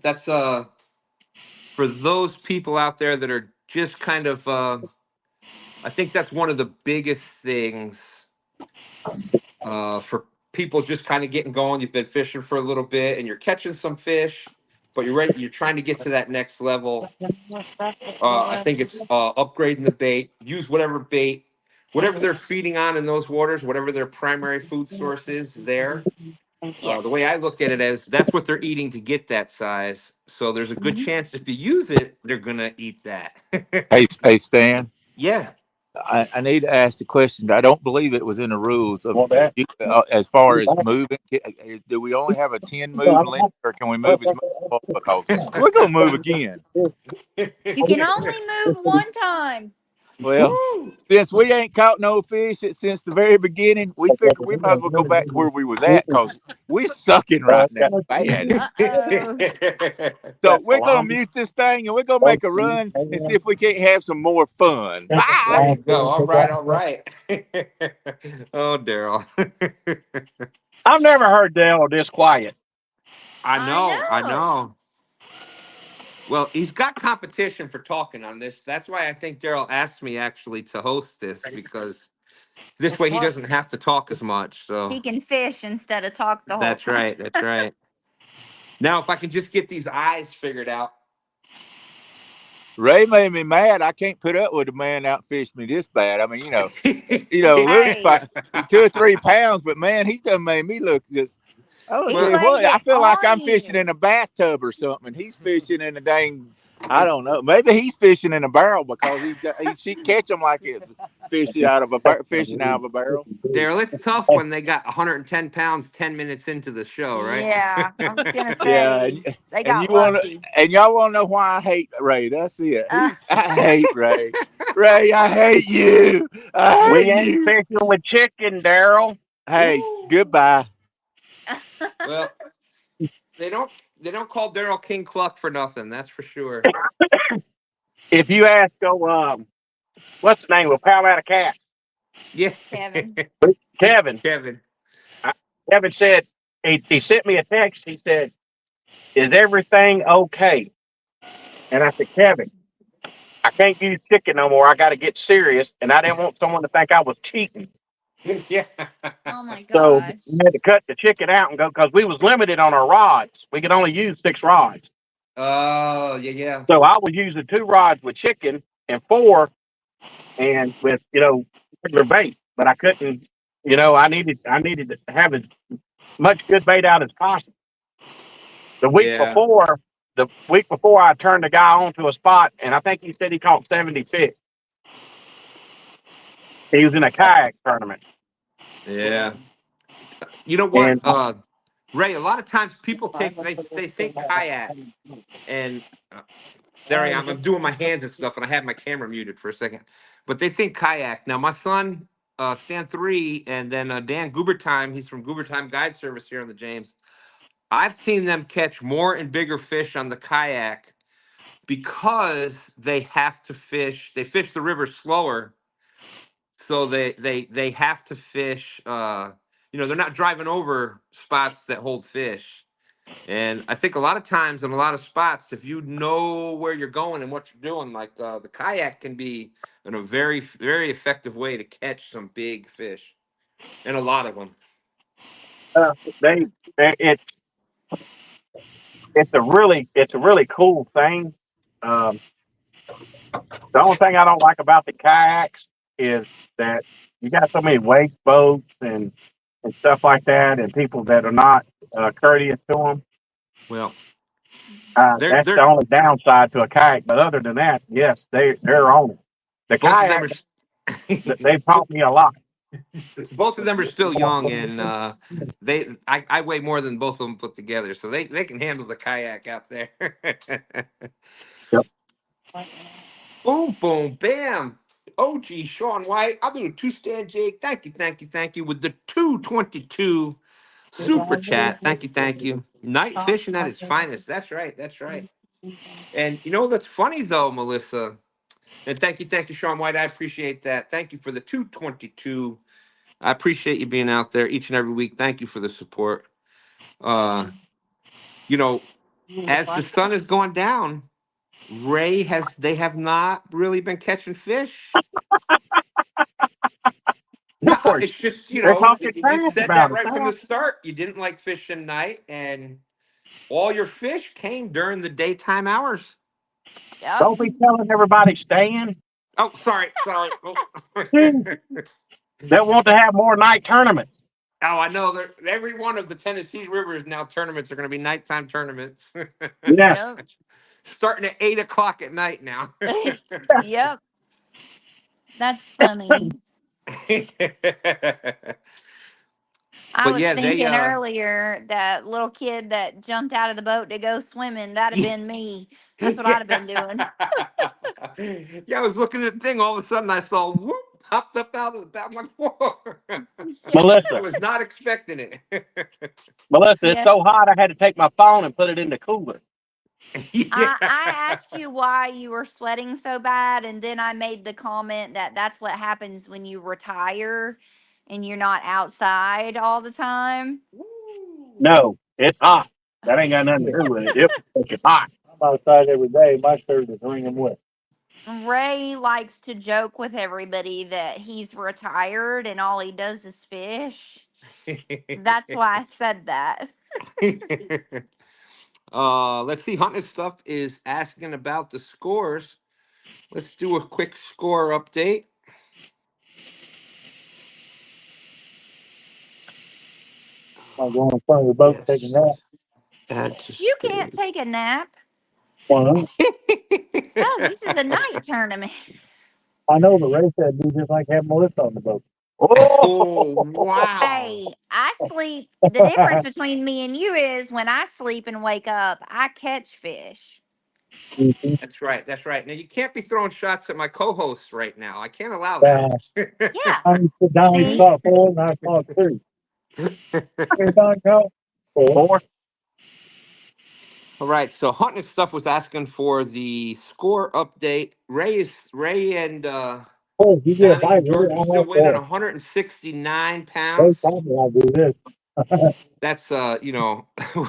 that's for those people out there that are just kind of I think that's one of the biggest things for people just kind of getting going. You've been fishing for a little bit and you're catching some fish, but you're trying to get to that next level. I think it's upgrading the bait. Use whatever they're feeding on in those waters, whatever their primary food source is there. Yes. The way I look at it as that's what they're eating to get that size. So there's a good Mhm. chance if you use it, they're gonna eat that. Hey, Stan. Yeah, I need to ask the question. I don't believe it was in the rules of Want that? as far as moving. Do we only have a 10 move limit, or can we move as much? Because we're gonna move again. You can only move one time. Well, since we ain't caught no fish since the very beginning, we figured we might as well go back to where we was at because we sucking right now bad. Uh-oh. So we're gonna mute this thing and we're gonna make a run and see if we can't have some more fun. There Bye. you go. All right, all right. Oh, Daryl. I've never heard Dale this quiet. I I know, I know. know. Well, he's got competition for talking on this. That's why I think Daryl asked me actually to host this because this way he doesn't have to talk as much. So He can fish instead of talk the whole that's time. right. That's right. Now, if I can just get these eyes figured out. Ray made me mad. I can't put up with a man outfish me this bad. I mean, lose Hey, by 2 or 3 pounds, but man, he's done made me look just. I would he tell you Well, laid what, I it feel like on I'm fishing you. in a bathtub or something. He's fishing in a dang, I don't know. Maybe he's fishing in a barrel because she catch him like it's fishing out of a barrel. Daryl, it's tough when they got 110 pounds 10 minutes into the show, right? Yeah, I was gonna Yeah, say they and you got want to, lucky. and y'all want to know why I hate Ray? That's it. Uh, I hate Ray. Ray, I hate you. I We hate ain't you. fishing with chicken, Daryl. Hey, Ooh. goodbye. Well, they don't call Daryl King Cluck for nothing. That's for sure. If you ask, what's the name of Power Out of Cat? Yeah. Kevin. Kevin. Kevin. Kevin said, he sent me a text. He said, "Is everything okay?" And I said, "Kevin, I can't use chicken no more. I got to get serious." And I didn't want someone to think I was cheating. Yeah. Oh my So gosh. we had to cut the chicken out and go because we was limited on our rods. We could only use 6 rods. Oh, yeah, yeah. So I was using 2 rods with chicken and 4 and with, regular bait. But I couldn't, I needed to have as much good bait out as possible. The week Yeah. before, the week before I turned the guy onto a spot, and I think he said he caught 70 fish. He was in a kayak tournament. Yeah. You know what? And Ray, a lot of times people they think kayak and there I am. I'm doing my hands and stuff, and I have my camera muted for a second. But they think kayak. Now, my son, Stan 3, and then Dan Goobertime, he's from Goobertime Guide Service here on the James. I've seen them catch more and bigger fish on the kayak because they have to fish. They fish the river slower, so they have to fish. They're not driving over spots that hold fish. And I think a lot of times in a lot of spots, if you know where you're going and what you're doing, like the kayak can be a very, very effective way to catch some big fish, and a lot of them. they, it's a really cool thing. Um, the only thing I don't like about the kayaks is that you got so many wake boats and stuff like that, and people that are not courteous to them. Well, they're That's the they're only downside to a kayak. But other than that, yes, they're on it. The both of them kayak, they've taught me a lot. both of them are still young, and I weigh more than both of them put together, so they can handle the kayak out there. Yep. Boom, boom, bam. Oh, gee, Sean White. I'll do a 2-stand Jake. Thank you, thank you, thank you. With the 222 super chat. Thank you, thank you. Night fishing at its finest. That's right, that's right. And that's funny though, Melissa. And thank you, Sean White. I appreciate that. Thank you for the 222. I appreciate you being out there each and every week. Thank you for the support. Uh, you know, as the sun is going down, they have not really been catching fish. No, George, it's just they're talking you fast said about that it. right from the start. You didn't like fishing night, and all your fish came during the daytime hours. Yep. Don't be telling everybody staying. Oh, sorry. Oh. They want to have more night tournaments. Oh, I know. Every one of the Tennessee rivers now tournaments are going to be nighttime tournaments, Yeah. Yep. starting at 8 o'clock at night now. Yep. That's funny. I But was yeah, they thinking earlier that little kid that jumped out of the boat to go swimming, that'd have been me. That's what I'd have been doing. Yeah, I was looking at the thing. All of a sudden, I saw whoop popped up out of the back. I'm like, whoa! I Melissa, was not expecting it. Melissa, it's Yes. so hot I had to take my phone and put it in the cooler. Yeah. I asked you why you were sweating so bad, and then I made the comment that that's what happens when you retire and you're not outside all the time. No, it's hot. That ain't got nothing to do with it. It's hot. I'm outside every day. My shirt is wringing wet. Ray likes to joke with everybody that he's retired and all he does is fish. That's why I said that. Let's see. Hunting Stuff is asking about the scores. Let's do a quick score update. I'm going in front of the boat taking Yes. that. Add to You can't stage. take a nap. One. Guys, this is a night tournament. I know the race had to be just like having Melissa on the boat. Oh, Oh, wow. Hey, I sleep. The difference between me and you is when I sleep and wake up, I catch fish. That's right. That's right. Now, you can't be throwing shots at my co host right now. I can't allow yeah. that. Yeah. I sit down and See? saw four, and I saw two. Hey, Don, go. Four. All right. So, Hunting Stuff was asking for the score update. Ray and Oh, you get a Donnie bite and of it. George are I still have winning four. 169 They pounds. told me I do this. That's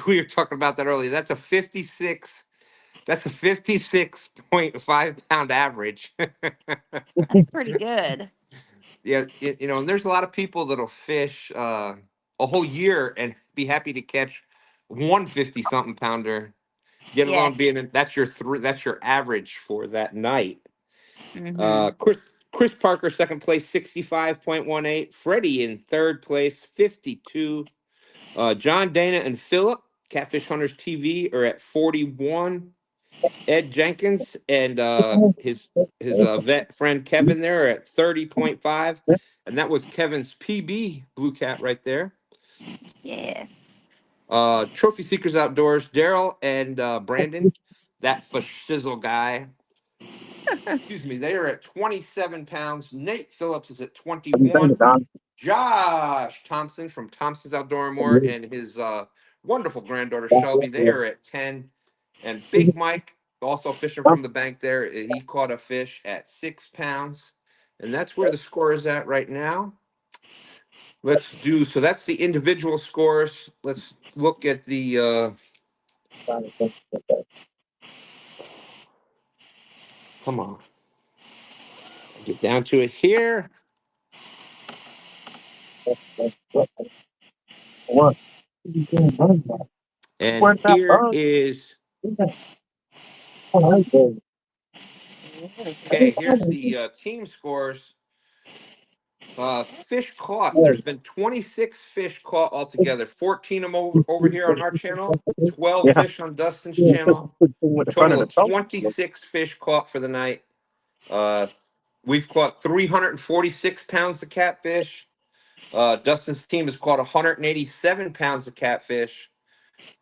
we were talking about that earlier. That's a 56.5 pound average. That's pretty good. Yeah, and there's a lot of people that'll fish a whole year and be happy to catch 150 something pounder, get alone Yes. being that's your average for that night. Mm-hmm. Chris Parker, second place, 65.18. Freddie in third place, 52. John Dana and Philip, Catfish Hunters TV, are at 41. Ed Jenkins and his vet friend Kevin there are at 30.5. And that was Kevin's PB blue cat right there. Yes. Trophy Seekers Outdoors, Daryl and Brandon, that shizzle guy. Excuse me, they are at 27 pounds. Nate Phillips is at What do you think, 21. Don? Josh Thompson from Thompson's Outdoor and More and his wonderful granddaughter Shelby, they are at 10. And Big Mike, also fishing from the bank there, he caught a fish at 6 pounds. And that's where the score is at right now. So that's the individual scores. Let's look at the, come on, get down to it here. What? And Where's that here bug? is, okay, here's the team scores. Fish caught. There's been 26 fish caught altogether. 14 of them over here on our channel, 12 Yeah. fish on Dustin's channel. With the front Total of the of boat. 26 fish caught for the night. Uh, we've caught 346 pounds of catfish. Dustin's team has caught 187 pounds of catfish.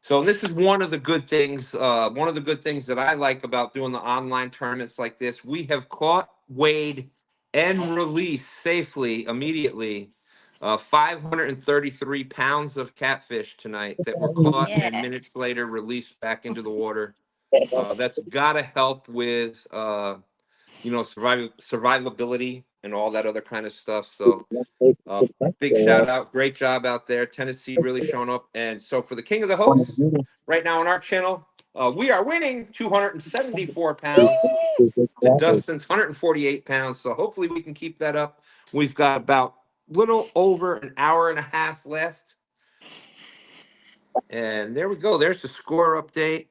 So this is one of the good things. One of the good things that I like about doing the online tournaments like this. We have caught, weighed, and released safely immediately 533 pounds of catfish tonight that were caught and then minutes Yes. later released back into the water. That's got to help with survivability and all that other kind of stuff. So uh, big shout out, great job out there. Tennessee really showing up. And so for the king of the hosts, right now on our channel, we are winning 274 pounds Yes. to Dustin's 148 pounds. So hopefully we can keep that up. We've got about little over an hour and a half left. And there we go. There's the score update.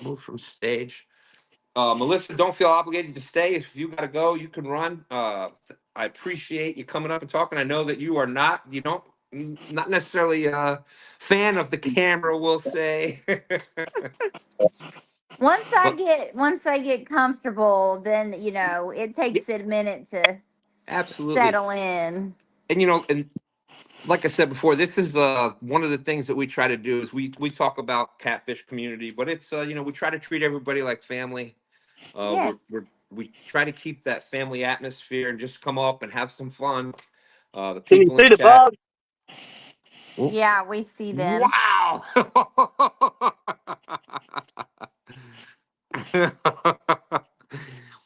Move from stage. Melissa, don't feel obligated to stay. If you got to go, you can run. I appreciate you coming up and talking. I know that you don't, not necessarily a fan of the camera, we'll say. But Once I get comfortable, then it yeah, takes it a minute to absolutely. settle in. And like I said before, this is one of the things that we try to do is we talk about catfish community, but it's we try to treat everybody like family. Yes. We try to keep that family atmosphere and just come up and have some fun. The Can you people in see the the chat. bug? Yeah, we see them. Wow.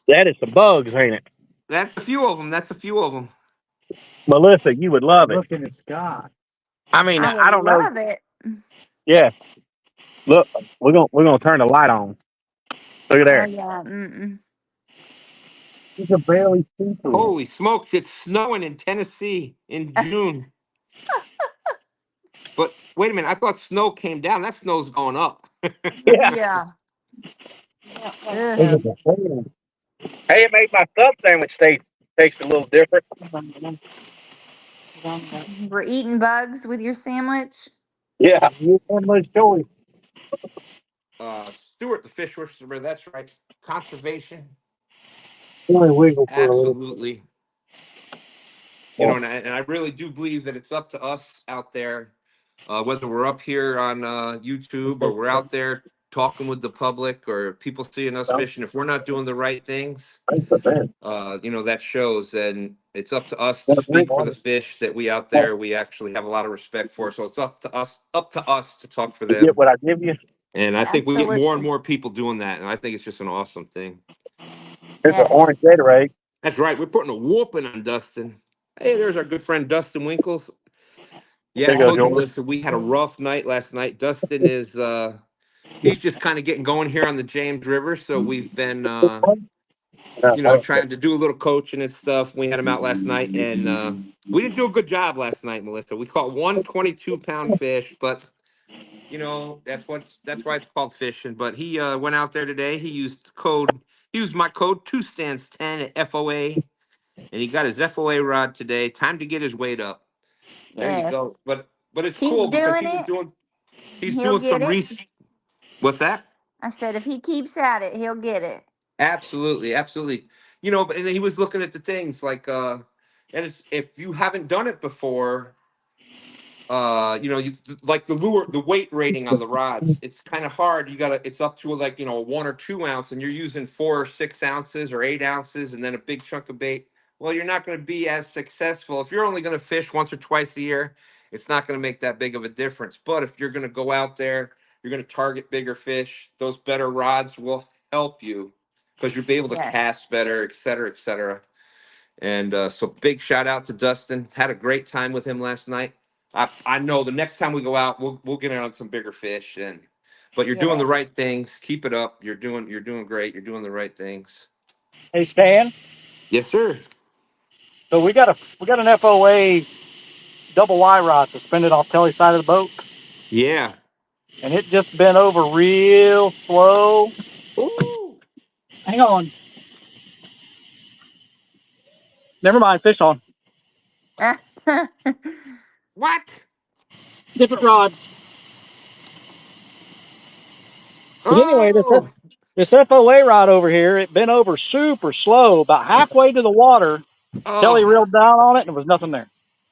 That is the bugs, ain't it? That's a few of them. That's a few of them. Melissa, you would love it. Look in the sky. I mean, I would I don't know. love it. Yeah. Look, we're gonna turn the light on. Look at Oh there. yeah. Mm-mm. You can barely see through them. Holy smokes! It's snowing in Tennessee in June. But wait a minute, I thought snow came down. That snow's going up. Yeah. Yeah. Ugh. Look at the hand. Hey, it made my sub sandwich taste a little different. We're eating bugs with your sandwich. Yeah. You want my choice. Stuart, the fish whisperer. That's right. Conservation. Only wiggle for a little bit. Absolutely. Yeah. And I really do believe that it's up to us out there, whether we're up here on YouTube or we're out there talking with the public or people seeing us fishing. If we're not doing the right things, Thanks for that. that shows. And it's up to us to speak for the fish that we out there we actually have a lot of respect for. So it's up to us to talk for You get them. what I give you? And I think we get more and Absolutely. more people doing that, and I think it's just an awesome thing. Here's an Yes. orange Gatorade. That's right. We're putting a whooping on Dustin. Hey, there's our good friend Dustin Winkles. Yeah, There I you go, told you, George. Melissa, we had a rough night last night. Dustin is he's just kind of getting going here on the James River. So we've been trying to do a little coaching and stuff. We had him out last night and we didn't do a good job last night, Melissa. We caught one 22-pound fish, but that's why it's called fishing. But he went out there today. He used my code 2stands10 at FOA, and he got his FOA rod today. Time to get his weight up. There you Yes. go. But it's cool Keep because doing it. he's He'll doing get some it. research. What's that? I said if he keeps at it, he'll get it. Absolutely, absolutely. But and he was looking at the things like and it's if you haven't done it before, you like the weight rating on the rods, it's kind of hard. It's up to like 1 or 2 ounce, and you're using 4 or 6 ounces or 8 ounces, and then a big chunk of bait. Well, you're not going to be as successful if you're only going to fish once or twice a year. It's not going to make that big of a difference. But if you're going to go out there, you're going to target bigger fish. Those better rods will help you because you'll be able to Yes. cast better, et cetera, et cetera. And so big shout out to Dustin. Had a great time with him last night. I know the next time we go out, we'll get on some bigger fish. But you're doing the Yes. right things. Keep it up. You're doing great. You're doing the right things. Hey Stan, Yes, sir. so we got an FOA double Y rod suspended off Telly's side of the boat, Yeah. and it just bent over real slow. Ooh. Hang on. Never mind. Fish on. What? Different rod. But anyway, Oh. this FOA rod over here, it bent over super slow, about halfway to the water. Telly Oh. reeled down on it, and there was nothing there.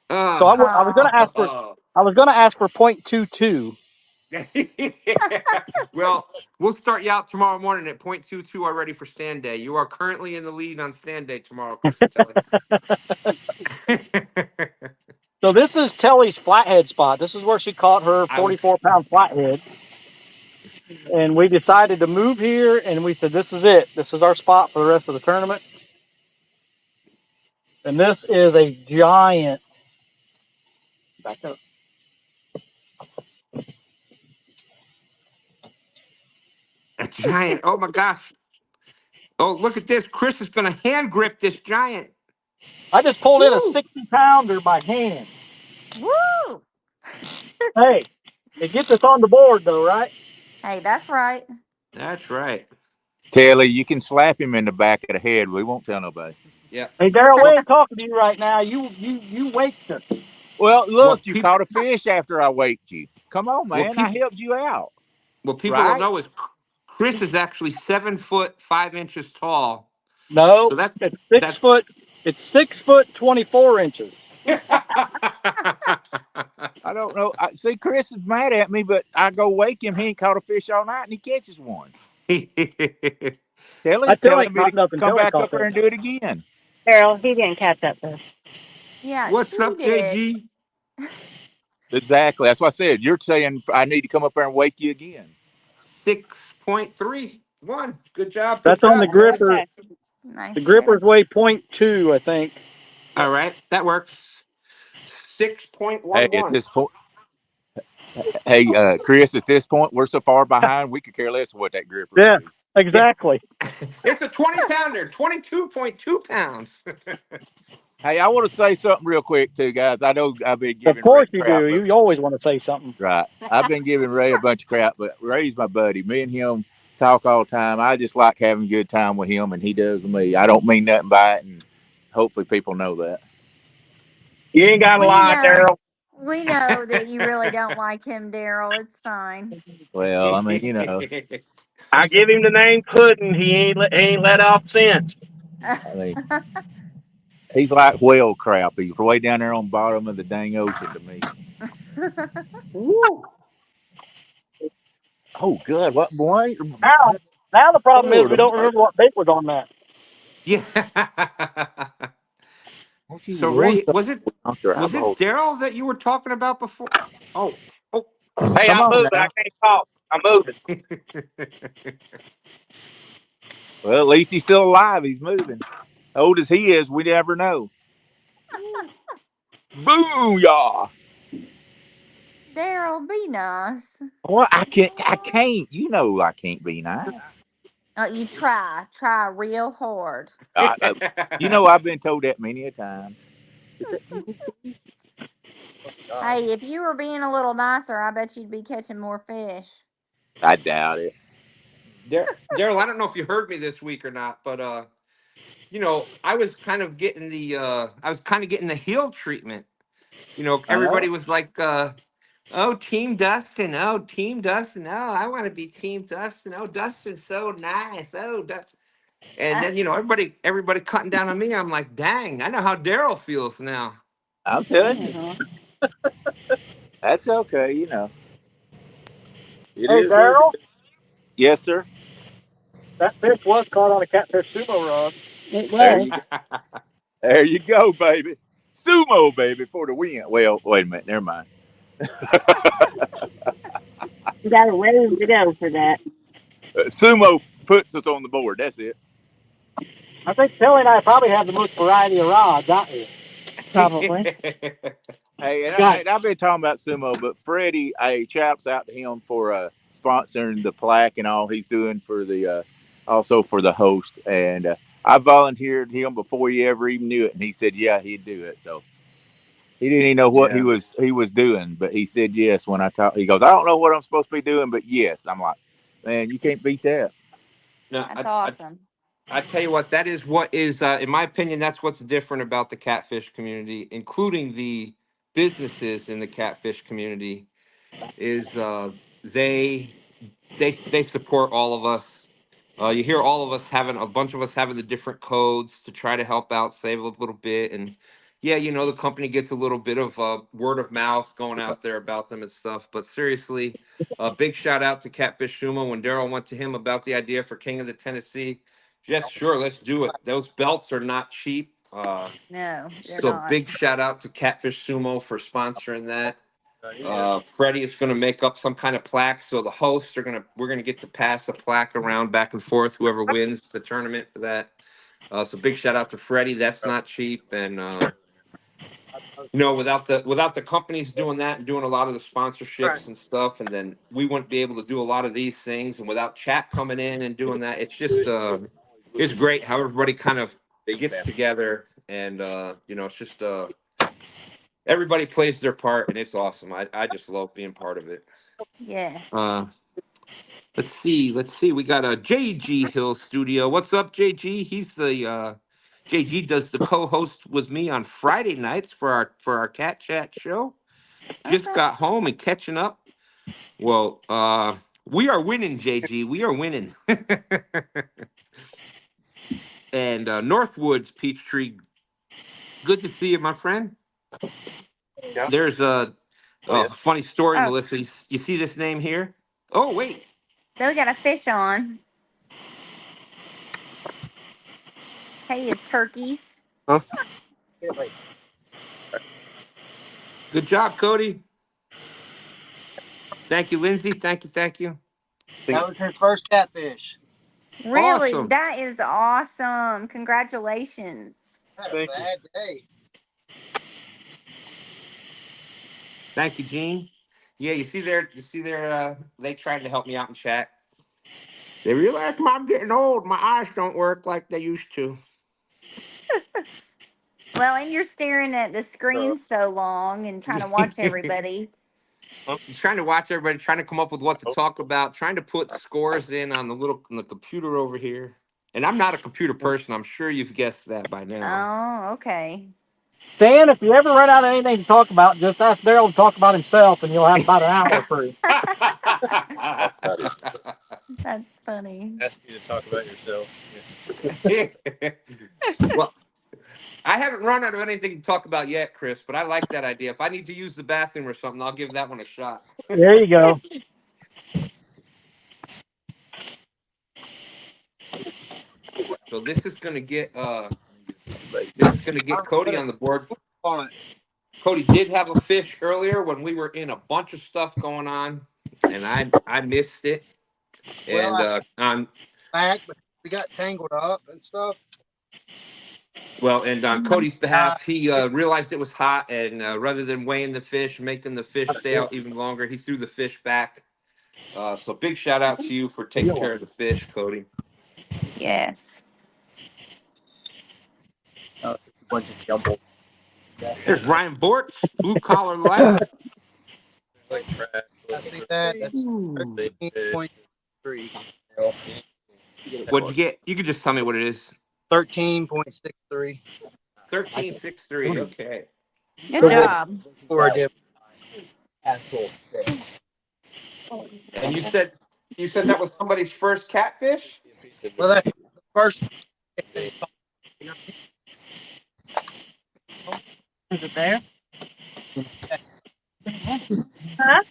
So Oh. I was gonna ask for I was gonna ask for 0.22. Well, we'll start you out tomorrow morning at 0.22 already for stand day. You are currently in the lead on stand day tomorrow, Chris and Telly. So this is Telly's flathead spot. This is where she caught her I was 44-pound flathead. And we decided to move here, and we said, this is it. This is our spot for the rest of the tournament. And this is a giant. Back up. a giant. Oh my gosh. Oh, look at this. Chris is going to hand grip this giant. I just pulled in a Woo! 60-pounder by hand. Woo! Hey, it gets us on the board, though, right? Hey, that's right. That's right. Telly, you can slap him in the back of the head. We won't tell nobody. Yeah. Hey, Daryl, we Well, ain't talking to you right now. You waked us. Well, well, look, you caught a fish after I waked you. Come on, well, man. I people, helped you out, what people don't right? know is Chris is actually 7 foot 5 inches tall. No, So that's it's 6 that. foot. It's 6 foot 24 inches. I don't know. I see Chris is mad at me, but I go wake him. He ain't caught a fish all night, and he catches one. I Kelly's tell him telling me to caught nothing come till he back caught up there that. and do it again. Daryl, he didn't catch that fish. Yeah, What's she up, did. JG? Exactly. That's what I said. You're saying I need to come up there and wake you again. 6.31. Good job. Good That's on the job, Kelly. gripper. Okay. Nice The gripper's catch. weigh .2, I think. All right, that works. Hey, at 6.11. this point, hey, Chris, at this point, we're so far behind, we could care less what that gripper Yeah, weighs. Yeah, exactly. it's a 20 pounder, 22.2 pounds. Hey, I want to say something real quick, too, guys. I know I've been Of giving Ray course you crap, do. but You always want to say something. right. I've been giving Ray a bunch of crap, but Ray's my buddy. Me and him talk all the time. I just like having a good time with him, and he does with me. I don't mean nothing by it, and hopefully people know that. You ain't got to We lie, know. Daryl. We know that you really don't like him, Daryl. It's fine. Well, I mean, you know, I give him the name Puddin'. He ain't let off since. I mean, he's like whale crap. He's way down there on the bottom of the dang ocean to me. Woo. Oh, good. What boy? Now the problem is we Lord, don't remember what bait was on that. Yeah. don't you So want Ray, some out your was it eyeball? Daryl that you were talking about before? Oh, oh. Hey, Come I'm on moving. I now. can't talk. I'm moving. Well, at least he's still alive. He's moving. Old as he is, we never know. Booyah! Daryl, be nice. Well, I can't. I can't. You know, I can't be nice. You try. Try real hard. I, you know, I've been told that many a times. Hey, if you were being a little nicer, I bet you'd be catching more fish. I doubt it. Daryl, I don't know if you heard me this week or not, but I was kind of getting the heel treatment. I know. Everybody was like, oh, Team Dustin. Oh, Team Dustin. Oh, I want to be Team Dustin. Oh, Dustin's so nice. Oh, and then everybody cutting down on me. I'm like, dang, I know how Daryl feels now. I'm telling you, Uh-huh. that's okay. You know, it Hey, is what it Daryl, is. Yes, sir. that fish was caught on a Catfish Sumo rod. It There was. you go. There you go, baby. Sumo, baby, for the win. Well, wait a minute. Never mind. You got a ways to go for that. Sumo puts us on the board. That's it. I think Kelly and I probably have the most variety of rods out here. Probably. Hey, We got and I've been talking about sumo, but Freddie, hey, shouts out to him for sponsoring the plaque and all he's doing for the also for the host. And I volunteered him before he ever even knew it, and he said, yeah, he'd do it. So he didn't even know what Yeah. he was doing, but he said yes when I talked. He goes, I don't know what I'm supposed to be doing, but yes. I'm like, man, you can't beat that. No, That's awesome. I tell you what, that is what is, in my opinion, that's what's different about the catfish community, including the businesses in the catfish community, is they they support all of us. You hear all of us having a bunch of us having the different codes to try to help out, save a little bit, and yeah, the company gets a little bit of word of mouth going out there about them and stuff. But seriously, a big shout out to Catfish Sumo when Daryl went to him about the idea for King of the Tennessee. Yes, sure, let's do it. Those belts are not cheap. No, they're So not. big shout out to Catfish Sumo for sponsoring that. Freddie is going to make up some kind of plaque, so the hosts are we're gonna get to pass a plaque around back and forth. Whoever wins the tournament for that. So big shout out to Freddie. That's not cheap, and without the companies doing that and doing a lot of the Right. sponsorships and stuff, and then we wouldn't be able to do a lot of these things. And without chat coming in and doing that, it's just it's great how everybody kind of gets together, and it's just everybody plays their part, and it's awesome. I just love being part of it. Yes. Uh, let's see. We got a JG Hill Studio. What's up, JG? He's the JG does the co-host with me on Friday nights for our Cat Chat show. Just Okay. got home and catching up. Well, we are winning, JG. We are winning. And Northwoods Peachtree, good to see you, my friend. There's Oh, funny story, Oh, Melissa. You see this name here? Oh, wait. then we got a fish on. Hey, you turkeys. Good job, Cody. Thank you, Lindsay. Thank you. Thank you. That was his first catfish. Really? Awesome. That is awesome. Congratulations. Had a bad day. Thank you, Gene. Yeah, you see there, they tried to help me out in chat. They realized I'm getting old. My eyes don't work like they used to. Well, and you're staring at the screen so long and trying to watch everybody. Trying to watch everybody, trying to come up with what to talk about, trying to put scores in on the computer over here. And I'm not a computer person. I'm sure you've guessed that by now. Oh, okay. Stan, if you ever run out of anything to talk about, just ask Daryl to talk about himself, and you'll have about an hour free. That's funny. Ask you to talk about yourself. Well, I haven't run out of anything to talk about yet, Chris, but I like that idea. If I need to use the bathroom or something, I'll give that one a shot. There you go. So this is gonna get Cody on the board. On it. Cody did have a fish earlier when we were in a bunch of stuff going on, and I missed it. Well, And I on back, but we got tangled up and stuff. on Cody's behalf, he realized it was hot, and rather than weighing the fish, making the fish stay out even longer, he threw the fish back. So big shout out to you for taking care of the fish, Cody. Yes. Oh, it's just a bunch of jumbled. There's Ryan Bortz, blue collar life. Like trash. I see that. That's Ooh. 13.3. What'd you get? You can just tell me what it is. 13.63. 13.63. Okay. Good job. For a dip. And you said that was somebody's first catfish? Well, that's the first. Is it there? Huh?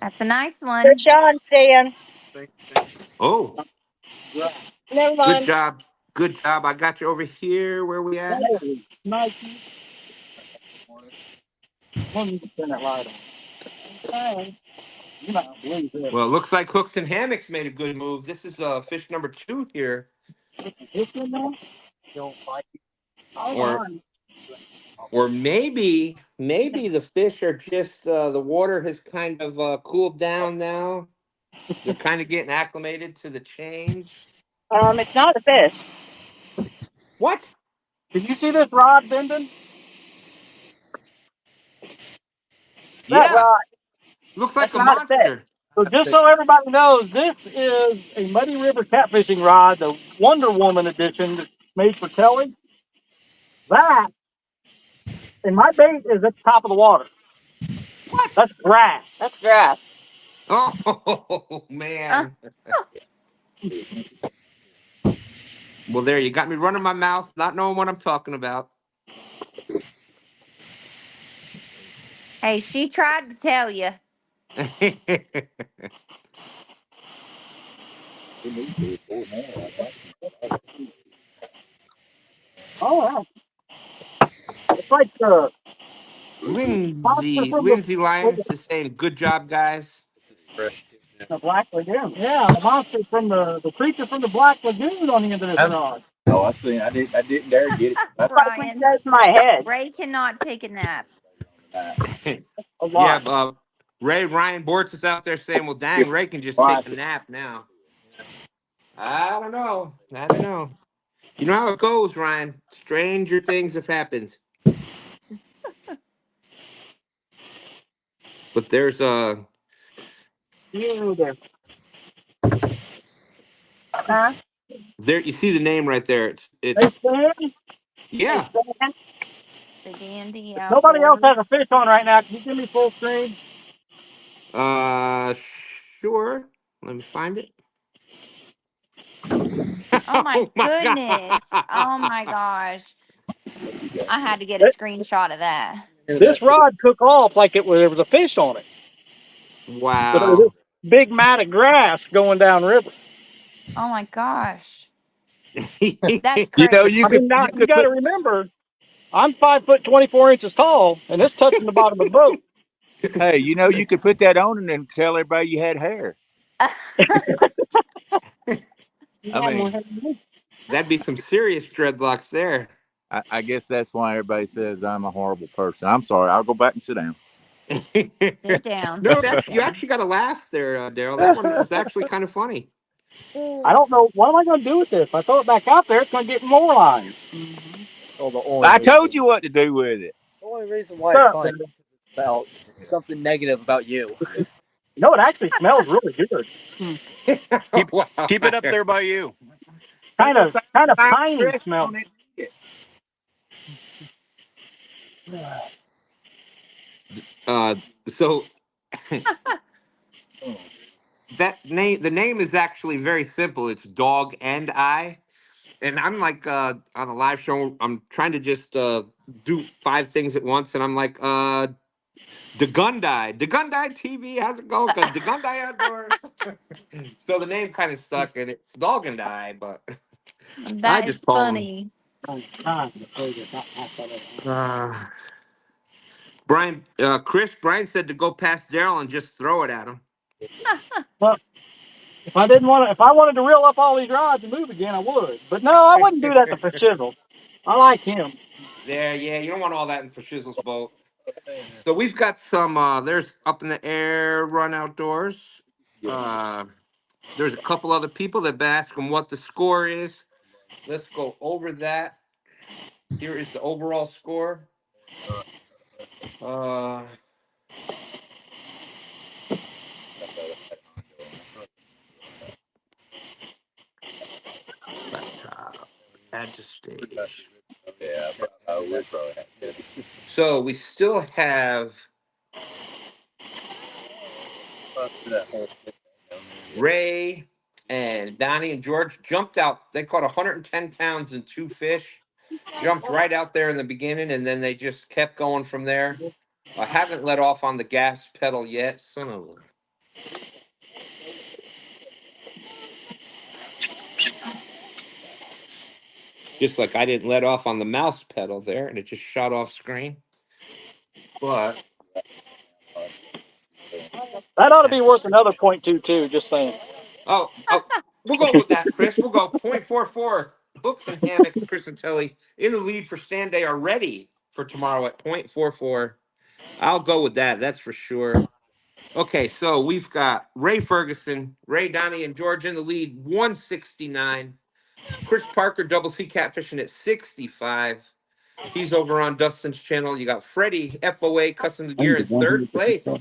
That's a nice Good one. shot, Stan. Oh, Never good mind. job. Good job. I got you over here. Where we at? Nice. Let me turn that light on. You're not gonna believe this. Well, it looks like Hooks and Hammocks made a good move. This is fish number 2 here. This one now? Don't like it. Or maybe the fish are just the water has kind of cooled down now. They're kind of getting acclimated to the change. It's not a fish. What? Did you see this rod bending? That Yeah, rod. looks like That's a not a fish. monster. So just so everybody knows, this is a Muddy River catfishing rod, the Wonder Woman edition that's made for Kelly. That, and my bait is at the top of the water. What? That's grass. That's grass. Oh man. Well, there you got me running my mouth, not knowing what I'm talking about. Hey, she tried to tell you. Oh, wow. It's like the monster from Lindsay Lyons is saying, "Good job, guys." Fresh. the Black Lagoon. Yeah, the monster from the creature from the Black Lagoon on the end of this rod. Oh, I seen. I didn't dare get it. Like when it Ryan, goes to my head. Ray cannot take a nap. A Yeah, lot. Ryan Bortz is out there saying, "Well, dang, Ray can just take a nap now." I don't know. You know how it goes, Ryan. Stranger things have happened. But there's There. Huh? there you see the name right there. Hey, It's Stan, Hey, yeah. Stan. The Dandy if nobody else Outdoors. has a fish on right now, can you give me full screen? Sure. Let me find it. Oh my Oh my god. goodness. Oh my gosh. I had to get a screenshot of that. This rod took off like there was a fish on it. But there was Wow. this big mat of grass going down river. Oh my gosh. That's You know, crazy. I mean, now you you could got to put. remember, I'm 5'24" tall, and it's touching the bottom of the boat. Hey, you know, you could put that on and then tell everybody you had hair. I mean, That'd be some serious dreadlocks there. I guess that's why everybody says I'm a horrible person. I'm sorry. I'll go back and sit down. Sit down. No, Sit that's you down. actually got to laugh there, Daryl. That one was actually kind of funny. I don't know what am I going to do with this. If I throw it back out there, it's going to get more lines. Well, the only I reason told you what to do with it. why it's funny is it's about something negative about you. No, it actually smells really good. Keep Wow. keep it up there by you. Put Kind some of, kind of thyme piney dressing smell. on it. Uh, so the name is actually very simple. It's Dog and I. And I'm like on a live show, I'm trying to just do 5 things at once, and I'm like, Degundai TV, how's it going? Because Degundai Outdoors. So the name kind of stuck, and it's Dog and I, but I That just is call him. funny. Uh, Brian said to go past Daryl and just throw it at him. Well, if I wanted to reel up all these rods and move again, I would. But no, I wouldn't do that to Fizzle. I like him. There, yeah, you don't want all that in for Shizzle's boat. So we've got some. There's Up in the Air Run Outdoors. Uh, there's a couple other people that been asking what the score is. Let's go over that. Here is the overall score. Uh, laptop, add to stage. So we still have Ray and Donnie and George jumped out. They caught 110 pounds and 2 fish. Jumped right out there in the beginning, and then they just kept going from there. I haven't let off on the gas pedal yet. Son of a. Just like I didn't let off on the mouse pedal there, and it just shot off screen. But That ought to be at the worth same. another .22. Just saying. Oh, we'll go with that, Chris. We'll go .44. Hooks and hammocks, Chris and Telly in the lead for stand day are ready for tomorrow at .44. I'll go with that. That's for sure. Okay, so we've got Ray Ferguson, Ray Donnie, and George in the lead, 169. Chris Parker, Double C Catfishing at 65. He's over on Dustin's channel. You got Freddie, FOA, Custom the Gear in third place.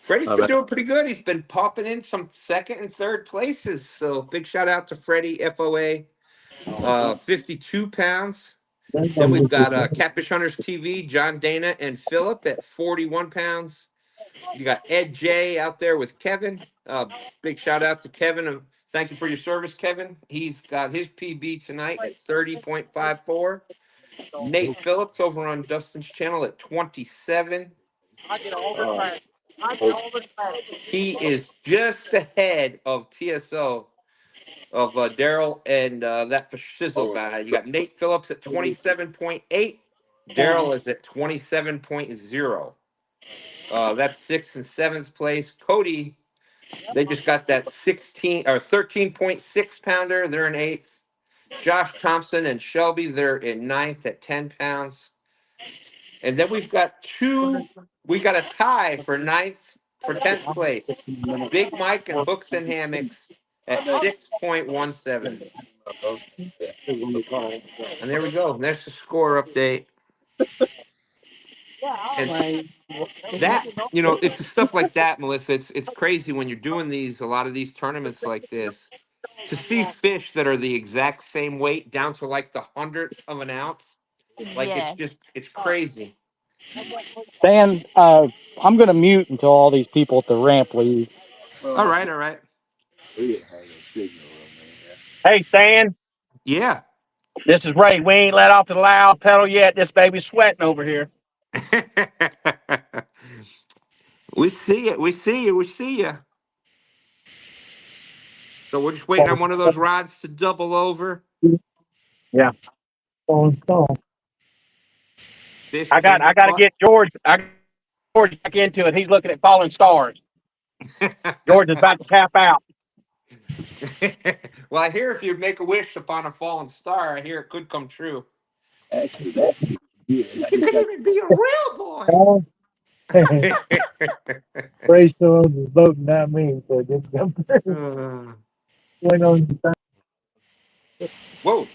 Freddie's been doing pretty good. He's been popping in some second and third places. So big shout out to Freddie, FOA, 52 pounds. Then we've got Catfish Hunters TV, John Dana and Philip at 41 pounds. You got Ed J out there with Kevin. Big shout out to Kevin. Thank you for your service, Kevin. He's got his PB tonight at 30.54. Nate Phillips over on Dustin's channel at 27. Uh, he is just ahead of TSO of Daryl and that for Shizzle guy. You got Nate Phillips at 27.8. Daryl is at 27.0. That's 6th and 7th place. Cody, they just got that 16 or 13.6 pounder. They're in 8th. Josh Thompson and Shelby, they're in 9th at 10 pounds. And then we got a tie for 9th for 10th place. Big Mike and Hooks and Hammocks at 6.17. And there we go. There's the score update. And that, it's the stuff like that, Melissa. It's crazy when you're doing a lot of these tournaments like this, to see fish that are the exact same weight down to like the hundredth of an ounce. Like Yes. it's crazy. Stan, I'm going to mute until all these people at the ramp leave. All right, all right. Hey, Stan, Yeah. this is Ray. We ain't let off the loud pedal yet. This baby's sweating over here. We see it. We see you. We see you. So we're just waiting on one of those rods to double over. Yeah. Falling star. Fish I can got be I got to caught. get George. I got George back into it. He's looking at falling stars. George is about to tap out. Well, I hear if you make a wish upon a fallen star, I hear it could come true. Actually, that's good. I You just could got even be a real boy. Oh, Ray Stone is voting, not me. So just jump Uh, going on. whoa.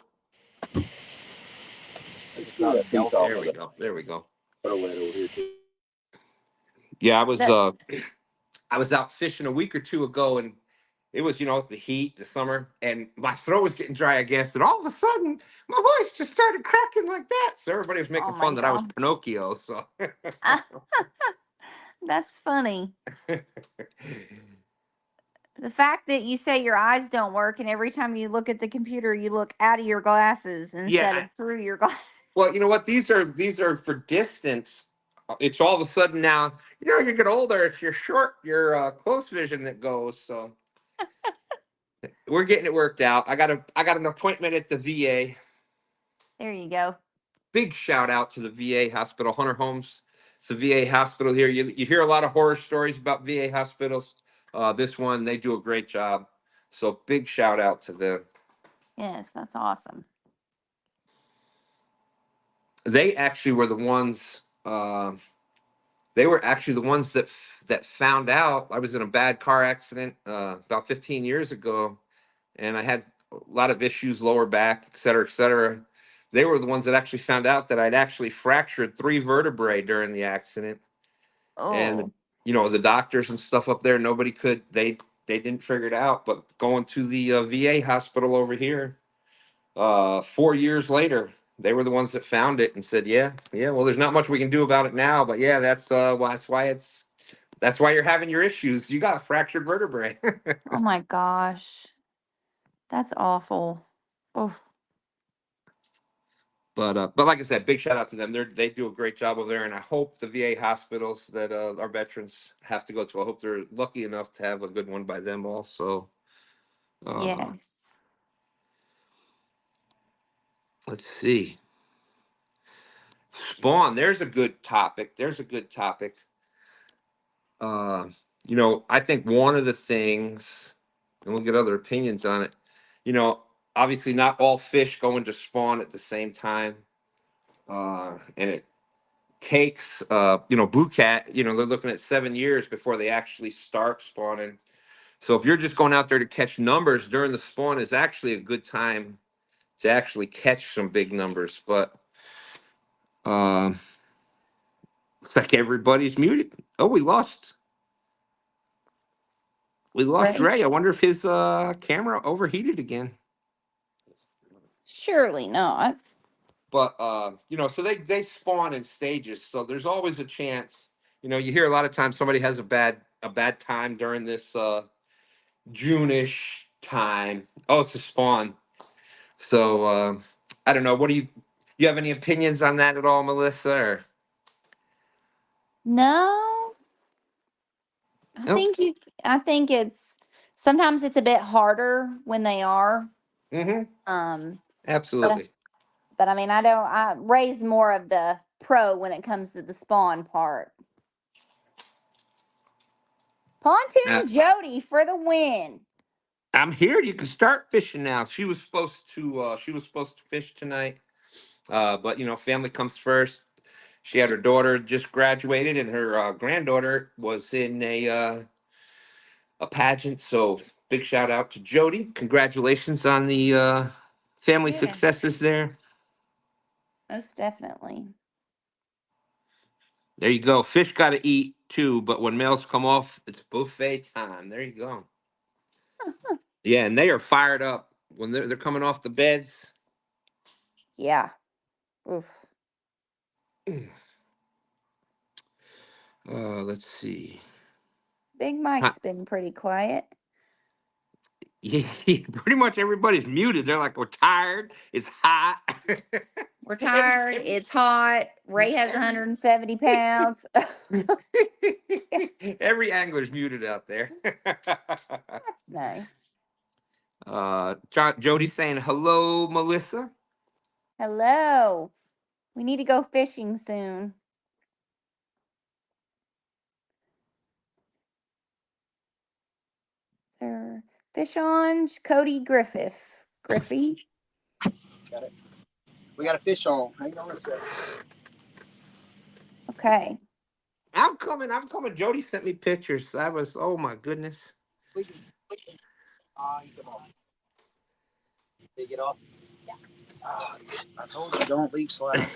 just found a piece off There of we it. go. There we go. Throw it over here too. Yeah, The I was out fishing a week or two ago, and it was, the heat, the summer, and my throat was getting dry, I guess. And all of a sudden, my voice just started cracking like that. So everybody was oh making my fun that I was god, Pinocchio. So, that's funny. The fact that you say your eyes don't work, and every time you look at the computer, you look out of your glasses instead yeah. of through your glasses. Well, you know what? These are for distance. It's all of a sudden now. You get older. It's your close vision that goes. So we're getting it worked out. I got an appointment at the VA. There you go. Big shout out to the VA hospital, Hunter Homes. It's the VA hospital here. You hear a lot of horror stories about VA hospitals. This one, they do a great job. So big shout out to them. Yes, that's awesome. They actually were the ones. They were actually the ones that found out I was in a bad car accident about 15 years ago, and I had a lot of issues, lower back, et cetera, et cetera. They were the ones that actually found out that I'd actually fractured 3 vertebrae during the accident, and Oh, the doctors and stuff up there, nobody could. They didn't figure it out. But going to the VA hospital over here, 4 years later, they were the ones that found it and said, "Yeah, yeah. Well, there's not much we can do about it now, but yeah, that's why you're having your issues. You got a fractured vertebrae." oh my gosh, that's awful. Oh, But like I said, big shout out to them. They do a great job over there, and I hope the VA hospitals that our veterans have to go to, I hope they're lucky enough to have a good one by them also. Uh, yes. let's see. Spawn, there's a good topic. There's a good topic. Uh, I think one of the things, and we'll get other opinions on it. Obviously, not all fish go into spawn at the same time, and it takes, blue cat. They're looking at 7 years before they actually start spawning. So if you're just going out there to catch numbers during the spawn, is actually a good time to actually catch some big numbers. But um, looks like everybody's muted. Oh, we lost. We lost Ray? Ray. I wonder if his camera overheated again. Surely not. But so they spawn in stages. So there's always a chance. You hear a lot of times somebody has a bad time during this June-ish time. Oh, it's a spawn. So I don't know. What do you have any opinions on that at all, Melissa? Or No, I nope. think you. I think sometimes it's a bit harder when they are. Mm-hmm. Um, but Absolutely. but I mean, I don't. I raise more of the pro when it comes to the spawn part. Uh, Pontoon Jody for the win. I'm here. You can start fishing now. She was supposed to fish tonight. But family comes first. She had her daughter just graduated, and her granddaughter was in a pageant. So big shout out to Jody. Congratulations on the family Yeah, successes there. most definitely. There you go. Fish got to eat too, but when males come off, it's buffet time. There you go. Yeah, and they are fired up when they're coming off the beds. Yeah. Oof. Let's see. Big Huh. Mike's been pretty quiet. Yeah, pretty much everybody's muted. They're like, we're tired. It's hot. We're tired. It's hot. Ray has 170 pounds. Every angler's muted out there. That's nice. Jody's saying hello, Melissa. Hello. We need to go fishing soon. Sir, fish on Cody Griffey. Got it. We got a fish on. Hang on a second. Okay. I'm coming. Jody sent me pictures. Oh my goodness. You come on. Take it off. Yeah. I told you don't leave slack.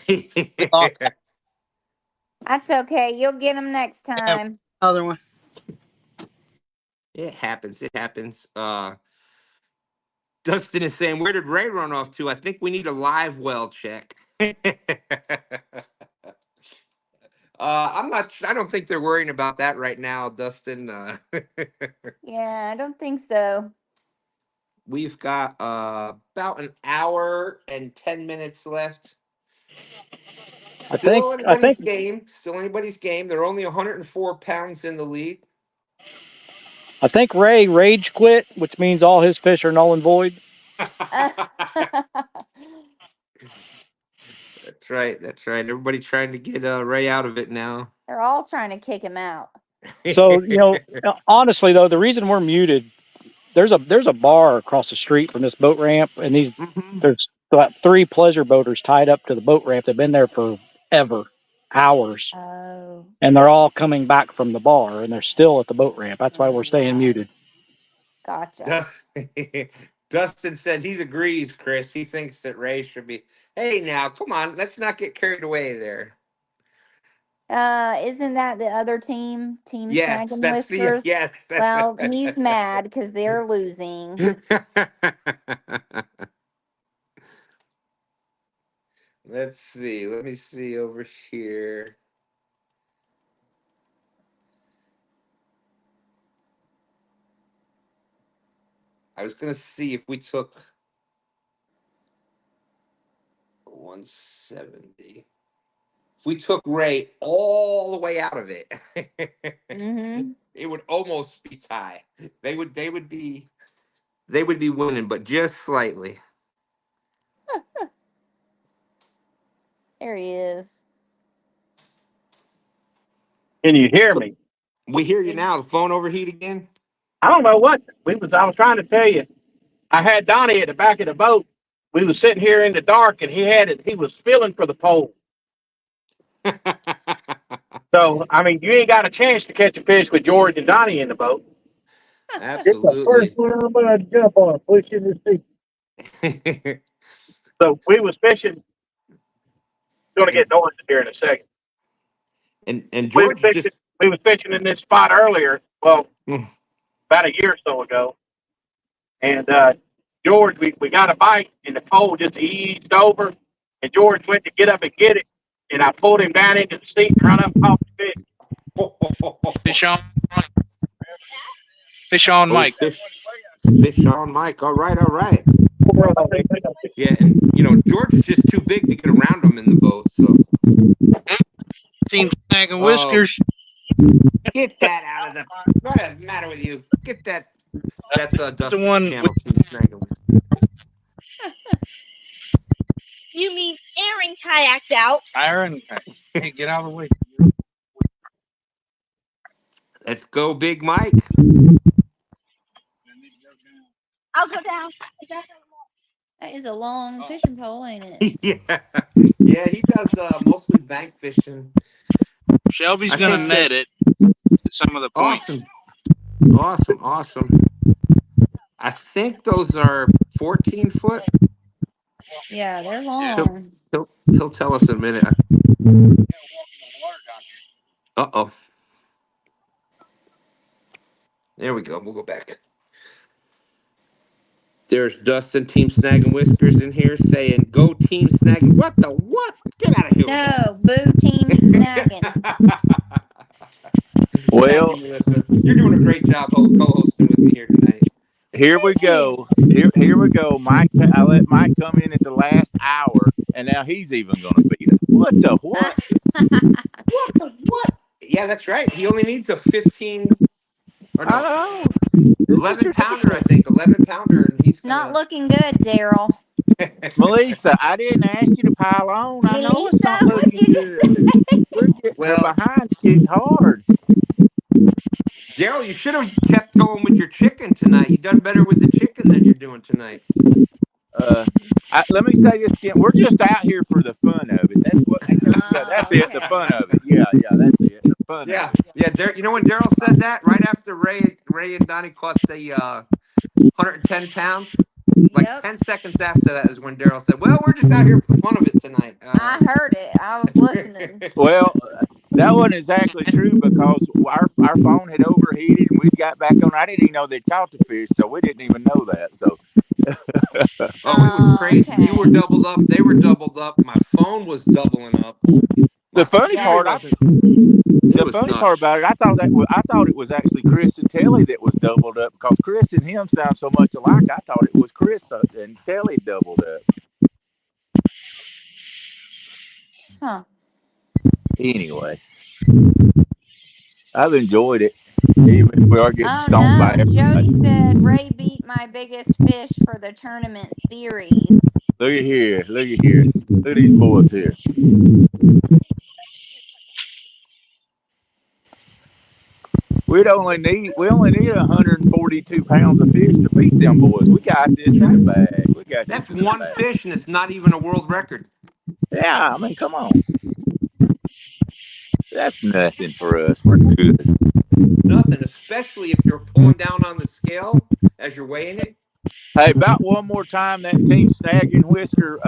That's okay. You'll get them next time. Another one. It happens. Dustin is saying, where did Ray run off to? I think we need a live well check. I don't think they're worrying about that right now, Dustin. Yeah, I don't think so. We've got about an hour and 10 minutes left. Still anybody's game. They're only 104 pounds in the lead. I think Ray rage quit, which means all his fish are null and void. That's right. Everybody trying to get Ray out of it now. They're all trying to kick him out. So, honestly though, the reason we're muted, there's a bar across the street from this boat ramp, and there's about 3 pleasure boaters tied up to the boat ramp. They've been there forever, hours. Oh. And they're all coming back from the bar, and they're still at the boat ramp. That's why we're staying muted. Gotcha. Dustin said he agrees, Chris. He thinks that Ray should be. Hey, now, come on. Let's not get carried away there. Isn't that the other team? Yes, Snagging that's Whiskers? yes. Well, he's mad because they're losing. Let's see. Let me see over here. I was going to see if we took 170. If we took Ray all the way out of it, it would almost be tie. They would be winning, but just slightly. There he is. Can you hear me? We hear you now. The phone overheat again? I don't know what I was trying to tell you. I had Donnie at the back of the boat. We was sitting here in the dark, and he was feeling for the pole. So, I mean, you ain't got a chance to catch a fish with George and Donnie in the boat. Absolutely. It's the first one I'm going to jump on, push in the seat. So we was fishing. Going to get noise here in a second. And George we was fishing in this spot earlier. Well, about a year or so ago. And George, we got a bite, and the pole just eased over. And George went to get up and get it, and I pulled him down into the seat and run up and caught the fish. Fish on Mike. Fish on Mike. All right. Yeah, and George is just too big to get around him in the boat. So Team Snagging Whiskers. Get that out of the. What's the matter with you? Get that. That's Dustin's channel. Team Snagging Whiskers. You mean Aaron kayaked out? Aaron, hey, get out of the way. Let's go, Big Mike. I'll go down. That is a long fishing pole, ain't it? Yeah, he does mostly bank fishing. Shelby's going to net it at some of the points. Awesome. I think those are 14 foot. Yeah, they're long. He'll tell us in a minute. Uh-oh. There we go. We'll go back. There's Dustin, Team Snagging Whiskers in here saying, go Team Snagging. What? Get out of here. No, boo Team Snagging. Well, thank you, Melissa. You're doing a great job co-hosting with me here tonight. Here we go. Here we go. I let Mike come in at the last hour and now he's even going to beat us. What the what? What the what? Yeah, that's right. He only needs a 15 or I no, know. This is 11 pounder, I ridiculous. think. 11 pounder, and he's Not gonna. looking good, Daryl. Melissa, I didn't ask you to pile on. I know it's Melissa, not what'd looking you good. just We're getting our Well, behinds kicked hard. Daryl, you should have kept going with your chicken tonight. You done better with the chicken than you're doing tonight. Uh, let me say this again. We're just out here for the fun of it. That's what. Yeah, Oh, that's it. The okay. fun of it. Yeah, that's it. The fun of Yeah, it. yeah. You know when Daryl said that right after Ray and Donnie caught the 110 pounds. Like Yep. 10 seconds after that is when Daryl said, "Well, we're just out here for the fun of it tonight." I heard it. I was listening. Well, that wasn't exactly true because our phone had overheated and we'd got back on. I didn't even know they'd caught the fish, so we didn't even know that. So. Oh, it was crazy. You were Okay. doubled up. They were doubled up. My phone was doubling up. The My funny computer Yeah. part, wasn't. It the was funny part nuts. about it, I thought it was actually Chris and Telly that was doubled up because Chris and him sound so much alike. I thought it was Chris and Telly doubled up. Huh. Anyway, I've enjoyed it, even if we are getting Oh stomped by no. everybody. Jody said Ray beat my biggest fish for the tournament series. Look at here, look at here, look at these boys here. We only need 142 pounds of fish to beat them boys. We got this in the bag. We got this That's in the one bag. fish, and it's not even a world record. Yeah, I mean, come on. That's nothing for us. We're good. Nothing, especially if you're pulling down on the scale as you're weighing it. Hey, about one more time that Team Snagging Whisker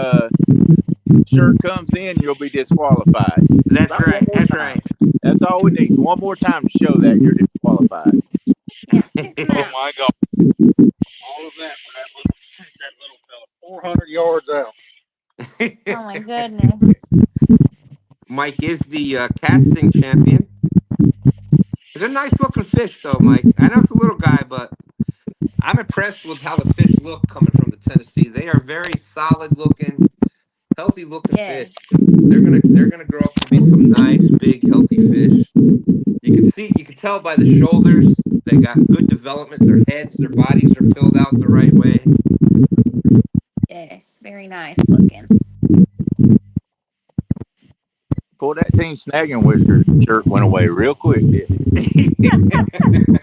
shirt comes in, you'll be disqualified. That's About one right. more That's time. right. That's all we need. One more time to show that you're disqualified. Yeah, kick him Oh out. my God! All of that for that little fella, 400 yards out. Oh my goodness. Mike is the casting champion. It's a nice looking fish, though, Mike. I know it's a little guy, but I'm impressed with how the fish look coming from the Tennessee. They are very solid looking, healthy looking Yes. fish. They're gonna grow up to be some nice, big, healthy fish. You can tell by the shoulders. They got good development. Their heads, their bodies are filled out the right way. Yes. Very nice looking. Pull that Team Snagging Whisker shirt went away real quick, didn't it?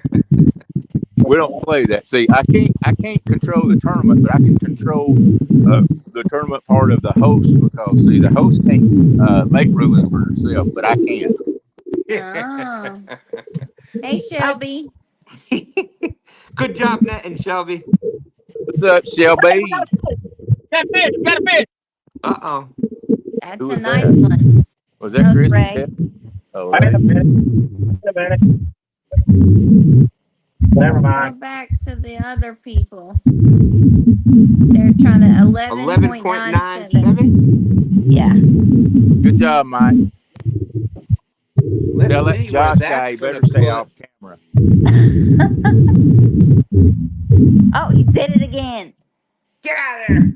We don't play that. See, I can't control the tournament, but I can control the tournament part of the host because see, the host can't make rulings for herself, but I can. Oh. Hey, Shelby. Good job, Nat and Shelby. What's up, Shelby? Got a fish! Got a fish! Uh-oh. That's Who a was nice that? one. Was That that was Chris and Ray. Ted? Oh, Wait a minute. Wait a minute. Never Go mind. back to the other people. They're trying to 11.97. 11.97. Yeah. good job, Mike. Let's Tell that see where Josh guy that's he gonna better stay put. off camera. Oh, he did it again. Get out of there.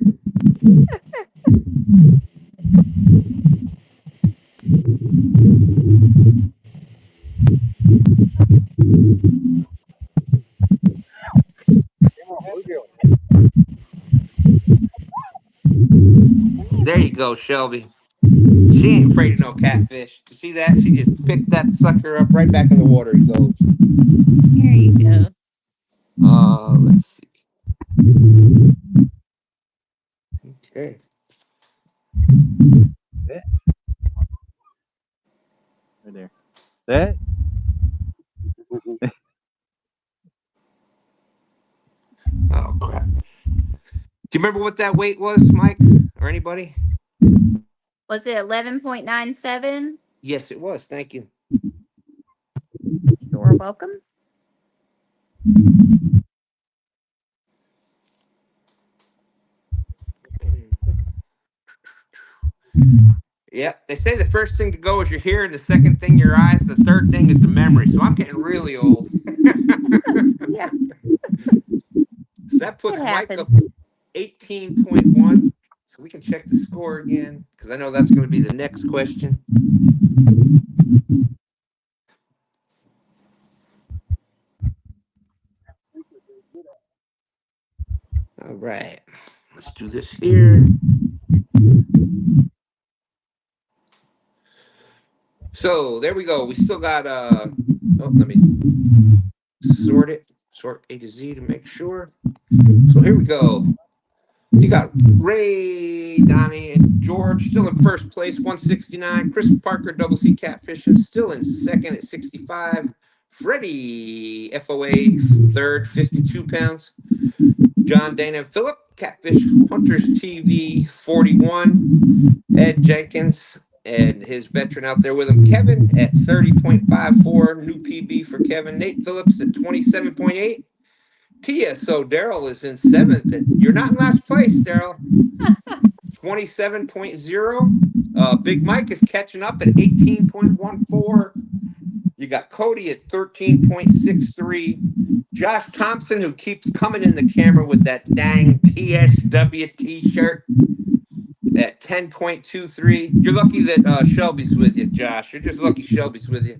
There you go, Shelby. She ain't afraid of no catfish. You see that? She just picked that sucker up right back in the water. He goes. Here you go. Let's see. Okay. Right there. That? Oh crap. Do you remember what that weight was, Mike? Or anybody? Was it 11.97? Yes, it was. Thank you. You're welcome. Yeah, they say the first thing to go is your hearing, the second thing your eyes, the third thing is the memory. So I'm getting really old. Yeah. So that It puts Mike happens. up 18.1. It's so we can check the score again because I know that's going to be the next question. All right, let's do this here. So there we go. We still got oh, let me sort A to Z to make sure. So here we go. You got Ray, Donnie, and George still in first place, 169. Chris Parker, Double C Catfishing, still in second at 65. Freddie, FOA, third, 52 pounds. John, Dana, and Phillip, Catfish Hunters TV, 41. Ed Jenkins and his veteran out there with him, Kevin, at 30.54. New PB for Kevin. Nate Phillips at 27.8. TSO Daryl is in seventh. You're not in last place, Daryl. 27.0. Big Mike is catching up at 18.14. You got Cody at 13.63. Josh Thompson, who keeps coming in the camera with that dang TSW t-shirt, at 10.23. You're lucky that Shelby's with you, Josh. You're just lucky Shelby's with you.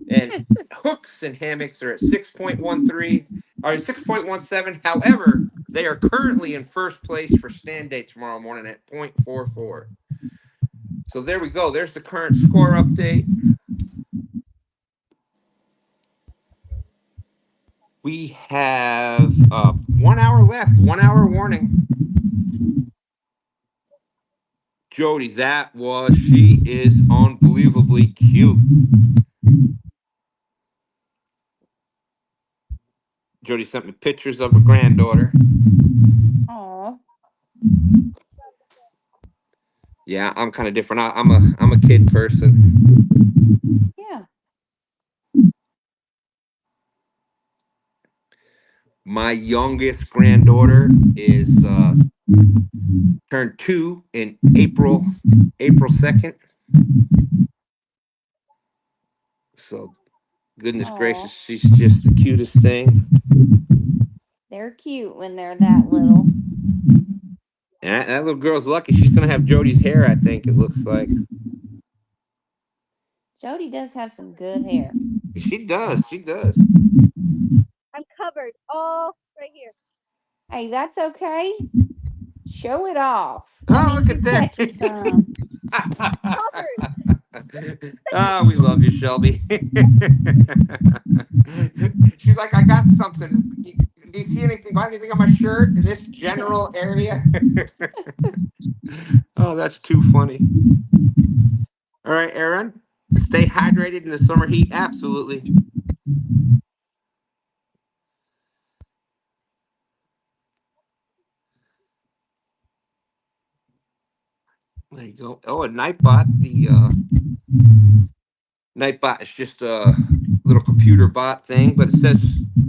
And hooks and hammocks are at 6.13 or 6.17. However, they are currently in first place for stand day tomorrow morning at 0.44. So there we go. There's the current score update. We have 1 hour left, 1 hour warning. Jody, she is unbelievably cute. Jody sent me pictures of her granddaughter. Aw. Yeah, I'm kind of different. I'm a kid person. Yeah. My youngest granddaughter is turned 2 in April 2nd. So goodness gracious, she's just the cutest thing. They're cute when they're that little. And that little girl's lucky. She's gonna have Jody's hair, I think it looks like. Jody does have some good hair. She does. I'm covered all right here. Hey, that's okay. Show it off. That Oh, means look you're at that. catching some. Oh, we love you, Shelby. She's like, I got something. Do you see anything? Got anything on my shirt in this general area? Oh, that's too funny. All right, Aaron, to stay hydrated in the summer heat, absolutely. There you go. Oh, a Nightbot. The Nightbot is just a little computer bot thing, but it says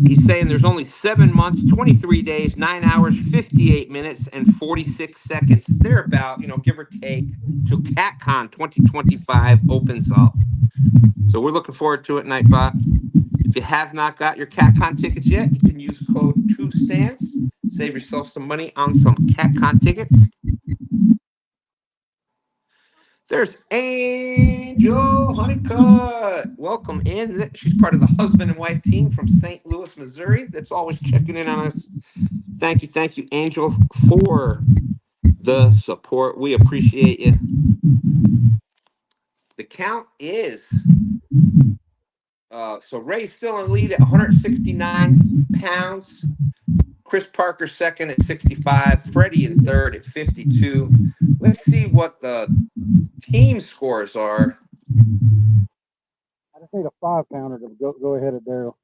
he's saying there's only 7 months, 23 days, 9 hours, 58 minutes, and 46 seconds, thereabout, give or take, till CatCon 2025 opens up. So we're looking forward to it, Nightbot. If you have not got your CatCon tickets yet, you can use code 2STANCE. Save yourself some money on some CatCon tickets. There's Angel Honeycutt. Welcome in. She's part of the husband and wife team from St. Louis, Missouri. That's always checking in on us. Thank you, Angel, for the support. We appreciate you. The count is so Ray's still in the lead at 169 pounds. Chris Parker second at 65. Freddie in third at 52. Let's see what the team scores are. I just need a 5-pounder to go ahead of Daryl.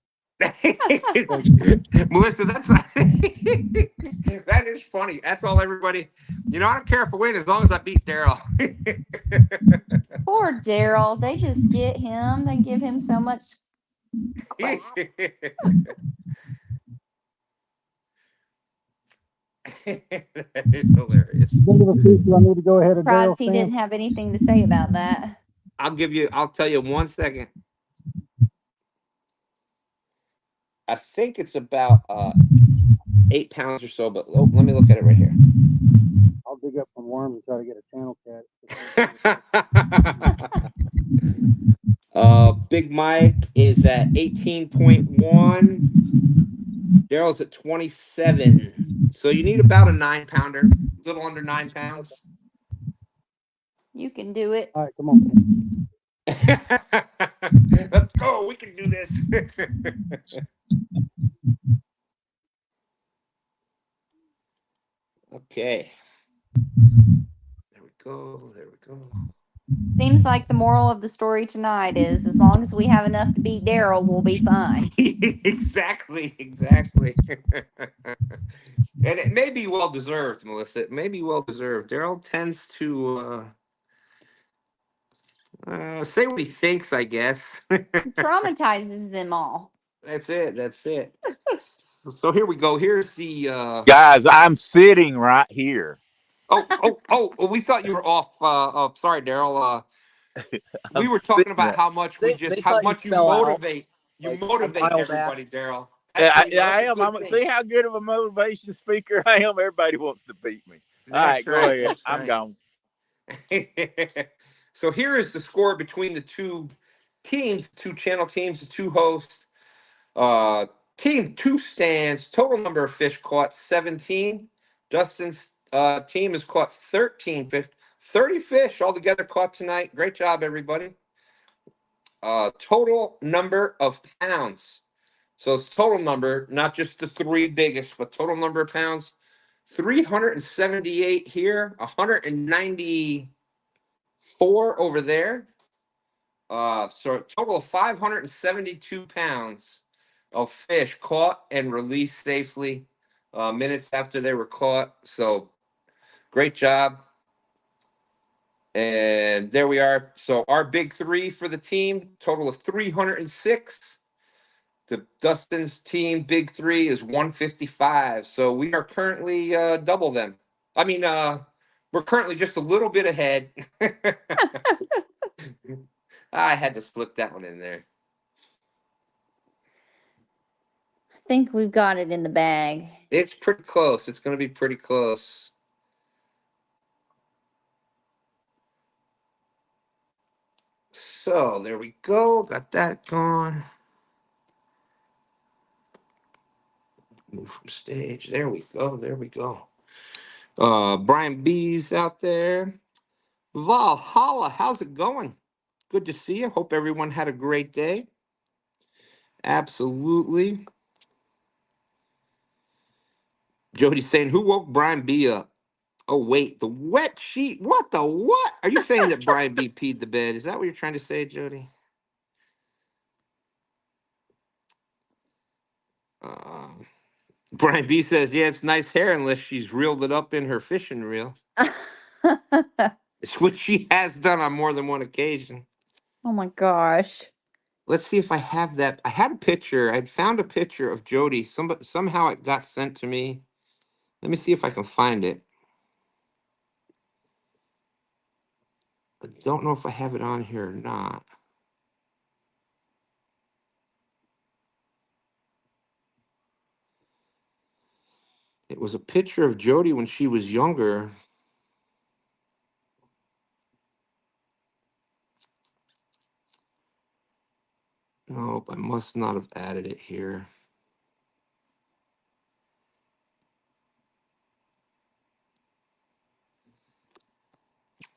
Melissa, that is funny. That's all everybody. I don't care if I win as long as I beat Daryl. Poor Daryl. They just get him. They give him so much crap. That is hilarious. I need to go ahead of Daryl. Surprised he didn't have anything to say about that. I'll tell you 1 second. I think it's about 8 pounds or so, but let me look at it right here. dig up some worms and try to get a channel cat. Big Mike is at 18.1. Daryl's at 27. So you need about a 9-pounder, a little under 9 pounds. You can do it. All right, come on. Let's go. We can do this. Okay. There we go. There we go. Seems like the moral of the story tonight is as long as we have enough to beat Daryl, we'll be fine. Exactly. Exactly. And it may be well deserved, Melissa. It may be well deserved. Daryl tends to say what he thinks, I guess. Traumatizes them all. That's it. That's it. So here we go. Here's the Guys, I'm sitting right here. Oh, we thought you were off. Sorry, Daryl. We I'm were talking sitting about right. They how thought you much you fell out motivate. You like a motivate mile back. everybody, Daryl. Yeah, That's I a am. good thing. See how good of a motivation speaker I am. Everybody wants to beat me. All right, That's go right. ahead. That's I'm right. gone. So here is the score between the two teams, two channel teams, the two hosts. Team 2 stands. Total number of fish caught 17. Dustin's team has caught 13 fish. 30 fish altogether caught tonight. Great job, everybody. Total number of pounds. So it's total number, not just the three biggest, but total number of pounds. 378 here, 194 over there. So a total of 572 pounds of fish caught and released safely minutes after they were caught. So great job. And there we are. So our big three for the team, total of 306. The Dustin's team big three is 155. So we are currently double them. I mean, we're currently just a little bit ahead. I had to slip that one in there. I think we've got it in the bag. It's pretty close. It's going to be pretty close. So there we go. Got that going. Move from stage. There we go. There we go. Brian B's out there. Valhalla, how's it going? Good to see you. Hope everyone had a great day. Absolutely. Jody's saying, who woke Brian B up? Oh, wait, the wet sheet. What the what? Are you saying that Brian B peed the bed? Is that what you're trying to say, Jody? Brian B says, yeah, it's nice hair unless she's reeled it up in her fishing reel. It's what she has done on more than one occasion. Oh my gosh. Let's see if I have that. I had a picture. I'd found a picture of Jody. Somehow it got sent to me. Let me see if I can find it. I don't know if I have it on here or not. It was a picture of Jody when she was younger. Nope, I must not have added it here.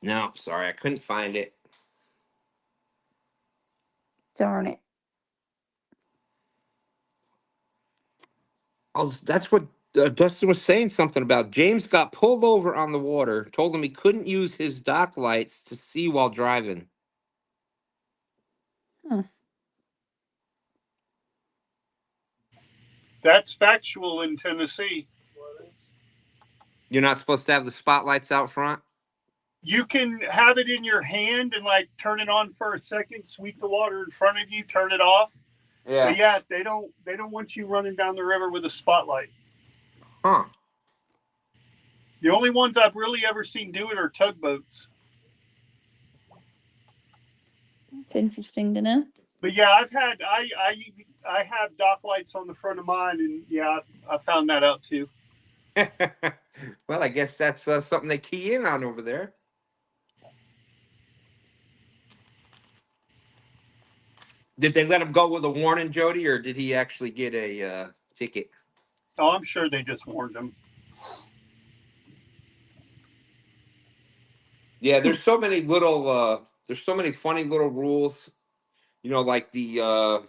No, sorry, I couldn't find it. Darn it. Oh, that's what Dustin was saying something about. James got pulled over on the water, told him he couldn't use his dock lights to see while driving. That's factual in Tennessee. You're not supposed to have the spotlights out front? You can have it in your hand and like turn it on for a second, sweep the water in front of you, turn it off. Yeah. But yeah, they don't want you running down the river with a spotlight. Huh. The only ones I've really ever seen do it are tugboats. That's interesting to know. But yeah, I have dock lights on the front of mine, and yeah, I found that out too. Well, I guess that's something they key in on over there. Did they let him go with a warning, Jody, or did he actually get a ticket? Oh, I'm sure they just warned him. Yeah, there's so many little there's so many funny little rules. You know, like the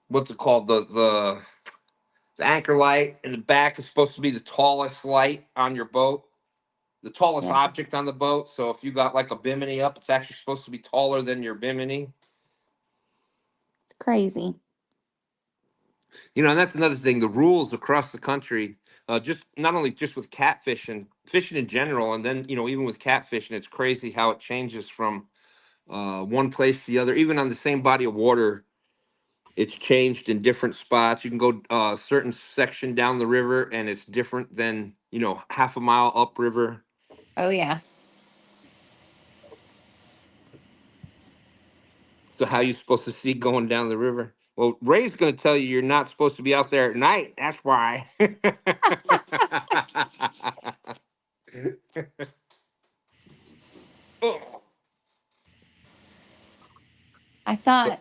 what's it called? The anchor light in the back is supposed to be the tallest light on your boat, the tallest Yeah, object on the boat. So if you got like a bimini up, it's actually supposed to be taller than your bimini. it's crazy. You know, and that's another thing. The rules across the country, just not only just with catfishing, fishing in general, and then even with catfishing, it's crazy how it changes from one place to the other. Even on the same body of water, it's changed in different spots. You can go a certain section down the river, and it's different than half a mile upriver. Oh yeah. So how you supposed to see going down the river? Well, Ray's going to tell you you're not supposed to be out there at night. That's why. Oh. I thought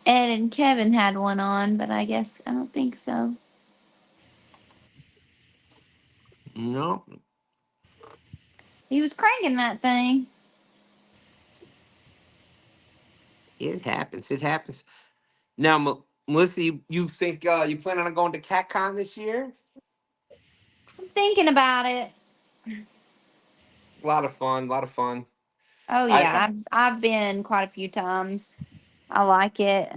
Ed and Kevin had one on, but I guess I don't think so. No, He was cranking that thing. it happens. It happens. Now, Melissa, you think you plan on going to CatCon this year? I'm thinking about it. A lot of fun. A lot of fun. Oh I yeah, I've been quite a few times. I like it.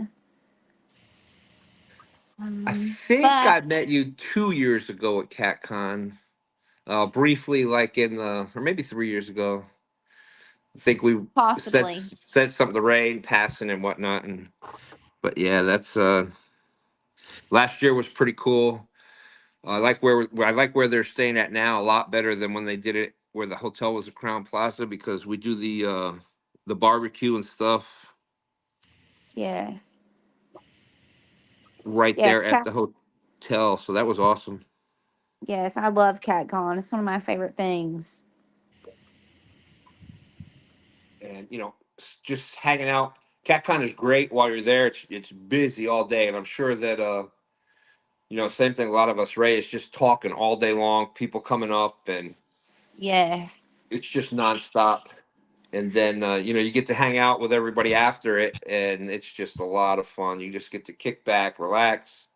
I think But I met you 2 years ago at CatCon. Briefly, like or maybe 3 years ago. I think we possibly. said something to Ray, passing and whatnot, and but yeah, that's last year was pretty cool. I like where they're staying at now a lot better than when they did it where the hotel was the Crown Plaza because we do the barbecue and stuff Yes. right Yes, there at the hotel. So that was awesome. yes, I love CatCon. It's one of my favorite things. And just hanging out. CatCon is great while you're there. It's busy all day, and I'm sure that same thing. A lot of us, Ray, is just talking all day long. People coming up, and Yes. it's just nonstop. And then you get to hang out with everybody after it, and it's just a lot of fun. You just get to kick back, relax,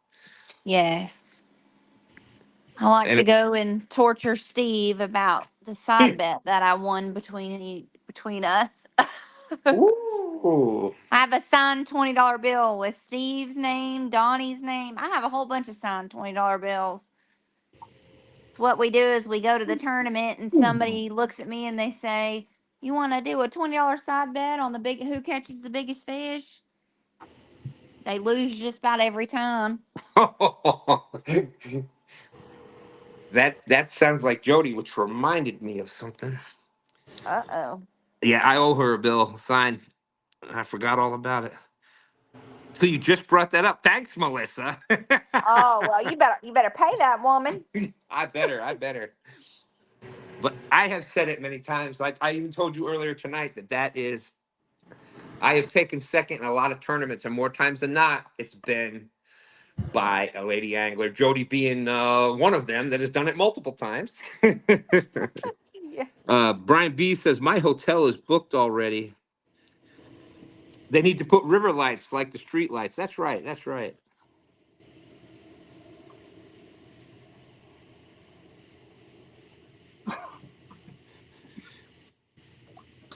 Yes. I like and to go and torture Steve about the side bet that I won between us. ooh, I have a signed $20 bill with Steve's name, Donnie's name. I have a whole bunch of signed $20 bills. So what we do is we go to the tournament and somebody looks at me and they say, "You want to do a $20 side bet on the big who catches the biggest fish?" They lose just about every time. that sounds like Jody, which reminded me of something. Uh-oh. Yeah, I owe her a bill signed. I forgot all about it. So you just brought that up. Thanks, Melissa. Oh, well, you better pay that woman. I better. But I have said it many times. Like I even told you earlier tonight that is I have taken second in a lot of tournaments, and more times than not, it's been by a lady angler. Jody being one of them that has done it multiple times. Yeah. Brian B says my hotel is booked already. They need to put river lights like the street lights. That's right. That's right.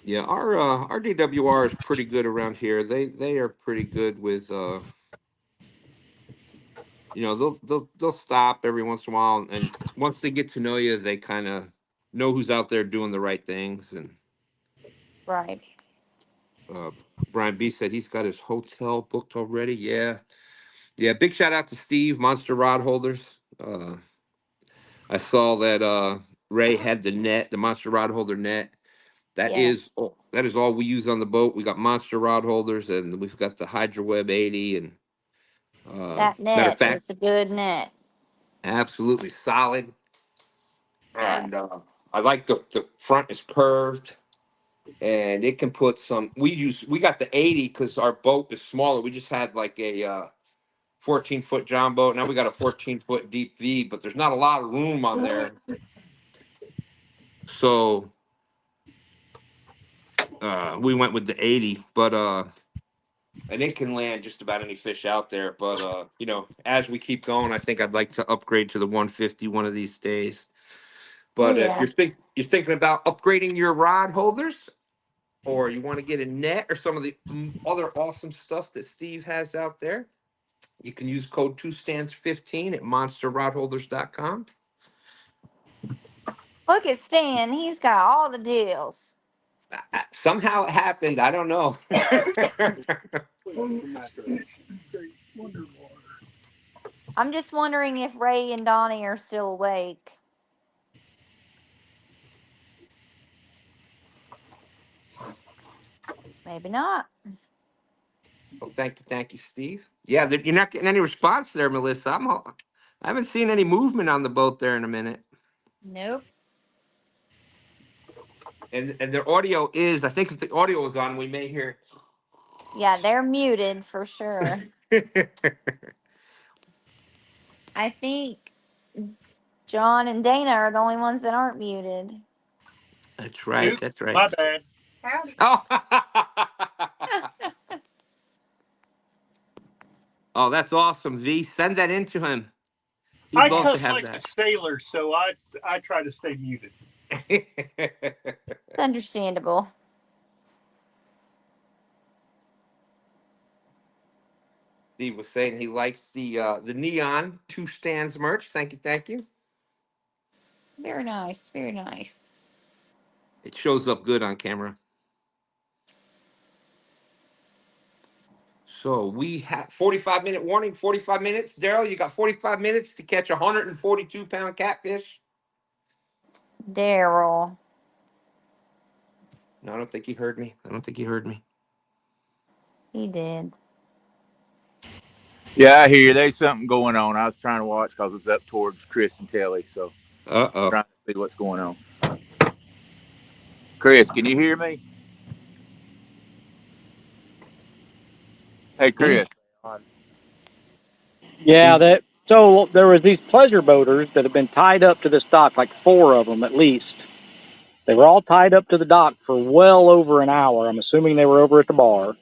Yeah, our DWR is pretty good around here. They are pretty good with they'll stop every once in a while, and once they get to know you, they kind of know who's out there doing the right things. And Right. uh, Brian B said he's got his hotel booked already. Yeah, yeah. Big shout out to Steve, Monster Rod Holders. I saw that Ray had the net, the Monster Rod Holder net. Yes. That is all we use on the boat. We got Monster Rod Holders, and we've got the Hydra Web 80. And That matter of net fact, is a good net. Absolutely solid. And I like the front is curved, and it can put some. We got the 80 because our boat is smaller. We just had like a 14-foot John boat. Now we got a 14-foot deep V, but there's not a lot of room on there. So we went with the 80, but and it can land just about any fish out there. But you know, as we keep going, I think I'd like to upgrade to the 150 one of these days. Oh But if yeah. you're thinking about upgrading your rod holders, or you want to get a net or some of the other awesome stuff that Steve has out there, you can use code 2stands15 at monsterrodholders.com. Look at Stan. He's got all the deals. Somehow it happened. I don't know. I'm just wondering if Ray and Donnie are still awake. Maybe not. Well, thank you, Steve. Yeah, you're not getting any response there, Melissa. I haven't seen any movement on the boat there in a minute. Nope. And their audio is, I think if the audio was on, we may hear. Yeah, they're muted for sure. I think John and Dana are the only ones that aren't muted. That's right. Oops, That's right. my bad. Howdy. Oh. Oh, that's awesome, V. Send that in to him. He'd I love to cuss have like a that. sailor, so I try to stay muted. It's understandable. Steve was saying he likes the neon 2 stands merch. Thank you. Very nice. Very nice. It shows up good on camera. So we have 45-minute warning, 45 minutes. Daryl, you got 45 minutes to catch a 142-pound catfish. Daryl. No, I don't think he heard me. He did. Yeah, I hear you. There's something going on. I was trying to watch because it's up towards Chris and Telly, so trying to see what's going on. Chris, can you hear me? Hey, Chris. Yeah, so there was these pleasure boaters that have been tied up to this dock, like 4 of them at least. They were all tied up to the dock for well over an hour. I'm assuming they were over at the bar.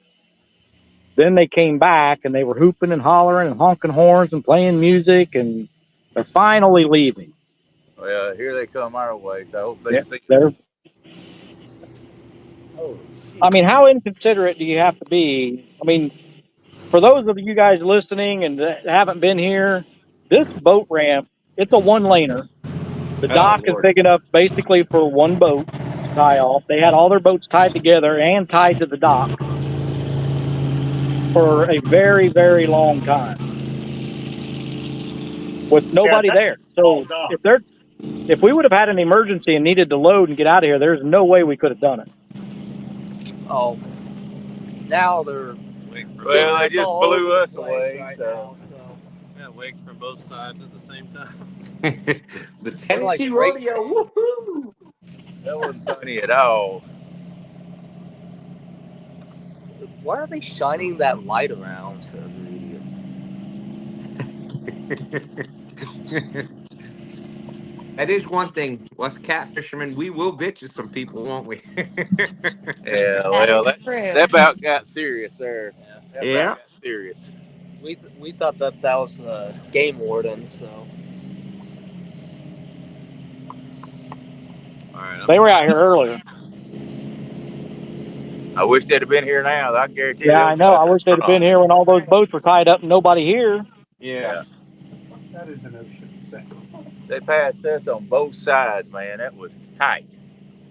Then they came back and they were hooping and hollering and honking horns and playing music, and they're finally leaving. Well, here they come our way, so I hope they Yeah, see us. they're. I mean, how inconsiderate do you have to be? I mean, for those of you guys listening and that haven't been here, this boat ramp, it's a 1-laner. The Oh, dock is Lord. big enough basically for one boat to tie off. They had all their boats tied together and tied to the dock for a very, very long time with Yeah, nobody that's there. all So dog. if we would have had an emergency and needed to load and get out of here, there's no way we could have done it. Oh, now they're Well, they just all blew over the us place away, right so. now, so Yeah, wake from both sides at the same time. The they're like Tennessee racing. Rodeo. Woohoo! That wasn't funny at all. Why are they shining that light around? Those are idiots. That is one thing. Us cat fishermen, we will bitch at some people, won't we? Yeah, That well, is true. that about got serious there. Yeah. That Yeah. about got serious. We thought that was the game warden, so. All right, They were out here earlier. I wish they'd have been here now. I guarantee you Yeah, they'll I be know. I causing wish they'd a have been problem. here when all those boats were tied up and nobody here. Yeah. That is an ocean thing. They passed us on both sides, man. That was tight.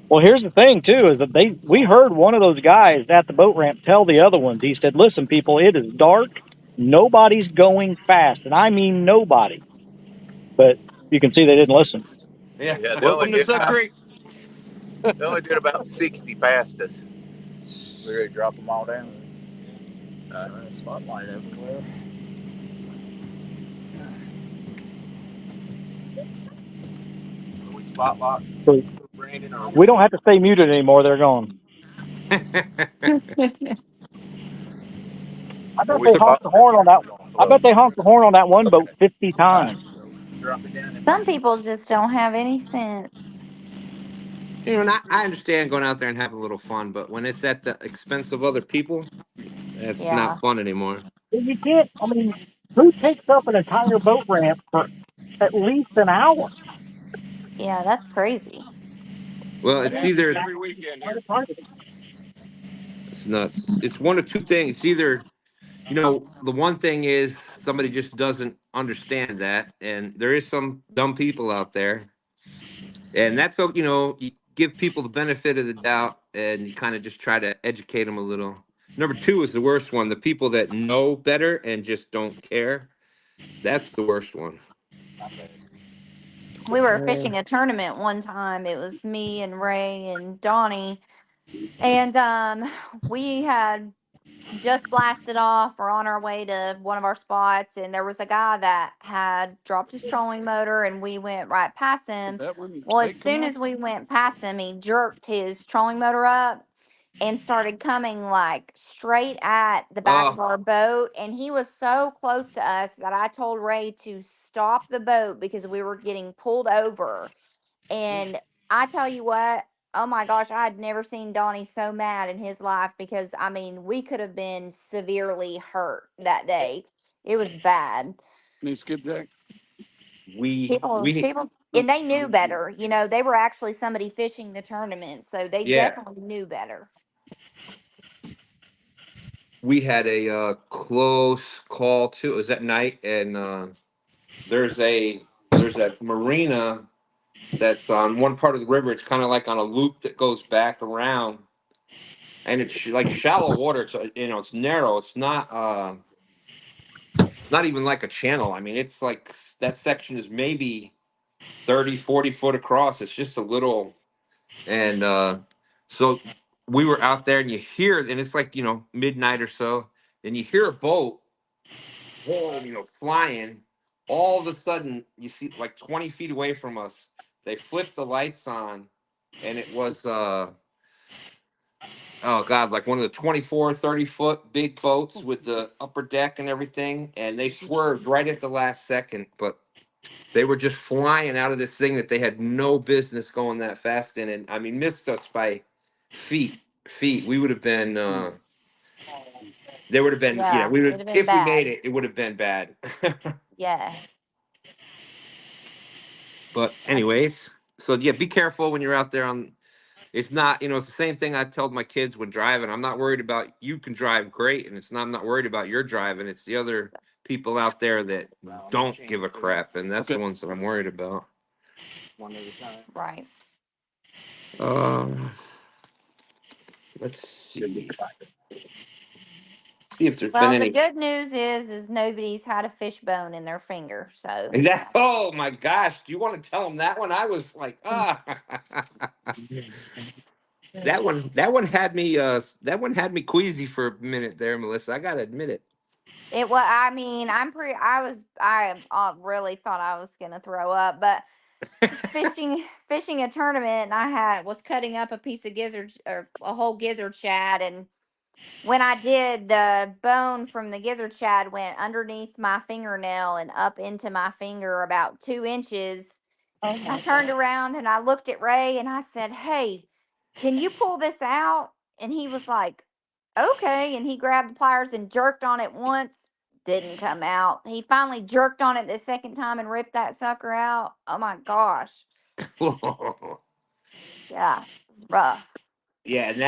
Well, here's the thing too, is that we heard one of those guys at the boat ramp tell the other ones. He said, "Listen, people, it is dark. Nobody's going fast, and I mean nobody." But you can see they didn't listen. Yeah. Yeah, Welcome to Suck Creek. they only did about 60 past us. We ready to drop them all down? Spotlight everywhere. spot lock So for Brandon or we don't have to stay muted anymore. They're gone. I or bet we they spot honked the horn on that. I hello. bet they honked the horn on that one boat 50 times. Drop it down in my Some people just don't have any sense. And I understand going out there and having a little fun, but when it's at the expense of other people, it's not Yeah. fun anymore. Well, you can't. I mean, who takes up an entire boat ramp for at least an hour? Yeah, that's crazy. Well, It it's happens either every weekend here. it's nuts. It's one of two things. It's either, the one thing is somebody just doesn't understand that, and there is some dumb people out there, and that's okay. You give people the benefit of the doubt, and you kind of just try to educate them a little. Number two is the worst one. The people that know better and just don't care. That's the worst one. We were fishing a tournament one time. It was me and Ray and Donnie. And we had just blasted off. We're on our way to one of our spots, and there was a guy that had dropped his trolling motor, and we went right past him. Well, as soon as we went past him, he jerked his trolling motor up and started coming like straight at the back of Oh, our boat. And he was so close to us that I told Ray to stop the boat because we were getting pulled over. And I tell you what, oh my gosh, I had never seen Donnie so mad in his life because I mean, we could have been severely hurt that day. It was bad. Me skipjack. we we People, and they knew better. You know, they were actually somebody fishing the tournament, so they yeah, definitely knew better. we had a close call too. It was at night, and there's a marina that's on one part of the river. It's kind of like on a loop that goes back around, and it's like shallow water. It's it's narrow. It's not even like a channel. I mean, it's like that section is maybe 30, 40 foot across. It's just a little, and so we were out there, and you hear, and it's like midnight or so, and you hear a boat, boom, flying. All of a sudden, you see like 20 feet away from us, they flipped the lights on, and it was oh god, like one of the 24, 30 foot big boats with the upper deck and everything, and they swerved right at the last second, but they were just flying out of this thing that they had no business going that fast in, and I mean missed us by feet. We would have been there would have been, Yeah, we it'd would, have been if we made bad. it, it would have been bad. Yes. But I, anyways, so yeah, be careful when you're out there on. It's not, it's the same thing I tell my kids when driving. I'm not worried about you can drive great, and I'm not worried about your driving. It's the other people out there that don't give a crap, and that's the Okay. ones that I'm worried about. right. Uh, let's see if there's been Well, the any. good news is nobody's had a fish bone in their finger. So Is that? Oh my gosh! Do you want to tell them that one? I was like, That one had me. That one had me queasy for a minute there, Melissa. I gotta admit it. it was. I mean, I really thought I was gonna throw up, but I was fishing a tournament, and I was cutting up a piece of gizzard or a whole gizzard shad, and when I did, the bone from the gizzard shad went underneath my fingernail and up into my finger about 2 inches. I turned around and I looked at Ray and I said, "Hey, can you pull this out?" And he was like, "Okay." And he grabbed the pliers and jerked on it once. Didn't come out. He finally jerked on it the second time and ripped that sucker out. Oh my gosh. Yeah, it's rough. Yeah, and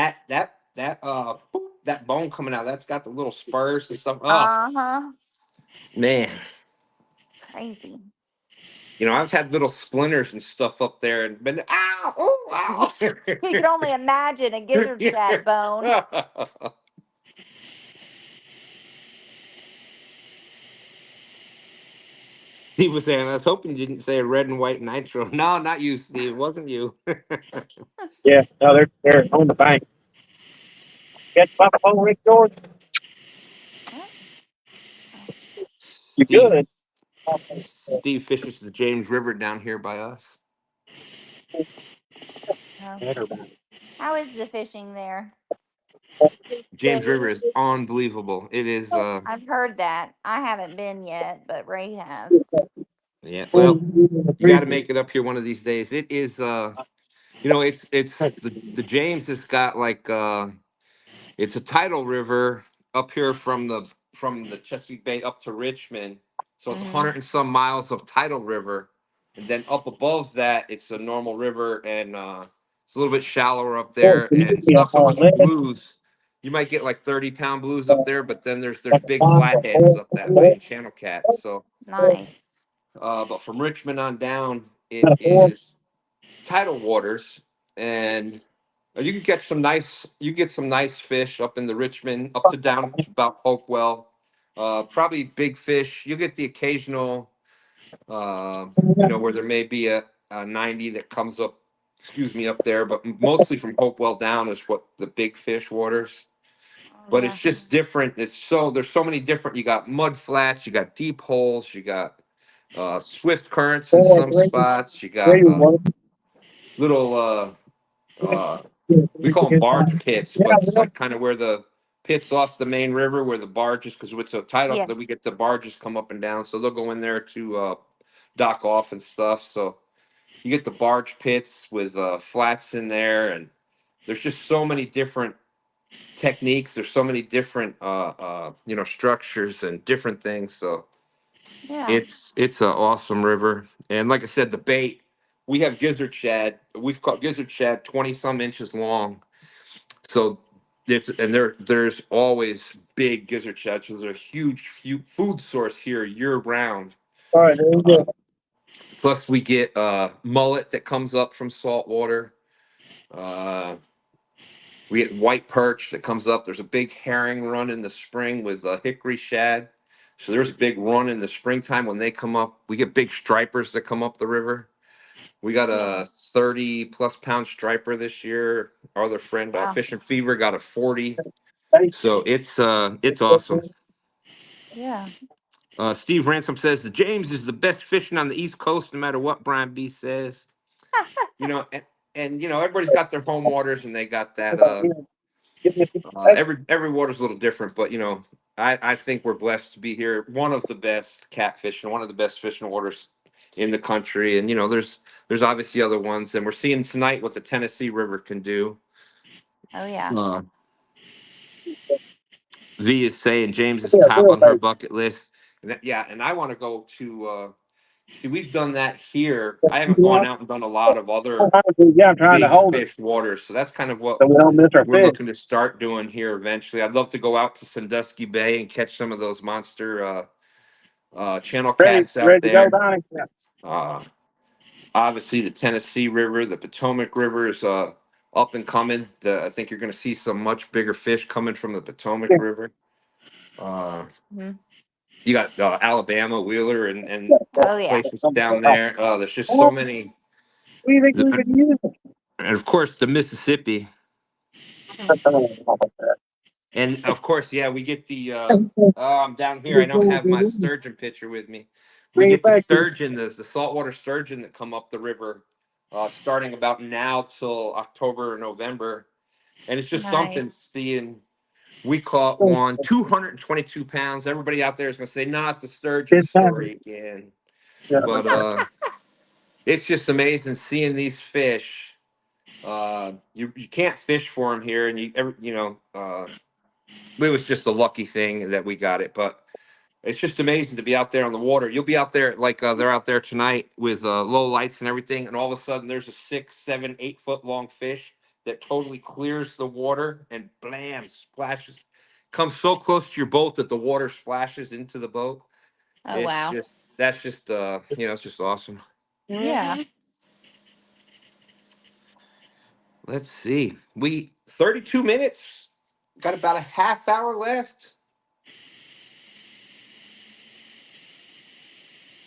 that bone coming out, that's got the little spurs and stuff. Oh Uh huh. man, Crazy. I've had little splinters and stuff up there, and been ow, oh, You could only imagine a gizzard shad bone. ow. Steve was saying, I was hoping you didn't say red and white nitro. No, not you, Steve. It wasn't you. Yeah, no, they're on the bank. Catch my phone, Rick George. What? Oh, You Steve good? Steve fishes the James River down here by us. Oh. How is the fishing there? James River is unbelievable. It is. I've heard that. I haven't been yet, but Ray has. Yeah. Well, you got to make it up here one of these days. It is. It's the James has got like it's a tidal river up here from the Chesapeake Bay up to Richmond. So it's a Mm-hmm. hundred and some miles of tidal river, and then up above that it's a normal river, and it's a little bit shallower up there, and it's not so much blues. You might get like 30-pound blues up there, but then there's big flatheads up that way and channel cats. So, Nice. but from Richmond on down, it is tidal waters, and you can get some nice fish up in the Richmond, up to down to about Hopewell. Probably big fish. You get the occasional, where there may be a 90 that comes up, excuse me, up there, but mostly from Hopewell down is what the big fish waters. Oh But yeah. it's just different. There's so many different. You got mud flats, you got deep holes, you got swift currents in some spots. You got little we call them barge pits, but it's like kind of where the pits off the main river where the barges, because it's a tidal that we Yes. get the barges come up and down, so they'll go in there to dock off and stuff. So you get the barge pits with flats in there, and there's just so many different techniques. There's so many different structures and different things. So Yeah. it's an awesome river, and like I said, the bait. We have gizzard shad. We've caught gizzard shad 20 some inches long, so there's always big gizzard shad. So there's a huge food source here year round. All right, there we Uh, go. Plus we get mullet that comes up from salt water. Uh, we get white perch that comes up. There's a big herring run in the spring with hickory shad. So there's a big run in the springtime when they come up. We get big stripers that come up the river. We got Yeah. a 30 plus pound striper this year. Our other friend, Wow. Fish and Fever, got a 40. So it's awesome. Yeah. Steve Ransom says the James is the best fishing on the East Coast, no matter what Brian B says. Everybody's got their home waters, and they got that. Every water's a little different, but I think we're blessed to be here. One of the best catfish and one of the best fishing waters in the country, and there's obviously other ones, and we're seeing tonight what the Tennessee River can do. Oh yeah. V is saying James is top on her bucket list. And I want to go to. See, we've done that here. I haven't gone out and done a lot of other Yeah, I'm trying to big hold it fish waters, so that's kind of what so we don't miss our we're fish. looking to start doing here eventually. I'd love to go out to Sandusky Bay and catch some of those monster channel cats out Ready to go, there. Donnie? Yeah. Uh, Obviously, the Tennessee River, the Potomac River is up and coming. I think you're going to see some much bigger fish coming from the Potomac River. Mm-hmm. You got Alabama, Wheeler, and Oh yeah. places down there. There's just so many. What do you think we could use? And of course, the Mississippi. And of course, yeah, we get the. I'm down here. I don't have my sturgeon picture with me. We Bring it get the back here. sturgeon, the saltwater sturgeon that come up the river, starting about now till October or November, and it's just something Nice. seeing. We caught one 222 pounds. Everybody out there is going to say, not the sturgeon Good time. story again, Yeah. but it's just amazing seeing these fish. You can't fish for them here, and it was just a lucky thing that we got it. But it's just amazing to be out there on the water. You'll be out there like they're out there tonight with low lights and everything, and all of a sudden there's a 6, 7, 8 foot long fish that totally clears the water and blam splashes, comes so close to your boat that the water splashes into the boat. Oh wow. That's just it's just awesome. Yeah. Let's see. We 32 minutes. Got about a half hour left.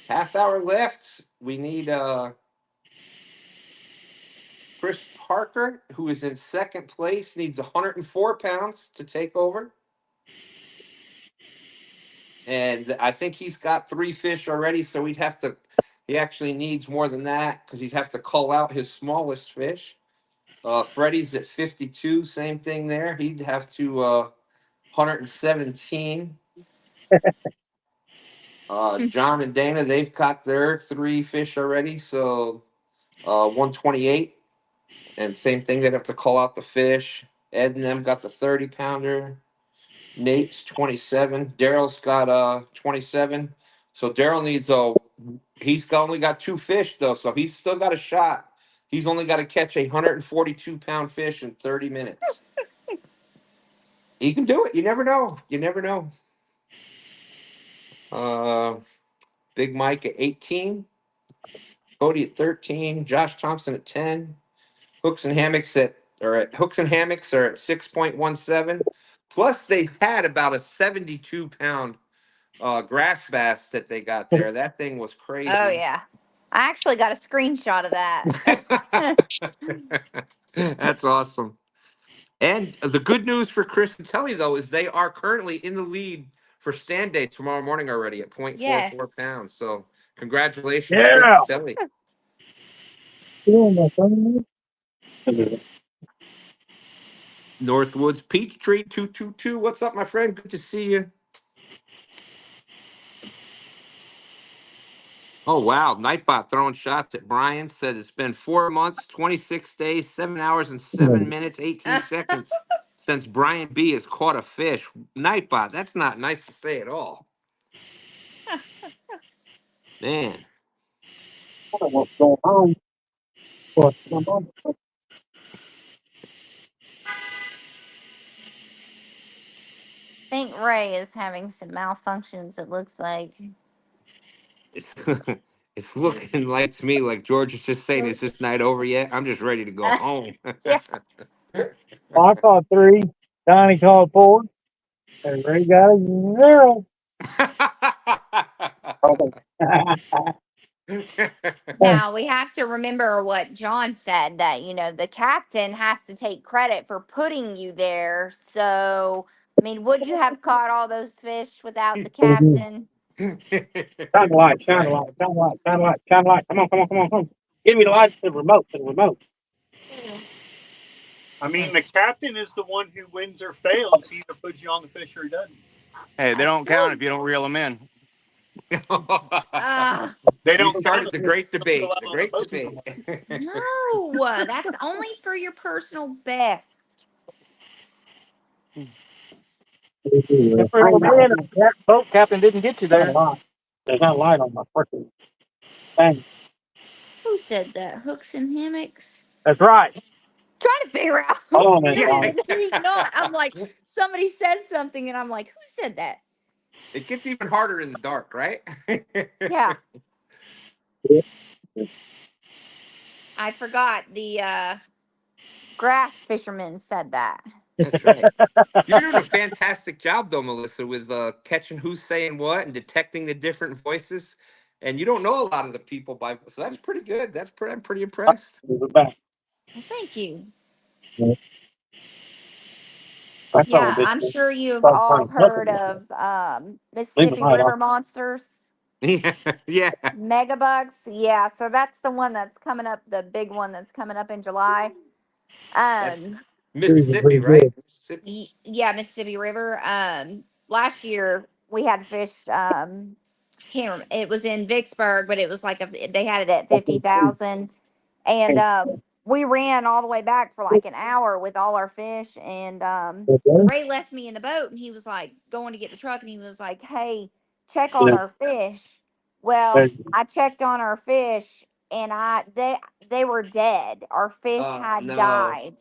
Half hour left. We need Chris Parker, who is in second place, needs 104 pounds to take over. And I think he's got 3 fish already, so we'd have to He actually needs more than that because he'd have to cull out his smallest fish. Freddie's at 52, same thing there. He'd have to 117. John and Dana, they've caught their 3 fish already, so 128. And same thing, they'd have to call out the fish. Ed and them got the 30-pounder. Nate's 27. Daryl's got 27. So Daryl needs only got 2 fish though, so he's still got a shot. He's only got to catch a 142-pound fish in 30 minutes. He can do it. You never know. You never know. Big Mike at 18. Cody at 13. Josh Thompson at 10. Hooks and hammocks are at 6.17. Plus, they had about a 72-pound grass bass that they got there. That thing was Oh crazy. yeah. I actually got a screenshot of that. That's awesome. And the good news for Chris and Telly, though, is they are currently in the lead for stand day tomorrow morning already at 0.44 Yes. pounds. So congratulations, Chris Yeah. and Telly. Northwoods Peachtree 222. What's up, my friend? Good to see you. Oh, wow. Nightbot throwing shots at Brian. Said it's been 4 months, 26 days, 7 hours, and 7 minutes, 18 seconds since Brian B has caught a fish. Nightbot, that's not nice to say at all. Man. What's going on? What's going on? I think Ray is having some malfunctions, it looks like. It's, it's looking like to me like George is just saying, is this night over yet? I'm just ready to go home. Yeah. Well, I caught 3. Donnie caught 4. And Ray got a 0. Now we have to remember what John said, that the captain has to take credit for putting you there. So, I mean, would you have caught all those fish without the captain? Shine the light, shine the light, shine the light, shine the light, shine the light. Come on, come on, come on, come on. Give me the light to the remote, to the remote. I mean, the captain is the one who wins or fails. He either puts you on the fish or he doesn't. Hey, they That's don't count true. if you don't reel them in. Ah, They We don't count started the unless great you don't go debate. out The on the great boat debate. somewhere. no, that's only for your personal best. Just reel them in. That boat captain didn't get you there. There's not a light on my freaking thing. Who said that? Hooks and hammocks? That's right. Trying to figure out Hold who's on a minute, muted Donnie. and who's not. I'm like, somebody says something, and I'm like, who said that? It gets even harder in the dark, right? Yeah. I forgot the grass fisherman said that. That's right. You're doing a fantastic job, though, Melissa, with catching who's saying what and detecting the different voices. And you don't know a lot of the people so that's pretty good. I'm pretty impressed. We're back. Well, thank you. That's all Yeah, this I'm is. sure you've Start all turning heard purple. of Leave the Mississippi light on. River monsters, Yeah, yeah. megabugs. Yeah, so that's the one that's coming up, the big one that's coming up in July. That's Um, Mississippi, right? Mississippi. yeah, Mississippi River. Last year we had fish. Can't remember. It was in Vicksburg, but it was like they had it at 50,000, and we ran all the way back for like an hour with all our fish. And Ray left me in the boat, and he was like going to get the truck, and he was like, "Hey, check on our fish." Well, I checked on our fish, and they were dead. Our fish had No. died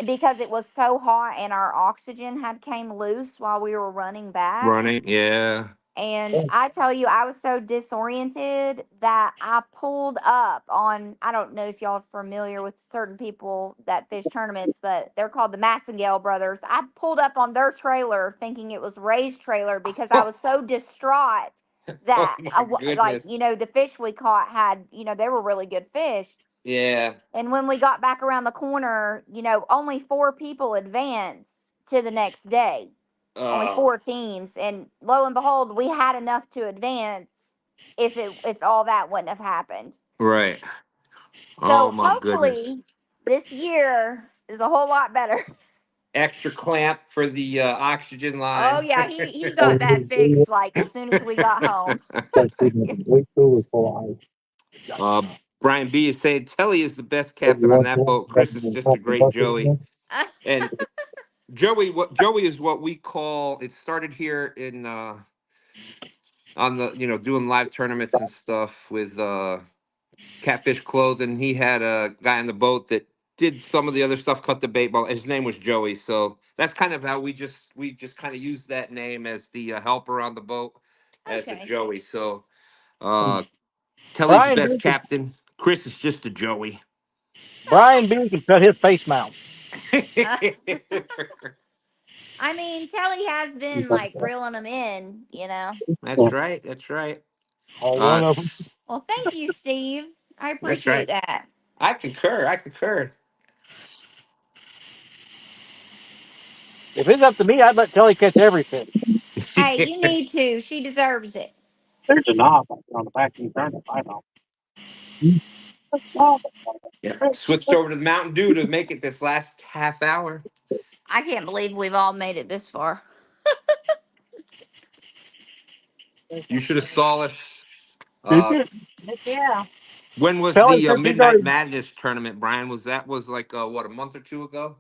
because it was so hot and our oxygen had came loose while we were running back. Running, yeah. And I tell you, I was so disoriented that I pulled up on, I don't know if y'all are familiar with certain people that fish tournaments, but they're called the Massengale brothers. I pulled up on their trailer thinking it was Ray's trailer because I was so distraught Oh that my like, goodness. the fish we caught had, they were really good fish. Yeah. And when we got back around the corner, only 4 people advanced to the next day. Only Oh, 4 teams. And lo and behold, we had enough to advance. if all that wouldn't have happened. Right. Oh So my goodness. hopefully this year is a whole lot better. Extra clamp for the oxygen Oh line. yeah, he got that fixed like as soon as we got home. uh, Brian B is saying Telly is the best captain on that boat. Chris is just a great Joey. And Joey is what we call. It started here in on the doing live tournaments and stuff with Catfish Clothing. He had a guy on the boat that did some of the other stuff, cut the bait ball. His name was Joey, so that's kind of how we just kind of used that name as the helper on the boat as the Okay. Joey. So uh, Telly's the Brian best B. captain. Chris is just a Joey. Brian B. can cut his face mount. I mean, Telly has been like reeling them in, That's right. That's right. All Uh, one of them. Well, thank you, Steve. I that's appreciate right. that. I concur. I concur. If it's up to me, I'd let Telly catch every fish. Hey, you need to. She deserves it. There's a knob on the back of the turnip. I know. Yeah. Switched over to the Mountain Dew to make it this last half hour. I can't believe we've all made it this far. You should have saw us. Did Uh, you? Yeah. when was Telly the says he's Midnight already. Madness tournament, Brian? Was like what, a month or two ago?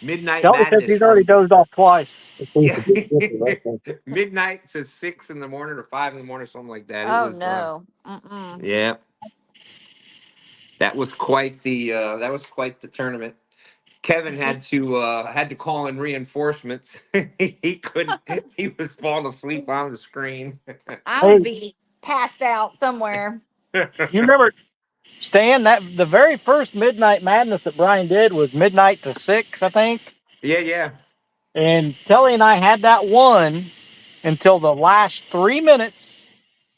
Midnight Telly says Madness he's already from dozed off twice. yeah, midnight to 6 in the morning or 5 in the morning, something like that. It Oh was no. Mm-mm. yeah, that was quite the tournament. Kevin had to call in reinforcements. He couldn't. He was falling asleep on the screen. I Hey, would be passed out somewhere. you remember Stan? That the very first Midnight Madness that Brian did was midnight to 6, I think. Yeah, yeah. And Telly and I had that one until the last 3 minutes.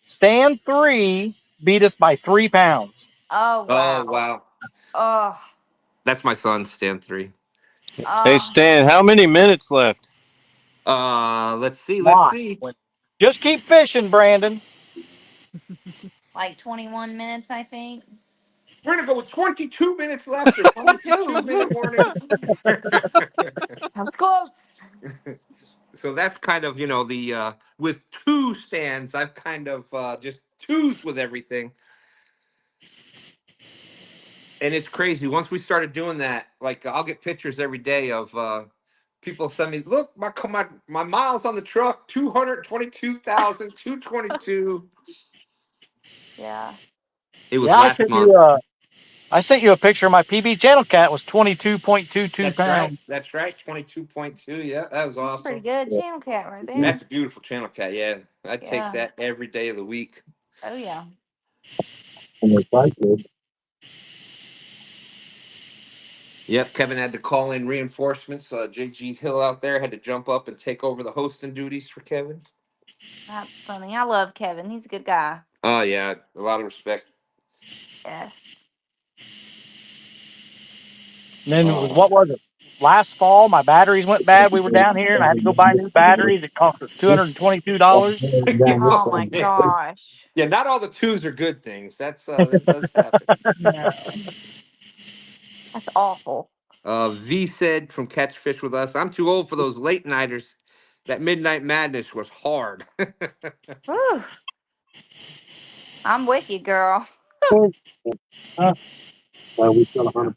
Stan 3 beat us by 3 pounds. Oh Oh wow. wow, Oh. that's my son, Stan 3. Hey Oh. Stan, how many minutes left? Let's see. Let's Why? see. Just keep fishing, Brandon. Like 21 minutes, I think. We're gonna go with 22 minutes left, or 22-minute warning. That was close. So that's kind of the with two stands, I've kind of just twos with everything, and it's crazy. Once we started doing that, like I'll get pictures every day of people send me, look, my miles on the truck, 222,222. Yeah. It was Yeah, last month. I sent you a picture of my PB channel cat was 22.22 That's right. pounds. That's right. 22.2. Yeah, that was That's pretty awesome. good channel cat right there. That's a beautiful channel cat. Yeah, I'd take Yeah. that every day of the week. Oh yeah. Yep, Kevin had to call in reinforcements. JG Hill out there had to jump up and take over the hosting duties for Kevin. That's funny. I love Kevin. He's a good guy. Oh yeah, a lot of respect. Yes. And then Oh, what was it? Last fall, my batteries went bad. We were down here, and I had to go buy new batteries. It cost us $222. yeah, Oh my gosh. yeah. Not all the twos are good things. That does happen. No. That's awful. V said from Catfish with Us, I'm too old for those late nighters. That Midnight Madness was hard. Whew. I'm with you, girl.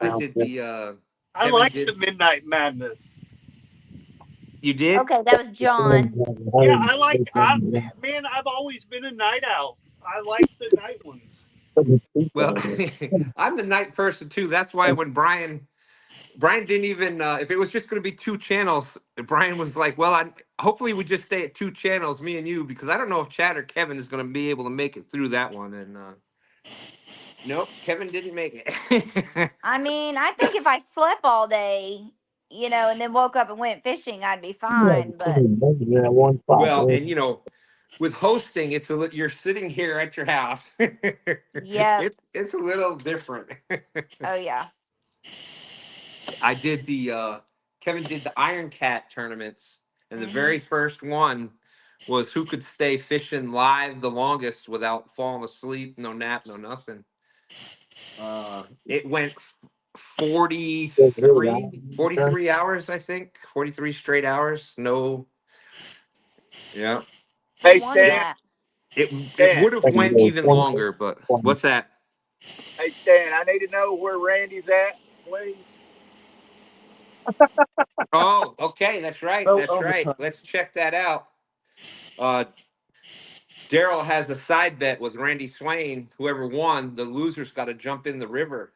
I did the I Kevin like did. the Midnight Madness. You did? Okay, that was John. Yeah, man, I've always been a night owl. I like the night ones. Well, I'm the night person too. That's why when Brian didn't even if it was just going to be two channels, Brian was like, "Well, hopefully we just stay at two channels, me and you, because I don't know if Chad or Kevin is going to be able to make it through that one." And nope, Kevin didn't make it. I mean, I think if I slept all day, and then woke up and went fishing, I'd be fine. But Well, and with hosting, you're sitting here at your house. yep. It's a little different. Oh yeah. I did the Kevin did the Iron Cat tournaments, and the Mhm. very first one was who could stay fishing live the longest without falling asleep, no nap, no nothing. It went 43 hours, I think. 43 straight hours. No, yeah. Who Hey won Stan, that? It Stan, would have went even longer, but what's that? hey Stan, I need to know where Randy's at, please. Oh, okay, that's right. Vote That's right. overtime. Let's check that out. Uh Daryl has a side bet with Randy Swain. Whoever won, the loser's got to jump in the river.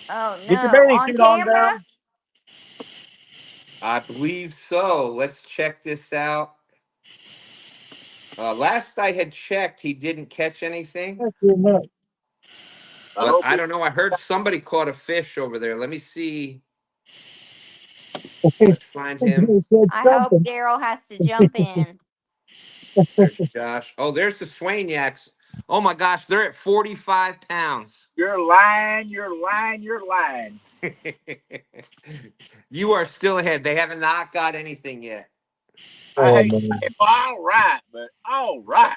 Oh Get your no, bathing on suit on, camera? Daryl. I believe so. Let's check this out. Last I had checked, he didn't catch anything. That's your nut. I But hope I he. don't know. I heard somebody caught a fish over there. Let me see. Let's find him. I hope Daryl has to jump in. There's Josh. Oh, there's the Swaniacs. Oh my gosh, they're at 45 pounds. You're lying. You're lying. You're lying. You are still ahead. They haven't not got anything yet. I Oh hate to man. say, well, all right, but all right.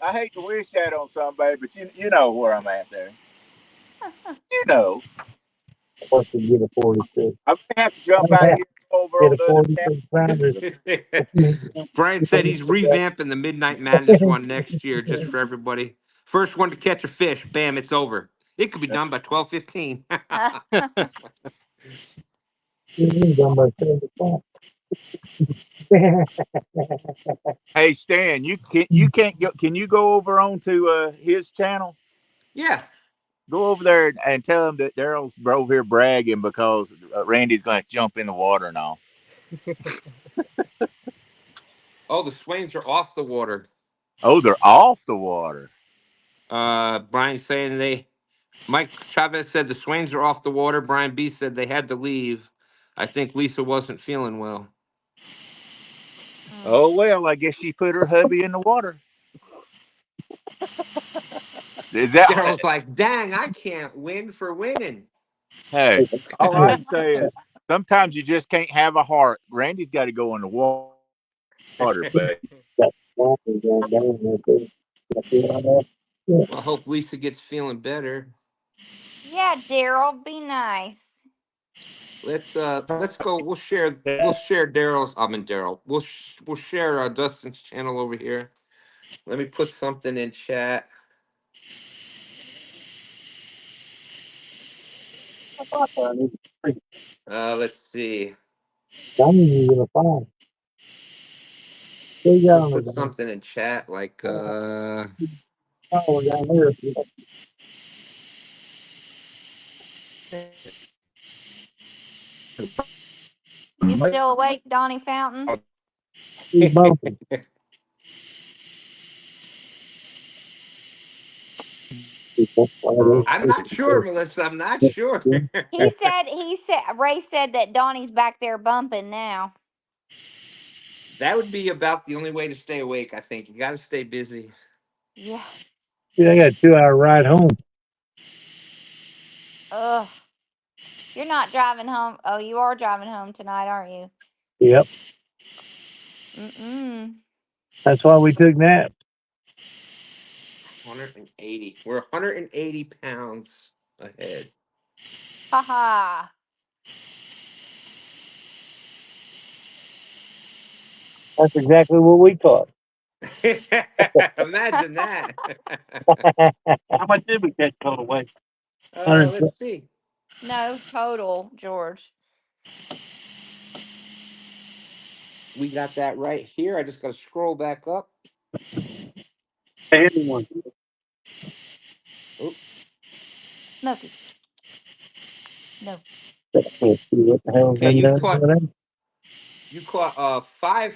I hate to wish that on somebody, but you know where I'm at there. You know, What's to get a 46? I'm gonna have to jump out of here and go over Get on a the other channel. 46 pounder. Brian said he's revamping the Midnight Madness one next year just for everybody. First one to catch a fish, bam, it's over. It could be done by 12:15. Hey Stan, you can't go. Can you go over onto his channel? Yeah. Go over there and tell him that Daryl's over here bragging because Randy's going to jump in the water and all. Oh, the Swains are off the water. Oh, they're off the water. Brian saying Mike Chavez said the Swains are off the water. Brian B said they had to leave. I think Lisa wasn't feeling well. Oh well, I guess she put her hubby in the water. Is that? Daryl's like, dang, I can't win for winning. Hey, all I can say is sometimes you just can't have a heart. Randy's got to go in the water, baby. Well, I hope Lisa gets feeling better. Yeah, Daryl, be nice. Let's go. We'll share Daryl's. I'm in Daryl. We'll share Dustin's channel over here. Let me put something in chat. Let's see. Let me put something in chat like You still awake, Donnie Fountain? I'm not sure, Melissa. I'm not sure. Ray said that Donnie's back there bumping now. That would be about the only way to stay awake, I think. You got to stay busy. Yeah. Yeah, I got a 2 hour ride home. Ugh. You're not driving home. Oh, you are driving home tonight, aren't you? Yep. Mm-mm. That's why we took naps. 180. We're 180 pounds ahead. Ha ha. That's exactly what we caught. Imagine that. How much did we catch total weight? Let's see. No, total, George. We got that right here. I just got to scroll back up. Anyone. Oh, Smokey. No. What the hell's okay, been done over there? you caught five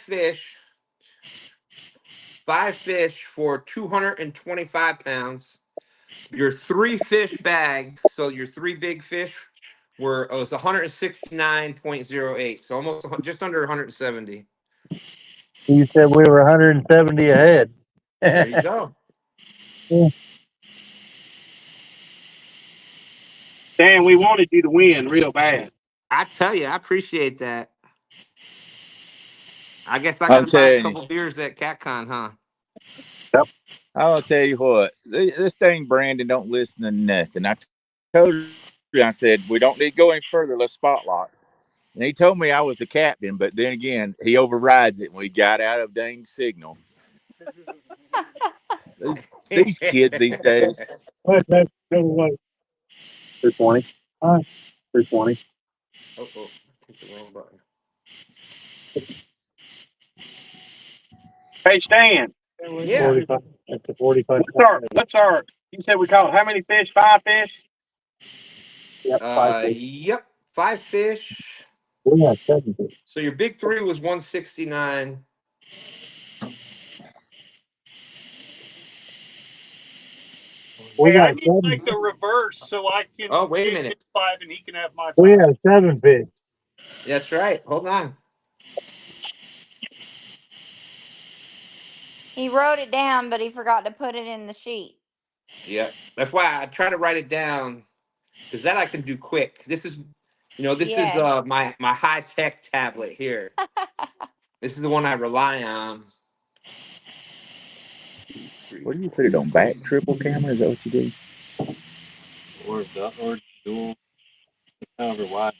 fish for 225 pounds. Your three fish bag, so your three big fish were it was 169.08, so almost just under 170. You said we were 170 ahead. There you go. Dan, we wanted you to win real bad. I tell you, I appreciate that. I guess I got I'm to buy a telling you. couple beers at CatCon, huh? Yep. I'll tell you what. This thing, Brandon, don't listen to nothing. I told you. I said we don't need to go any further. Let's spotlight. And he told me I was the captain, but then again, he overrides it when we got out of dang signal. These kids these days. Wait, wait, wait, wait. 320. All right. 320. Oh, hit the wrong button. Hey, Stan. Yeah. 45. That's the 45. What's our, you said we caught how many fish? 5 fish? Yep, 5 feet. Yep. 5 fish. We have 7 feet. So your big three was 169. We Hey, I got need 7. like a reverse so I can Oh, wait a get his minute. 5 and he can have my We 5. have 7 fish. That's right. Hold on. He wrote it down, but he forgot to put it in the sheet. Yeah. That's why I try to write it down because that I can do quick. This is, this is Yes. my high tech tablet here. This is the one I rely on. 2, 3, What do you 4, put it on? Back 5. triple camera? Is that what you do? Or dual, however wide.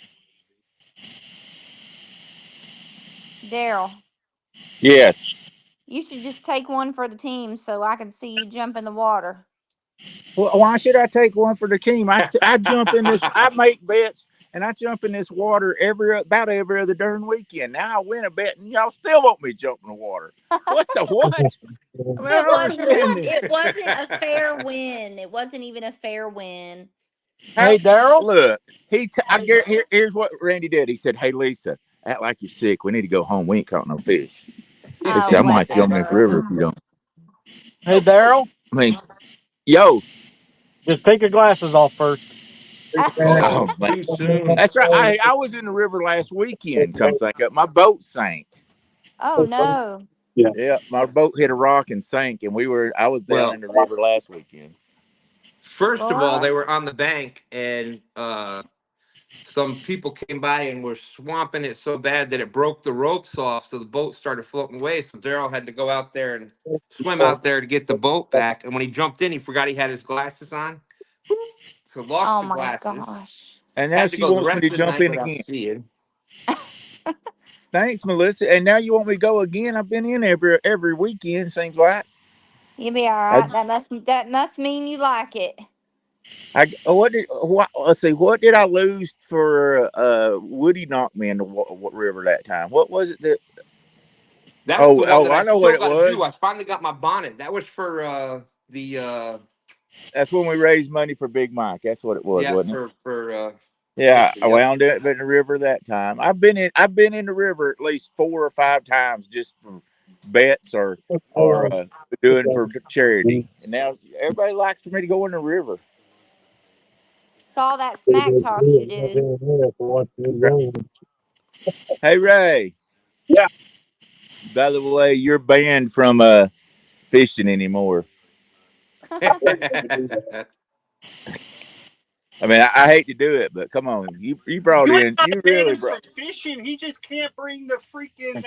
Daryl, Yes. you should just take one for the team so I can see you jump in the water. Well, why should I take one for the team? I jump in this. I make bets and I jump in this water about every other darn weekend. Now I win a bet and y'all still want me to jump in the water. What the what? I mean, I It don't wasn't understand this. it wasn't a fair win. It wasn't even a fair win. Hey, How? Daryl. Look, here's what Randy did. He said, "Hey Lisa, act like you're sick. We need to go home. We ain't caught no fish." He Oh, said, "I'm gonna have to jump in this whatever. river if you don't." Hey, Daryl. I mean, yo, Just take your glasses off first. Oh, oh man, too soon. that's right. I was in the river last weekend. Come think up, my boat sank. Oh no. Yeah. Yeah, my boat hit a rock and sank, and I was down in Well, the river last weekend. first of all, Well, they were on the bank and some people came by and were swamping it so bad that it broke the ropes off. So the boat started floating away. So Daryl had to go out there and swim out there to get the boat back. And when he jumped in, he forgot he had his glasses on. Whoop. So lost oh the my glasses. gosh. And now Had to she go the wants me to rest of the jump night in without again. seeing. Thanks, Melissa. And now you want me to go again? I've been in every weekend. Seems like. You'll be all I, right. That must mean you like it. let's see, what did I lose for Woody knocked me in the river that time? What was it that? That was the one Oh, that I I know what still it got to do. was. I finally got my bonnet. That was for the That's when we raised money for Big Mike. That's what it was, yeah, wasn't it? for Yeah, Lisa. I Yep. wound up in the river that time. I've been in the river at least 4 or 5 times just for bets or doing for charity. And now everybody likes for me to go in the river. It's all that smack talk you do. Hey Ray, Yeah. by the way, you're banned from fishing anymore. I mean, I hate to do it, but come on, you brought You ain't in, got to you ban really him brought. from fishing. He just can't bring the freaking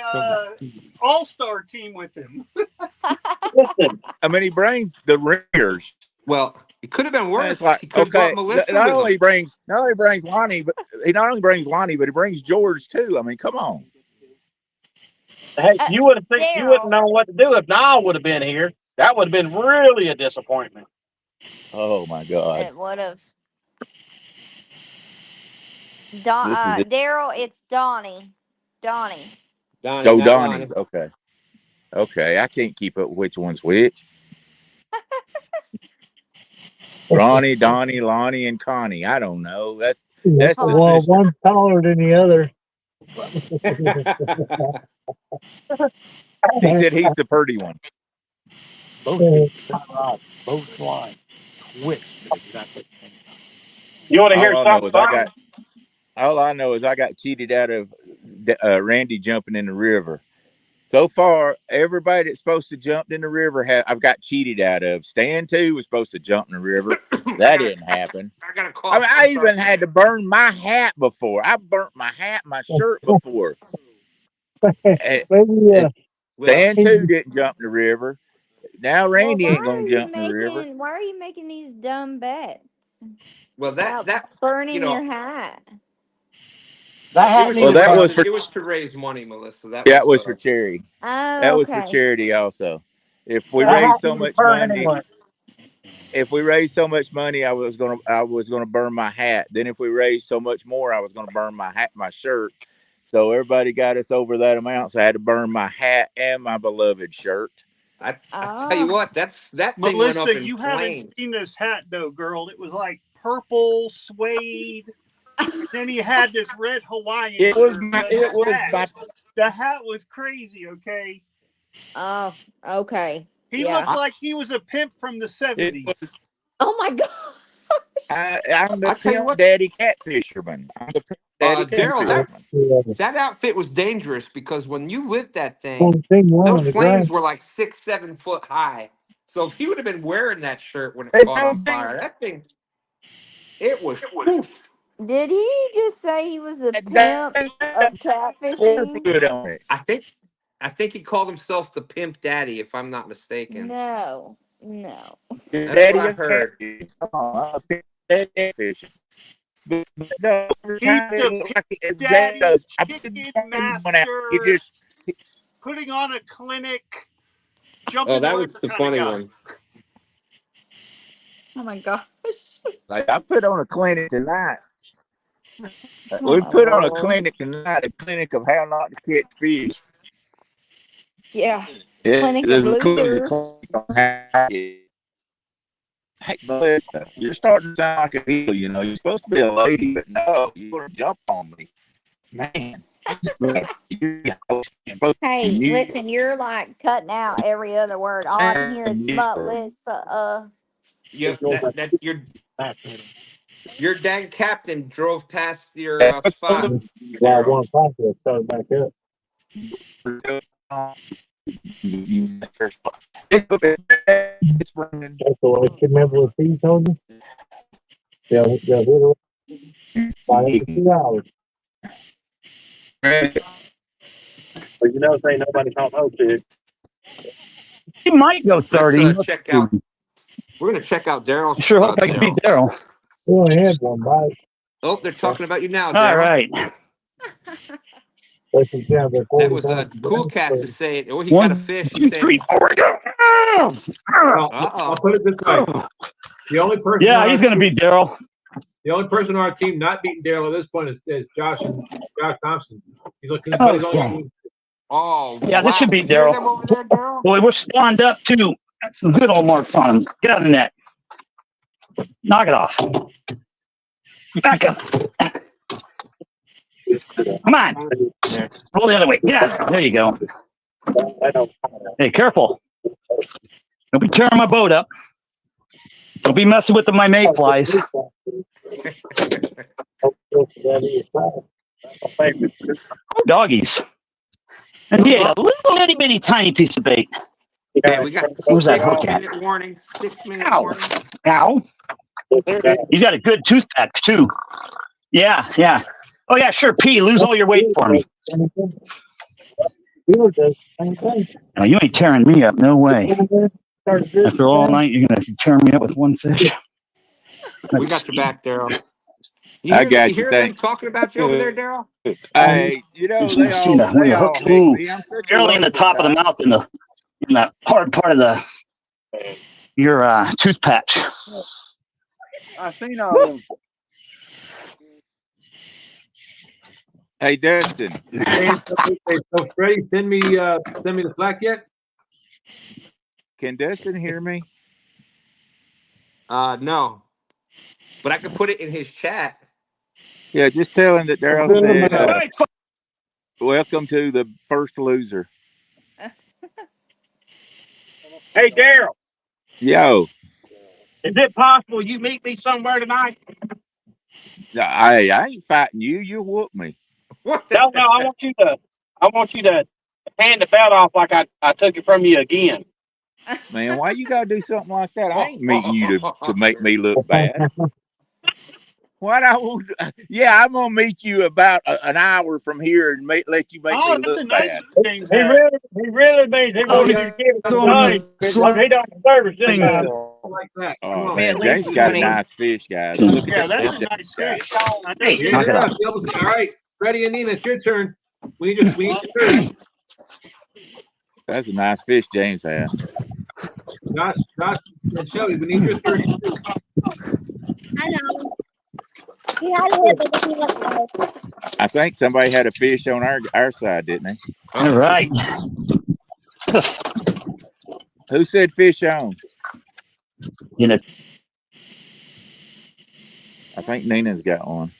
all-star team with him. Listen, I mean, he brings the ringers. Well, it could have been And it's worse. like, He could have brought okay, Melissa with him. not only brings Lonnie, but he not only brings Lonnie, but he brings George too. I mean, come on. hey, you wouldn't Daryl, know what to do if Niall would have been here. That would have been really a disappointment. Oh my God, it would have. this is it. Daryl, it's Donnie. Donnie. Donnie, Oh, not Donnie. Lonnie. Okay, okay. I can't keep up which one's which. Ronnie, Donnie, Lonnie, and Connie. I don't know. That's the Oh, Well, sister. one's taller than the other. He said he's the pretty one. Both feet, side rod, both slide, twist at exactly the same time. You want to All hear I know something is funny? I got cheated out of Randy jumping in the river. So far, everybody that's supposed to jump in the river, I've got cheated out of. Stan too was supposed to jump in the river. That didn't happen. I got a I mean, cough. I'm I sorry. even had to burn my hat before. I burnt my hat, my shirt before. Maybe, Dan too didn't jump in the river. Now Well, Randy ain't gonna jump in the river. why are you making these dumb bets Well, about that you burning know, your hat? That it hat was Well, needed to that raise was burning. for it was to raise money, Melissa. that was for charity. That Oh, was for okay. charity also. If we That hat raised Gotcha. so needed much burning money, anyway. if we raised so much money, I was gonna burn my hat. Then if we raised so much more, I was gonna burn my hat, my shirt. So everybody got us over that amount, so I had to burn my hat and my beloved shirt. I tell you Oh, what, that thing went up Melissa, in you haven't flames. seen this hat though, girl. It was like purple suede. And then he had this red Hawaiian shirt. But the hat was crazy, okay? oh, okay. He Yeah. looked like he was a pimp from the It 70s. was. Oh my god. I'm the I tell you pimp what, daddy catfisherman. I'm the pimp daddy Daryl, catfisherman. that outfit was dangerous because when you lit that thing, only thing one those on the flames ground. were like 6, 7 foot high. So if he would have been wearing that shirt when it There's caught no on fire, that thing, it was poof. Did he just say he was the pimp of corn catfishing? fluid on it. I think he called himself the Pimp Daddy, if I'm not mistaken. No. No. Your That's what daddy I of heard. catfish. Come on, I'm a pimp daddy catfisher. But no, every He's time it the looked pimp like it, Jay daddy, goes, I put the chicken flames went out. You master, just putting on a clinic, Oh, jumping that was whatever the kind of funny guy. one. Oh my gosh. like I put on a clinic tonight. Oh We my put on a lord. clinic tonight, a clinic of how not to catch fish. Yeah. Yeah, Clinic of there's a clinic losers. on how to get. Hey, Melissa, you're starting to sound like a heel. You know, you're supposed to be a lady, but no, you're going to jump on me. Man, you're supposed to Hey, be listen, you're like cutting out every other word. All I can hear is Melissa. Yep, that your dang captain drove past your spot, Well, Daryl. one contest started back up. It's running. That's the way. Remember what Steve told you? They'll hit it by every 2 hours. But you know, ain't nobody caught no fish. He might go Let's 30. check out. We're gonna check out Daryl's Sure hope I can beat Daryl. Daryl. We only had one bite. Oh, they're talking about you now, All Daryl. right. That was Cool Cat to say it. Oh, he got a 1, fish. He 2, said 3, he's. 4, go. Well, I'll Uh-oh. put it this way: the only person, Yeah, he's going to beat Daryl. the only person on our team not beating Daryl at this point is Josh Thompson. He's looking. But he's only. Oh, Yeah, this wow. should You beat hear Daryl. them over there, Daryl? Boy, we're spawned up too. That's some good old marks on him. Get out of the net. Knock it off. Back up. Come on. Roll the other way. Get out. There you go. Hey, careful. Don't be tearing my boat up. Don't be messing with my mayflies. Doggies. And he ate a little itty bitty tiny piece of bait. Hey, we got Where's that hook at? 6-minute warning. 6-minute Ow. warning. Ow. He's got a good tooth patch, too. Yeah, yeah. Oh, yeah, sure. P, lose all your weight for me. No, you ain't tearing me up. No way. After all night, you're going to tear me up with one fish. We got your back, Daryl. I got You you. hear them Thanks. talking about you over there, Daryl? Hey, you know You see where they the all hook? pick Ooh, me. I'm such a barely in the lovable top of the guy. mouth in the hard part of your tooth patch. I've seen all them. Hey, Dustin. So Freddie, send me the plaque yet? Can Dustin hear me? No. But I could put it in his chat. Yeah, just tell him that Daryl said, welcome to the first loser. Hey, Daryl, Yo. is it possible you meet me somewhere tonight? Hey, I ain't fighting you. You whoop me. What? No, I want you to hand the belt off like I took it from you again. Man, why you gotta do something like that? I ain't meeting you to make me look bad. What I won't, yeah, I'm gonna meet you about an hour from here and let you make me Oh, that's a look nice bad. fish James had. He really means he Oh, wanted you yeah. to give it to on Donnie. the He don't deserve it this time. Like that. Come Oh on. At man, least James he's got a gonna. nice fish, guys. Look at Yeah, that look is a at that nice guy. fish. I know you Yeah, Knock it yeah. off. Double C. All right. Freddie and Nina, it's your turn. We need your 30. That's a nice fish James had. Josh and Shelby, we need your 30 too. I know. He had a little bit of peanut butter. I think somebody had a fish on our side, didn't they? All right. Who said fish on? You know, I think Nina's got one.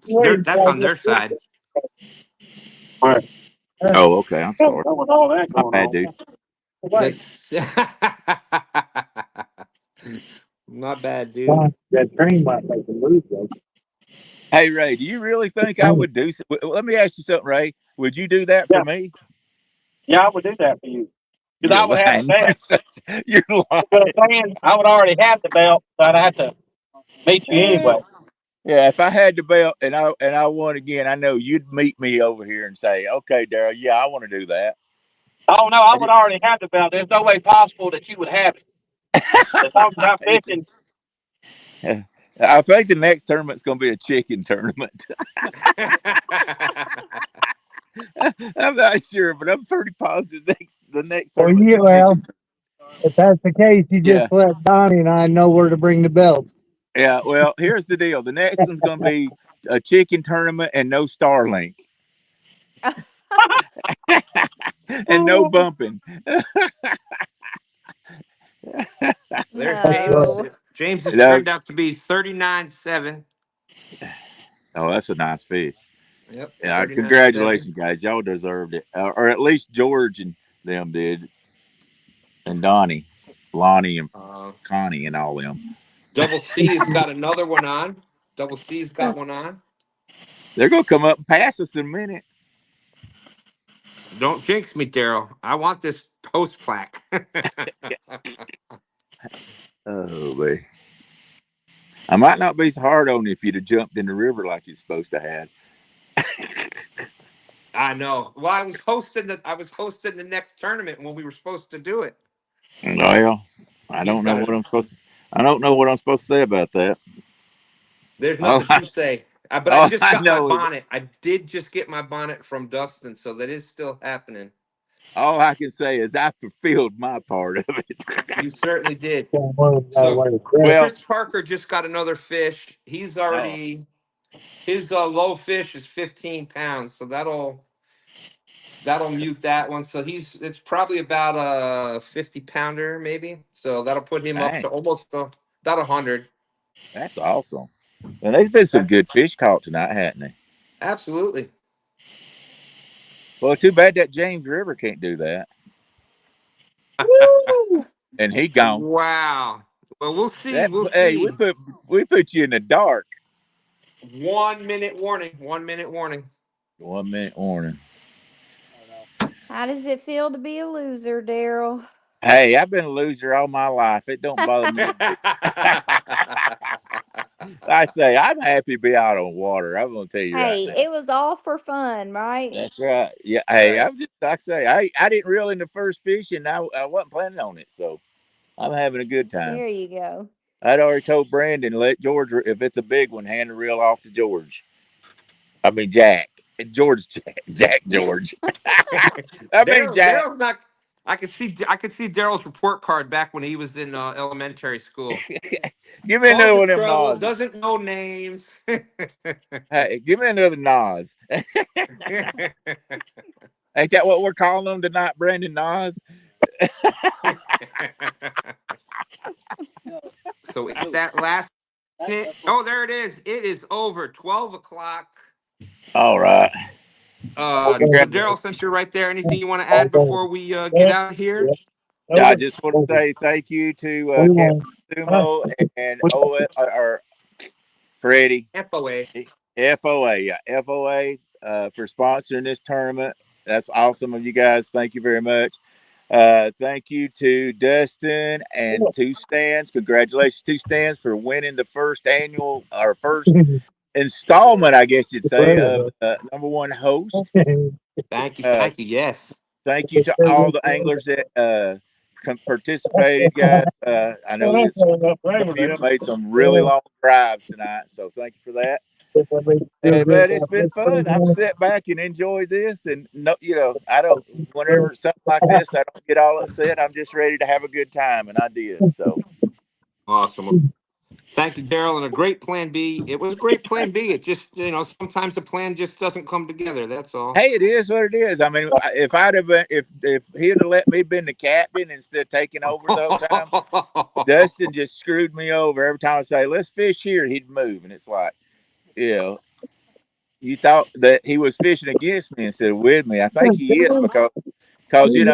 Wait, That's on their side. all right. Oh, okay. I'm sorry. with all that My going bad, on. dude. Wait, That's not bad, dude. that train might make a move though. Hey Ray, do you really think I would do? Let me ask you something, Ray. Would you do that for Yeah, me? yeah, I would do that for you because You're I would have the lying. belt. You're lying. But I'm saying I would already have the belt, so I'd have to meet you anyway. Yeah, if I had the belt and I won again, I know you'd meet me over here and say, "Okay, Daryl, yeah, I want to do that." Oh no, I would already have the belt. There's no way possible that you would have it. As long as I'm fishing. I think the next tournament's going to be a chicken tournament. I'm not sure, but I'm pretty positive the next Well, tournament's yeah, a well, chicken. if that's the case, you Yeah, just let Donnie and I know where to bring the belts. yeah. Well, here's the deal. The next one's going to be a chicken tournament and no Starlink and no bumping. There's James. No. James has No, turned out to be 39.7. oh, that's a nice fish. Yep, Yeah, 39.7. congratulations, guys. Y'all deserved it, or at least George and them did, and Donnie, Lonnie, and Connie, and all them. Double C's got another one on. Double C's got one on. They're gonna come up and pass us in a minute. Don't jinx me, Daryl. I want this post plaque. Oh boy, I might not be so hard on you if you'd have jumped in the river like you're supposed to have. I know. Well, I was hosting the next tournament when we were supposed to do it. Well, I He's don't know got what it. I'm supposed to. I don't know what I'm supposed to say about that. There's All nothing I, to say. But I all just I got my know is bonnet. I did just get my bonnet from Dustin, so that is still happening. all I can say is I fulfilled my part of it. You certainly did. That So way. Well, Chris Parker just got another fish. He's oh, already his low fish is 15 pounds, so that'll mute that one. So it's probably about a 50 pounder maybe. So that'll put him up dang, to almost about 100. that's awesome. And there's been some good fish caught tonight, hasn't there? Absolutely. Well, too bad that James River can't do that. And he gone. Wow. Well, we'll see. That We'll hey, see. we put you in the dark. 1 minute warning. 1 minute warning. 1 minute warning. How does it feel to be a loser, Daryl? Hey, I've been a loser all my life. It don't bother me a bit. I say I'm happy to be out on water. I'm gonna tell you right Hey, now. it was all for fun, right? That's right. Yeah. Hey, Right. I'm just like I say, I didn't reel in the first fish, and I wasn't planning on it, so I'm having a good time. There you go. I'd already told Brandon let George, if it's a big one, hand the reel off to George. I mean Jack. George Jack George. I mean Jack. Daryl's not. I could see Daryl's report card back when he was in elementary school. Give me Called another to one of them trouble. Nas. Doesn't know names. Hey, give me another Nas. Ain't that what we're calling them tonight, Brandon Nas? So it's that last hit. Oh, there it is. It is over 12 o'clock. All right. So Daryl, since you're right there, anything you want to add before we get out of here? I just want to say thank you to Catfish Sumo and or Freddie FOA. FOA for sponsoring this tournament. That's awesome of you guys. Thank you very much. Thank you to Dustin and two Stans. Congratulations, two Stans, for winning the first installment, I guess you'd say, of the number one host. Thank you. Uh, Thank you. Yes. thank you to all the anglers that participated, guys. I know that some of you made some really long drives tonight, so thank you for that. But it's been fun. I've sat back and enjoyed this, and no, I don't. Whenever it's something like this, I don't get all upset. I'm just ready to have a good time, and I did. So Awesome. Thank you, Daryl. And a great plan B. It was a great plan B. It just, sometimes the plan just doesn't come together. That's all. hey, it is what it is. I mean, if I'd have been, if he'd have let me been the captain instead of taking over the whole time, Dustin just screwed me over every time I say, "Let's fish here." He'd move, and it's like, you thought that he was fishing against me instead of with me. I think he is because he's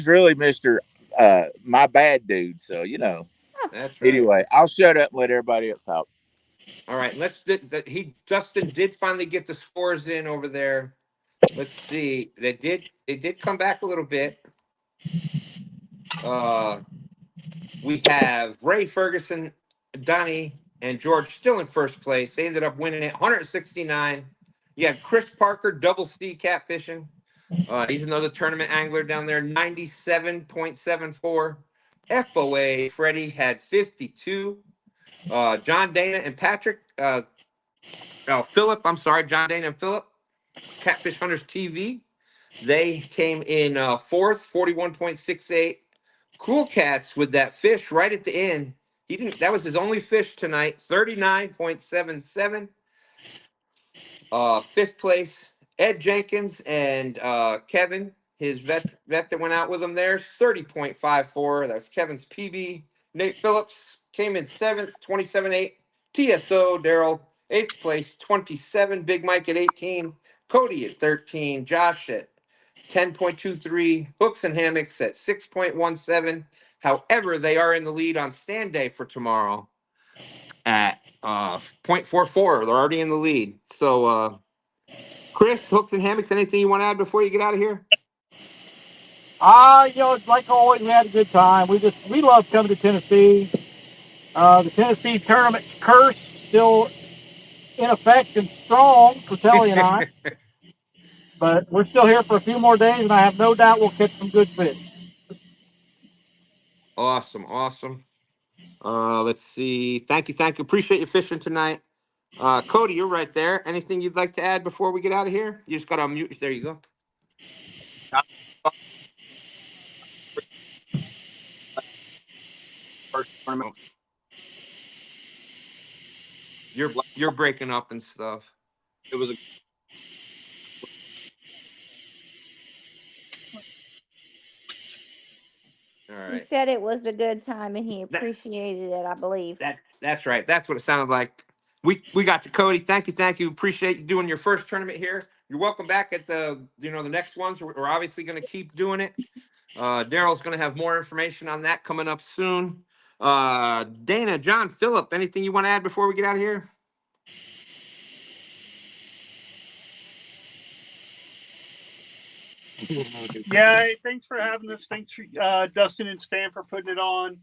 really Mr. My bad dude. So That's right. Anyway, I'll shut up and let everybody else talk. All right. Justin did finally get the scores in over there. Let's see. They did come back a little bit. We have Ray Ferguson, Donnie, and George still in first place. They ended up winning it 169. You had Chris Parker, double C catfishing. He's another tournament angler down there, 97.74. FOA, Freddie had 52. John Dana and Patrick, Philip, I'm sorry, John Dana and Philip, Catfish Hunters TV. They came in fourth, 41.68. Cool Cats with that fish right at the end. That was his only fish tonight, 39.77. Fifth place, Ed Jenkins and Kevin, his vet that went out with him there, 30.54. That's Kevin's PB. Nate Phillips came in seventh, 27.8. TSO Daryl, eighth place, 27. Big Mike at 18. Cody at 13. Josh at 10.23. Hooks and Hammocks at 6.17. However, they are in the lead on stand day for tomorrow at 0.44. They're already in the lead. So, Chris, Hooks and Hammocks, anything you want to add before you get out of here? It's like always, we had a good time. We love coming to Tennessee. The Tennessee tournament curse still in effect and strong for Telly and I. But we're still here for a few more days, and I have no doubt we'll catch some good fish. Awesome. Let's see. Thank you. Appreciate you fishing tonight. Cody, you're right there. Anything you'd like to add before we get out of here? You just got to unmute. There you go. First tournament. You're breaking up and stuff. It was All right. He said it was a good time and he appreciated it, I believe. That's right. That's what it sounded like. We got you, Cody. Thank you. Appreciate you doing your first tournament here. You're welcome back at the next ones. We're obviously going to keep doing it. Daryl's going to have more information on that coming up soon. Dana, John, Philip, anything you want to add before we get out of here? Yeah, hey, thanks for having us. Thanks for Dustin and Stan for putting it on.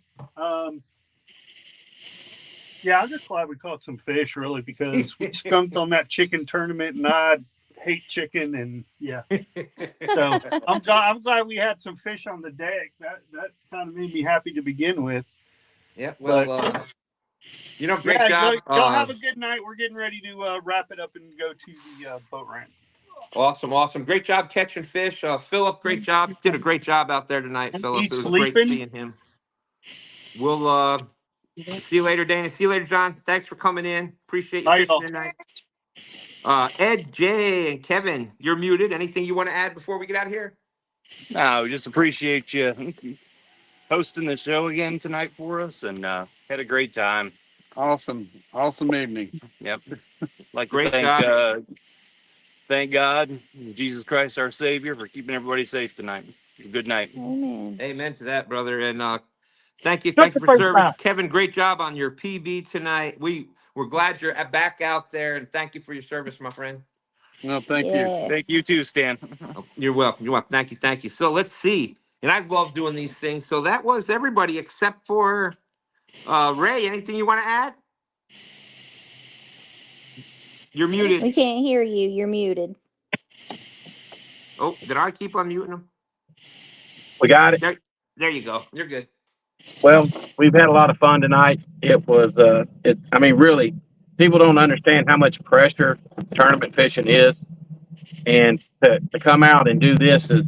Yeah, I'm just glad we caught some fish, really, because we skunked on that chicken tournament, and I hate chicken, and yeah. So I'm glad we had some fish on the deck. That kind of made me happy to begin with. Yeah, well, great job. Y'all have a good night. We're getting ready to wrap it up and go to the boat ramp. Awesome. Great job catching fish. Philip, great job. Did a great job out there tonight, Philip. It was great seeing him. We'll see you later, Dana. See you later, John. Thanks for coming in. Appreciate you fishing tonight. Ed, Jay, and Kevin, you're muted. Anything you want to add before we get out of here? No, we just appreciate you hosting the show again tonight for us, and had a great time. Awesome evening. Yep. Like great to job. Thank God, Jesus Christ, our Savior, for keeping everybody safe tonight. Good night. Amen to that, brother. And thank you for service, Kevin. Great job on your PB tonight. We're glad you're back out there, and thank you for your service, my friend. No, thank you. Thank you too, Stan. You're welcome. Thank you. So let's see. And I love doing these things. So that was everybody except for Ray. Anything you want to add? You're muted. We can't hear you. You're muted. Oh, did I keep on muting him? We got it. There you go. You're good. Well, we've had a lot of fun tonight. It was, I mean, really, people don't understand how much pressure tournament fishing is. And to come out and do this is,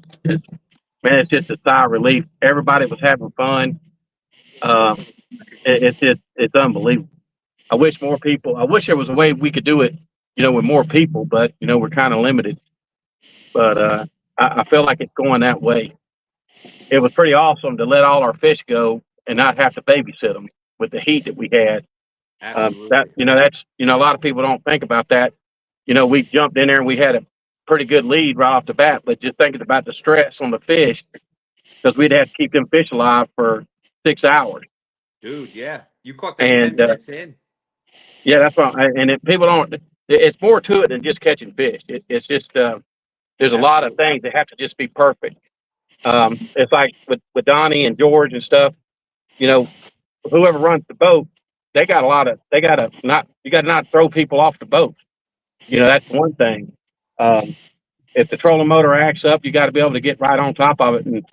man, it's just a sigh of relief. Everybody was having fun. It's unbelievable. I wish more people, I wish there was a way we could do it, with more people, but, we're kind of limited. But I feel like it's going that way. It was pretty awesome to let all our fish go and not have to babysit them with the heat that we had. Absolutely. That's, a lot of people don't think about that. We jumped in there and we had a pretty good lead right off the bat, but just thinking about the stress on the fish, because we'd have to keep them fish alive for 6 hours. Dude, yeah. You caught them 10 And minutes in. yeah, that's why. And if people don't, it's more to it than just catching fish. It's just, there's a lot of things that have to just be perfect. It's like with Donnie and George and stuff, whoever runs the boat, they got to not throw people off the boat. That's one thing. If the trolling motor acts up, you got to be able to get right on top of it. And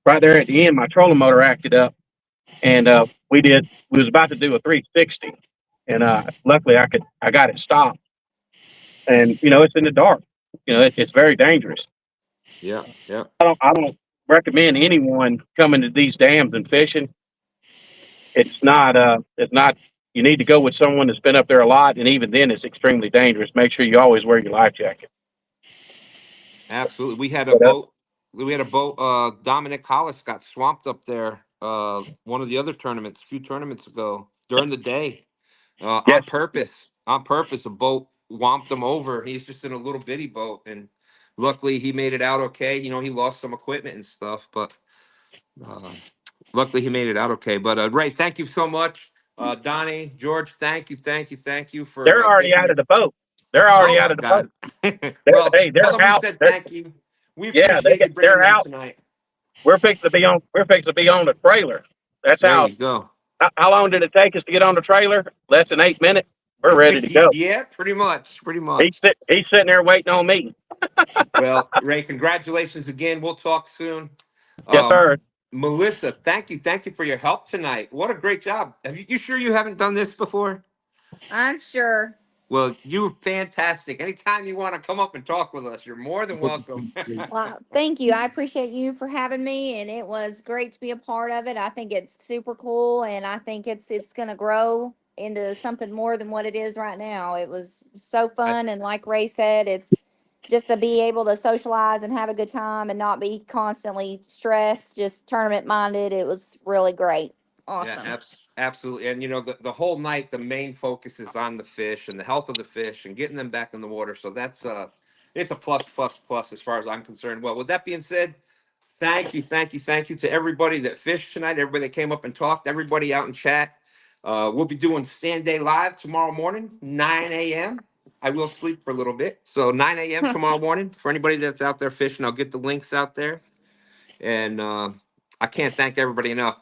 right there at the end, my trolling motor acted up, and we was about to do a 360, and luckily I got it stopped. And it's in the dark. It's very dangerous. Yeah, yeah. I don't recommend anyone coming to these dams and fishing. It's not. You need to go with someone that's been up there a lot, and even then, it's extremely dangerous. Make sure you always wear your life jacket. Absolutely. We had a But, boat. Dominic Hollis got swamped up there. One of the other tournaments, a few tournaments ago, during the day, on yes, purpose. On purpose, a boat whomped him over. He's just in a little bitty boat, and luckily he made it out okay. He lost some equipment and stuff, but uh, luckily he made it out okay. But Ray, thank you so much. Donnie, George, thank you for they're already taking out your. of the boat. They're Oh already out my of the boat. God. Well, tell They're them we out. said thank you. We Yeah, appreciate you bringing they're them out. tonight. We're fixing to be on. We're fixing to be on the trailer. That's There how. you go. How long did it take us to get on the trailer? Less than 8 minutes. We're ready to go. Yeah, pretty much. Pretty much. He's sitting there waiting on me. Well, Ray, congratulations again. We'll talk soon. Yes, Um, sir. Melissa, thank you for your help tonight. What a great job. You sure you haven't done this before? I'm sure. Well, you were fantastic. Anytime you want to come up and talk with us, you're more than welcome. Well, thank you. I appreciate you for having me, and it was great to be a part of it. I think it's super cool, and I think it's going to grow into something more than what it is right now. It was so I, fun, and like Ray said, it's just to be able to socialize and have a good time and not be constantly stressed, just tournament minded. It was really great. Yeah, Awesome. absolutely. And the whole night, the main focus is on the fish and the health of the fish and getting them back in the water. So that's it's a plus, plus, plus as far as I'm concerned. Well, with that being said, thank you to everybody that fished tonight, everybody that came up and talked, everybody out in chat. We'll be doing Stand Day Live tomorrow morning, 9 a.m. I will sleep for a little bit. So 9 a.m. tomorrow morning for anybody that's out there fishing. I'll get the links out there. And I can't thank everybody enough.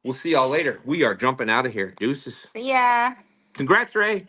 We'll see y'all later. We are jumping out of here. Deuces. Yeah. Congrats, Ray.